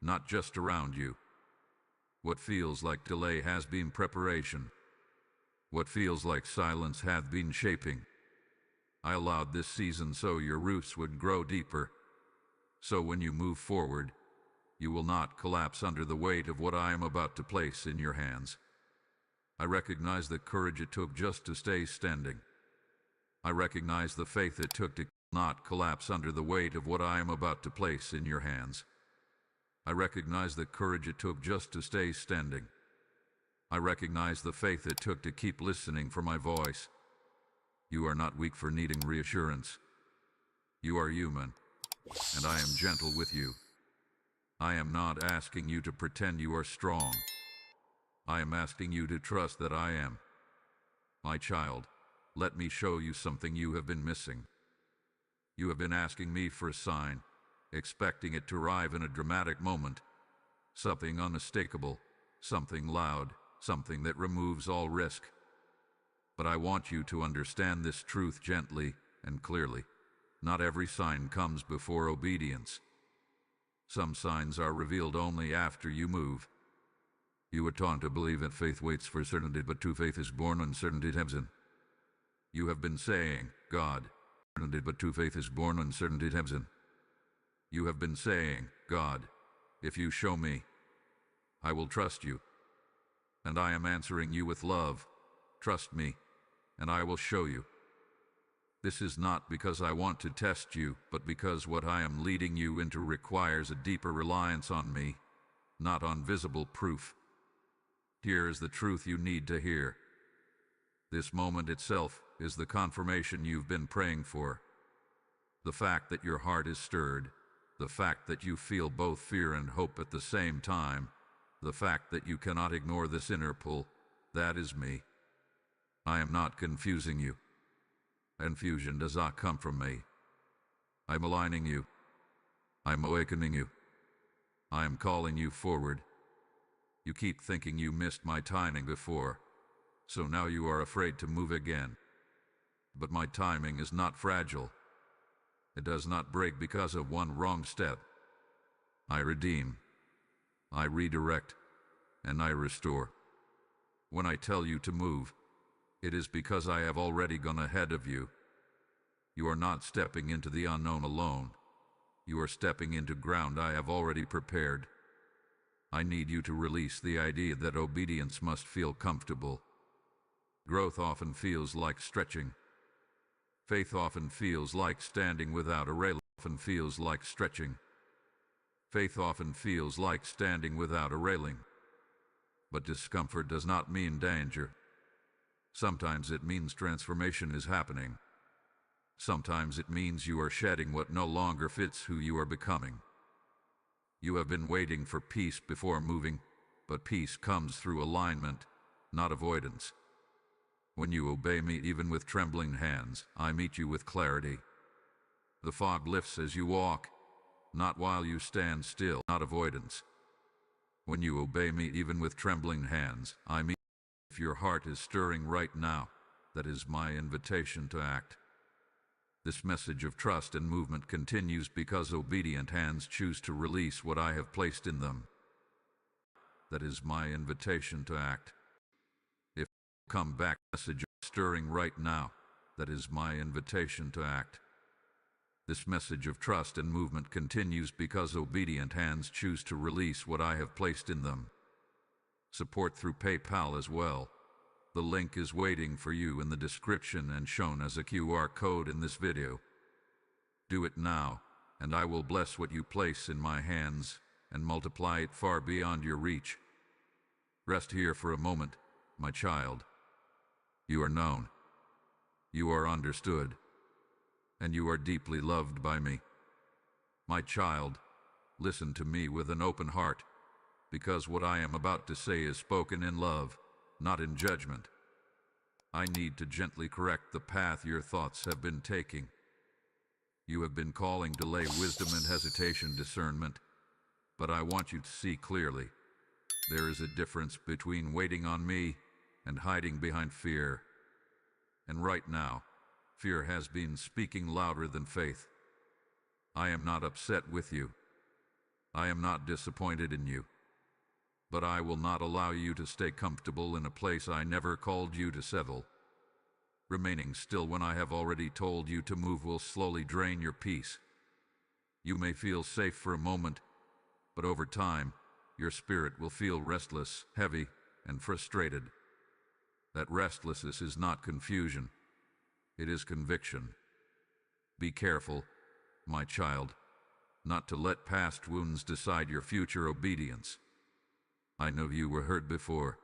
not just around you. What feels like delay has been preparation. What feels like silence hath been shaping. I allowed this season so your roots would grow deeper, so when you move forward, you will not collapse under the weight of what I am about to place in your hands. I recognize the courage it took just to stay standing. I recognize the faith it took to not collapse under the weight of what I am about to place in your hands. I recognize the courage it took just to stay standing. I recognize the faith it took to keep listening for my voice. You are not weak for needing reassurance. You are human, and I am gentle with you. I am not asking you to pretend you are strong. I am asking you to trust that I am. My child, let me show you something you have been missing. You have been asking me for a sign, expecting it to arrive in a dramatic moment. Something unmistakable, something loud, something that removes all risk. But I want you to understand this truth gently and clearly. Not every sign comes before obedience. Some signs are revealed only after you move. You were taught to believe that faith waits for certainty, but true faith is born when certainty comes in. You have been saying, God, certainty, but true faith is born when certainty comes in. You have been saying, God, if you show me, I will trust you. And I am answering you with love. Trust me, and I will show you. This is not because I want to test you, but because what I am leading you into requires a deeper reliance on me, not on visible proof. Here is the truth you need to hear. This moment itself is the confirmation you've been praying for. The fact that your heart is stirred, the fact that you feel both fear and hope at the same time, the fact that you cannot ignore this inner pull, that is me. I am not confusing you. Confusion does not come from me. I'm aligning you. I'm awakening you. I am calling you forward. You keep thinking you missed my timing before, so now you are afraid to move again. But my timing is not fragile. It does not break because of one wrong step. I redeem, I redirect, and I restore. When I tell you to move, it is because I have already gone ahead of you. You are not stepping into the unknown alone. You are stepping into ground I have already prepared. I need you to release the idea that obedience must feel comfortable. Growth often feels like stretching. Faith often feels like standing without a railing. Often feels like stretching. Faith often feels like standing without a railing. But discomfort does not mean danger. Sometimes it means transformation is happening. Sometimes it means you are shedding what no longer fits who you are becoming. You have been waiting for peace before moving, but peace comes through alignment, not avoidance. When you obey me even with trembling hands, I meet you with clarity. The fog lifts as you walk, not while you stand still, not avoidance. When you obey me even with trembling hands, I meet you. If your heart is stirring right now, that is my invitation to act. This message of trust and movement continues because obedient hands choose to release what I have placed in them. That is my invitation to act. If you come back, message stirring right now, that is my invitation to act. This message of trust and movement continues because obedient hands choose to release what I have placed in them. Support through PayPal as well. The link is waiting for you in the description and shown as a QR code in this video. Do it now, and I will bless what you place in my hands and multiply it far beyond your reach. Rest here for a moment, my child. You are known. You are understood. And you are deeply loved by me. My child, listen to me with an open heart, because what I am about to say is spoken in love, not in judgment. I need to gently correct the path your thoughts have been taking. You have been calling delay wisdom and hesitation discernment, but I want you to see clearly. There is a difference between waiting on me and hiding behind fear. And right now, fear has been speaking louder than faith. I am not upset with you. I am not disappointed in you. But I will not allow you to stay comfortable in a place I never called you to settle. Remaining still when I have already told you to move will slowly drain your peace. You may feel safe for a moment, but over time, your spirit will feel restless, heavy, and frustrated. That restlessness is not confusion. It is conviction. Be careful, my child. not to let past wounds decide your future obedience. I know you were hurt before.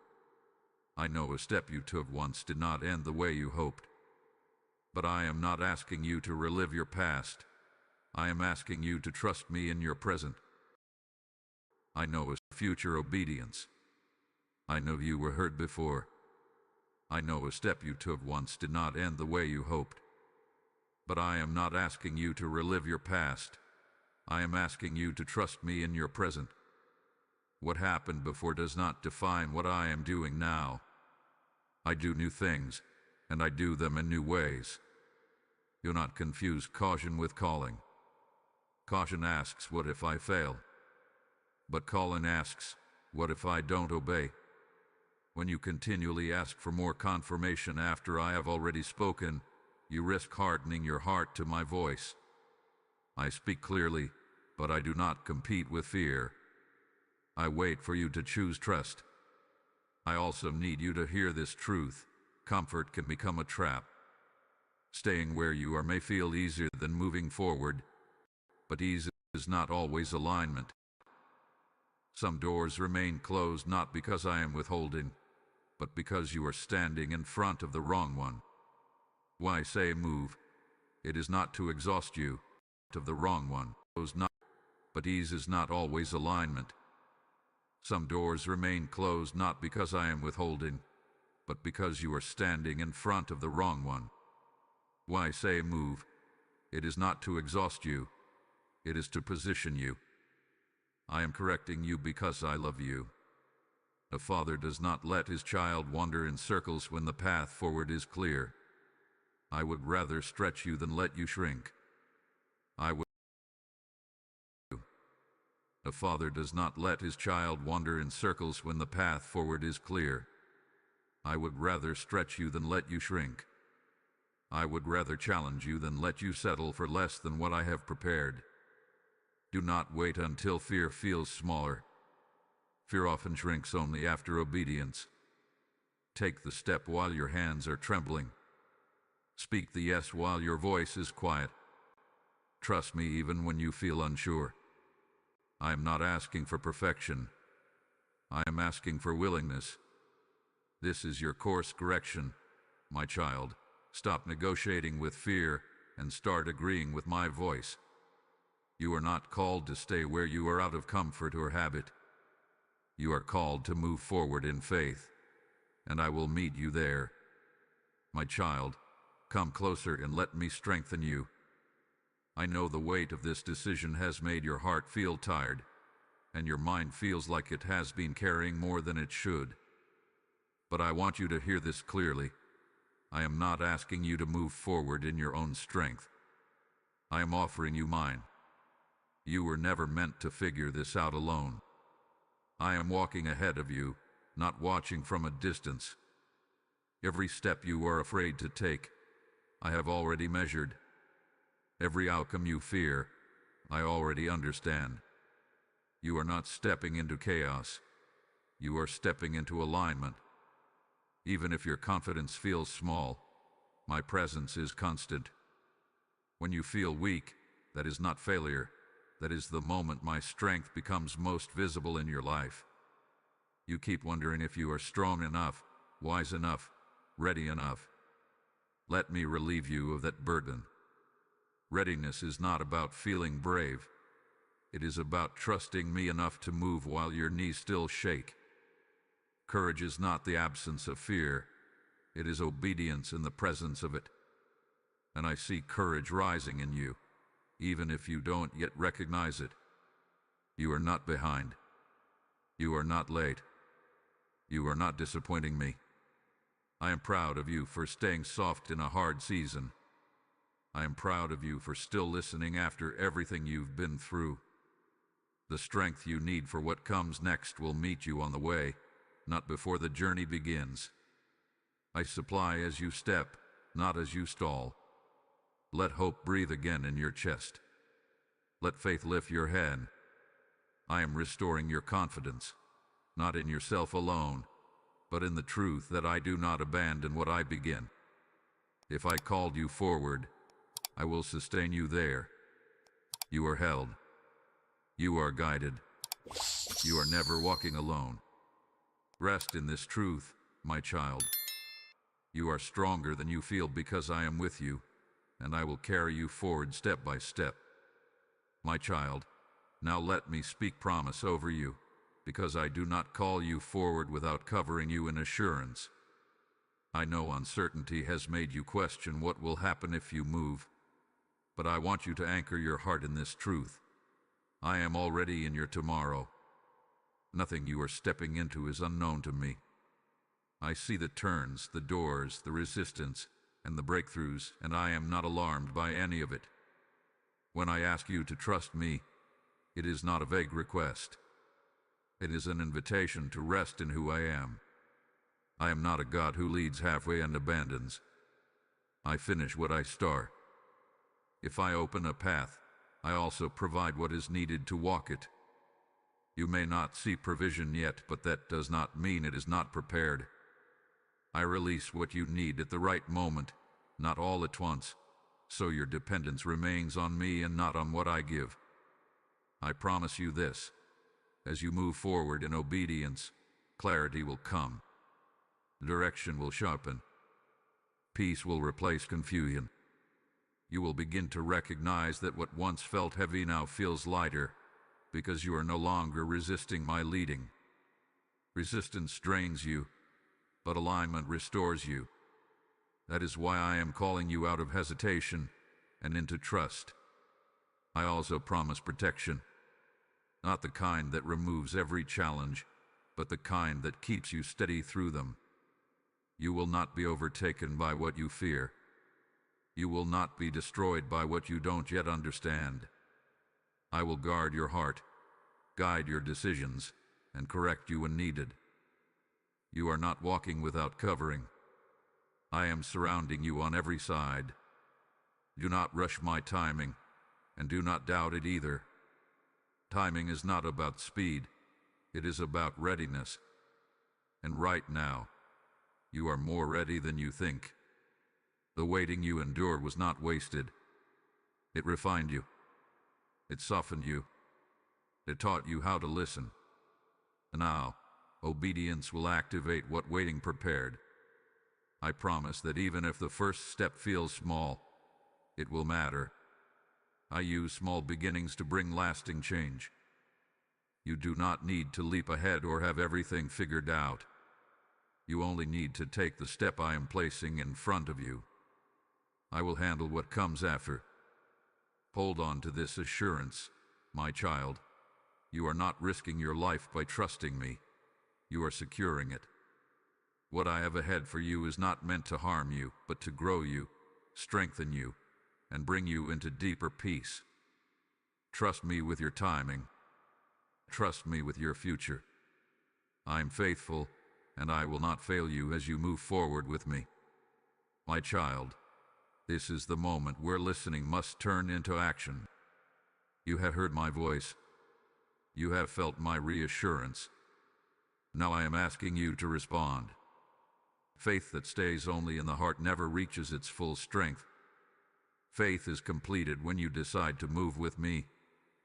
I know a step you took once did not end the way you hoped. But I am not asking you to relive your past. I am asking you to trust me in your present. I know a future obedience. I know you were hurt before. I know a step you took once did not end the way you hoped. But I am not asking you to relive your past. I am asking you to trust me in your present. What happened before does not define what I am doing now. I do new things, and I do them in new ways. Do not confuse caution with calling. Caution asks, what if I fail? But calling asks, what if I don't obey? When you continually ask for more confirmation after I have already spoken, you risk hardening your heart to my voice. I speak clearly, but I do not compete with fear. I wait for you to choose trust. I also need you to hear this truth. Comfort can become a trap. Staying where you are may feel easier than moving forward, but ease is not always alignment. Some doors remain closed not because I am withholding, but because you are standing in front of the wrong one. When I say move, it is not to exhaust you, of the wrong one. But ease is not always alignment. Some doors remain closed not because I am withholding, but because you are standing in front of the wrong one. When I say move, it is not to exhaust you, it is to position you. I am correcting you because I love you. A father does not let his child wander in circles when the path forward is clear. I would rather stretch you than let you shrink. A father does not let his child wander in circles when the path forward is clear. I would rather stretch you than let you shrink. I would rather challenge you than let you settle for less than what I have prepared. Do not wait until fear feels smaller. Fear often shrinks only after obedience. Take the step while your hands are trembling. Speak the yes while your voice is quiet. Trust me even when you feel unsure. I am not asking for perfection. I am asking for willingness. This is your course correction, my child. Stop negotiating with fear and start agreeing with my voice. You are not called to stay where you are out of comfort or habit. You are called to move forward in faith, and I will meet you there. My child, come closer and let me strengthen you. I know the weight of this decision has made your heart feel tired, and your mind feels like it has been carrying more than it should. But I want you to hear this clearly. I am not asking you to move forward in your own strength. I am offering you mine. You were never meant to figure this out alone. I am walking ahead of you, not watching from a distance. Every step you are afraid to take, I have already measured. Every outcome you fear, I already understand. You are not stepping into chaos. You are stepping into alignment. Even if your confidence feels small, my presence is constant. When you feel weak, that is not failure. That is the moment my strength becomes most visible in your life. You keep wondering if you are strong enough, wise enough, ready enough. Let me relieve you of that burden. Readiness is not about feeling brave. It is about trusting me enough to move while your knees still shake. Courage is not the absence of fear. It is obedience in the presence of it. And I see courage rising in you, even if you don't yet recognize it. You are not behind. You are not late. You are not disappointing me. I am proud of you for staying soft in a hard season. I am proud of you for still listening after everything you've been through. The strength you need for what comes next will meet you on the way, not before the journey begins. I supply as you step, not as you stall. Let hope breathe again in your chest. Let faith lift your head. I am restoring your confidence, not in yourself alone, but in the truth that I do not abandon what I begin. If I called you forward, I will sustain you there. You are held. You are guided. You are never walking alone. Rest in this truth, my child. You are stronger than you feel because I am with you, and I will carry you forward step by step. My child, now let me speak promise over you, because I do not call you forward without covering you in assurance. I know uncertainty has made you question what will happen if you move, but I want you to anchor your heart in this truth. I am already in your tomorrow. Nothing you are stepping into is unknown to me. I see the turns, the doors, the resistance, and the breakthroughs, and I am not alarmed by any of it. When I ask you to trust me, it is not a vague request. It is an invitation to rest in who I am. I am not a God who leads halfway and abandons. I finish what I start. If I open a path, I also provide what is needed to walk it. You may not see provision yet, but that does not mean it is not prepared. I release what you need at the right moment, not all at once, so your dependence remains on me and not on what I give. I promise you this: as you move forward in obedience, clarity will come. Direction will sharpen. Peace will replace confusion. You will begin to recognize that what once felt heavy now feels lighter, because you are no longer resisting my leading. Resistance drains you, but alignment restores you. That is why I am calling you out of hesitation and into trust. I also promise protection, not the kind that removes every challenge, but the kind that keeps you steady through them. You will not be overtaken by what you fear. You will not be destroyed by what you don't yet understand. I will guard your heart, guide your decisions, and correct you when needed. You are not walking without covering. I am surrounding you on every side. Do not rush my timing, and do not doubt it either. Timing is not about speed, it is about readiness. And right now, you are more ready than you think. The waiting you endured was not wasted. It refined you. It softened you. It taught you how to listen. And now, obedience will activate what waiting prepared. I promise that even if the first step feels small, it will matter. I use small beginnings to bring lasting change. You do not need to leap ahead or have everything figured out. You only need to take the step I am placing in front of you. I will handle what comes after. Hold on to this assurance, my child. You are not risking your life by trusting me. You are securing it. What I have ahead for you is not meant to harm you, but to grow you, strengthen you, and bring you into deeper peace. Trust me with your timing. Trust me with your future. I am faithful, and I will not fail you as you move forward with me. My child, this is the moment where listening must turn into action. You have heard my voice. You have felt my reassurance. Now I am asking you to respond. Faith that stays only in the heart never reaches its full strength. Faith is completed when you decide to move with me,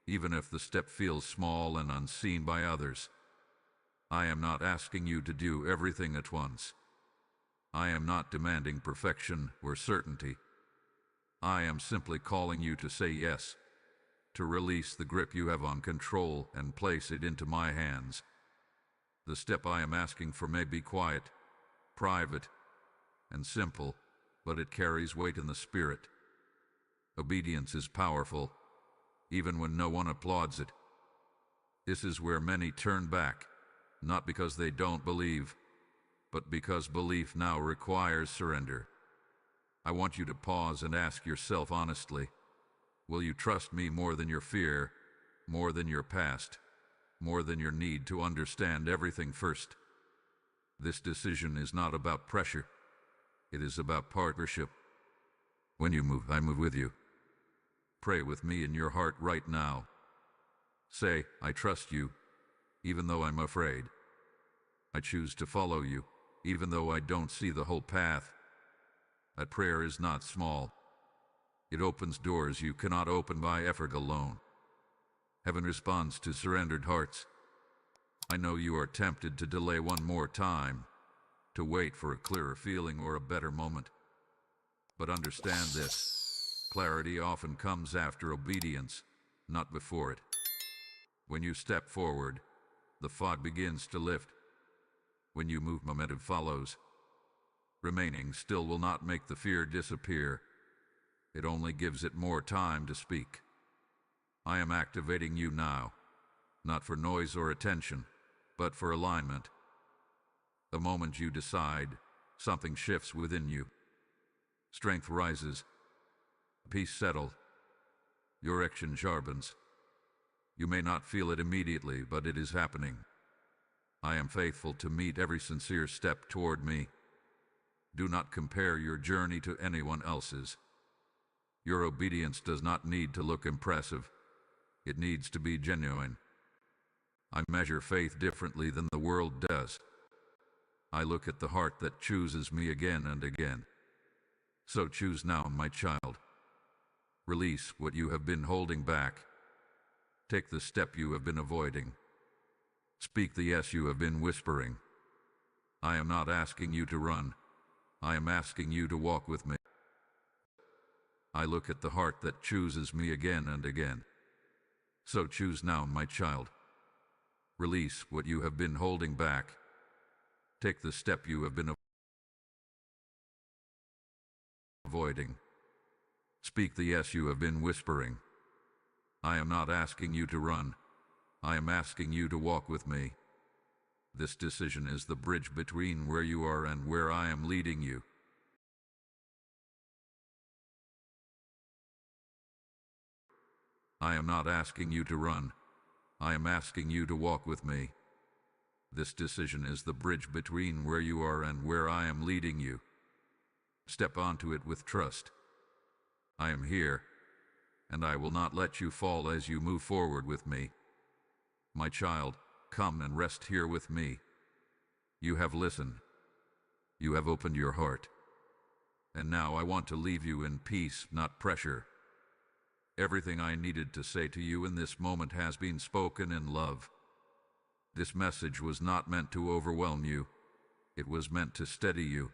even if the step feels small and unseen by others. I am not asking you to do everything at once. I am not demanding perfection or certainty. I am simply calling you to say yes, to release the grip you have on control and place it into my hands. The step I am asking for may be quiet, private, and simple, but it carries weight in the spirit. Obedience is powerful, even when no one applauds it. This is where many turn back, not because they don't believe, but because belief now requires surrender. I want you to pause and ask yourself honestly, will you trust me more than your fear, more than your past, more than your need to understand everything first? This decision is not about pressure. It is about partnership. When you move, I move with you. Pray with me in your heart right now. Say, I trust you, even though I'm afraid. I choose to follow you, even though I don't see the whole path. That prayer is not small. It opens doors you cannot open by effort alone. Heaven responds to surrendered hearts. I know you are tempted to delay one more time, to wait for a clearer feeling or a better moment. But understand this: clarity often comes after obedience, not before it. When you step forward, the fog begins to lift. When you move, momentum follows. Remaining still will not make the fear disappear. It only gives it more time to speak. I am activating you now, not for noise or attention, but for alignment. The moment you decide, something shifts within you. Strength rises, peace settles, your action sharpens. You may not feel it immediately, but it is happening. I am faithful to meet every sincere step toward me. Do not compare your journey to anyone else's. Your obedience does not need to look impressive. It needs to be genuine. I measure faith differently than the world does. I look at the heart that chooses me again and again. So choose now, my child. Release what you have been holding back. Take the step you have been avoiding. Speak the yes you have been whispering. I am not asking you to run. I am asking you to walk with me. I look at the heart that chooses me again and again. So choose now, my child. Release what you have been holding back. Take the step you have been avoiding. Speak the yes you have been whispering. I am not asking you to run. I am asking you to walk with me. This decision is the bridge between where you are and where I am leading you. I am not asking you to run. I am asking you to walk with me. This decision is the bridge between where you are and where I am leading you. Step onto it with trust. I am here, and I will not let you fall as you move forward with me. My child, come and rest here with me. You have listened. You have opened your heart. And now I want to leave you in peace, not pressure. Everything I needed to say to you in this moment has been spoken in love. This message was not meant to overwhelm you. It was meant to steady you.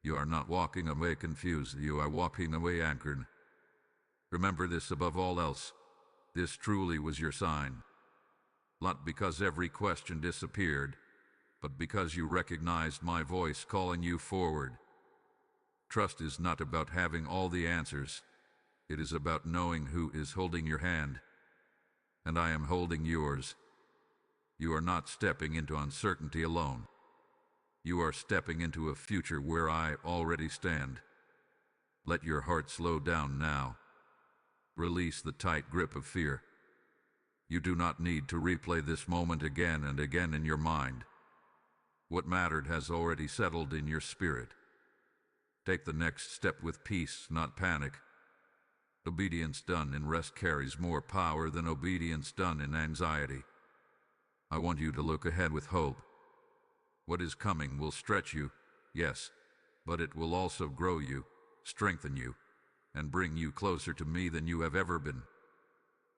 You are not walking away confused. You are walking away anchored. Remember this above all else. This truly was your sign. Not because every question disappeared, but because you recognized my voice calling you forward. Trust is not about having all the answers. It is about knowing who is holding your hand. And I am holding yours. You are not stepping into uncertainty alone. You are stepping into a future where I already stand. Let your heart slow down now. Release the tight grip of fear. You do not need to replay this moment again and again in your mind. What mattered has already settled in your spirit. Take the next step with peace, not panic. Obedience done in rest carries more power than obedience done in anxiety. I want you to look ahead with hope. What is coming will stretch you, yes, but it will also grow you, strengthen you, and bring you closer to me than you have ever been.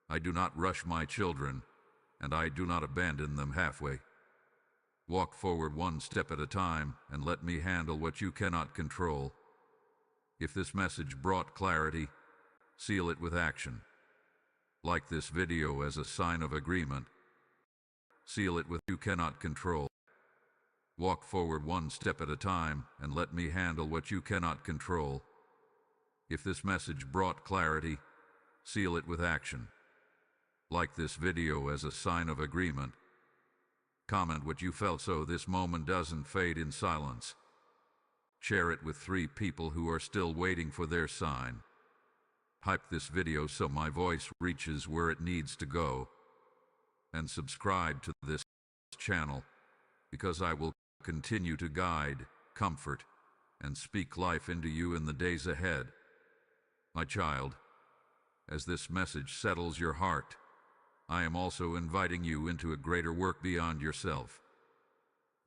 I do not rush my children, and I do not abandon them halfway. Walk forward one step at a time, and let me handle what you cannot control. If this message brought clarity, seal it with action. Like this video as a sign of agreement. Seal it with you cannot control. Walk forward one step at a time, and let me handle what you cannot control. If this message brought clarity, seal it with action. Like this video as a sign of agreement. Comment what you felt so this moment doesn't fade in silence. Share it with 3 people who are still waiting for their sign. Hype this video so my voice reaches where it needs to go. And subscribe to this channel, because I will continue to guide, comfort, and speak life into you in the days ahead. My child, as this message settles your heart, I am also inviting you into a greater work beyond yourself.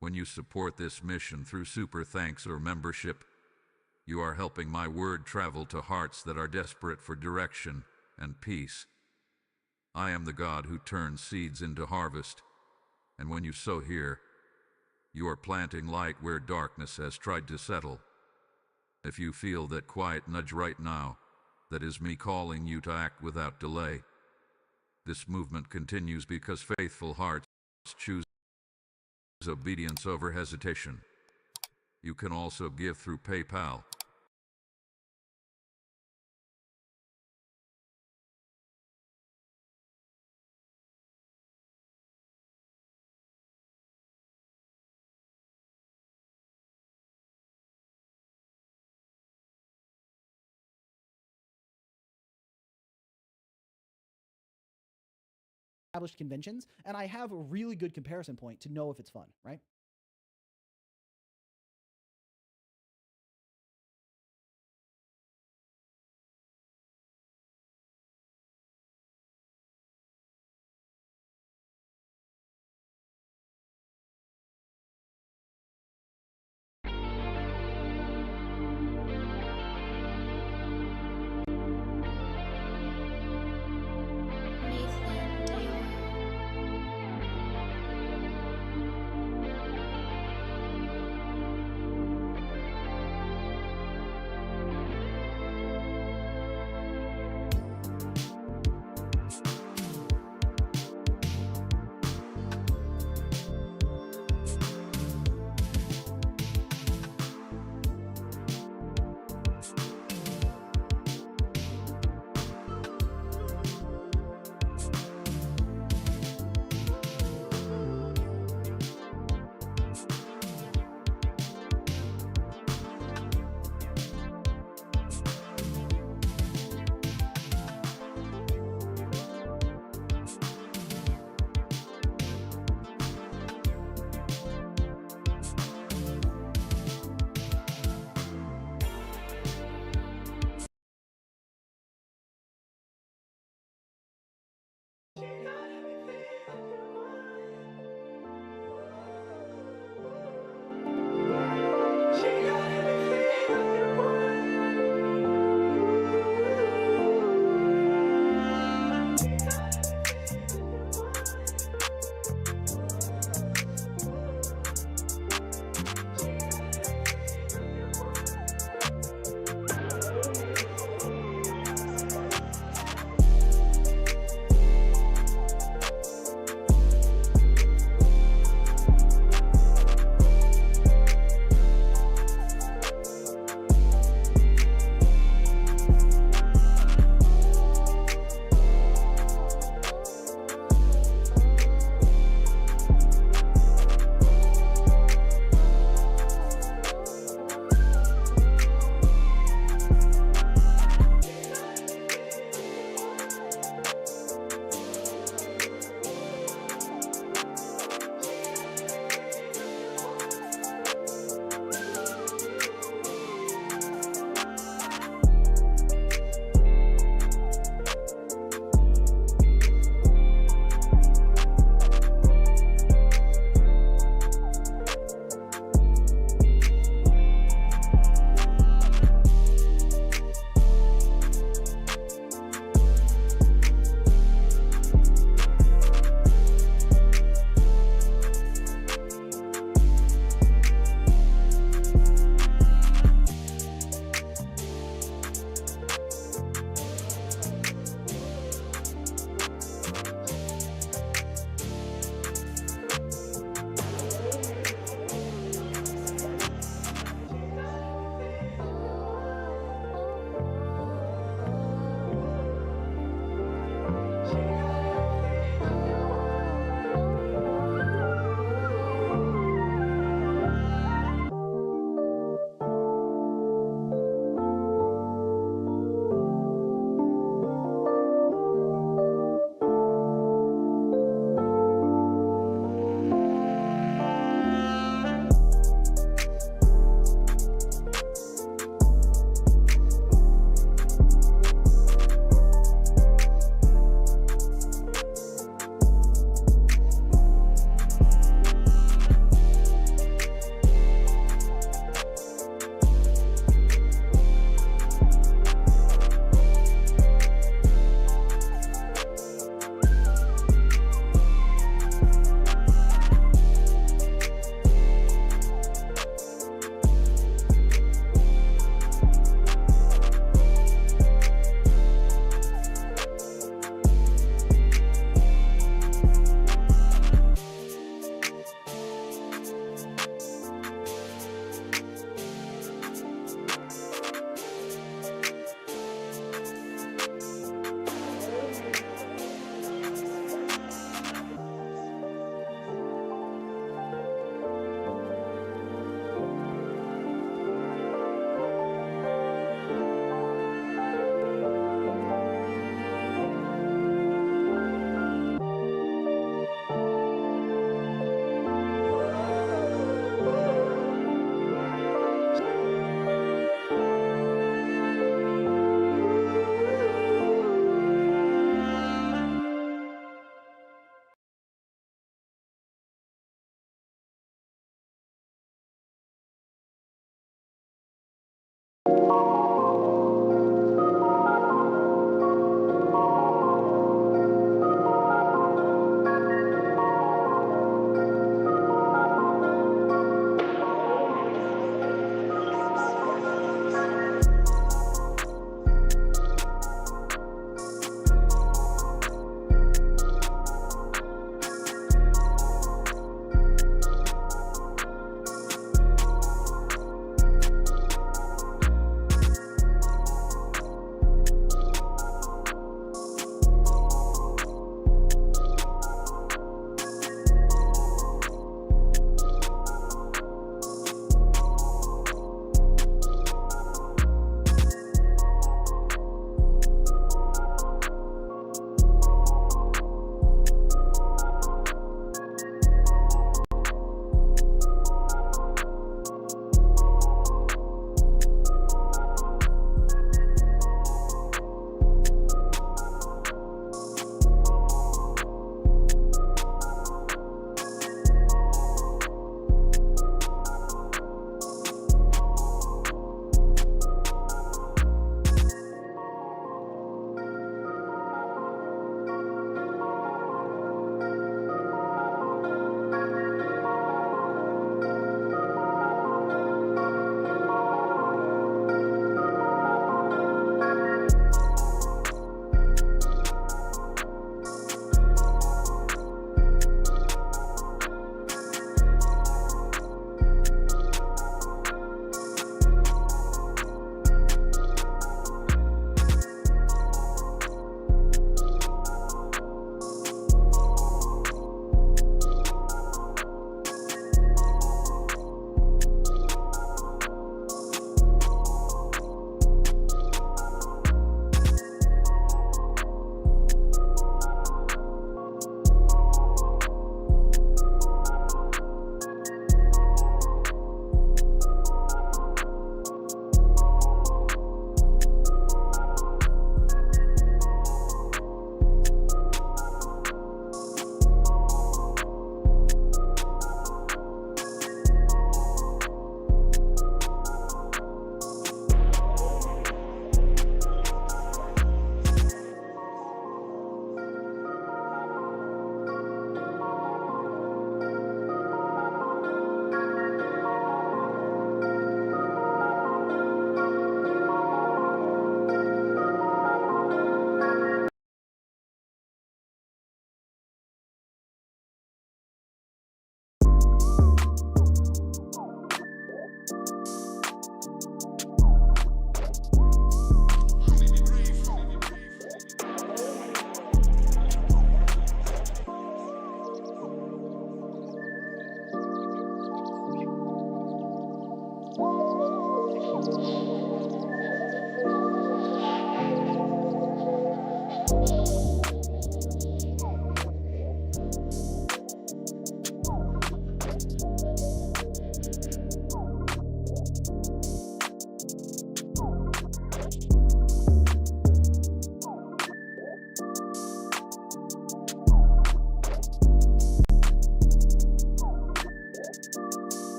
When you support this mission through super thanks or membership, you are helping my word travel to hearts that are desperate for direction and peace. I am the God who turns seeds into harvest, and when you sow here, you are planting light where darkness has tried to settle. If you feel that quiet nudge right now, that is me calling you to act without delay. This movement continues because faithful hearts choose obedience over hesitation. You can also give through PayPal. Established conventions, and I have a really good comparison point to know if it's fun, right?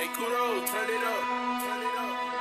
Hey, Kuro, turn it up. Turn it up.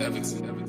Evan.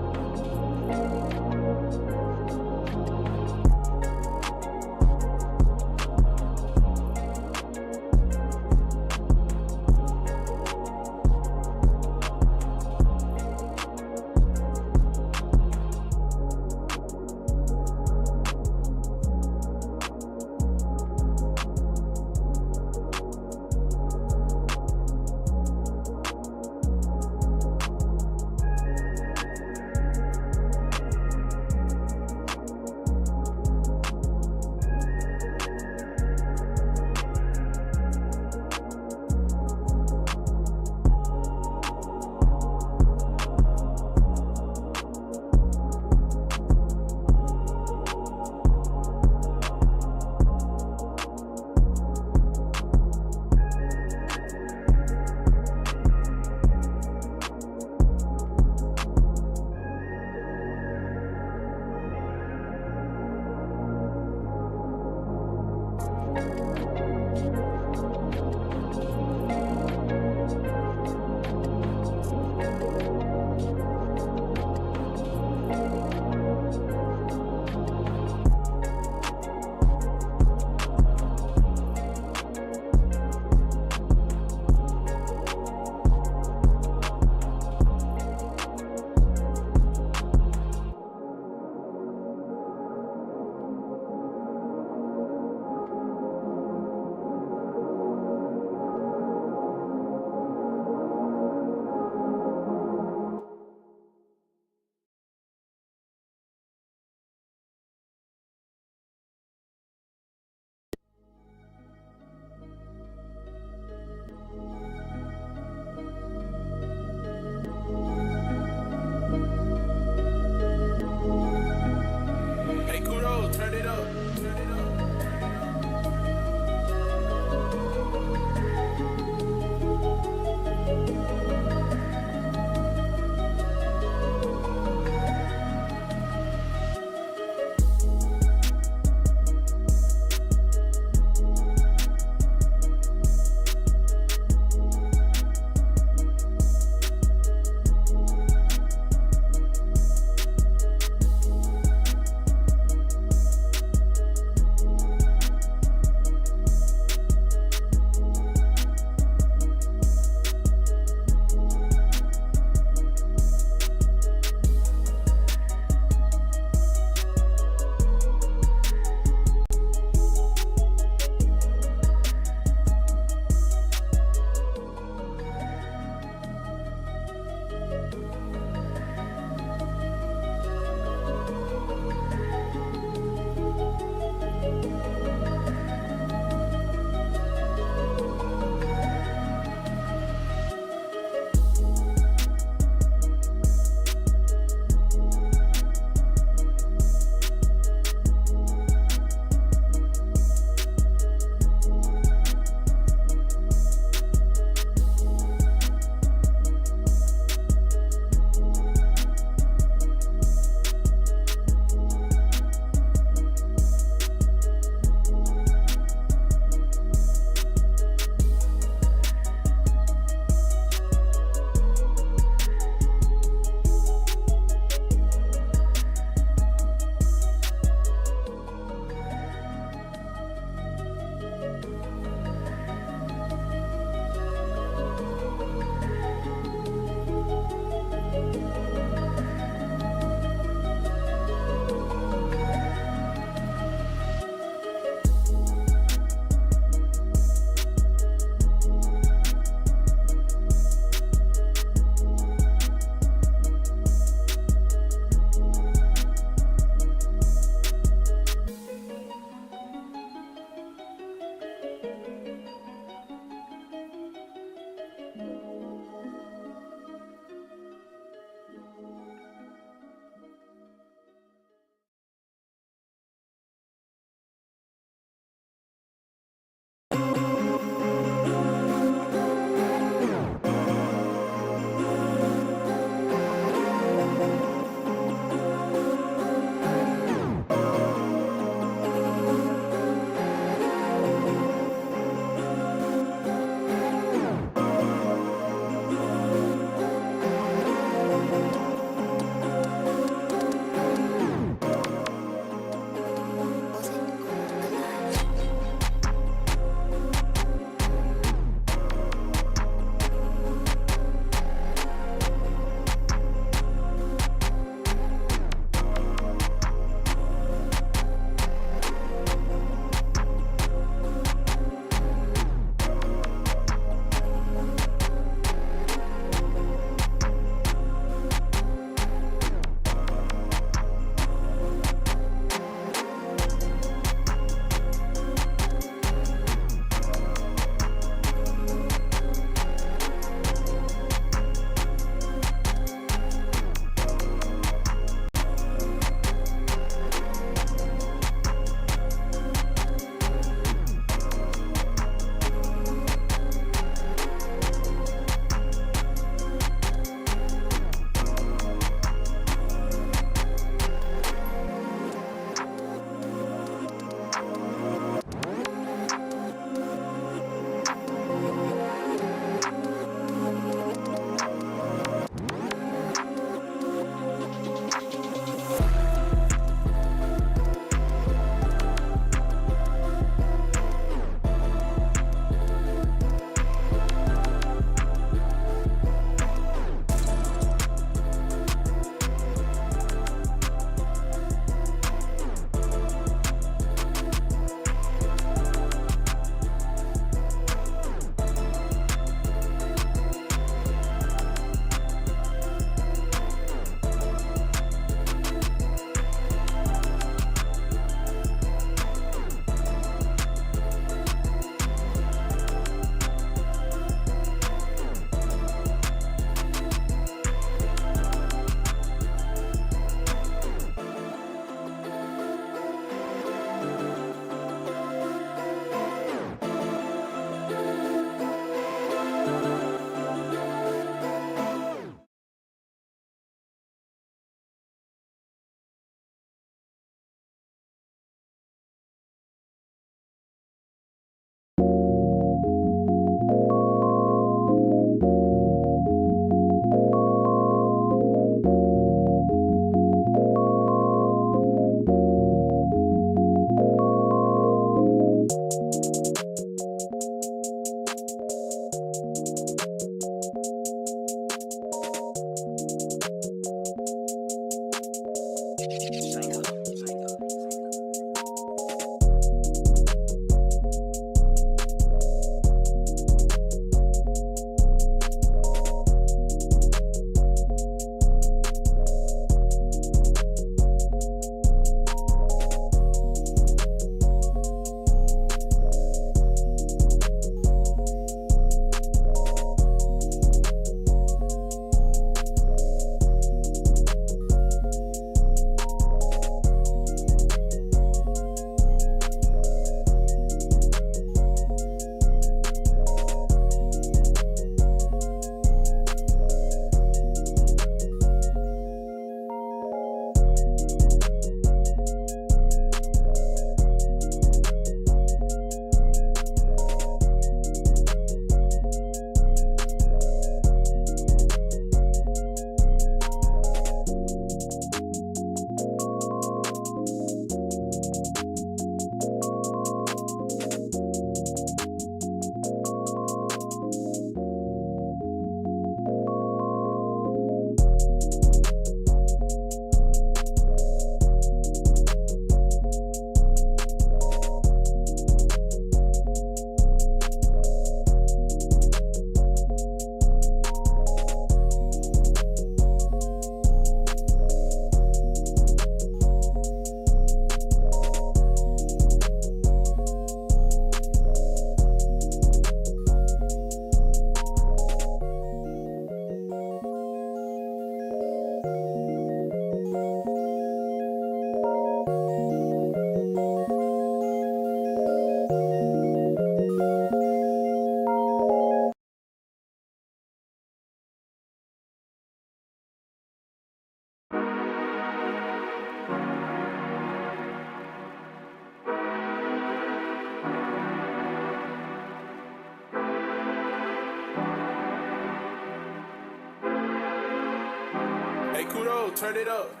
Hey, Kudo, turn it up.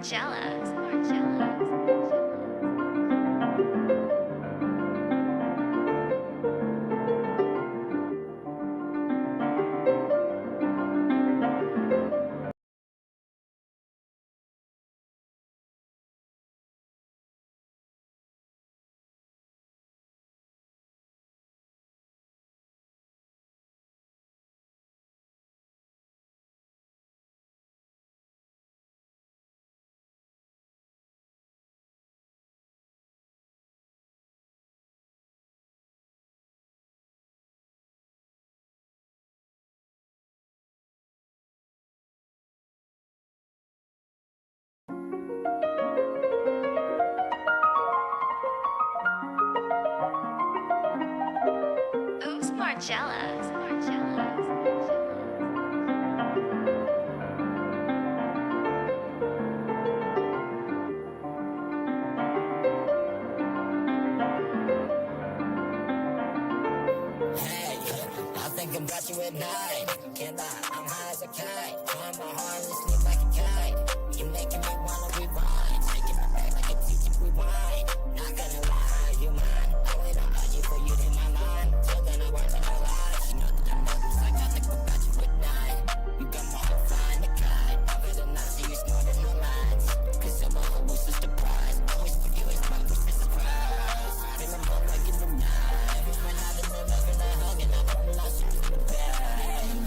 jealous. Who's more jealous? Hey, I think about you at night. Can't lie, I'm high as a kite. Trying my heart and sleep like a kite. You making me wanna rewind. Taking my back like a teacher rewind. Not gonna lie, you mine. I wait on you for you in my line. Till then I watch no lies. You know that I know this. Like I think about you at night. You got my heart flying the kite. I better not see you snorting no lines. Cause I'm a whole sister prize. Always for you is my Christmas surprise. Feeling more like in the night. Everyone out in the love and I hug and I put lost you in the bag.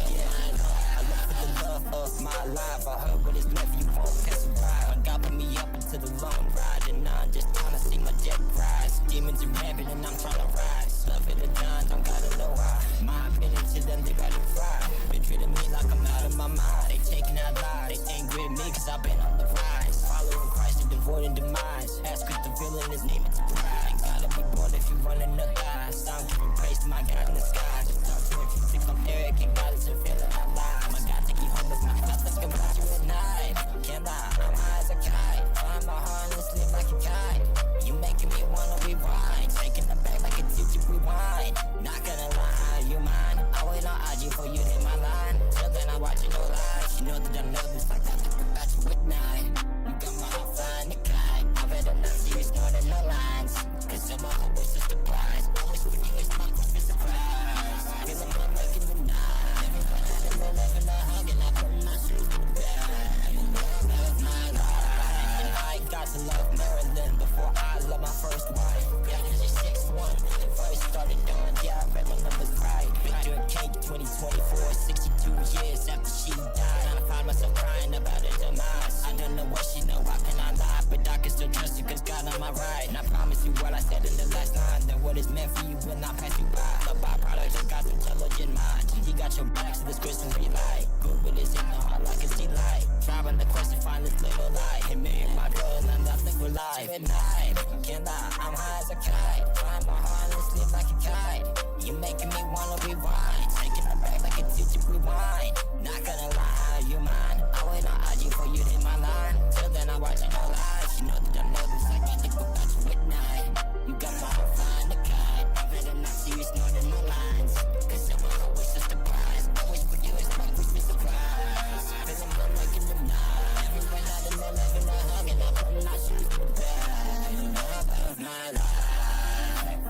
Yeah, I know. I love for the love of my life. I heard what is left, you won't pass a ride. My God put me up into the long ride. And I'm just trying to see my jet rise. Demons are rampant and I'm trying to rise. Love it or die, don't gotta know why. My opinion to them, they gotta fry. Been treating me like I'm out of my mind. They taking out lies. They angry at me cause I've been on the rise. Following Christ and avoiding demise. Ask what the villain is, name it to pride. Ain't gotta be born if you running the thighs. I'm giving praise to my God in the sky. Just talk to if you think I'm Eric and God is feeling alive. My God take you home with my thoughts. Let's go about you at night. Can't lie, I'm high as a kite. Find my heart and sleep like a kite. You making me wanna rewind. Taking the back like a teacher rewind. Not gonna lie, you mine. I wait on IG for you in my line. Till then I watch you no lies. You know that I know this like I think about you at night. You got my heart flying the kite. I better not see you snorting no lines. Cause I'm a whole sister prize. Always for you is my Christmas surprise. Feeling more like in the night. Everyone out in the love and I hug and I put my shoes in the bag. Love of my life. And I got to love Marilyn before I love my first wife. Yeah, cause she's 6'1". When it first started doing, yeah, I read my numbers right. Victor Cake 2024, 62 years after she died. I find myself crying about her demise. I don't know what she know, how can I lie? But I can still trust you cause God on my right. And I promise you what I said in the last line. That what is meant for you will not pass you by. A byproduct of God's intelligent mind. He got your back, so this Christian be like. Good with his in the heart like a sea light. Driving the quest to find this little light. And me and my girl and nothing for life. At night, can't lie, I'm high as a kite. Find my heart and sleep like a kite. You making me wanna rewind. Taking it back like a teacher rewind. Not gonna lie, you mine. I wait on IG for you in my line. Till then I watch you no lies. You know that I know this like I think about you at night. You got my heart flying the kite. I better not see you snorting no lines. Cause I'm always just a prize. Always for you is my Christmas surprise. Feeling more like in the night. Everyone out in the love and I hug and I put my shoes in the bag. Love of my life.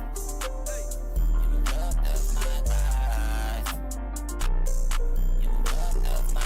Love of my life. Love of my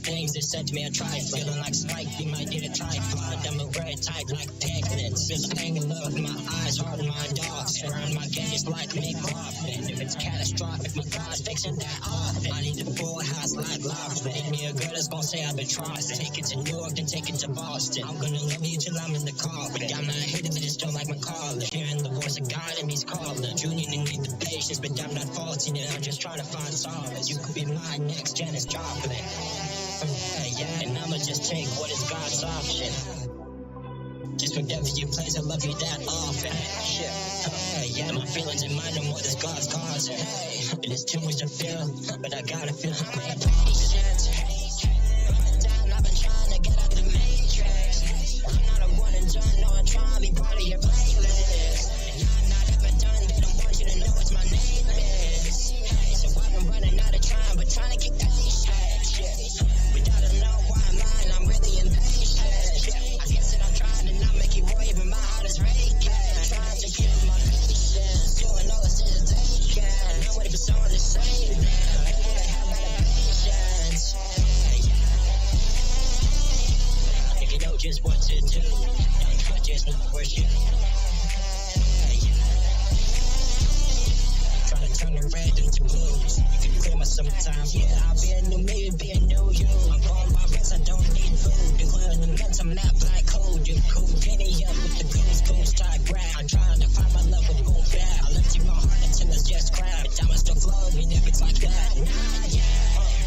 things that said to me I tried. Feeling like Spike, you might need a tripod. I'm a red tight like pigments. Feel the anger, look in my eyes, hard in my dogs. Around my gaze like me coughing. If it's catastrophic, my God's fixing that often. I need a full house like Lofton. Make me a girl that's gonna say I've been trusted. Take it to New York, then take it to Boston. I'm gonna love you till I'm in the coffin. I'm not hitting it, it's still like my calling. Hearing the voice of God and he's calling. Junior didn't need the patience, but I'm not faulting it. I'm just trying to find solace. You could be my next Janis Joplin. Yeah, and I'ma just take what is God's option. Just whenever you place, I love you that often. Yeah, my feelings and mine are more than God's cause. It is too much to feel, but I gotta feel how my patience. I've been trying to get out the matrix. I'm not a one and done, no, I'm trying to be part of your playlist. I'm not ever done, they don't want you to know what's my name is. So I've been running out of time, but trying to kick that shit. But I don't know why I'm lying, I'm really impatient. I guess that I'm trying to not make you worry, but my heart is raking. Trying to keep my patience, doing all the things that they can. I'm waiting for someone to save me. Have better patience. If you know just what to do, don't just not worship you. Trying to turn the red into blues. You can clear my sometimes. Yeah, I'll be a new me, be a new you. I'm going by rest, I don't need food. The clear in the men's, I'm not black cold. You cool, penny up with the goose type rap. I'm trying to find my love with boom bap. I'll empty my heart until it's just crap. But diamonds still flow, even if it's like that.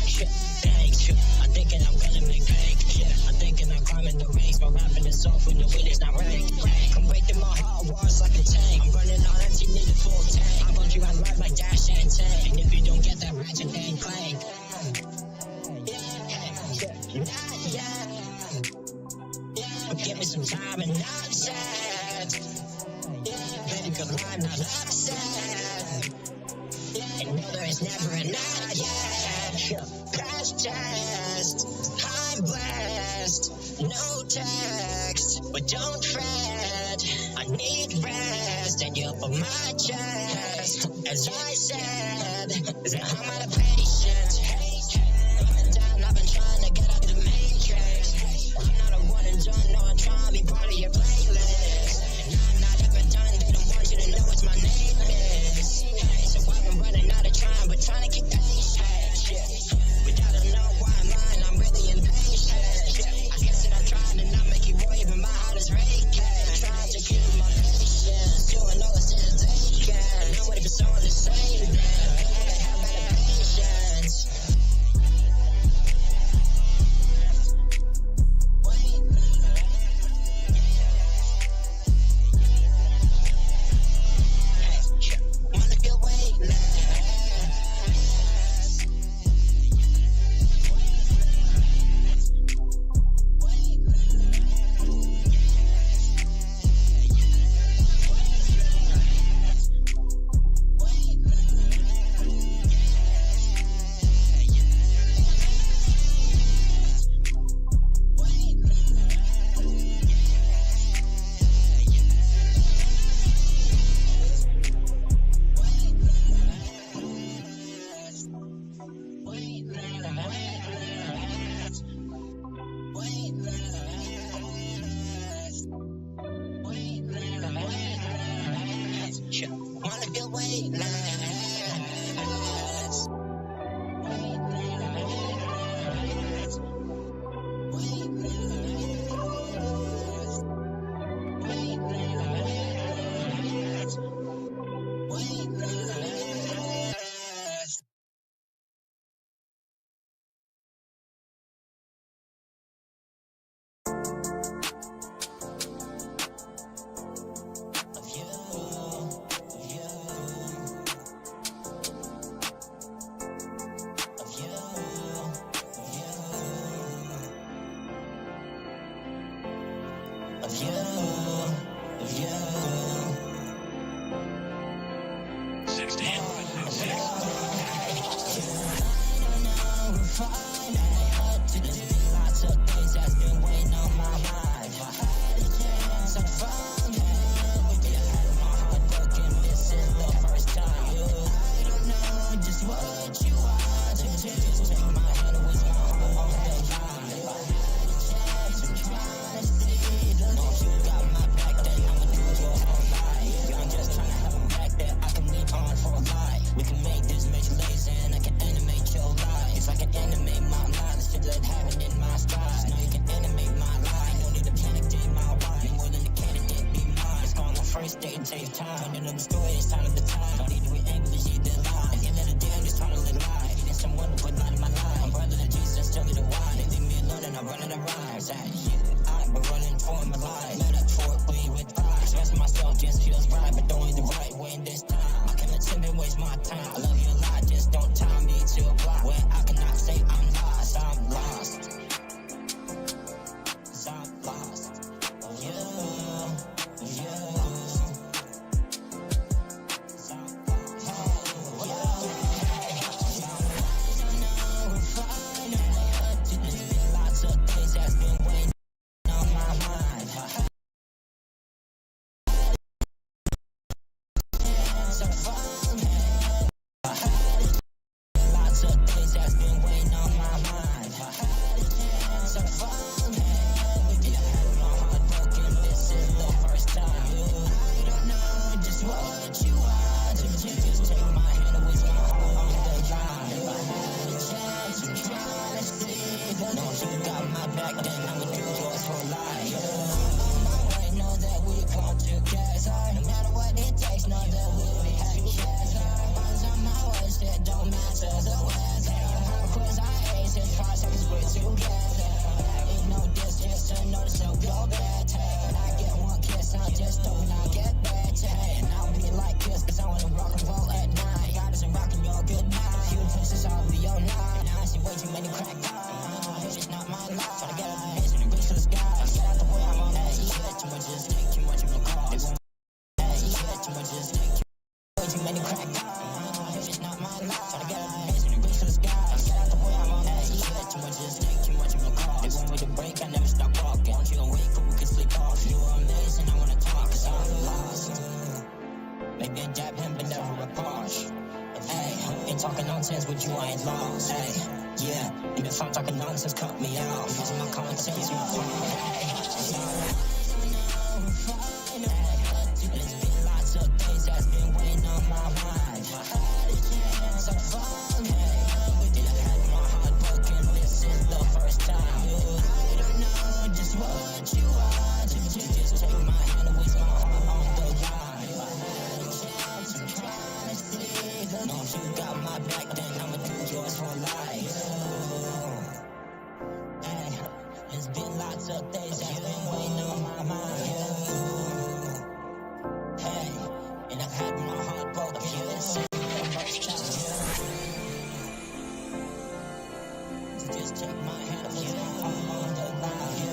Shit, thanks. I'm thinking I'm gonna make bank. I'm thinking I'm climbing the ranks. My rapping is soft when the weed is not rank. I'm breaking my heart walls like a tank. I'm running on empty, need a full tank. I want you on life like Dash and Tank. And if you don't get that ratchet, then clank. Give me some time and nonsense. Baby, good line, not upset. And no, there is never enough yet. Past test, high blast, no text, but don't fret. I need rest, and you're for my chest. As I said, I'm out of patience. I've been trying to get out the matrix. I'm not a one and done, no, I'm trying to be part of your playlist. And I'm not ever done, they don't want you to know what's my name is. So I've been running out of time, but trying to kick that shit. But I don't know why I'm lying, I'm really impatient. I guess that I'm trying to not make you worry, but my heart is raking. Trying to keep my patience, doing all the things that they can. I'm waiting for someone to save me. Have better patience. Wanna feel weightless. I run out of rhymes. I've been running for my life, metaphorically with thighs. Trust myself just feels right, but doing the right way this time. I cannot sit and waste my time. I love you a lot, just don't tie me to a block where I cannot say I'm lost. I'm lost. 'Cause I'm lost. Yeah, yeah. Talking nonsense with you, I ain't lost. Hey, yeah, even if I'm talking nonsense, cut me out. Using my common sense, you know. It's been lots of days that's been weighing on my mind. So fun, hey, I had my heart broken. This is the first time. I don't know just what you are. Just take my hand and waste my heart on the line. If I had a chance, I'm trying to see. No, you got my back, then I'ma do yours for life. Hey, it's been lots of days that's been weighing on my mind. Hey, and I've had my heart broken. This is the first time. So just take my hand and put my heart on the line.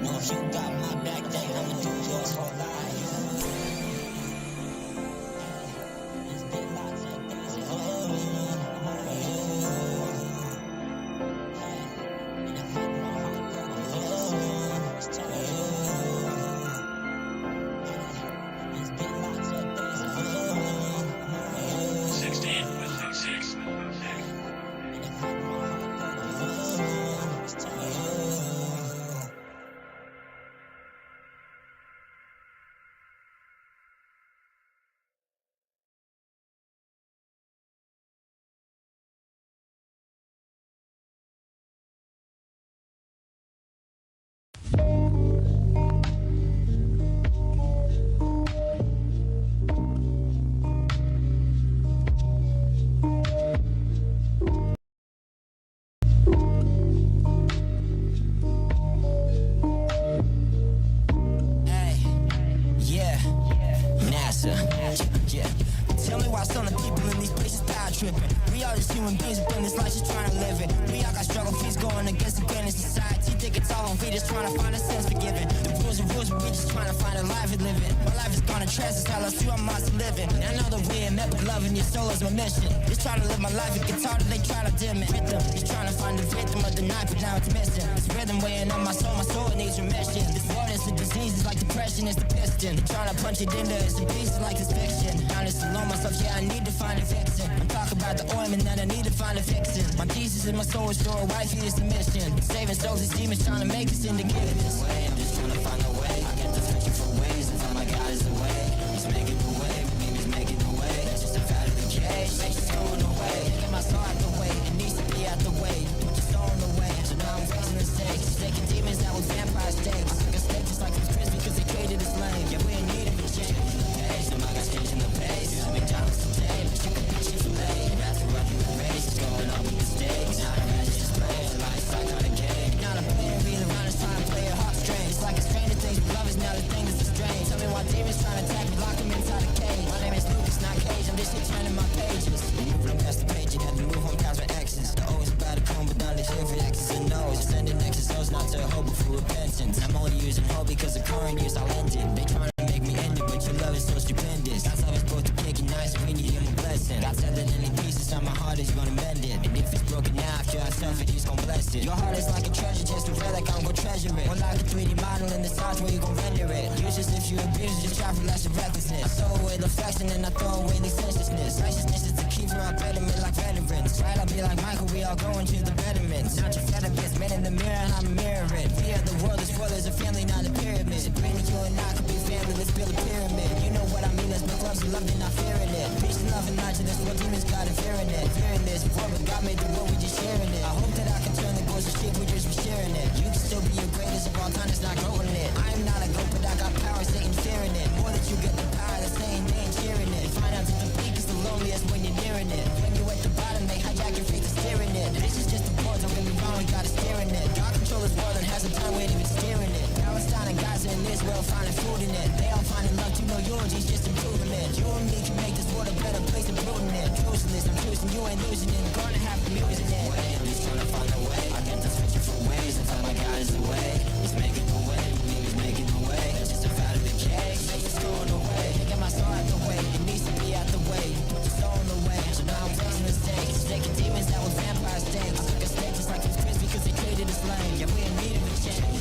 No, you got my back, then I'ma do yours for life. Yeah. Tell me why some of the people in these places power tripping. We all just human beings up in this life just trying to live it. We all got struggle fees going against the grain in society. Think it's all on we just trying to find a sense for giving. The rules are rules, but we just trying to find a life and live it. My life is gonna trash, it's how I see I'm lost living. And I know that we ain't met, but loving your soul is my mission. Just trying to live my life, it gets harder, they try to dim it. Rhythm, just trying to find the victim of the night, but now it's missing. This rhythm weighing on my soul it needs remission. This world is a disease, it's like depression, it's the piston. Trying to punch it into it's a beast, like it's fiction. Honest alone myself, yeah, I need to find a fixin'. I'm talking about the ointment that I need to find a fixin'. My thesis in my soul is store a wifey is the mission. Saving souls, these demons trying to make us into givens. I'm just trying to find a way. I get the searching for ways until my God is the way. He's making the way, baby's making the way. It's just a fact of the cage, makes us going away. Get my soul out the way, it needs to be out the way. Put your soul in the way, so now I'm facing the stakes. Taking demons out with vampire stakes. I took a stake just like these Chris because they traded us lame. Yeah, we ain't need of a change. I got changing the pace. You have McDonald's today, but you can be Chick-fil-A. And after running the race, it's going on with the stakes. Not a sending exos not to hope for repentance. I'm only using hope because the current years I'll end it. They trying to make me end it, but your love is so stupendous. God's love is both the big and nice, and we need him a blessing. God said that any pieces on my heart is gonna mend it. And if it's broken now, after I suffer, he's gonna bless it. Your heart is like a treasure, just a relic, I'm gonna treasure it. One like a 3D model in the stars where you gon' render it. Use this if you abuse it, just try for less of recklessness. I throw away the flexion and I throw away the senselessness. Righteousness is the key for our betterment like veterans. Right, I'll be like Michael, we all going to the betterments. Not your featherfits, men in the mirror and I'm mirroring. We are the world, this world is a family, not a pyramid. Sabrina, you and I could be family, let's build a pyramid. You know what I mean, let's make love, so love and not fearing it. Peace and love and knowledge, this world demons got it, fearing it. Fearing this, before but God made the world, we just sharing it. I hope that I can turn the ghost of shit, we just be sharing it. You can still be your greatest of all time, it's not growing it. I am not a goat, but I got power, Satan fearing it. More that you get the power, the saying they ain't cheering it. Find out that the peak is the loneliest when you're nearing it. When you at the bottom, they hijack your faith and steering it. This is just a board, don't get me wrong, we got it steering it. God control this world and has a time, we ain't even steering it. Palestine and Gaza in this world finding food in it. They all finding love, you know eulogy's just improving it. You and me can make this world a better place than brooding it. Choosing this, I'm choosing you ain't losing it. Gonna have to losing it. I'm just trying to find a way. I get to switch for ways and find my God is the way. He's making the way, believe he's making the way. That's just a fact of the case. Say it's going away. Get my soul out the way. It needs to be out the way. Put your soul in the way. So now I'm facing the stakes. Taking demons that was vampire stakes. I took a stake just like it's Chris because they traded his lane. Yeah, we ain't needing a change.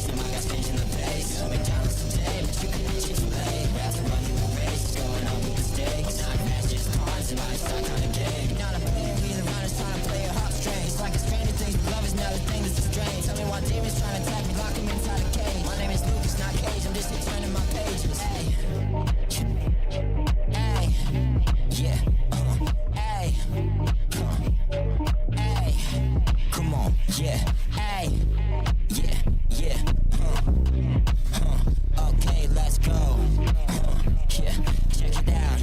And my God's changing the pace. So McDonald's today, but you can reach Chick-fil-A. Rats are running the race. It's going on with the stakes. Not match just pawns and life's not kind of game. You're not a player, we the runners trying to play a heartstrings. It's like a stranger things, but love is now the thing that's the strange. Tell me why demons trying to attack me, lock him inside a cage. My name is Lucas, not Cage, I'm just here turning my pages. Hey, hey, yeah, hey, hey, come on, yeah, hey, yeah, yeah, okay, let's go, yeah, check it out,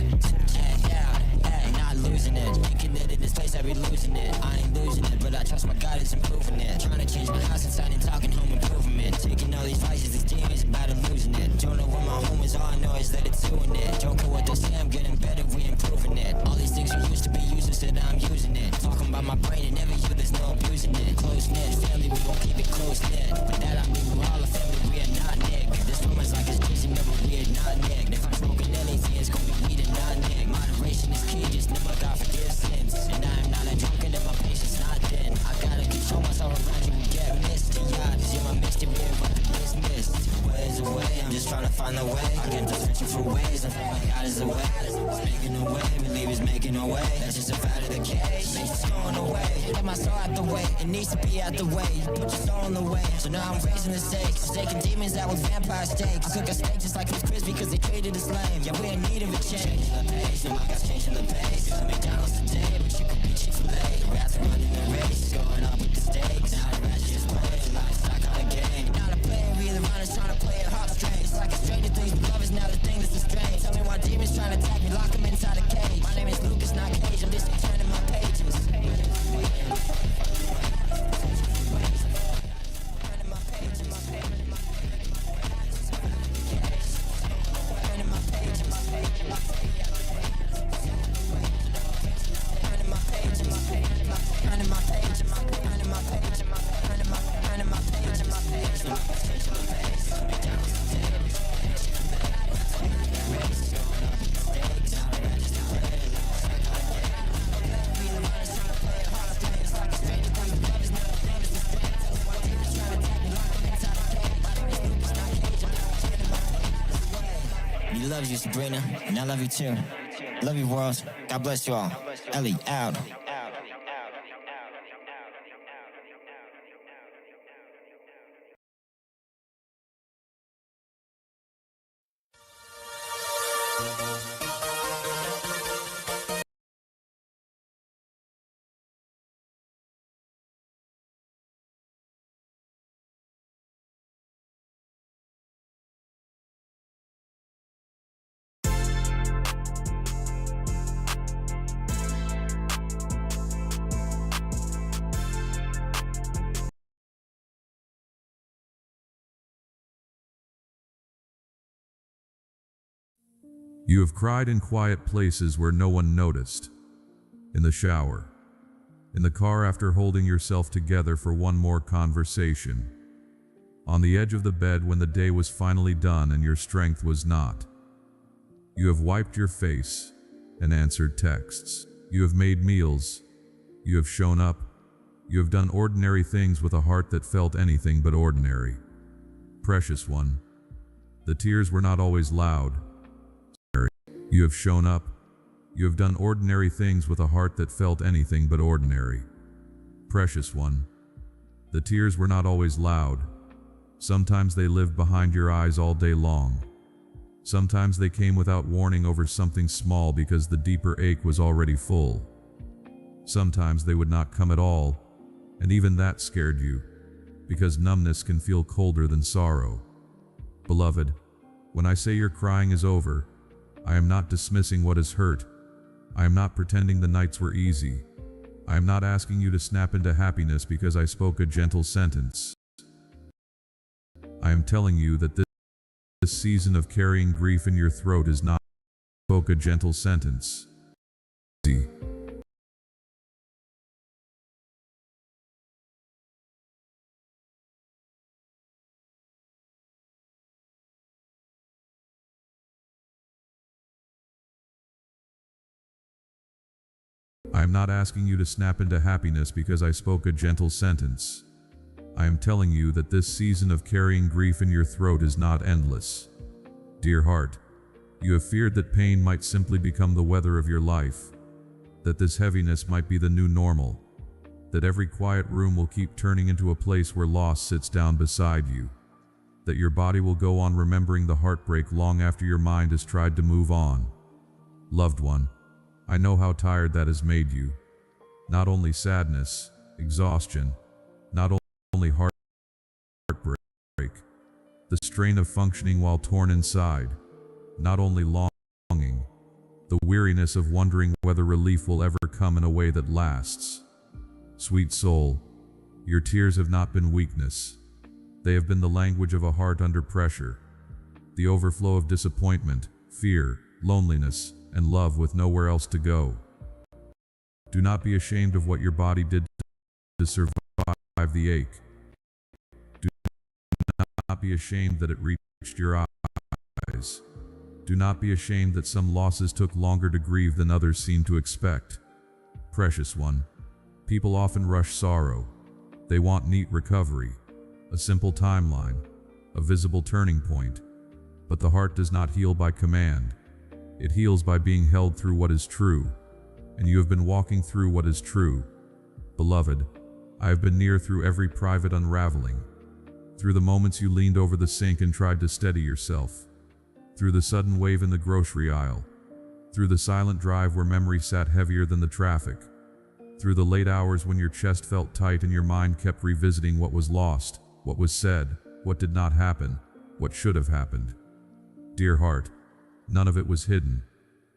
hey, not losing it, thinking that in this place I be losing it, I ain't losing it, but I trust my God is improving it, trying to change my house inside and talking home improvement, taking all these vices, these demons, about losing it, don't know where my home is, all I know is that it's doing it, don't care what they say, I'm getting better, we improving it, all these things we used to be useless, that I'm using it, talking about my brain and never you, there's no abusing it, close knit, family, we gon' keep it close knit, but that I mean we're all a family, we are not Nick, this woman's like it's chasing, never we are not Nick, if I'm smoking anything, it's gonna be weed and not Nick, moderation is key, just never God forgive sins, and I am not a drunkard and my patience not thin, I gotta control myself around you and get misty, cause you're my mystery, but the dismissed, ways away, I'm just trying to find the way, I get to searching for ways, I find my God is the way, it's making a way, believe he's making a way, that's just a fact of the case, it's going away, get my soul out the way, it needs to be out the way, put your soul in the way, so now I'm raising the stakes, taking demons out with vampire stakes, I cook a steak just like it's Chris because they traded his lame, yeah we in need of a change, the pace, and my God's changing the pace, McDonald's today, but you could be Chick-fil-A, rats are running the race, going up with the stakes, now the rats just play, life's not kind of game, you're not a player, we the runners trying to play a heartstrings, it's like a stranger things, but love is now the thing that's the strange, tell me why demons trying to attack me, lock them inside a cage, my name is Lucas, not Cage, I'm just here turning my pages. He loves you, Sabrina, and I love you too. Love you, world. God bless you all. Ellie, out. You have cried in quiet places where no one noticed. In the shower, In the car after holding yourself together for one more conversation. On the edge of the bed when the day was finally done and your strength was not. You have wiped your face and answered texts. You have made meals. You have shown up. You have done ordinary things with a heart that felt anything but ordinary. Precious one, the tears were not always loud. You have shown up. You have done ordinary things with a heart that felt anything but ordinary. Precious one, the tears were not always loud. Sometimes they lived behind your eyes all day long. Sometimes they came without warning over something small because the deeper ache was already full. Sometimes they would not come at all, and even that scared you, because numbness can feel colder than sorrow. Beloved, when I say your crying is over, I am not dismissing what is hurt. I am not pretending the nights were easy. I am not asking you to snap into happiness because I spoke a gentle sentence. I am telling you that this season of carrying grief in your throat is not spoke a gentle sentence. I am not asking you to snap into happiness because I spoke a gentle sentence. I am telling you that this season of carrying grief in your throat is not endless. Dear heart, you have feared that pain might simply become the weather of your life, that this heaviness might be the new normal, that every quiet room will keep turning into a place where loss sits down beside you, that your body will go on remembering the heartbreak long after your mind has tried to move on. Loved one, I know how tired that has made you. Not only sadness, exhaustion, not only heartbreak, the strain of functioning while torn inside, not only longing, the weariness of wondering whether relief will ever come in a way that lasts. Sweet soul, your tears have not been weakness. They have been the language of a heart under pressure, the overflow of disappointment, fear, loneliness, and love with nowhere else to go. Do not be ashamed of what your body did to survive the ache. Do not be ashamed that it reached your eyes. Do not be ashamed that some losses took longer to grieve than others seemed to expect. Precious one, people often rush sorrow. They want neat recovery, a simple timeline, a visible turning point. But the heart does not heal by command. It heals by being held through what is true, and you have been walking through what is true. Beloved, I have been near through every private unraveling, through the moments you leaned over the sink and tried to steady yourself, through the sudden wave in the grocery aisle, through the silent drive where memory sat heavier than the traffic, through the late hours when your chest felt tight and your mind kept revisiting what was lost, what was said, what did not happen, what should have happened. Dear heart, none of it was hidden.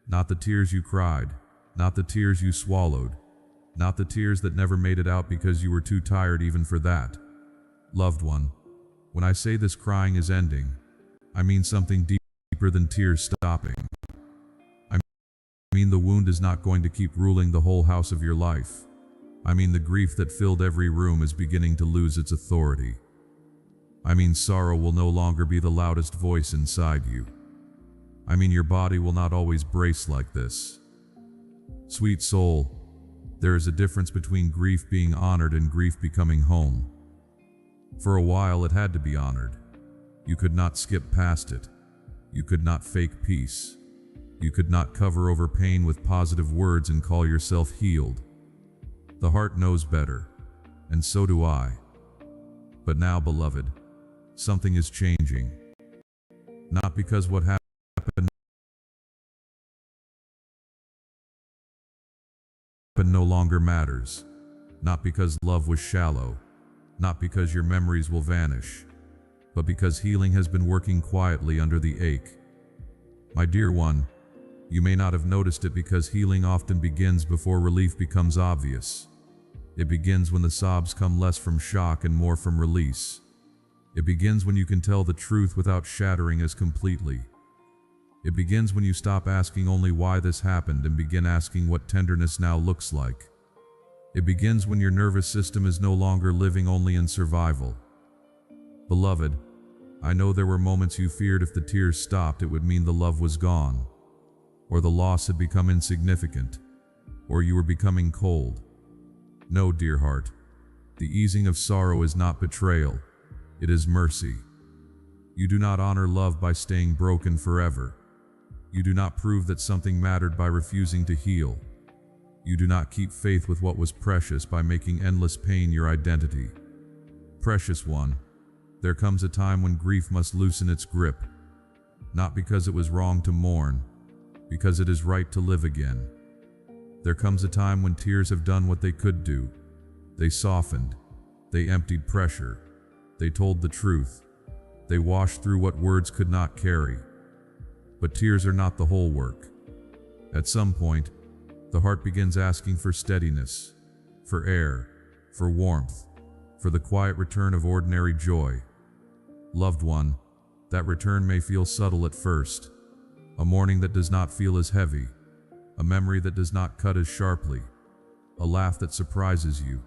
Not the tears you cried, not the tears you swallowed, not the tears that never made it out because you were too tired even for that. Loved one, when I say this crying is ending, I mean something deeper than tears stopping. I mean the wound is not going to keep ruling the whole house of your life. I mean the grief that filled every room is beginning to lose its authority. I mean sorrow will no longer be the loudest voice inside you. I mean your body will not always brace like this. Sweet soul, there is a difference between grief being honored and grief becoming home. For a while it had to be honored. You could not skip past it. You could not fake peace. You could not cover over pain with positive words and call yourself healed. The heart knows better, and so do I. But now, beloved, something is changing. Not because what happened no longer matters, not because love was shallow, not because your memories will vanish, but because healing has been working quietly under the ache. My dear one, you may not have noticed it because healing often begins before relief becomes obvious. It begins when the sobs come less from shock and more from release. It begins when you can tell the truth without shattering as completely. It begins when you stop asking only why this happened and begin asking what tenderness now looks like. It begins when your nervous system is no longer living only in survival. Beloved, I know there were moments you feared if the tears stopped it would mean the love was gone, or the loss had become insignificant, or you were becoming cold. No, dear heart, the easing of sorrow is not betrayal, it is mercy. You do not honor love by staying broken forever. You do not prove that something mattered by refusing to heal. You do not keep faith with what was precious by making endless pain your identity. Precious one, there comes a time when grief must loosen its grip, not because it was wrong to mourn, because it is right to live again. There comes a time when tears have done what they could do. They softened, they emptied pressure, they told the truth, they washed through what words could not carry. But tears are not the whole work. At some point, the heart begins asking for steadiness, for air, for warmth, for the quiet return of ordinary joy. Loved one, that return may feel subtle at first. A morning that does not feel as heavy, a memory that does not cut as sharply, a laugh that surprises you,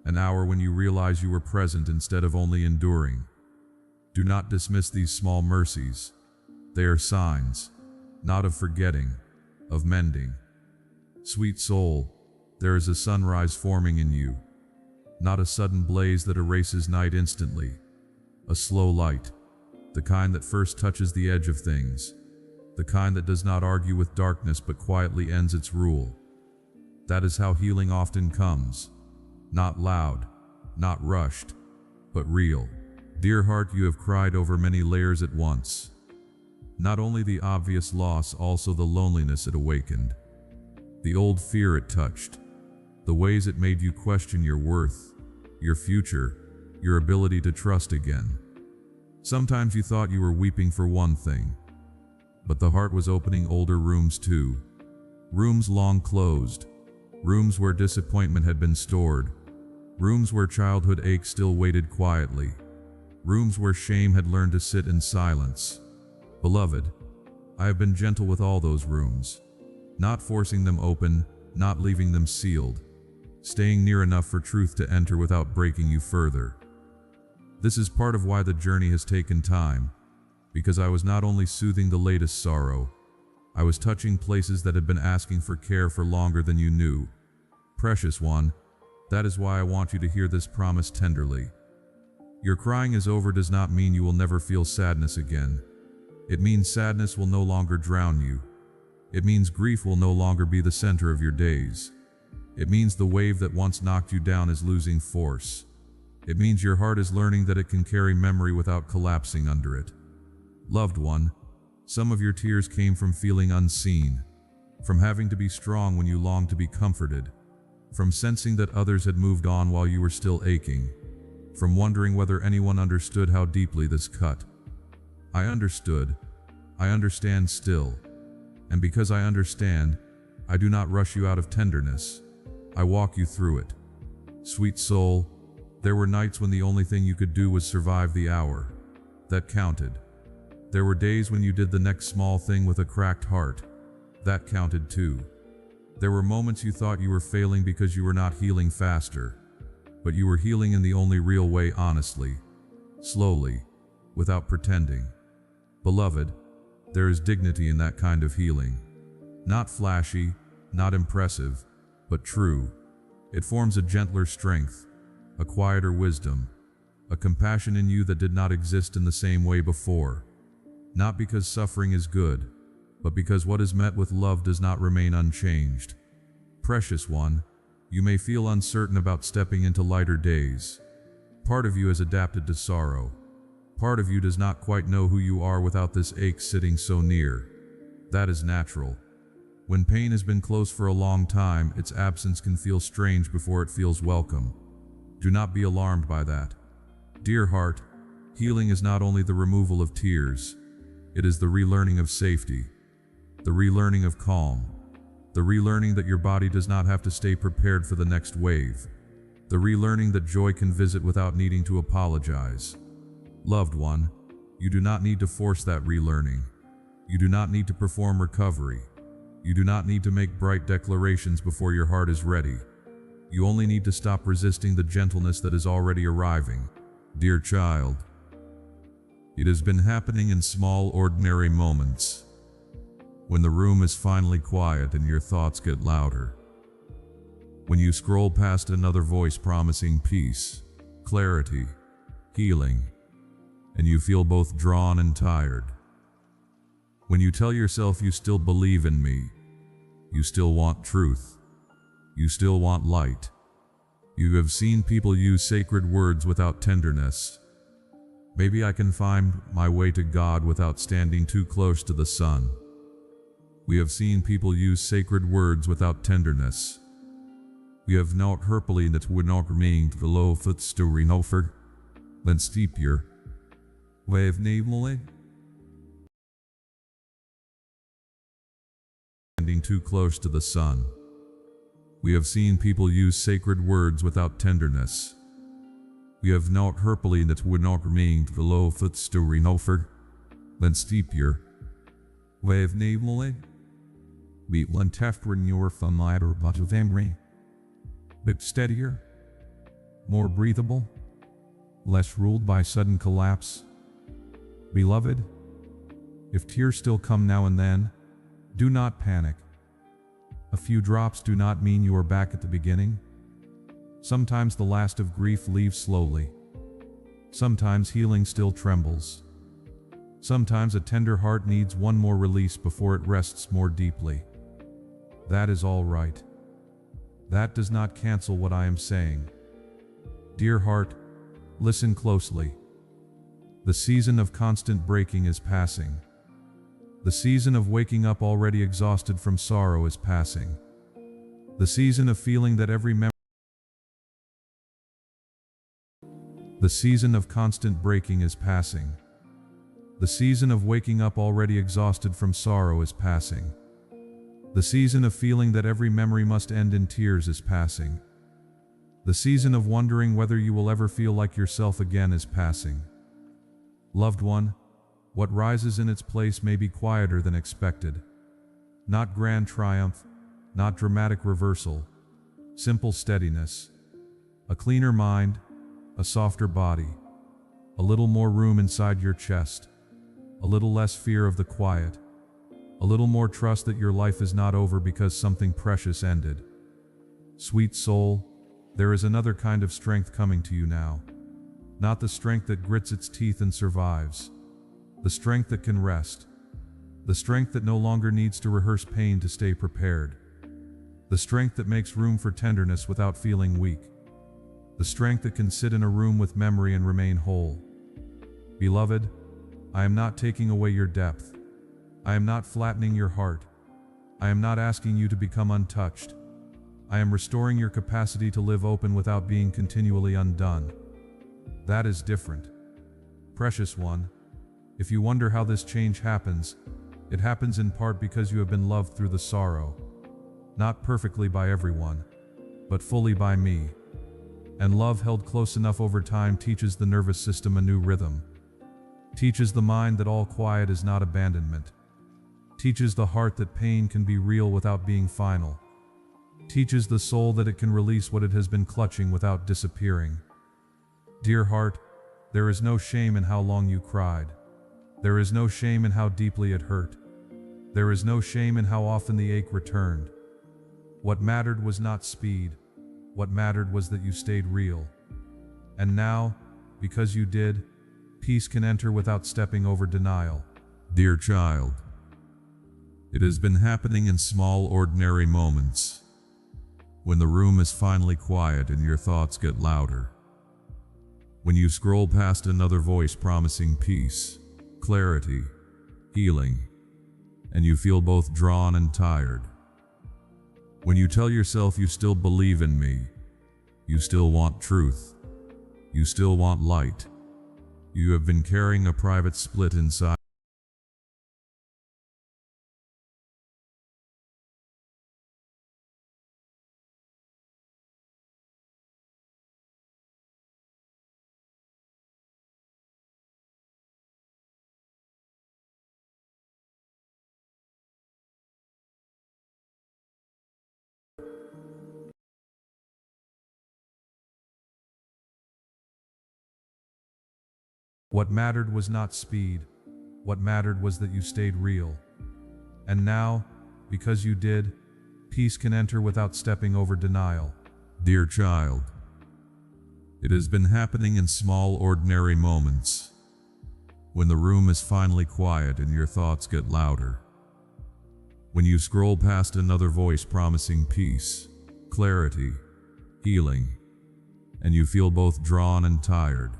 an hour when you realize you were present instead of only enduring. Do not dismiss these small mercies. They are signs, not of forgetting, of mending. Sweet soul, there is a sunrise forming in you, not a sudden blaze that erases night instantly. A slow light, the kind that first touches the edge of things, the kind that does not argue with darkness but quietly ends its rule. That is how healing often comes, not loud, not rushed, but real. Dear heart, you have cried over many layers at once. Not only the obvious loss, also the loneliness it awakened, the old fear it touched, the ways it made you question your worth, your future, your ability to trust again. Sometimes you thought you were weeping for one thing, but the heart was opening older rooms too. Rooms long closed, rooms where disappointment had been stored, rooms where childhood ache still waited quietly, rooms where shame had learned to sit in silence. Beloved, I have been gentle with all those rooms, not forcing them open, not leaving them sealed, staying near enough for truth to enter without breaking you further. This is part of why the journey has taken time, because I was not only soothing the latest sorrow, I was touching places that had been asking for care for longer than you knew. Precious one, that is why I want you to hear this promise tenderly. Your crying is over does not mean you will never feel sadness again. It means sadness will no longer drown you. It means grief will no longer be the center of your days. It means the wave that once knocked you down is losing force. It means your heart is learning that it can carry memory without collapsing under it. Loved one, some of your tears came from feeling unseen, from having to be strong when you longed to be comforted, from sensing that others had moved on while you were still aching, from wondering whether anyone understood how deeply this cut. I understood. I understand still. And because I understand, I do not rush you out of tenderness. I walk you through it. Sweet soul, there were nights when the only thing you could do was survive the hour. That counted. There were days when you did the next small thing with a cracked heart. That counted too. There were moments you thought you were failing because you were not healing faster. But you were healing in the only real way, honestly. Slowly, without pretending. Beloved, there is dignity in that kind of healing. Not flashy, not impressive, but true. It forms a gentler strength, a quieter wisdom, a compassion in you that did not exist in the same way before. Not because suffering is good, but because what is met with love does not remain unchanged. Precious one, you may feel uncertain about stepping into lighter days. Part of you has adapted to sorrow. Part of you does not quite know who you are without this ache sitting so near. That is natural. When pain has been close for a long time, its absence can feel strange before it feels welcome. Do not be alarmed by that. Dear heart, healing is not only the removal of tears, it is the relearning of safety, the relearning of calm, the relearning that your body does not have to stay prepared for the next wave, the relearning that joy can visit without needing to apologize. Loved one, you do not need to force that relearning. You do not need to perform recovery. You do not need to make bright declarations before your heart is ready. You only need to stop resisting the gentleness that is already arriving. Dear child, it has been happening in small, ordinary moments. When the room is finally quiet and your thoughts get louder. When you scroll past another voice promising peace, clarity, healing, and you feel both drawn and tired. When you tell yourself you still believe in me, you still want truth, you still want light. You have seen people use sacred words without tenderness. Maybe I can find my way to God without standing too close to the sun. We have seen people use sacred words without tenderness. We have not herpely that would not remain the low foot story no for then steepier. Wave navelly. Standing too close to the sun. We have seen people use sacred words without tenderness. We have not herpely that would not remain the low foot story no for then steepier. Wave navelly. Be one teft when you're from lighter but of angry. Bit steadier, more breathable, less ruled by sudden collapse. Beloved, if tears still come now and then, do not panic. A few drops do not mean you are back at the beginning. Sometimes the last of grief leaves slowly. Sometimes healing still trembles. Sometimes a tender heart needs one more release before it rests more deeply. That is all right. That does not cancel what I am saying. Dear heart, listen closely. The season of constant breaking is passing. The season of waking up already exhausted from sorrow is passing. The season of feeling that every memory. The season of constant breaking is passing. The season of waking up already exhausted from sorrow is passing. The season of feeling that every memory must end in tears is passing. The season of wondering whether you will ever feel like yourself again is passing. Loved one, what rises in its place may be quieter than expected. Not grand triumph, not dramatic reversal, simple steadiness. A cleaner mind, a softer body, a little more room inside your chest, a little less fear of the quiet, a little more trust that your life is not over because something precious ended. Sweet soul, there is another kind of strength coming to you now. Not the strength that grits its teeth and survives. The strength that can rest. The strength that no longer needs to rehearse pain to stay prepared. The strength that makes room for tenderness without feeling weak. The strength that can sit in a room with memory and remain whole. Beloved, I am not taking away your depth. I am not flattening your heart. I am not asking you to become untouched. I am restoring your capacity to live open without being continually undone. That is different. Precious one, if you wonder how this change happens, it happens in part because you have been loved through the sorrow. Not perfectly by everyone, but fully by me. And love held close enough over time teaches the nervous system a new rhythm. Teaches the mind that all quiet is not abandonment. Teaches the heart that pain can be real without being final. Teaches the soul that it can release what it has been clutching without disappearing. Dear heart, there is no shame in how long you cried. There is no shame in how deeply it hurt. There is no shame in how often the ache returned. What mattered was not speed. What mattered was that you stayed real. And now, because you did, peace can enter without stepping over denial. Dear child, it has been happening in small, ordinary moments. When the room is finally quiet and your thoughts get louder. When you scroll past another voice promising peace, clarity, healing, and you feel both drawn and tired. When you tell yourself you still believe in me, you still want truth, you still want light. You have been carrying a private split inside. What mattered was not speed. What mattered was that you stayed real. And now, because you did, peace can enter without stepping over denial. Dear child, it has been happening in small, ordinary moments. When the room is finally quiet and your thoughts get louder. When you scroll past another voice promising peace, clarity, healing, and you feel both drawn and tired.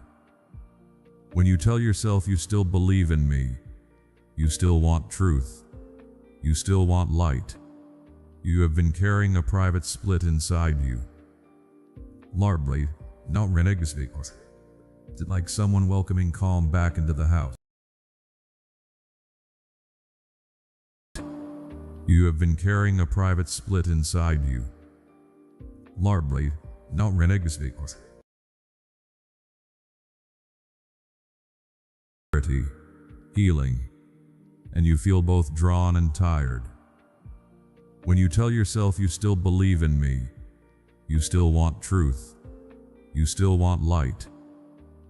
When you tell yourself you still believe in me, you still want truth, you still want light. You have been carrying a private split inside you. Largely, not reneges. It's like someone welcoming calm back into the house. You have been carrying a private split inside you. Largely, not reneges. Clarity, healing, and you feel both drawn and tired. When you tell yourself you still believe in me, you still want truth, you still want light.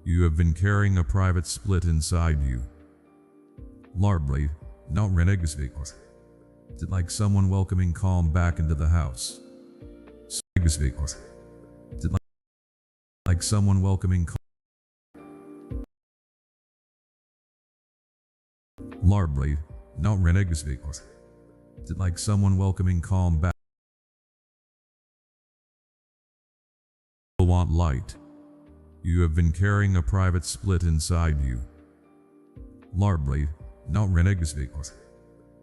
You have been carrying a private split inside you. Largely, not reneges. It's like someone welcoming calm back into the house. It's like someone welcoming calm. Largely, not reneges. It's like someone welcoming calm back. You want light. You have been carrying a private split inside you. Largely, not reneges.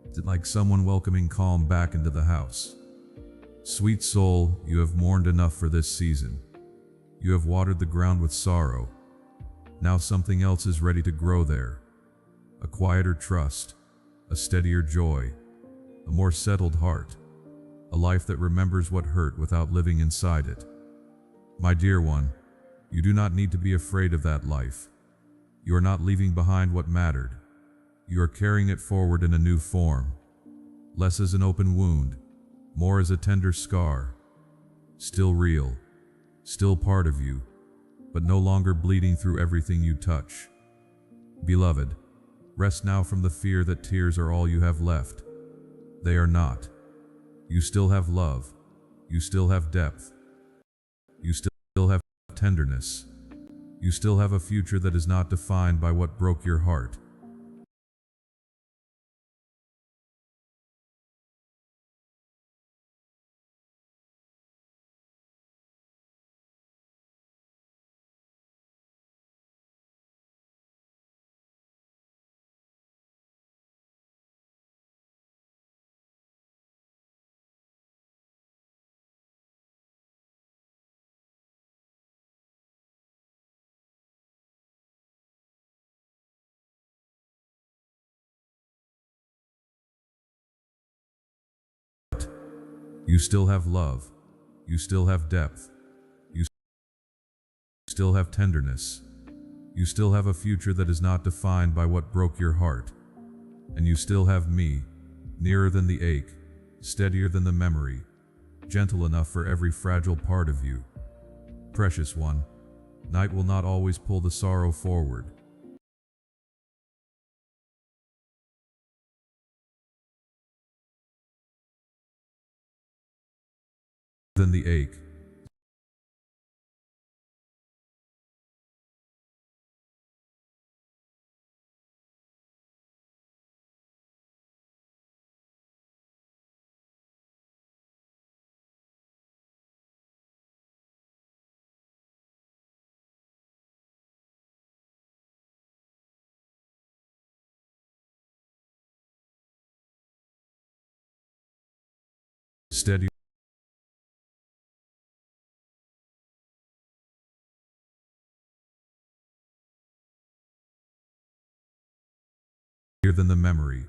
It's like someone welcoming calm back into the house. Sweet soul, you have mourned enough for this season. You have watered the ground with sorrow. Now something else is ready to grow there. A quieter trust, a steadier joy, a more settled heart, a life that remembers what hurt without living inside it. My dear one, you do not need to be afraid of that life. You are not leaving behind what mattered. You are carrying it forward in a new form, less as an open wound, more as a tender scar, still real, still part of you, but no longer bleeding through everything you touch. Beloved, rest now from the fear that tears are all you have left. They are not. You still have love. You still have depth. You still have tenderness. You still have a future that is not defined by what broke your heart. You still have love. You still have depth. You still have tenderness. You still have a future that is not defined by what broke your heart. And you still have me, nearer than the ache, steadier than the memory, gentle enough for every fragile part of you. Precious one, night will not always pull the sorrow forward. Than the ache. Steady. Than the memory,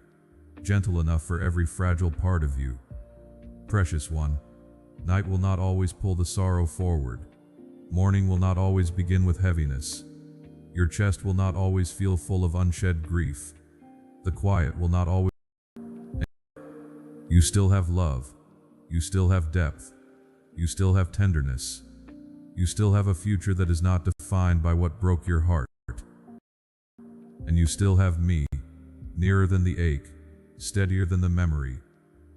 gentle enough for every fragile part of you. Precious one, night will not always pull the sorrow forward. Morning will not always begin with heaviness. Your chest will not always feel full of unshed grief. The quiet will not always. You still have love. You still have depth. You still have tenderness. You still have a future that is not defined by what broke your heart. And you still have me, nearer than the ache, steadier than the memory,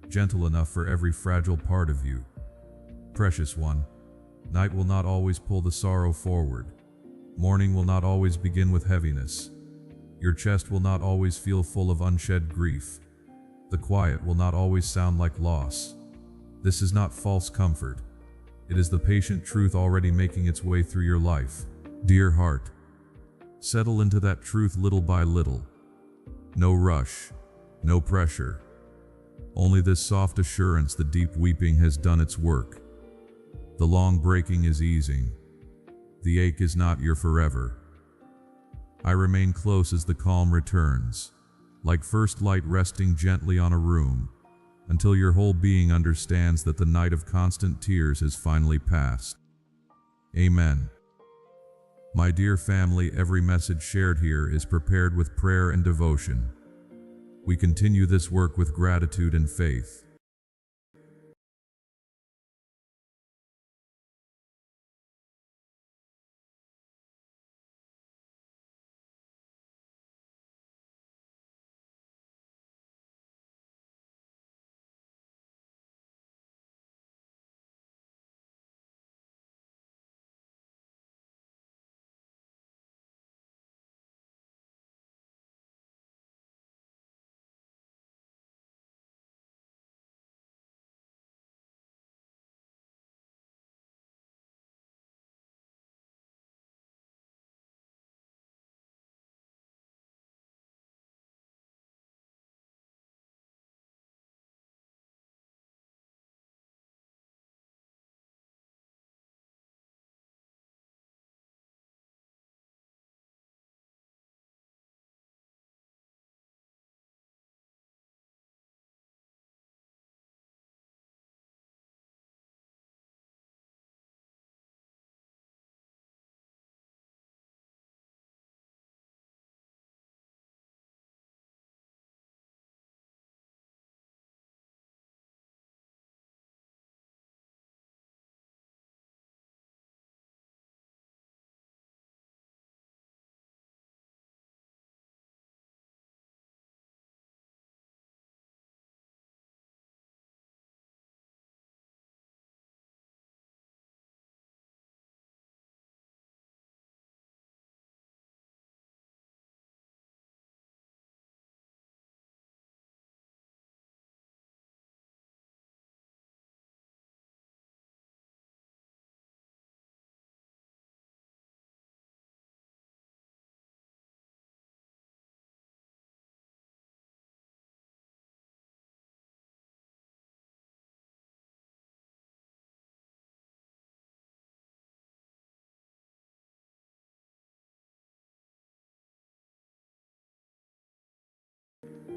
gentle enough for every fragile part of you. Precious one, night will not always pull the sorrow forward. Morning will not always begin with heaviness. Your chest will not always feel full of unshed grief. The quiet will not always sound like loss. This is not false comfort. It is the patient truth already making its way through your life. Dear heart, settle into that truth little by little. No rush, no pressure. Only this soft assurance that deep weeping has done its work. The long breaking is easing. The ache is not your forever. I remain close as the calm returns, like first light resting gently on a room, until your whole being understands that the night of constant tears has finally passed. Amen. My dear family, every message shared here is prepared with prayer and devotion. We continue this work with gratitude and faith.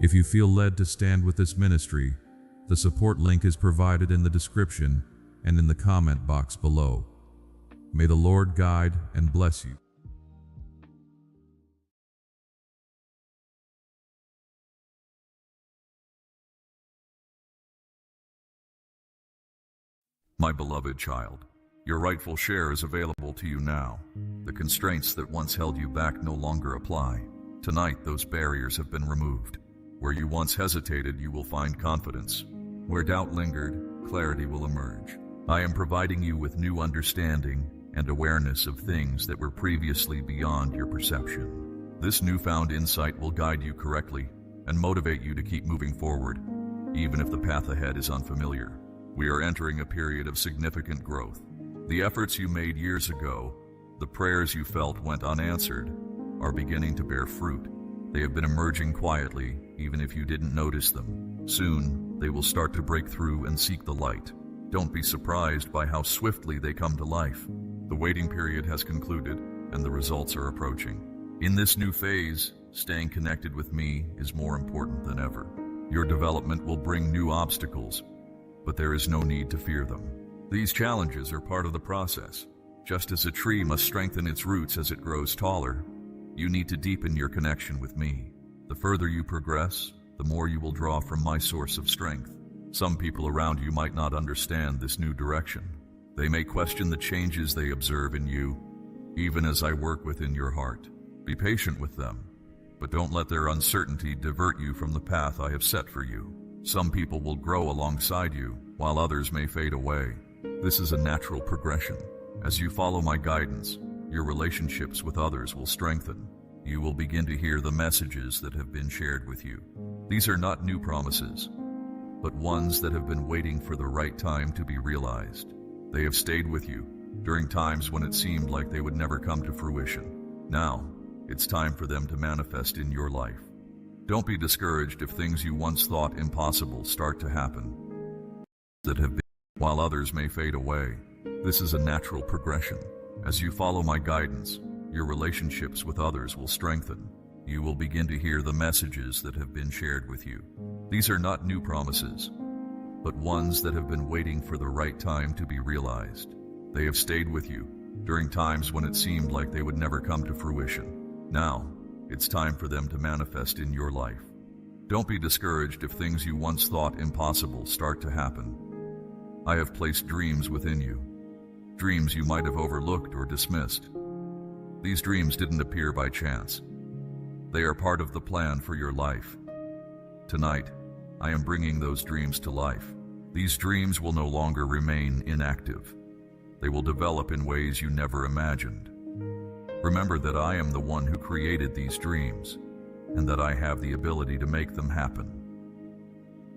If you feel led to stand with this ministry, the support link is provided in the description and in the comment box below. May the Lord guide and bless you. My beloved child, your rightful share is available to you now. The constraints that once held you back no longer apply. Tonight, those barriers have been removed. Where you once hesitated, you will find confidence. Where doubt lingered, clarity will emerge. I am providing you with new understanding and awareness of things that were previously beyond your perception. This newfound insight will guide you correctly and motivate you to keep moving forward, even if the path ahead is unfamiliar. We are entering a period of significant growth. The efforts you made years ago, the prayers you felt went unanswered, are beginning to bear fruit. They have been emerging quietly, even if you didn't notice them. Soon, they will start to break through and seek the light. Don't be surprised by how swiftly they come to life. The waiting period has concluded, and the results are approaching. In this new phase, staying connected with me is more important than ever. Your development will bring new obstacles, but there is no need to fear them. These challenges are part of the process. Just as a tree must strengthen its roots as it grows taller, you need to deepen your connection with me. The further you progress, the more you will draw from my source of strength. Some people around you might not understand this new direction. They may question the changes they observe in you, even as I work within your heart. Be patient with them. but don't let their uncertainty divert you from the path I have set for you. Some people will grow alongside you, while others may fade away. This is a natural progression. As you follow my guidance, your relationships with others will strengthen. You will begin to hear the messages that have been shared with you. These are not new promises, but ones that have been waiting for the right time to be realized. They have stayed with you during times when it seemed like they would never come to fruition. Now, it's time for them to manifest in your life. Don't be discouraged if things you once thought impossible start to happen. That have been, while others may fade away. This is a natural progression. As you follow my guidance, your relationships with others will strengthen. You will begin to hear the messages that have been shared with you. These are not new promises, but ones that have been waiting for the right time to be realized. They have stayed with you during times when it seemed like they would never come to fruition. Now, it's time for them to manifest in your life. Don't be discouraged if things you once thought impossible start to happen. I have placed dreams within you, dreams you might have overlooked or dismissed. These dreams didn't appear by chance. They are part of the plan for your life. Tonight, I am bringing those dreams to life. These dreams will no longer remain inactive. They will develop in ways you never imagined. Remember that I am the one who created these dreams, and that I have the ability to make them happen.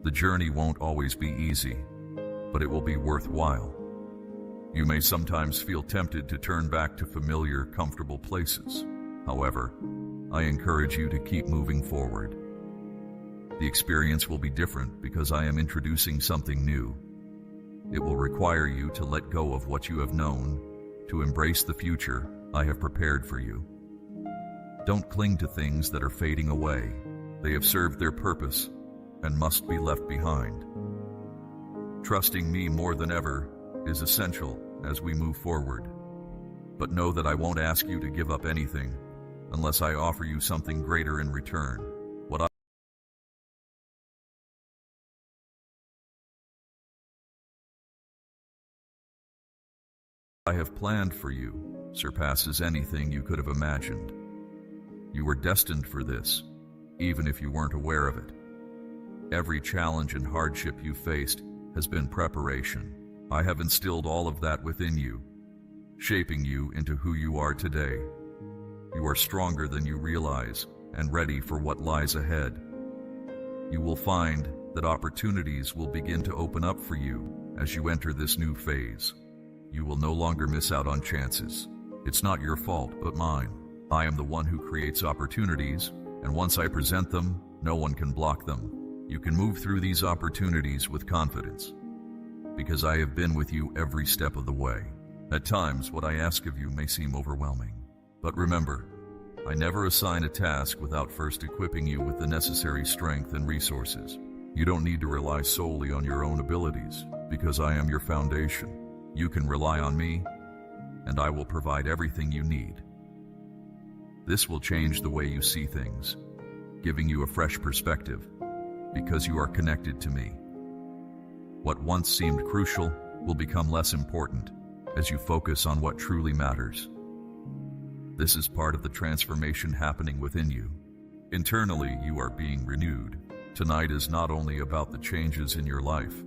The journey won't always be easy, but it will be worthwhile. You may sometimes feel tempted to turn back to familiar, comfortable places. However, I encourage you to keep moving forward. The experience will be different because I am introducing something new. It will require you to let go of what you have known, to embrace the future I have prepared for you. Don't cling to things that are fading away. They have served their purpose and must be left behind. Trusting me more than ever is essential as we move forward. But know that I won't ask you to give up anything unless I offer you something greater in return. What I have planned for you surpasses anything you could have imagined. You were destined for this, even if you weren't aware of it. Every challenge and hardship you faced has been preparation. I have instilled all of that within you, shaping you into who you are today. You are stronger than you realize and ready for what lies ahead. You will find that opportunities will begin to open up for you as you enter this new phase. You will no longer miss out on chances. It's not your fault, but mine. I am the one who creates opportunities, and once I present them, no one can block them. You can move through these opportunities with confidence, because I have been with you every step of the way. At times, what I ask of you may seem overwhelming. But remember, I never assign a task without first equipping you with the necessary strength and resources. You don't need to rely solely on your own abilities, because I am your foundation. You can rely on me, and I will provide everything you need. This will change the way you see things, giving you a fresh perspective, because you are connected to me. What once seemed crucial will become less important as you focus on what truly matters. This is part of the transformation happening within you. Internally, you are being renewed. Tonight is not only about the changes in your life,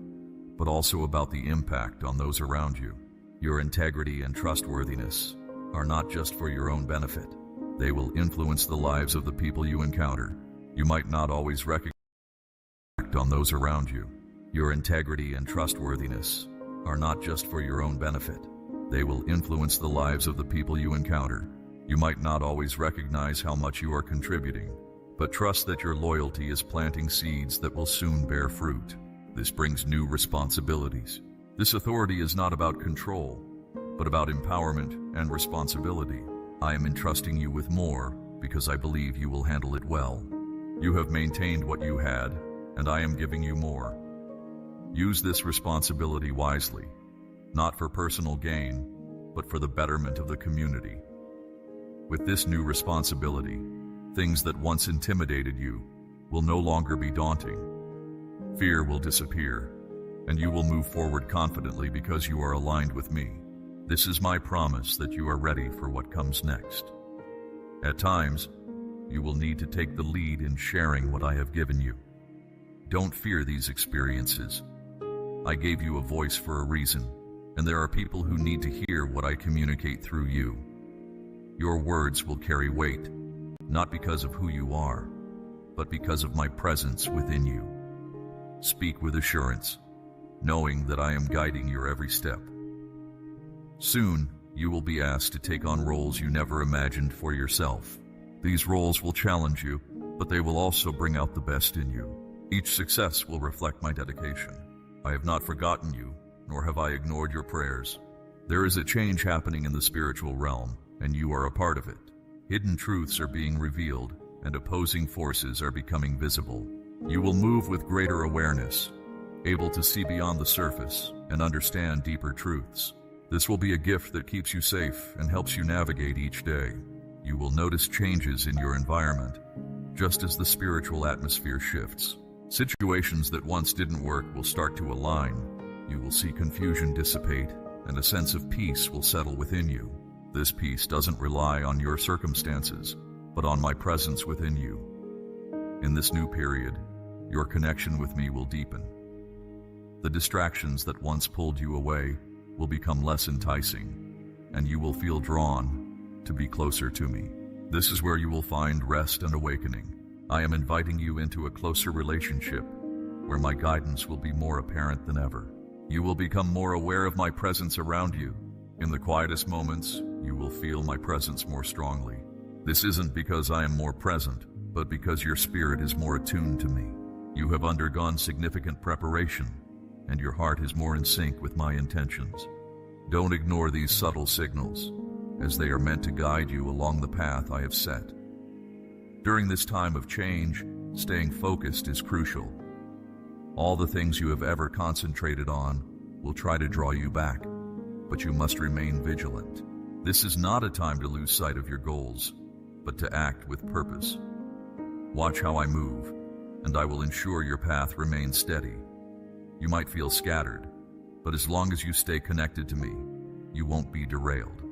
but also about the impact on those around you. Your integrity and trustworthiness are not just for your own benefit. They will influence the lives of the people you encounter. You might not always recognize on those around you. Your integrity and trustworthiness are not just for your own benefit. They will influence the lives of the people you encounter. You might not always recognize how much you are contributing, but trust that your loyalty is planting seeds that will soon bear fruit. This brings new responsibilities. This authority is not about control, but about empowerment and responsibility. I am entrusting you with more because I believe you will handle it well. You have maintained what you had, and I am giving you more. Use this responsibility wisely, not for personal gain, but for the betterment of the community. With this new responsibility, things that once intimidated you will no longer be daunting. Fear will disappear, and you will move forward confidently because you are aligned with me. This is my promise that you are ready for what comes next. At times, you will need to take the lead in sharing what I have given you. Don't fear these experiences. I gave you a voice for a reason, and there are people who need to hear what I communicate through you. Your words will carry weight, not because of who you are, but because of my presence within you. Speak with assurance, knowing that I am guiding your every step. Soon, you will be asked to take on roles you never imagined for yourself. These roles will challenge you, but they will also bring out the best in you. Each success will reflect my dedication. I have not forgotten you, nor have I ignored your prayers. There is a change happening in the spiritual realm, and you are a part of it. Hidden truths are being revealed, and opposing forces are becoming visible. You will move with greater awareness, able to see beyond the surface and understand deeper truths. This will be a gift that keeps you safe and helps you navigate each day. You will notice changes in your environment, just as the spiritual atmosphere shifts. Situations that once didn't work will start to align. You will see confusion dissipate, and a sense of peace will settle within you. This peace doesn't rely on your circumstances, but on my presence within you. In this new period, your connection with me will deepen. The distractions that once pulled you away will become less enticing, and you will feel drawn to be closer to me. This is where you will find rest and awakening. I am inviting you into a closer relationship where my guidance will be more apparent than ever. You will become more aware of my presence around you. In the quietest moments, you will feel my presence more strongly. This isn't because I am more present, but because your spirit is more attuned to me. You have undergone significant preparation, and your heart is more in sync with my intentions. Don't ignore these subtle signals, as they are meant to guide you along the path I have set. During this time of change, staying focused is crucial. All the things you have ever concentrated on will try to draw you back, but you must remain vigilant. This is not a time to lose sight of your goals, but to act with purpose. Watch how I move, and I will ensure your path remains steady. You might feel scattered, but as long as you stay connected to me, you won't be derailed.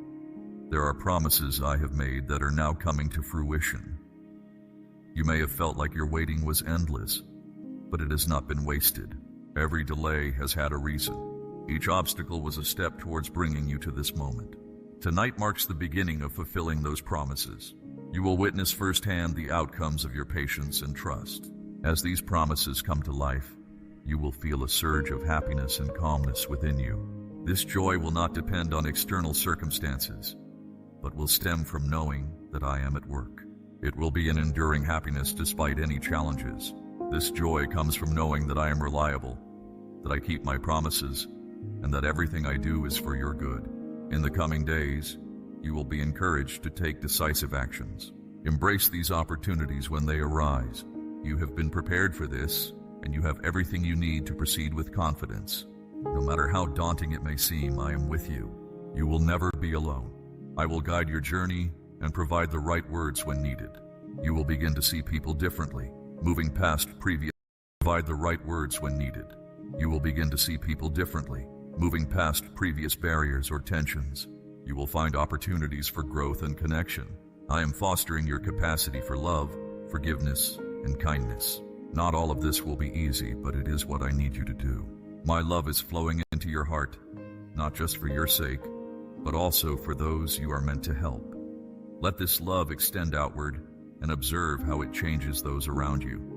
There are promises I have made that are now coming to fruition. You may have felt like your waiting was endless, but it has not been wasted. Every delay has had a reason. Each obstacle was a step towards bringing you to this moment. Tonight marks the beginning of fulfilling those promises. You will witness firsthand the outcomes of your patience and trust. As these promises come to life, you will feel a surge of happiness and calmness within you. This joy will not depend on external circumstances, but will stem from knowing that I am at work. It will be an enduring happiness despite any challenges. This joy comes from knowing that I am reliable, that I keep my promises, and that everything I do is for your good. In the coming days, you will be encouraged to take decisive actions. Embrace these opportunities when they arise. You have been prepared for this, and you have everything you need to proceed with confidence. No matter how daunting it may seem, I am with you. You will never be alone. I will guide your journey and provide the right words when needed. You will begin to see people differently, moving past previous. Provide the right words when needed. You will begin to see people differently, moving past previous barriers or tensions. You will find opportunities for growth and connection. I am fostering your capacity for love, forgiveness, and kindness. Not all of this will be easy, but it is what I need you to do. My love is flowing into your heart, not just for your sake, but also for those you are meant to help. Let this love extend outward and observe how it changes those around you.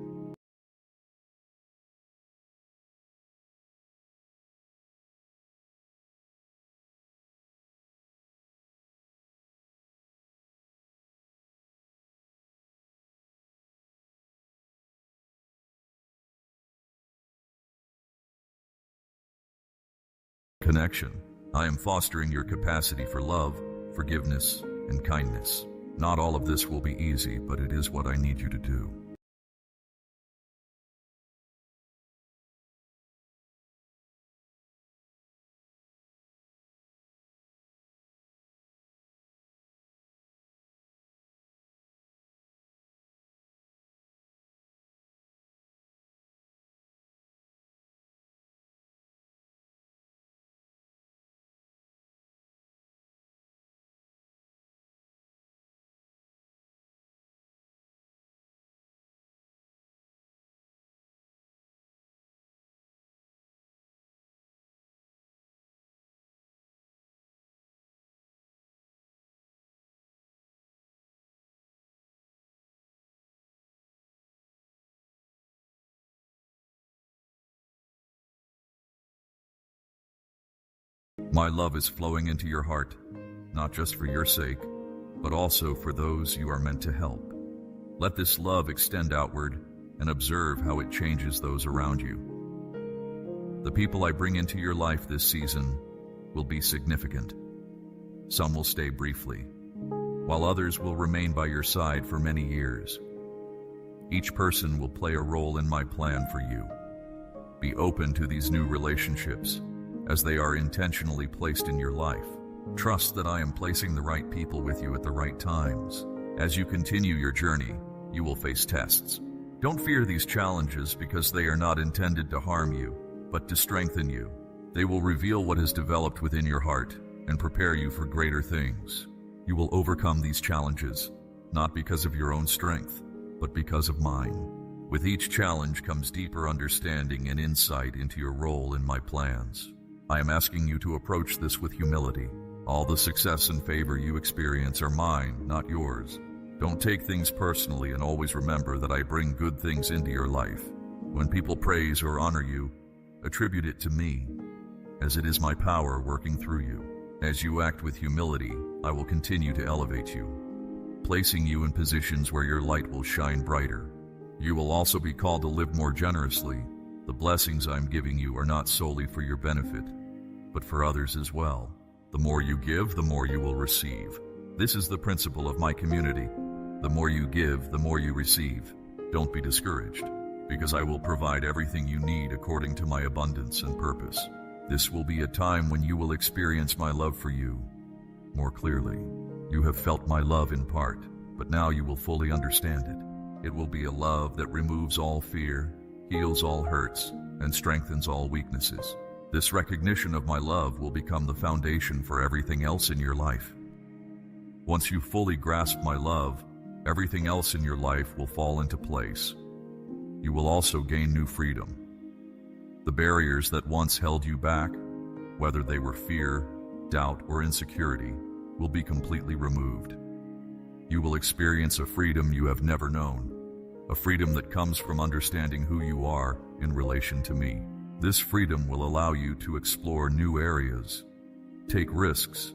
Connection. I am fostering your capacity for love, forgiveness, and kindness. Not all of this will be easy, but it is what I need you to do. My love is flowing into your heart, not just for your sake, but also for those you are meant to help. Let this love extend outward and observe how it changes those around you. The people I bring into your life this season will be significant. Some will stay briefly, while others will remain by your side for many years. Each person will play a role in my plan for you. Be open to these new relationships, as they are intentionally placed in your life. Trust that I am placing the right people with you at the right times. As you continue your journey, you will face tests. Don't fear these challenges because they are not intended to harm you, but to strengthen you. They will reveal what has developed within your heart and prepare you for greater things. You will overcome these challenges, not because of your own strength, but because of mine. With each challenge comes deeper understanding and insight into your role in my plans. I am asking you to approach this with humility. All the success and favor you experience are mine, not yours. Don't take things personally and always remember that I bring good things into your life. When people praise or honor you, attribute it to me, as it is my power working through you. As you act with humility, I will continue to elevate you, placing you in positions where your light will shine brighter. You will also be called to live more generously. The blessings I'm giving you are not solely for your benefit, but for others as well. The more you give, the more you will receive. This is the principle of my community. The more you give, the more you receive. Don't be discouraged, because I will provide everything you need according to my abundance and purpose. This will be a time when you will experience my love for you more clearly. You have felt my love in part, but now you will fully understand it. It will be a love that removes all fear, heals all hurts, and strengthens all weaknesses. This recognition of my love will become the foundation for everything else in your life. Once you fully grasp my love, everything else in your life will fall into place. You will also gain new freedom. The barriers that once held you back, whether they were fear, doubt, or insecurity, will be completely removed. You will experience a freedom you have never known, a freedom that comes from understanding who you are in relation to me. This freedom will allow you to explore new areas, take risks,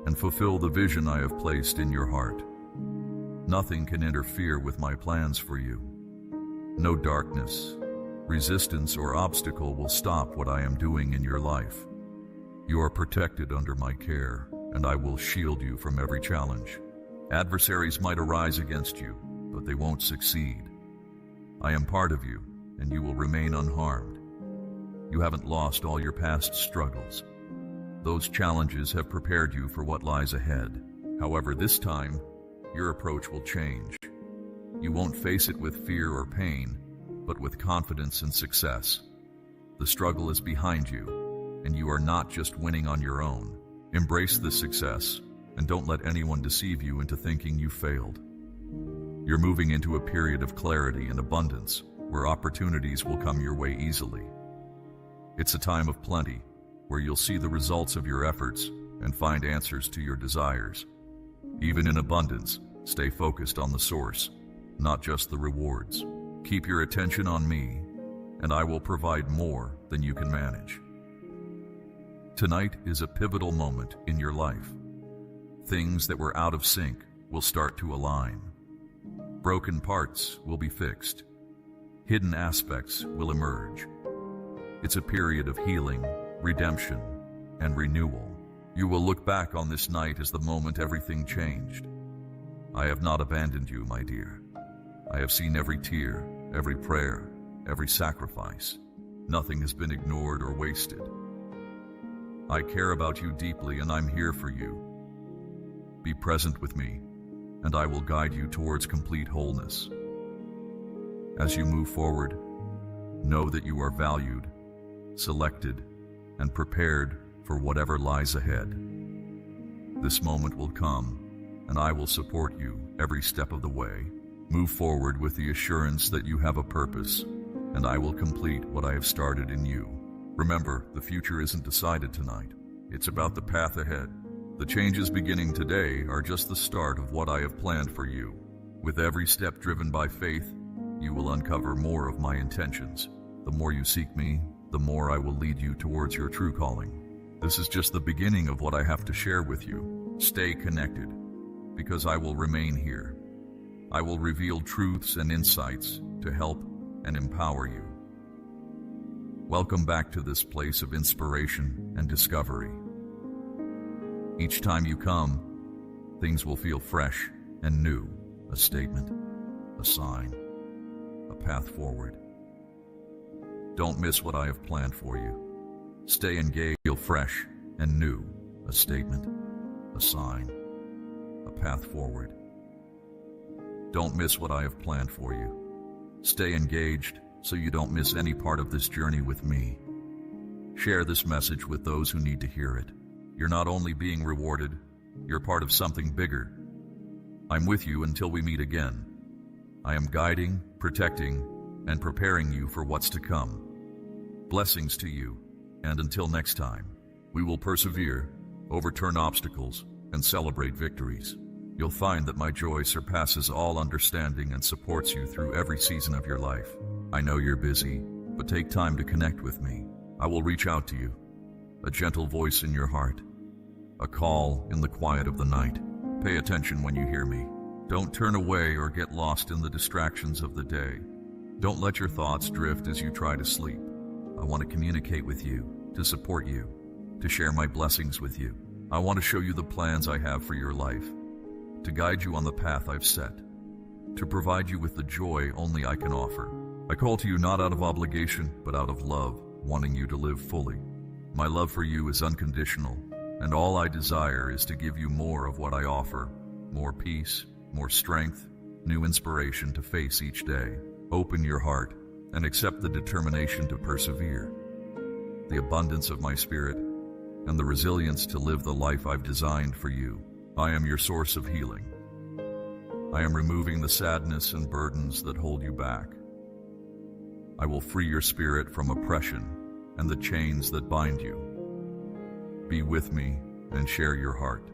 and fulfill the vision I have placed in your heart. Nothing can interfere with my plans for you. No darkness, resistance, or obstacle will stop what I am doing in your life. You are protected under my care, and I will shield you from every challenge. Adversaries might arise against you, but they won't succeed. I am part of you, and you will remain unharmed. You haven't lost all your past struggles. Those challenges have prepared you for what lies ahead. However, this time, your approach will change. You won't face it with fear or pain, but with confidence and success. The struggle is behind you, and you are not just winning on your own. Embrace the success, and don't let anyone deceive you into thinking you failed. You're moving into a period of clarity and abundance, where opportunities will come your way easily. It's a time of plenty, where you'll see the results of your efforts and find answers to your desires. Even in abundance, stay focused on the source, not just the rewards. Keep your attention on me, and I will provide more than you can manage. Tonight is a pivotal moment in your life. Things that were out of sync will start to align. Broken parts will be fixed. Hidden aspects will emerge. It's a period of healing, redemption, and renewal. You will look back on this night as the moment everything changed. I have not abandoned you, my dear. I have seen every tear, every prayer, every sacrifice. Nothing has been ignored or wasted. I care about you deeply, and I'm here for you. Be present with me, and I will guide you towards complete wholeness. As you move forward, know that you are valued, selected, and prepared for whatever lies ahead. This moment will come, and I will support you every step of the way. Move forward with the assurance that you have a purpose, and I will complete what I have started in you. Remember, the future isn't decided tonight. It's about the path ahead. The changes beginning today are just the start of what I have planned for you. With every step driven by faith, you will uncover more of my intentions. The more you seek me, the more I will lead you towards your true calling. This is just the beginning of what I have to share with you. Stay connected, because I will remain here. I will reveal truths and insights to help and empower you. Welcome back to this place of inspiration and discovery. Each time you come, things will feel fresh and new. A statement, a sign, a path forward. Don't miss what I have planned for you. Stay engaged, feel fresh and new. A statement, a sign, a path forward. Don't miss what I have planned for you. Stay engaged so you don't miss any part of this journey with me. Share this message with those who need to hear it. You're not only being rewarded, you're part of something bigger. I'm with you until we meet again. I am guiding, protecting, and preparing you for what's to come. Blessings to you, and until next time, we will persevere, overturn obstacles, and celebrate victories. You'll find that my joy surpasses all understanding and supports you through every season of your life. I know you're busy, but take time to connect with me. I will reach out to you, a gentle voice in your heart, a call in the quiet of the night. Pay attention when you hear me. Don't turn away or get lost in the distractions of the day. Don't let your thoughts drift as you try to sleep. I want to communicate with you, to support you, to share my blessings with you. I want to show you the plans I have for your life, to guide you on the path I've set, to provide you with the joy only I can offer. I call to you not out of obligation, but out of love, wanting you to live fully. My love for you is unconditional, and all I desire is to give you more of what I offer, more peace, more strength, new inspiration to face each day. Open your heart and accept the determination to persevere, the abundance of my spirit, and the resilience to live the life I've designed for you. I am your source of healing. I am removing the sadness and burdens that hold you back. I will free your spirit from oppression and the chains that bind you. Be with me and share your heart.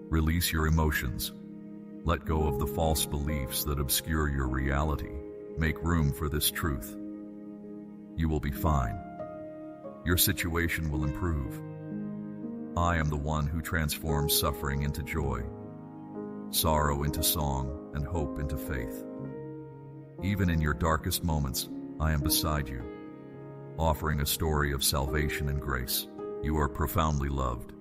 Release your emotions. Let go of the false beliefs that obscure your reality. Make room for this truth. You will be fine. Your situation will improve. I am the one who transforms suffering into joy, sorrow into song, and hope into faith. Even in your darkest moments, I am beside you, offering a story of salvation and grace. You are profoundly loved.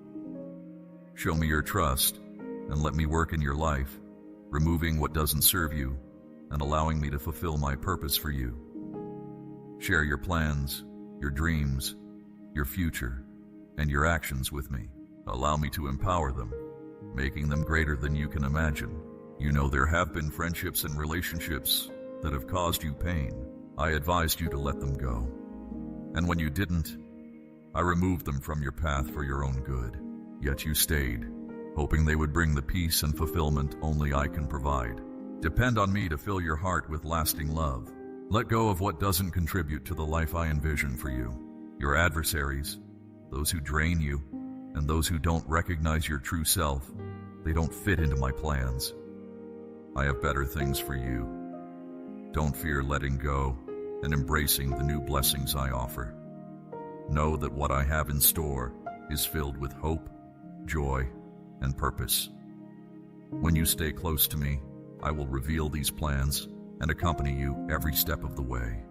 Show me your trust, and let me work in your life, removing what doesn't serve you, and allowing me to fulfill my purpose for you. Share your plans, your dreams, your future, and your actions with me. Allow me to empower them, making them greater than you can imagine. You know there have been friendships and relationships that have caused you pain. I advised you to let them go. And when you didn't, I removed them from your path for your own good. Yet you stayed, hoping they would bring the peace and fulfillment only I can provide. Depend on me to fill your heart with lasting love. Let go of what doesn't contribute to the life I envision for you. Your adversaries, those who drain you, and those who don't recognize your true self, they don't fit into my plans. I have better things for you. Don't fear letting go and embracing the new blessings I offer. Know that what I have in store is filled with hope, joy, and purpose. When you stay close to me, I will reveal these plans and accompany you every step of the way.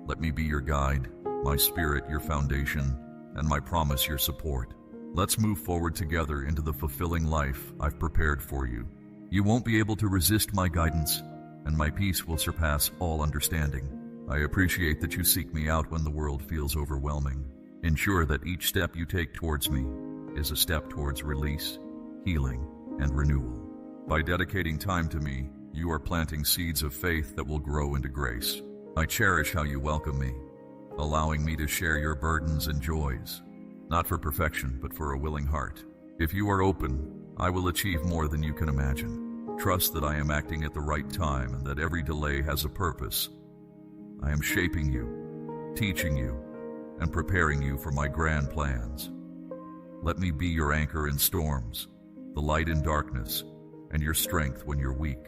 Let me be your guide, my spirit your foundation, and my promise your support. Let's move forward together into the fulfilling life I've prepared for you. You won't be able to resist my guidance, and my peace will surpass all understanding. I appreciate that you seek me out when the world feels overwhelming. Ensure that each step you take towards me is a step towards release, healing, and renewal. By dedicating time to me, you are planting seeds of faith that will grow into grace. I cherish how you welcome me, allowing me to share your burdens and joys, not for perfection, but for a willing heart. If you are open, I will achieve more than you can imagine. Trust that I am acting at the right time and that every delay has a purpose. I am shaping you, teaching you, and preparing you for my grand plans. Let me be your anchor in storms, the light in darkness, and your strength when you're weak.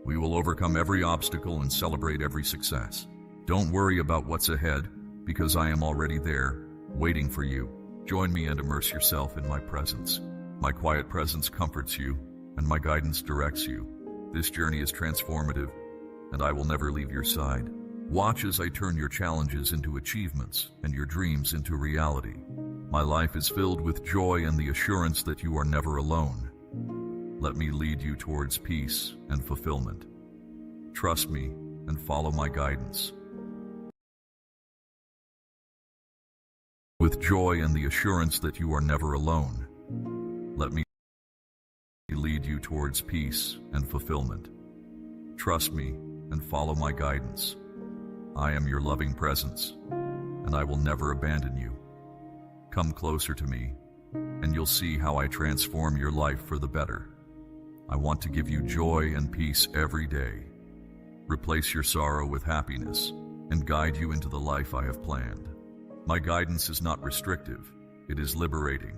We will overcome every obstacle and celebrate every success. Don't worry about what's ahead, because I am already there, waiting for you. Join me and immerse yourself in my presence. My quiet presence comforts you, and my guidance directs you. This journey is transformative, and I will never leave your side. Watch as I turn your challenges into achievements and your dreams into reality. My life is filled with joy and the assurance that you are never alone. Let me lead you towards peace and fulfillment. Trust me and follow my guidance. With joy and the assurance that you are never alone, let me lead you towards peace and fulfillment. Trust me and follow my guidance. I am your loving presence, and I will never abandon you. Come closer to me, and you'll see how I transform your life for the better. I want to give you joy and peace every day. Replace your sorrow with happiness, and guide you into the life I have planned. My guidance is not restrictive, it is liberating,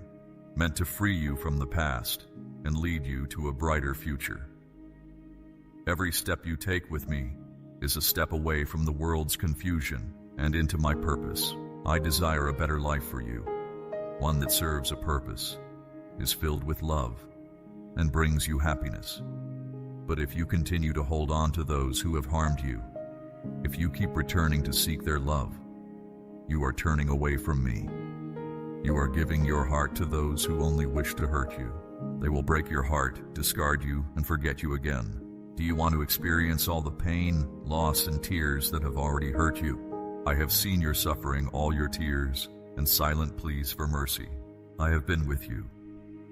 meant to free you from the past and lead you to a brighter future. Every step you take with me is a step away from the world's confusion and into my purpose. I desire a better life for you, one that serves a purpose, is filled with love, and brings you happiness. But if you continue to hold on to those who have harmed you, if you keep returning to seek their love, you are turning away from me. You are giving your heart to those who only wish to hurt you. They will break your heart, discard you, and forget you again. Do you want to experience all the pain, loss, and tears that have already hurt you? I have seen your suffering, all your tears, and silent pleas for mercy. I have been with you,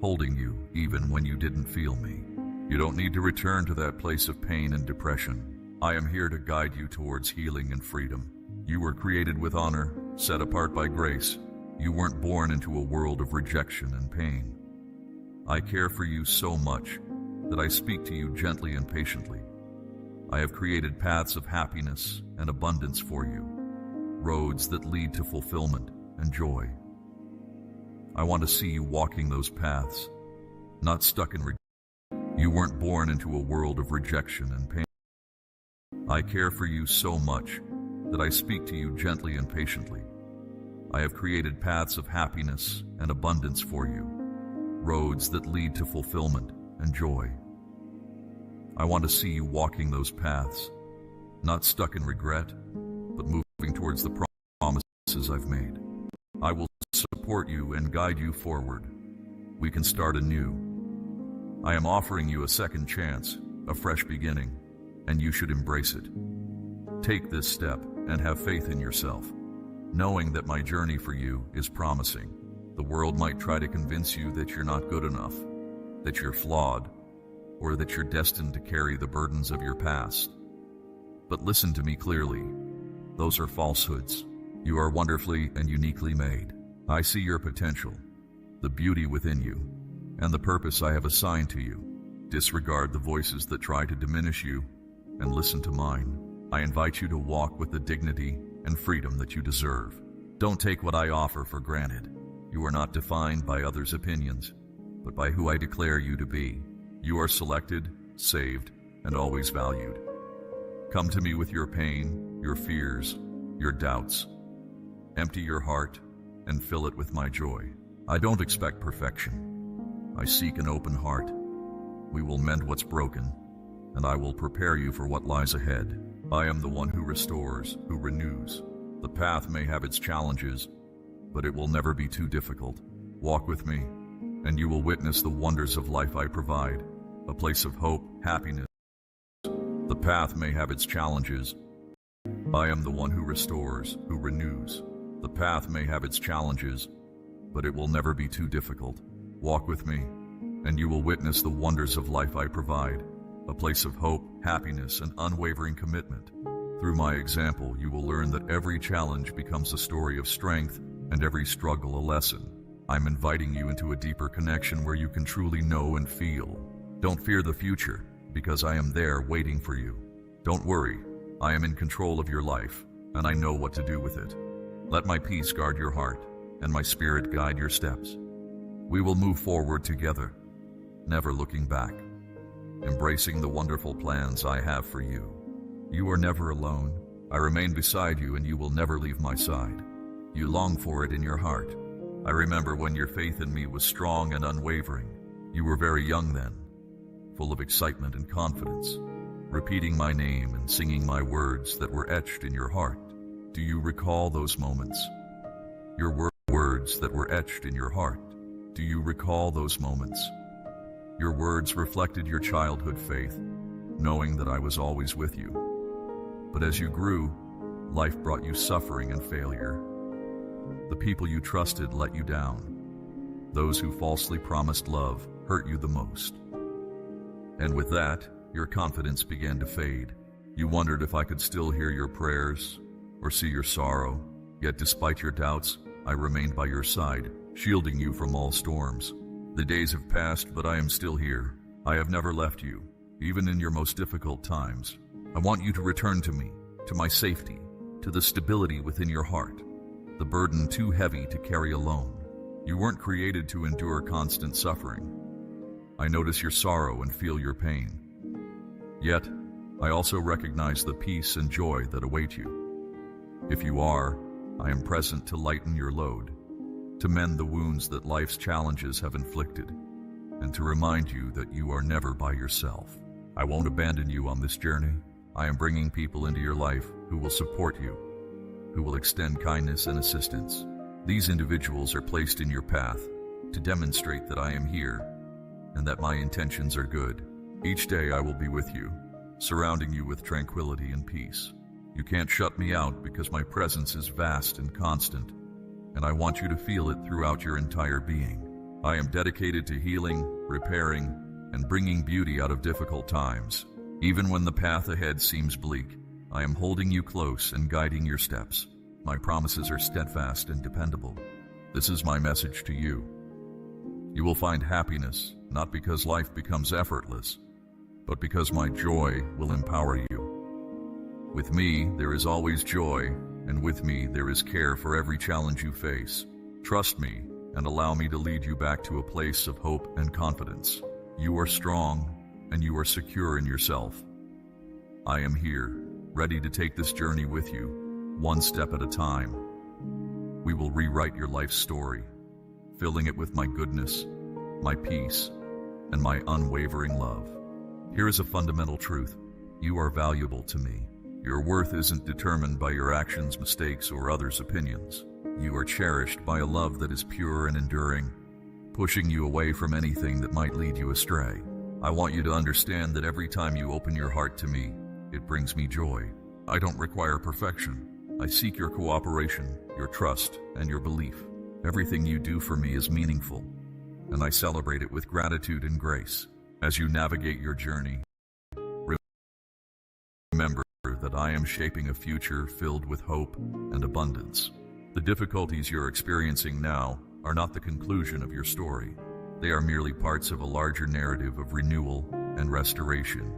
holding you even when you didn't feel me. You don't need to return to that place of pain and depression. I am here to guide you towards healing and freedom. You were created with honor, set apart by grace. You weren't born into a world of rejection and pain. I care for you so much that I speak to you gently and patiently. I have created paths of happiness and abundance for you, roads that lead to fulfillment and joy. I want to see you walking those paths, not stuck in regret. You weren't born into a world of rejection and pain. I care for you so much that I speak to you gently and patiently. I have created paths of happiness and abundance for you, roads that lead to fulfillment and joy. I want to see you walking those paths, not stuck in regret, but moving towards the promises I've made. I will support you and guide you forward. We can start anew. I am offering you a second chance, a fresh beginning, and you should embrace it. Take this step and have faith in yourself, knowing that my journey for you is promising. The world might try to convince you that you're not good enough, that you're flawed, or that you're destined to carry the burdens of your past. But listen to me clearly. Those are falsehoods. You are wonderfully and uniquely made. I see your potential, the beauty within you, and the purpose I have assigned to you. Disregard the voices that try to diminish you, and listen to mine. I invite you to walk with the dignity and freedom that you deserve. Don't take what I offer for granted. You are not defined by others' opinions, but by who I declare you to be. You are selected, saved, and always valued. Come to me with your pain, your fears, your doubts. Empty your heart and fill it with my joy. I don't expect perfection. I seek an open heart. We will mend what's broken, and I will prepare you for what lies ahead. I am the one who restores, who renews. The path may have its challenges, but it will never be too difficult. Walk with me, and you will witness the wonders of life I provide, a place of hope, happiness. The path may have its challenges. I am the one who restores, who renews. The path may have its challenges, but it will never be too difficult. Walk with me, and you will witness the wonders of life I provide, a place of hope, happiness, and unwavering commitment. Through my example, you will learn that every challenge becomes a story of strength, and every struggle a lesson. I'm inviting you into a deeper connection where you can truly know and feel. Don't fear the future, because I am there waiting for you. Don't worry, I am in control of your life, and I know what to do with it. Let my peace guard your heart, and my spirit guide your steps. We will move forward together, never looking back, embracing the wonderful plans I have for you. You are never alone. I remain beside you, and you will never leave my side. You long for it in your heart, I remember when your faith in me was strong and unwavering. You were very young then, full of excitement and confidence, repeating my name and singing my words that were etched in your heart. Do you recall those moments? Your words that were etched in your heart. Do you recall those moments? Your words reflected your childhood faith, knowing that I was always with you. But as you grew, life brought you suffering and failure. The people you trusted let you down. Those who falsely promised love hurt you the most. And with that, your confidence began to fade. You wondered if I could still hear your prayers or see your sorrow. Yet despite your doubts, I remained by your side, shielding you from all storms. The days have passed, but I am still here. I have never left you, even in your most difficult times. I want you to return to me, to my safety, to the stability within your heart, the burden too heavy to carry alone. You weren't created to endure constant suffering. I notice your sorrow and feel your pain. Yet, I also recognize the peace and joy that await you. If you are, I am present to lighten your load, to mend the wounds that life's challenges have inflicted, and to remind you that you are never by yourself. I won't abandon you on this journey. I am bringing people into your life who will support you, who will extend kindness and assistance. These individuals are placed in your path to demonstrate that I am here and that my intentions are good. Each day I will be with you, surrounding you with tranquility and peace. You can't shut me out because my presence is vast and constant, and I want you to feel it throughout your entire being. I am dedicated to healing, repairing, and bringing beauty out of difficult times. Even when the path ahead seems bleak, I am holding you close and guiding your steps. My promises are steadfast and dependable. This is my message to you. You will find happiness, not because life becomes effortless, but because my joy will empower you. With me, there is always joy, and with me, there is care for every challenge you face. Trust me, and allow me to lead you back to a place of hope and confidence. You are strong, and you are secure in yourself. I am here, ready to take this journey with you, one step at a time. We will rewrite your life's story, filling it with my goodness, my peace, and my unwavering love. Here is a fundamental truth. You are valuable to me. Your worth isn't determined by your actions, mistakes, or others' opinions. You are cherished by a love that is pure and enduring, pushing you away from anything that might lead you astray. I want you to understand that every time you open your heart to me, it brings me joy. I don't require perfection. I seek your cooperation, your trust, and your belief. Everything you do for me is meaningful, and I celebrate it with gratitude and grace. As you navigate your journey, remember that I am shaping a future filled with hope and abundance. The difficulties you're experiencing now are not the conclusion of your story. They are merely parts of a larger narrative of renewal and restoration.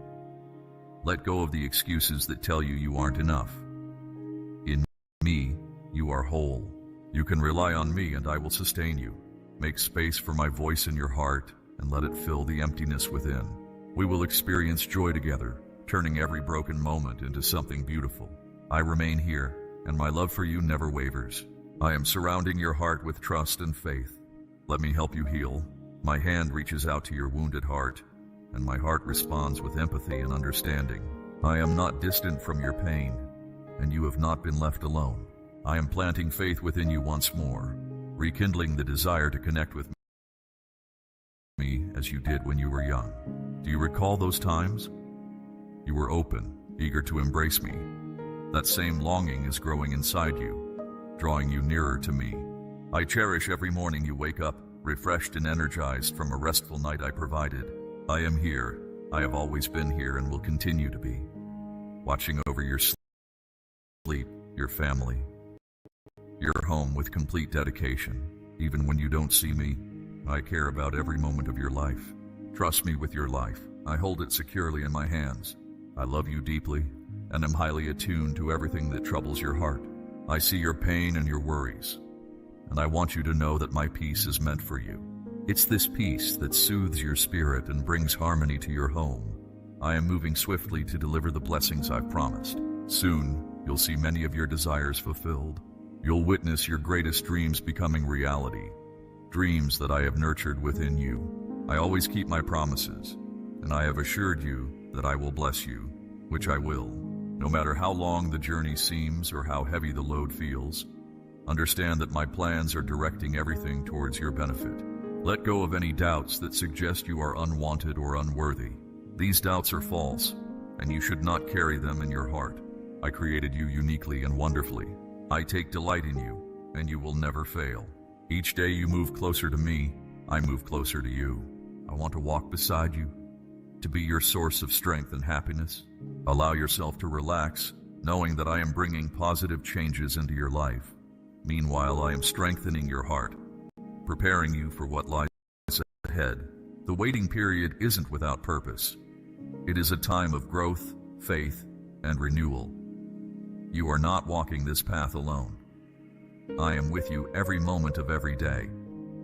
Let go of the excuses that tell you you aren't enough. In me, you are whole. You can rely on me and I will sustain you. Make space for my voice in your heart and let it fill the emptiness within. We will experience joy together, turning every broken moment into something beautiful. I remain here, and my love for you never wavers. I am surrounding your heart with trust and faith. Let me help you heal. My hand reaches out to your wounded heart, and my heart responds with empathy and understanding. I am not distant from your pain, and you have not been left alone. I am planting faith within you once more, rekindling the desire to connect with me as you did when you were young. Do you recall those times? You were open, eager to embrace me. That same longing is growing inside you, drawing you nearer to me. I cherish every morning you wake up, refreshed and energized from a restful night I provided. I am here. I have always been here and will continue to be, watching over your sleep, your family, your home with complete dedication. Even when you don't see me, I care about every moment of your life. Trust me with your life. I hold it securely in my hands. I love you deeply and am highly attuned to everything that troubles your heart. I see your pain and your worries, and I want you to know that my peace is meant for you. It's this peace that soothes your spirit and brings harmony to your home. I am moving swiftly to deliver the blessings I've promised. Soon, you'll see many of your desires fulfilled. You'll witness your greatest dreams becoming reality, dreams that I have nurtured within you. I always keep my promises, and I have assured you that I will bless you, which I will. No matter how long the journey seems or how heavy the load feels, understand that my plans are directing everything towards your benefit. Let go of any doubts that suggest you are unwanted or unworthy. These doubts are false, and you should not carry them in your heart. I created you uniquely and wonderfully. I take delight in you, and you will never fail. Each day you move closer to me, I move closer to you. I want to walk beside you, to be your source of strength and happiness. Allow yourself to relax, knowing that I am bringing positive changes into your life. Meanwhile, I am strengthening your heart, preparing you for what lies ahead. The waiting period isn't without purpose. It is a time of growth, faith, and renewal. You are not walking this path alone. I am with you every moment of every day,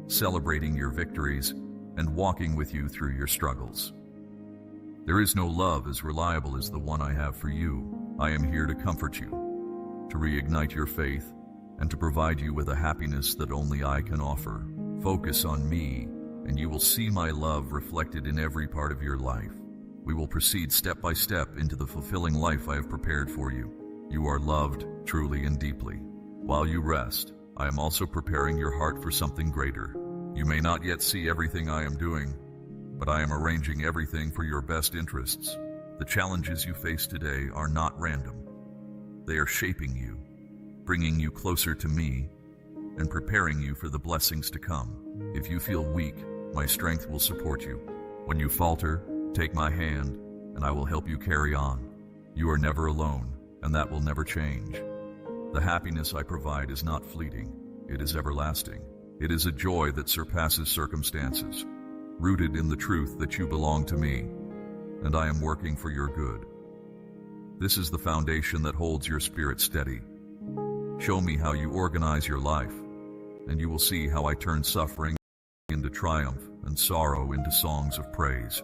celebrating your victories and walking with you through your struggles. There is no love as reliable as the one I have for you. I am here to comfort you, to reignite your faith, and to provide you with a happiness that only I can offer. Focus on me, and you will see my love reflected in every part of your life. We will proceed step by step into the fulfilling life I have prepared for you. You are loved truly and deeply. While you rest, I am also preparing your heart for something greater. You may not yet see everything I am doing, but I am arranging everything for your best interests. The challenges you face today are not random. They are shaping you, bringing you closer to me, and preparing you for the blessings to come. If you feel weak, my strength will support you. When you falter, take my hand, and I will help you carry on. You are never alone, and that will never change. The happiness I provide is not fleeting, it is everlasting. It is a joy that surpasses circumstances, rooted in the truth that you belong to me, and I am working for your good. This is the foundation that holds your spirit steady. Show me how you organize your life, and you will see how I turn suffering into triumph and sorrow into songs of praise.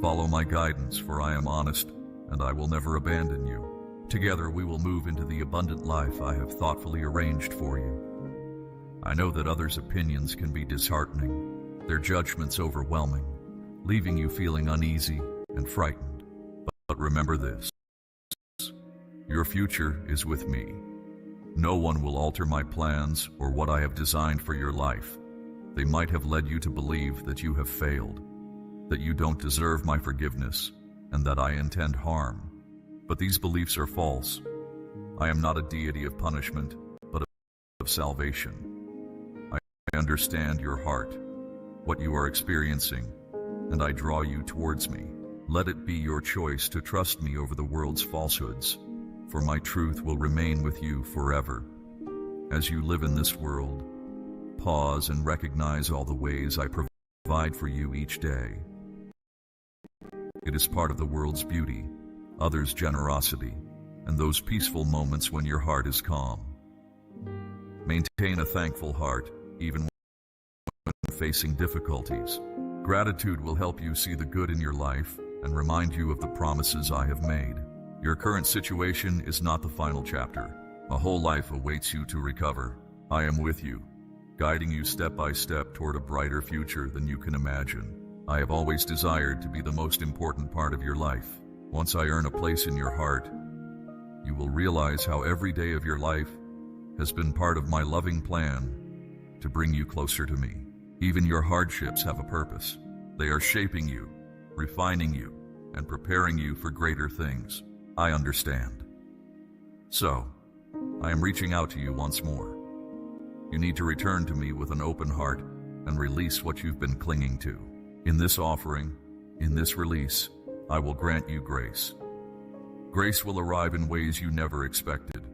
Follow my guidance, for I am honest, and I will never abandon you. Together we will move into the abundant life I have thoughtfully arranged for you. I know that others' opinions can be disheartening, their judgments overwhelming, leaving you feeling uneasy and frightened. But remember this: your future is with me. No one will alter my plans or what I have designed for your life. They might have led you to believe that you have failed, that you don't deserve my forgiveness, and that I intend harm. But these beliefs are false. I am not a deity of punishment, but of salvation. I understand your heart, what you are experiencing, and I draw you towards me. Let it be your choice to trust me over the world's falsehoods, for my truth will remain with you forever. As you live in this world, pause and recognize all the ways I provide for you each day. It is part of the world's beauty, others' generosity, and those peaceful moments when your heart is calm. Maintain a thankful heart, even when facing difficulties. Gratitude will help you see the good in your life and remind you of the promises I have made. Your current situation is not the final chapter. A whole life awaits you to recover. I am with you, guiding you step by step toward a brighter future than you can imagine. I have always desired to be the most important part of your life. Once I earn a place in your heart, you will realize how every day of your life has been part of my loving plan to bring you closer to me. Even your hardships have a purpose. They are shaping you, refining you, and preparing you for greater things. I understand. So, I am reaching out to you once more. You need to return to me with an open heart and release what you've been clinging to. In this offering, in this release, I will grant you grace. Grace will arrive in ways you never expected.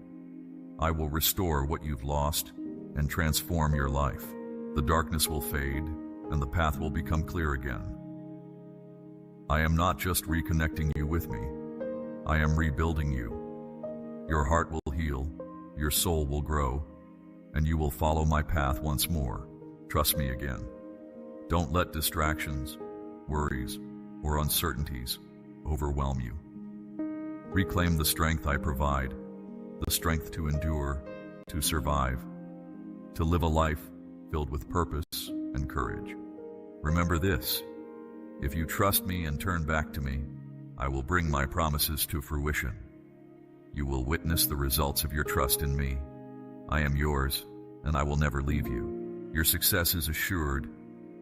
I will restore what you've lost and transform your life. The darkness will fade, and the path will become clear again. I am not just reconnecting you with me. I am rebuilding you. Your heart will heal, your soul will grow, and you will follow my path once more. Trust me again. Don't let distractions, worries, or uncertainties overwhelm you. Reclaim the strength I provide, the strength to endure, to survive, to live a life filled with purpose and courage. Remember this: if you trust me and turn back to me, I will bring my promises to fruition. You will witness the results of your trust in me. I am yours, and I will never leave you. Your success is assured,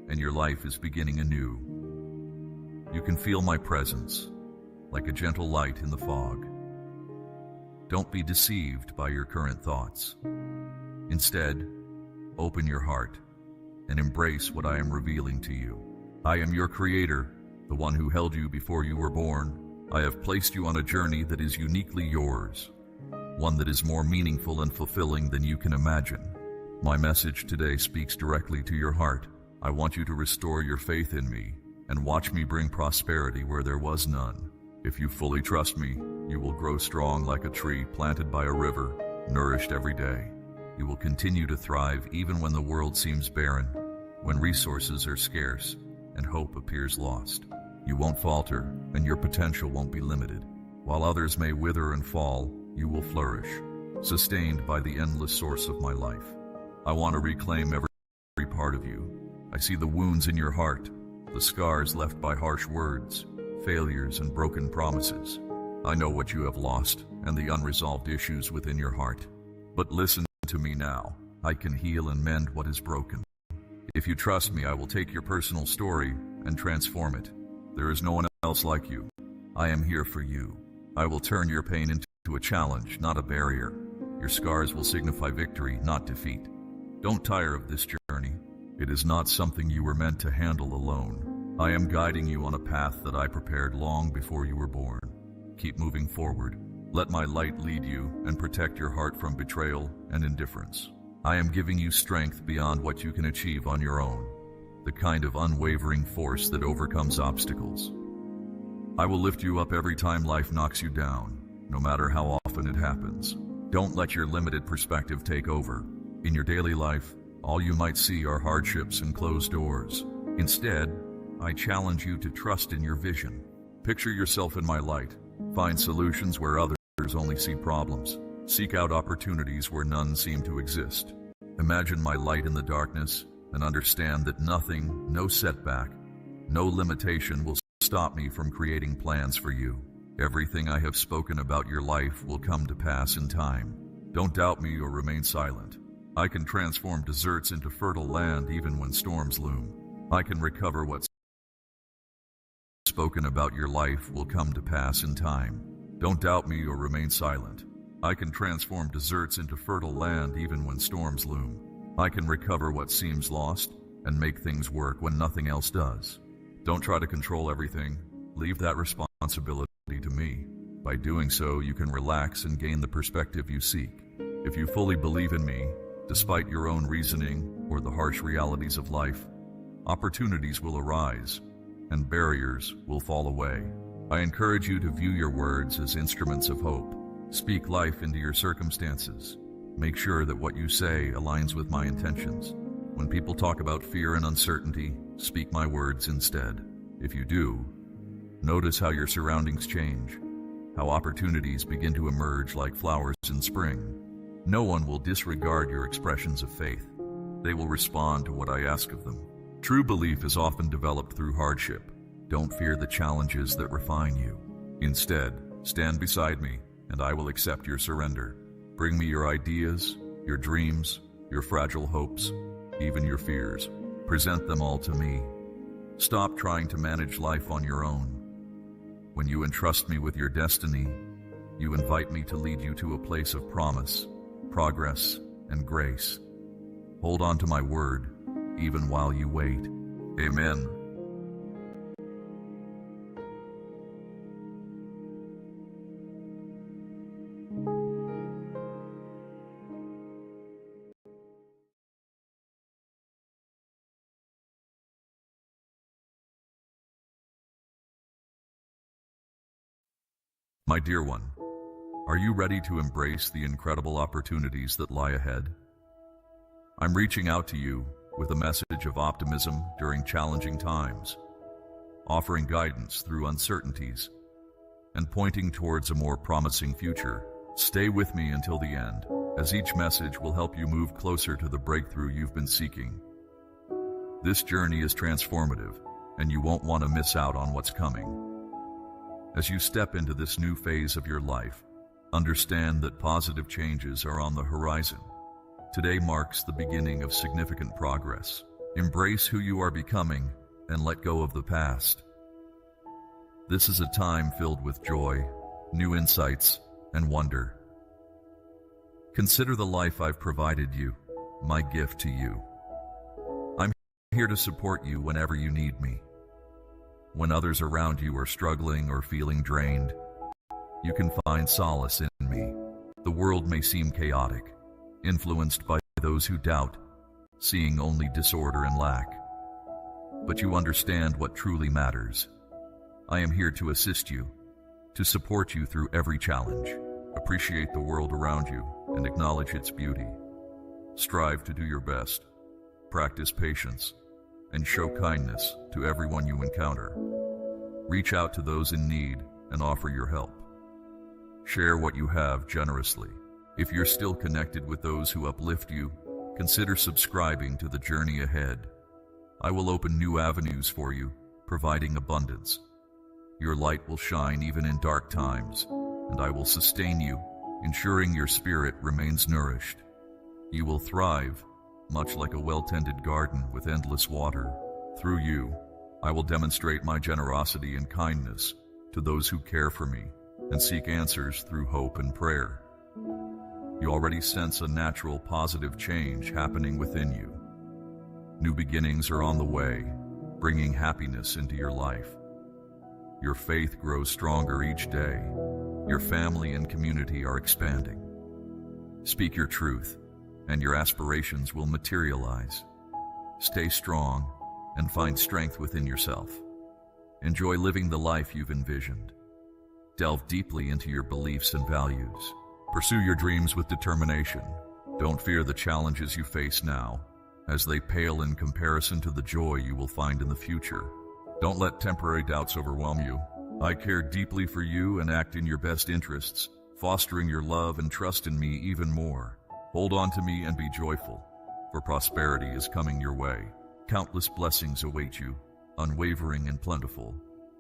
and your life is beginning anew. You can feel my presence, like a gentle light in the fog. Don't be deceived by your current thoughts. Instead, open your heart and embrace what I am revealing to you. I am your creator, the one who held you before you were born. I have placed you on a journey that is uniquely yours, one that is more meaningful and fulfilling than you can imagine. My message today speaks directly to your heart. I want you to restore your faith in me and watch me bring prosperity where there was none. If you fully trust me, you will grow strong like a tree planted by a river, nourished every day. You will continue to thrive even when the world seems barren, when resources are scarce and hope appears lost. You won't falter, and your potential won't be limited. While others may wither and fall, you will flourish, sustained by the endless source of my life. I want to reclaim every part of you. I see the wounds in your heart, the scars left by harsh words, failures and broken promises. I know what you have lost and the unresolved issues within your heart. But listen to me now. I can heal and mend what is broken. If you trust me, I will take your personal story and transform it. There is no one else like you. I am here for you. I will turn your pain into a challenge, not a barrier. Your scars will signify victory, not defeat. Don't tire of this journey. It is not something you were meant to handle alone. I am guiding you on a path that I prepared long before you were born. Keep moving forward. Let my light lead you and protect your heart from betrayal and indifference. I am giving you strength beyond what you can achieve on your own, the kind of unwavering force that overcomes obstacles. I will lift you up every time life knocks you down, no matter how often it happens. Don't let your limited perspective take over. In your daily life, all you might see are hardships and closed doors. Instead, I challenge you to trust in your vision. Picture yourself in my light. Find solutions where others only see problems. Seek out opportunities where none seem to exist. Imagine my light in the darkness and understand that nothing, no setback, no limitation will stop me from creating plans for you. Everything I have spoken about your life will come to pass in time. Don't doubt me or remain silent. I can transform deserts into fertile land even when storms loom. I can recover what's spoken about your life will come to pass in time. Don't doubt me or remain silent. I can transform deserts into fertile land even when storms loom. I can recover what seems lost and make things work when nothing else does. Don't try to control everything. Leave that responsibility to me. By doing so, you can relax and gain the perspective you seek. If you fully believe in me, despite your own reasoning or the harsh realities of life, opportunities will arise and barriers will fall away. I encourage you to view your words as instruments of hope. Speak life into your circumstances. Make sure that what you say aligns with my intentions. When people talk about fear and uncertainty, speak my words instead. If you do, notice how your surroundings change, how opportunities begin to emerge like flowers in spring. No one will disregard your expressions of faith. They will respond to what I ask of them. True belief is often developed through hardship. Don't fear the challenges that refine you. Instead, stand beside me, and I will accept your surrender. Bring me your ideas, your dreams, your fragile hopes, even your fears. Present them all to me. Stop trying to manage life on your own. When you entrust me with your destiny, you invite me to lead you to a place of promise, progress, and grace. Hold on to my word, even while you wait. Amen. My dear one, are you ready to embrace the incredible opportunities that lie ahead? I'm reaching out to you with a message of optimism during challenging times, offering guidance through uncertainties, and pointing towards a more promising future. Stay with me until the end. as each message will help you move closer to the breakthrough you've been seeking. This journey is transformative, and you won't want to miss out on what's coming. As you step into this new phase of your life, understand that positive changes are on the horizon. Today marks the beginning of significant progress. Embrace who you are becoming and let go of the past. This is a time filled with joy, new insights, and wonder. Consider the life I've provided you, my gift to you. I'm here to support you whenever you need me. When others around you are struggling or feeling drained, you can find solace in me. The world may seem chaotic, influenced by those who doubt, seeing only disorder and lack. But you understand what truly matters. I am here to assist you, to support you through every challenge. Appreciate the world around you and acknowledge its beauty. Strive to do your best, practice patience, and show kindness to everyone you encounter. Reach out to those in need and offer your help. Share what you have generously. If you're still connected with those who uplift you, consider subscribing to the journey ahead. I will open new avenues for you, providing abundance. Your light will shine even in dark times, and I will sustain you, ensuring your spirit remains nourished. You will thrive, much like a well-tended garden with endless water. Through you, I will demonstrate my generosity and kindness to those who care for me and seek answers through hope and prayer. You already sense a natural positive change happening within you. New beginnings are on the way, bringing happiness into your life. Your faith grows stronger each day. Your family and community are expanding. Speak your truth, and your aspirations will materialize. Stay strong and find strength within yourself. Enjoy living the life you've envisioned. Delve deeply into your beliefs and values. Pursue your dreams with determination. Don't fear the challenges you face now, as they pale in comparison to the joy you will find in the future. Don't let temporary doubts overwhelm you. I care deeply for you and act in your best interests, fostering your love and trust in me even more. Hold on to me and be joyful, for prosperity is coming your way. Countless blessings await you, unwavering and plentiful,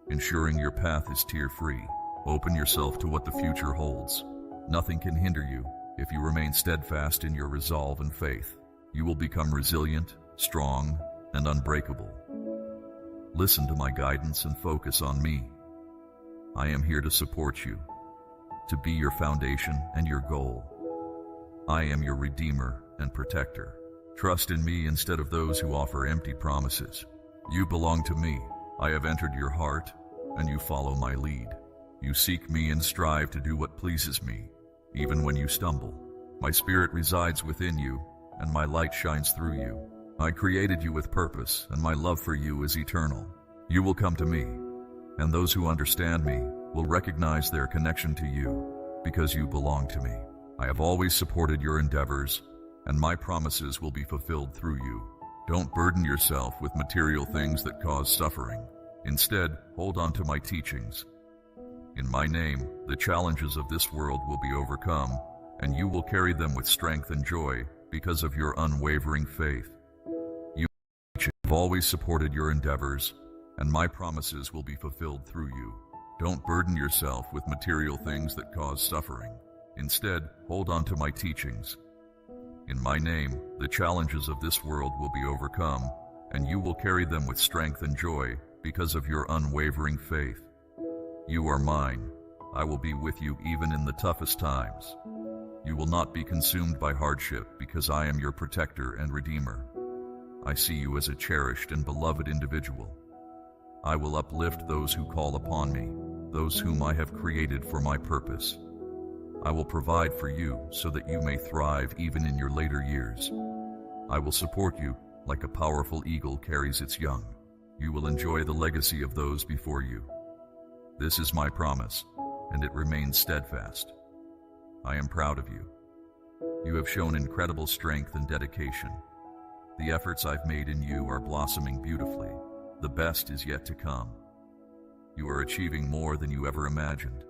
ensuring your path is tear-free. Open yourself to what the future holds. Nothing can hinder you if you remain steadfast in your resolve and faith. You will become resilient, strong, and unbreakable. Listen to my guidance and focus on me. I am here to support you, to be your foundation and your goal. I am your Redeemer and Protector. Trust in me instead of those who offer empty promises. You belong to me. I have entered your heart, and you follow my lead. You seek me and strive to do what pleases me, even when you stumble. My spirit resides within you, and my light shines through you. I created you with purpose, and my love for you is eternal. You will come to me, and those who understand me will recognize their connection to you, because you belong to me. I have always supported your endeavors, and my promises will be fulfilled through you. Don't burden yourself with material things that cause suffering. Instead, hold on to my teachings. In my name, the challenges of this world will be overcome, and you will carry them with strength and joy because of your unwavering faith. You have always supported your endeavors, and my promises will be fulfilled through you. Don't burden yourself with material things that cause suffering. Instead, hold on to my teachings. In my name, the challenges of this world will be overcome, and you will carry them with strength and joy because of your unwavering faith. You are mine. I will be with you even in the toughest times. You will not be consumed by hardship because I am your protector and redeemer. I see you as a cherished and beloved individual. I will uplift those who call upon me, those whom I have created for my purpose. I will provide for you so that you may thrive even in your later years. I will support you like a powerful eagle carries its young. You will enjoy the legacy of those before you. This is my promise, and it remains steadfast. I am proud of you. You have shown incredible strength and dedication. The efforts I've made in you are blossoming beautifully. The best is yet to come. You are achieving more than you ever imagined.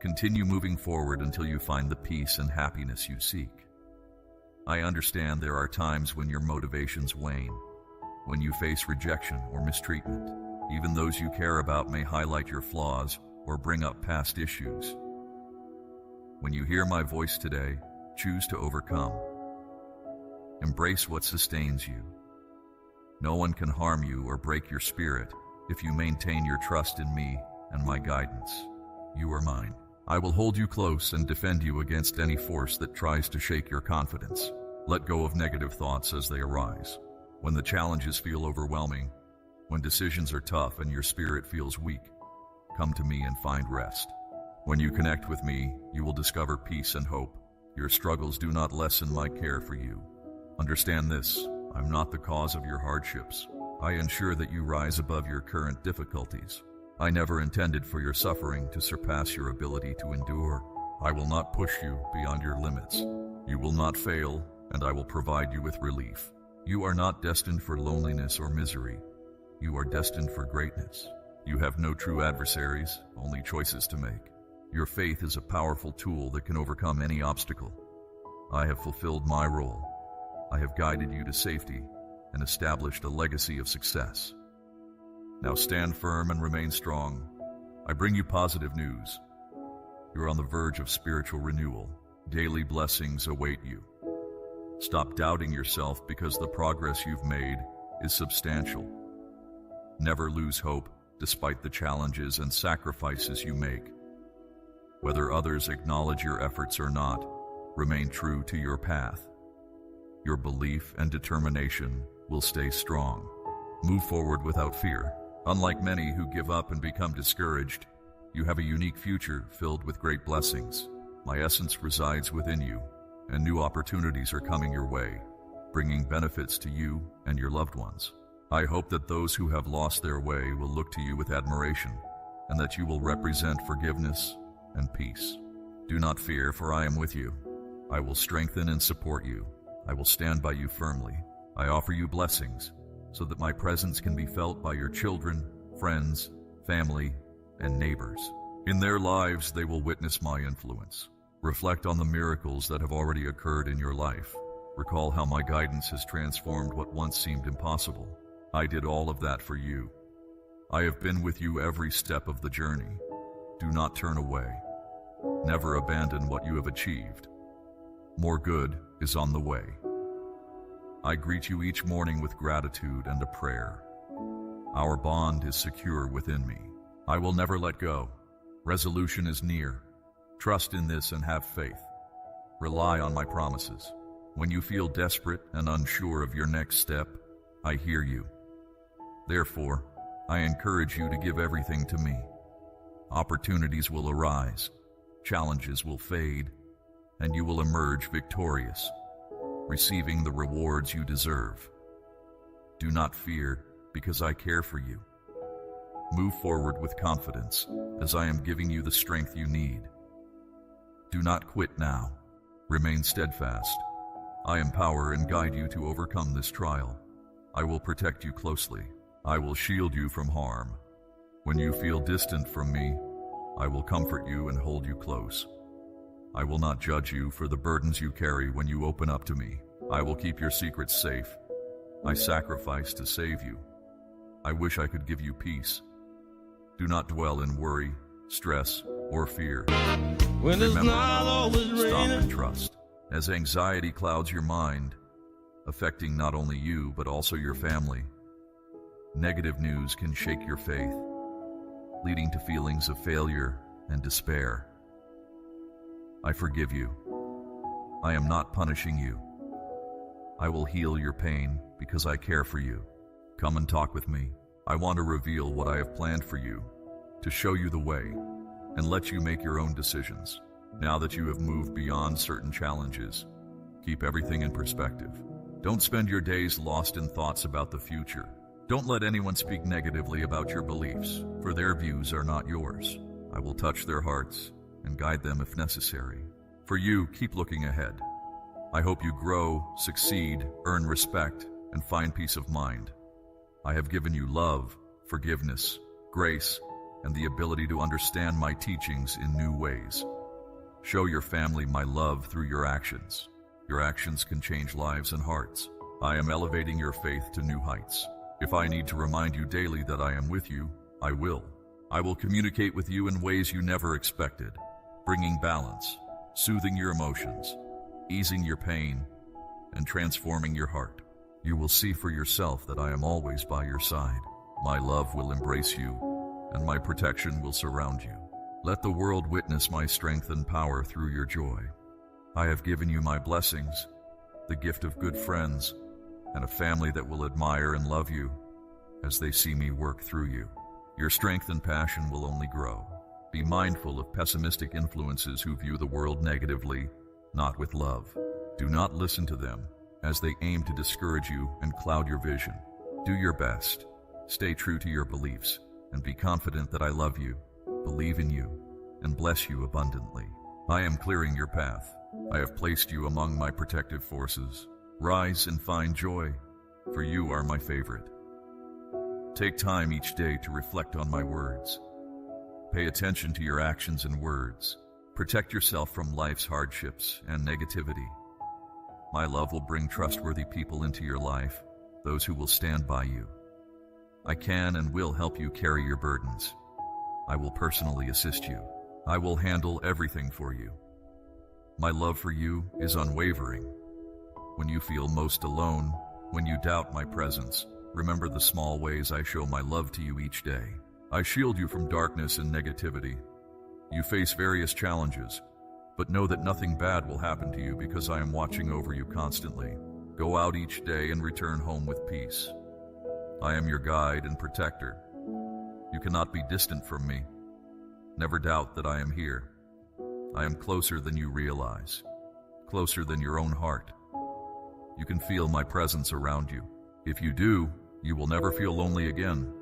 Continue moving forward until you find the peace and happiness you seek. I understand there are times when your motivations wane, when you face rejection or mistreatment. Even those you care about may highlight your flaws or bring up past issues. When you hear my voice today, choose to overcome. Embrace what sustains you. No one can harm you or break your spirit if you maintain your trust in me and my guidance. You are mine. I will hold you close and defend you against any force that tries to shake your confidence. Let go of negative thoughts as they arise. When the challenges feel overwhelming, when decisions are tough and your spirit feels weak, come to me and find rest. When you connect with me, you will discover peace and hope. Your struggles do not lessen my care for you. Understand this, I'm not the cause of your hardships. I ensure that you rise above your current difficulties. I never intended for your suffering to surpass your ability to endure. I will not push you beyond your limits. You will not fail, and I will provide you with relief. You are not destined for loneliness or misery. You are destined for greatness. You have no true adversaries, only choices to make. Your faith is a powerful tool that can overcome any obstacle. I have fulfilled my role. I have guided you to safety and established a legacy of success. Now stand firm and remain strong. I bring you positive news. You're on the verge of spiritual renewal. Daily blessings await you. Stop doubting yourself because the progress you've made is substantial. Never lose hope despite the challenges and sacrifices you make. Whether others acknowledge your efforts or not, remain true to your path. Your belief and determination will stay strong. Move forward without fear. Unlike many who give up and become discouraged, you have a unique future filled with great blessings. My essence resides within you, and new opportunities are coming your way, bringing benefits to you and your loved ones. I hope that those who have lost their way will look to you with admiration, and that you will represent forgiveness and peace. Do not fear, for I am with you. I will strengthen and support you. I will stand by you firmly. I offer you blessings, so that my presence can be felt by your children, friends, family, and neighbors. In their lives, they will witness my influence. Reflect on the miracles that have already occurred in your life. Recall how my guidance has transformed what once seemed impossible. I did all of that for you. I have been with you every step of the journey. Do not turn away. Never abandon what you have achieved. More good is on the way. I greet you each morning with gratitude and a prayer. Our bond is secure within me. I will never let go. Resolution is near. Trust in this and have faith. Rely on my promises. When you feel desperate and unsure of your next step, I hear you. Therefore, I encourage you to give everything to me. Opportunities will arise, challenges will fade, and you will emerge victorious, receiving the rewards you deserve. Do not fear, because I care for you. Move forward with confidence, as I am giving you the strength you need. Do not quit now. Remain steadfast. I empower and guide you to overcome this trial. I will protect you closely. I will shield you from harm. When you feel distant from me, I will comfort you and hold you close. I will not judge you for the burdens you carry when you open up to me. I will keep your secrets safe. I sacrifice to save you. I wish I could give you peace. Do not dwell in worry, stress, or fear. Remember, stop and trust. As anxiety clouds your mind, affecting not only you but also your family, negative news can shake your faith, leading to feelings of failure and despair. I forgive you. I am not punishing you. I will heal your pain because I care for you. Come and talk with me. I want to reveal what I have planned for you, to show you the way, and let you make your own decisions. Now that you have moved beyond certain challenges, keep everything in perspective. Don't spend your days lost in thoughts about the future. Don't let anyone speak negatively about your beliefs, for their views are not yours. I will touch their hearts and guide them if necessary. For you, keep looking ahead. I hope you grow, succeed, earn respect, and find peace of mind. I have given you love, forgiveness, grace, and the ability to understand my teachings in new ways. Show your family my love through your actions. Your actions can change lives and hearts. I am elevating your faith to new heights. If I need to remind you daily that I am with you, I will. I will communicate with you in ways you never expected, bringing balance, soothing your emotions, easing your pain, and transforming your heart. You will see for yourself that I am always by your side. My love will embrace you, and my protection will surround you. Let the world witness my strength and power through your joy. I have given you my blessings, the gift of good friends, and a family that will admire and love you as they see me work through you. Your strength and passion will only grow. Be mindful of pessimistic influences who view the world negatively, not with love. Do not listen to them, as they aim to discourage you and cloud your vision. Do your best. Stay true to your beliefs, and be confident that I love you, believe in you, and bless you abundantly. I am clearing your path. I have placed you among my protective forces. Rise and find joy, for you are my favorite. Take time each day to reflect on my words. Pay attention to your actions and words. Protect yourself from life's hardships and negativity. My love will bring trustworthy people into your life, those who will stand by you. I can and will help you carry your burdens. I will personally assist you. I will handle everything for you. My love for you is unwavering. When you feel most alone, when you doubt my presence, remember the small ways I show my love to you each day. I shield you from darkness and negativity. You face various challenges, but know that nothing bad will happen to you because I am watching over you constantly. Go out each day and return home with peace. I am your guide and protector. You cannot be distant from me. Never doubt that I am here. I am closer than you realize, closer than your own heart. You can feel my presence around you. If you do, you will never feel lonely again.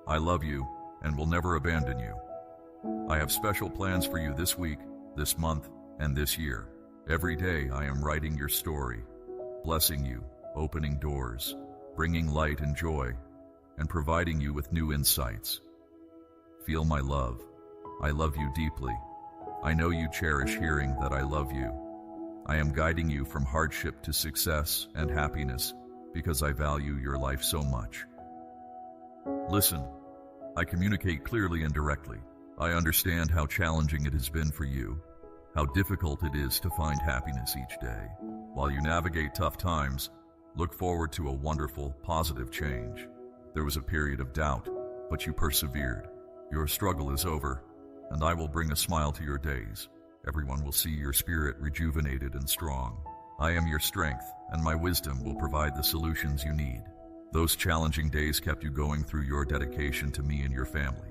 I love you and will never abandon you. I have special plans for you this week, this month, and this year. Every day I am writing your story, blessing you, opening doors, bringing light and joy, and providing you with new insights. Feel my love. I love you deeply. I know you cherish hearing that I love you. I am guiding you from hardship to success and happiness because I value your life so much. Listen, I communicate clearly and directly. I understand how challenging it has been for you, how difficult it is to find happiness each day. While you navigate tough times, look forward to a wonderful, positive change. There was a period of doubt, but you persevered. Your struggle is over, and I will bring a smile to your days. Everyone will see your spirit rejuvenated and strong. I am your strength, and my wisdom will provide the solutions you need. Those challenging days kept you going through your dedication to me and your family.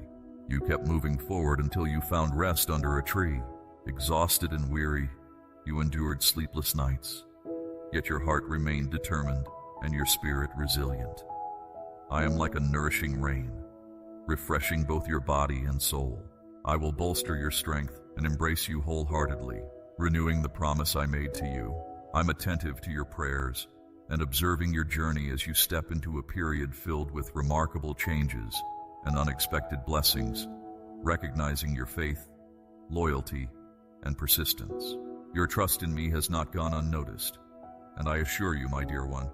You kept moving forward until you found rest under a tree. Exhausted and weary, you endured sleepless nights. Yet your heart remained determined, and your spirit resilient. I am like a nourishing rain, refreshing both your body and soul. I will bolster your strength and embrace you wholeheartedly, renewing the promise I made to you. I'm attentive to your prayers and observing your journey as you step into a period filled with remarkable changes and unexpected blessings, recognizing your faith, loyalty, and persistence. Your trust in me has not gone unnoticed, and I assure you, my dear one,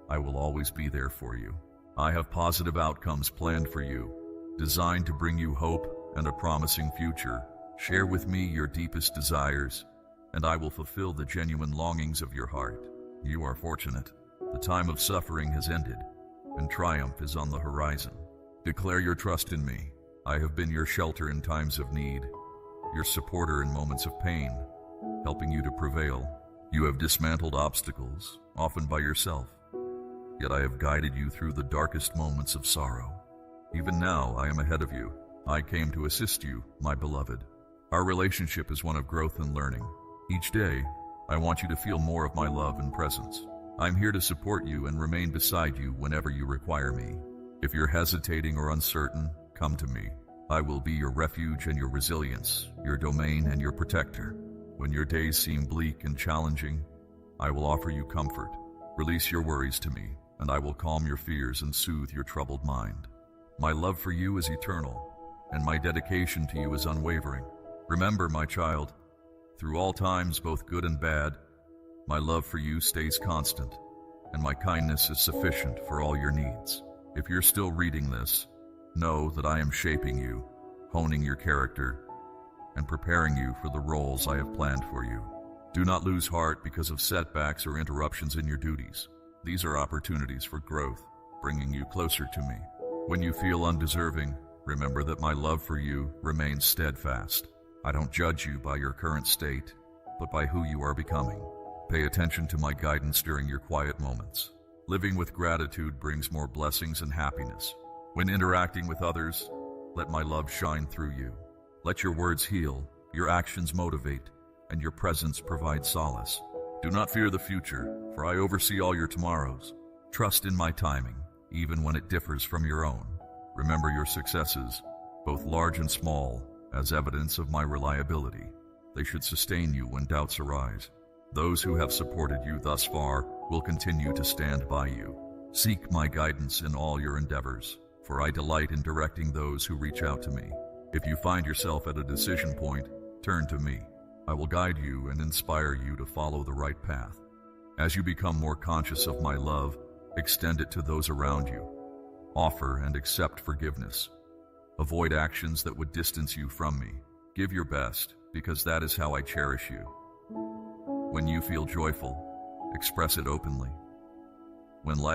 I will always be there for you. I have positive outcomes planned for you, designed to bring you hope and a promising future. Share with me your deepest desires, and I will fulfill the genuine longings of your heart. You are fortunate. The time of suffering has ended, and triumph is on the horizon. Declare your trust in me. I have been your shelter in times of need, your supporter in moments of pain, helping you to prevail. You have dismantled obstacles, often by yourself, yet I have guided you through the darkest moments of sorrow. Even now, I am ahead of you. I came to assist you, my beloved. Our relationship is one of growth and learning. Each day, I want you to feel more of my love and presence. I'm here to support you and remain beside you whenever you require me. If you're hesitating or uncertain, come to me. I will be your refuge and your resilience, your domain and your protector. When your days seem bleak and challenging, I will offer you comfort. Release your worries to me, and I will calm your fears and soothe your troubled mind. My love for you is eternal, and my dedication to you is unwavering. Remember, my child, through all times, both good and bad, my love for you stays constant, and my kindness is sufficient for all your needs. If you're still reading this, know that I am shaping you, honing your character, and preparing you for the roles I have planned for you. Do not lose heart because of setbacks or interruptions in your duties. These are opportunities for growth, bringing you closer to me. When you feel undeserving, remember that my love for you remains steadfast. I don't judge you by your current state, but by who you are becoming. Pay attention to my guidance during your quiet moments. Living with gratitude brings more blessings and happiness. When interacting with others, let my love shine through you. Let your words heal, your actions motivate, and your presence provide solace. Do not fear the future, for I oversee all your tomorrows. Trust in my timing, even when it differs from your own. Remember your successes, both large and small, as evidence of my reliability. They should sustain you when doubts arise. Those who have supported you thus far will continue to stand by you. Seek my guidance in all your endeavors, for I delight in directing those who reach out to me. If you find yourself at a decision point, turn to me. I will guide you and inspire you to follow the right path. As you become more conscious of my love, extend it to those around you. Offer and accept forgiveness. Avoid actions that would distance you from me. Give your best, because that is how I cherish you. When you feel joyful, express it openly. When life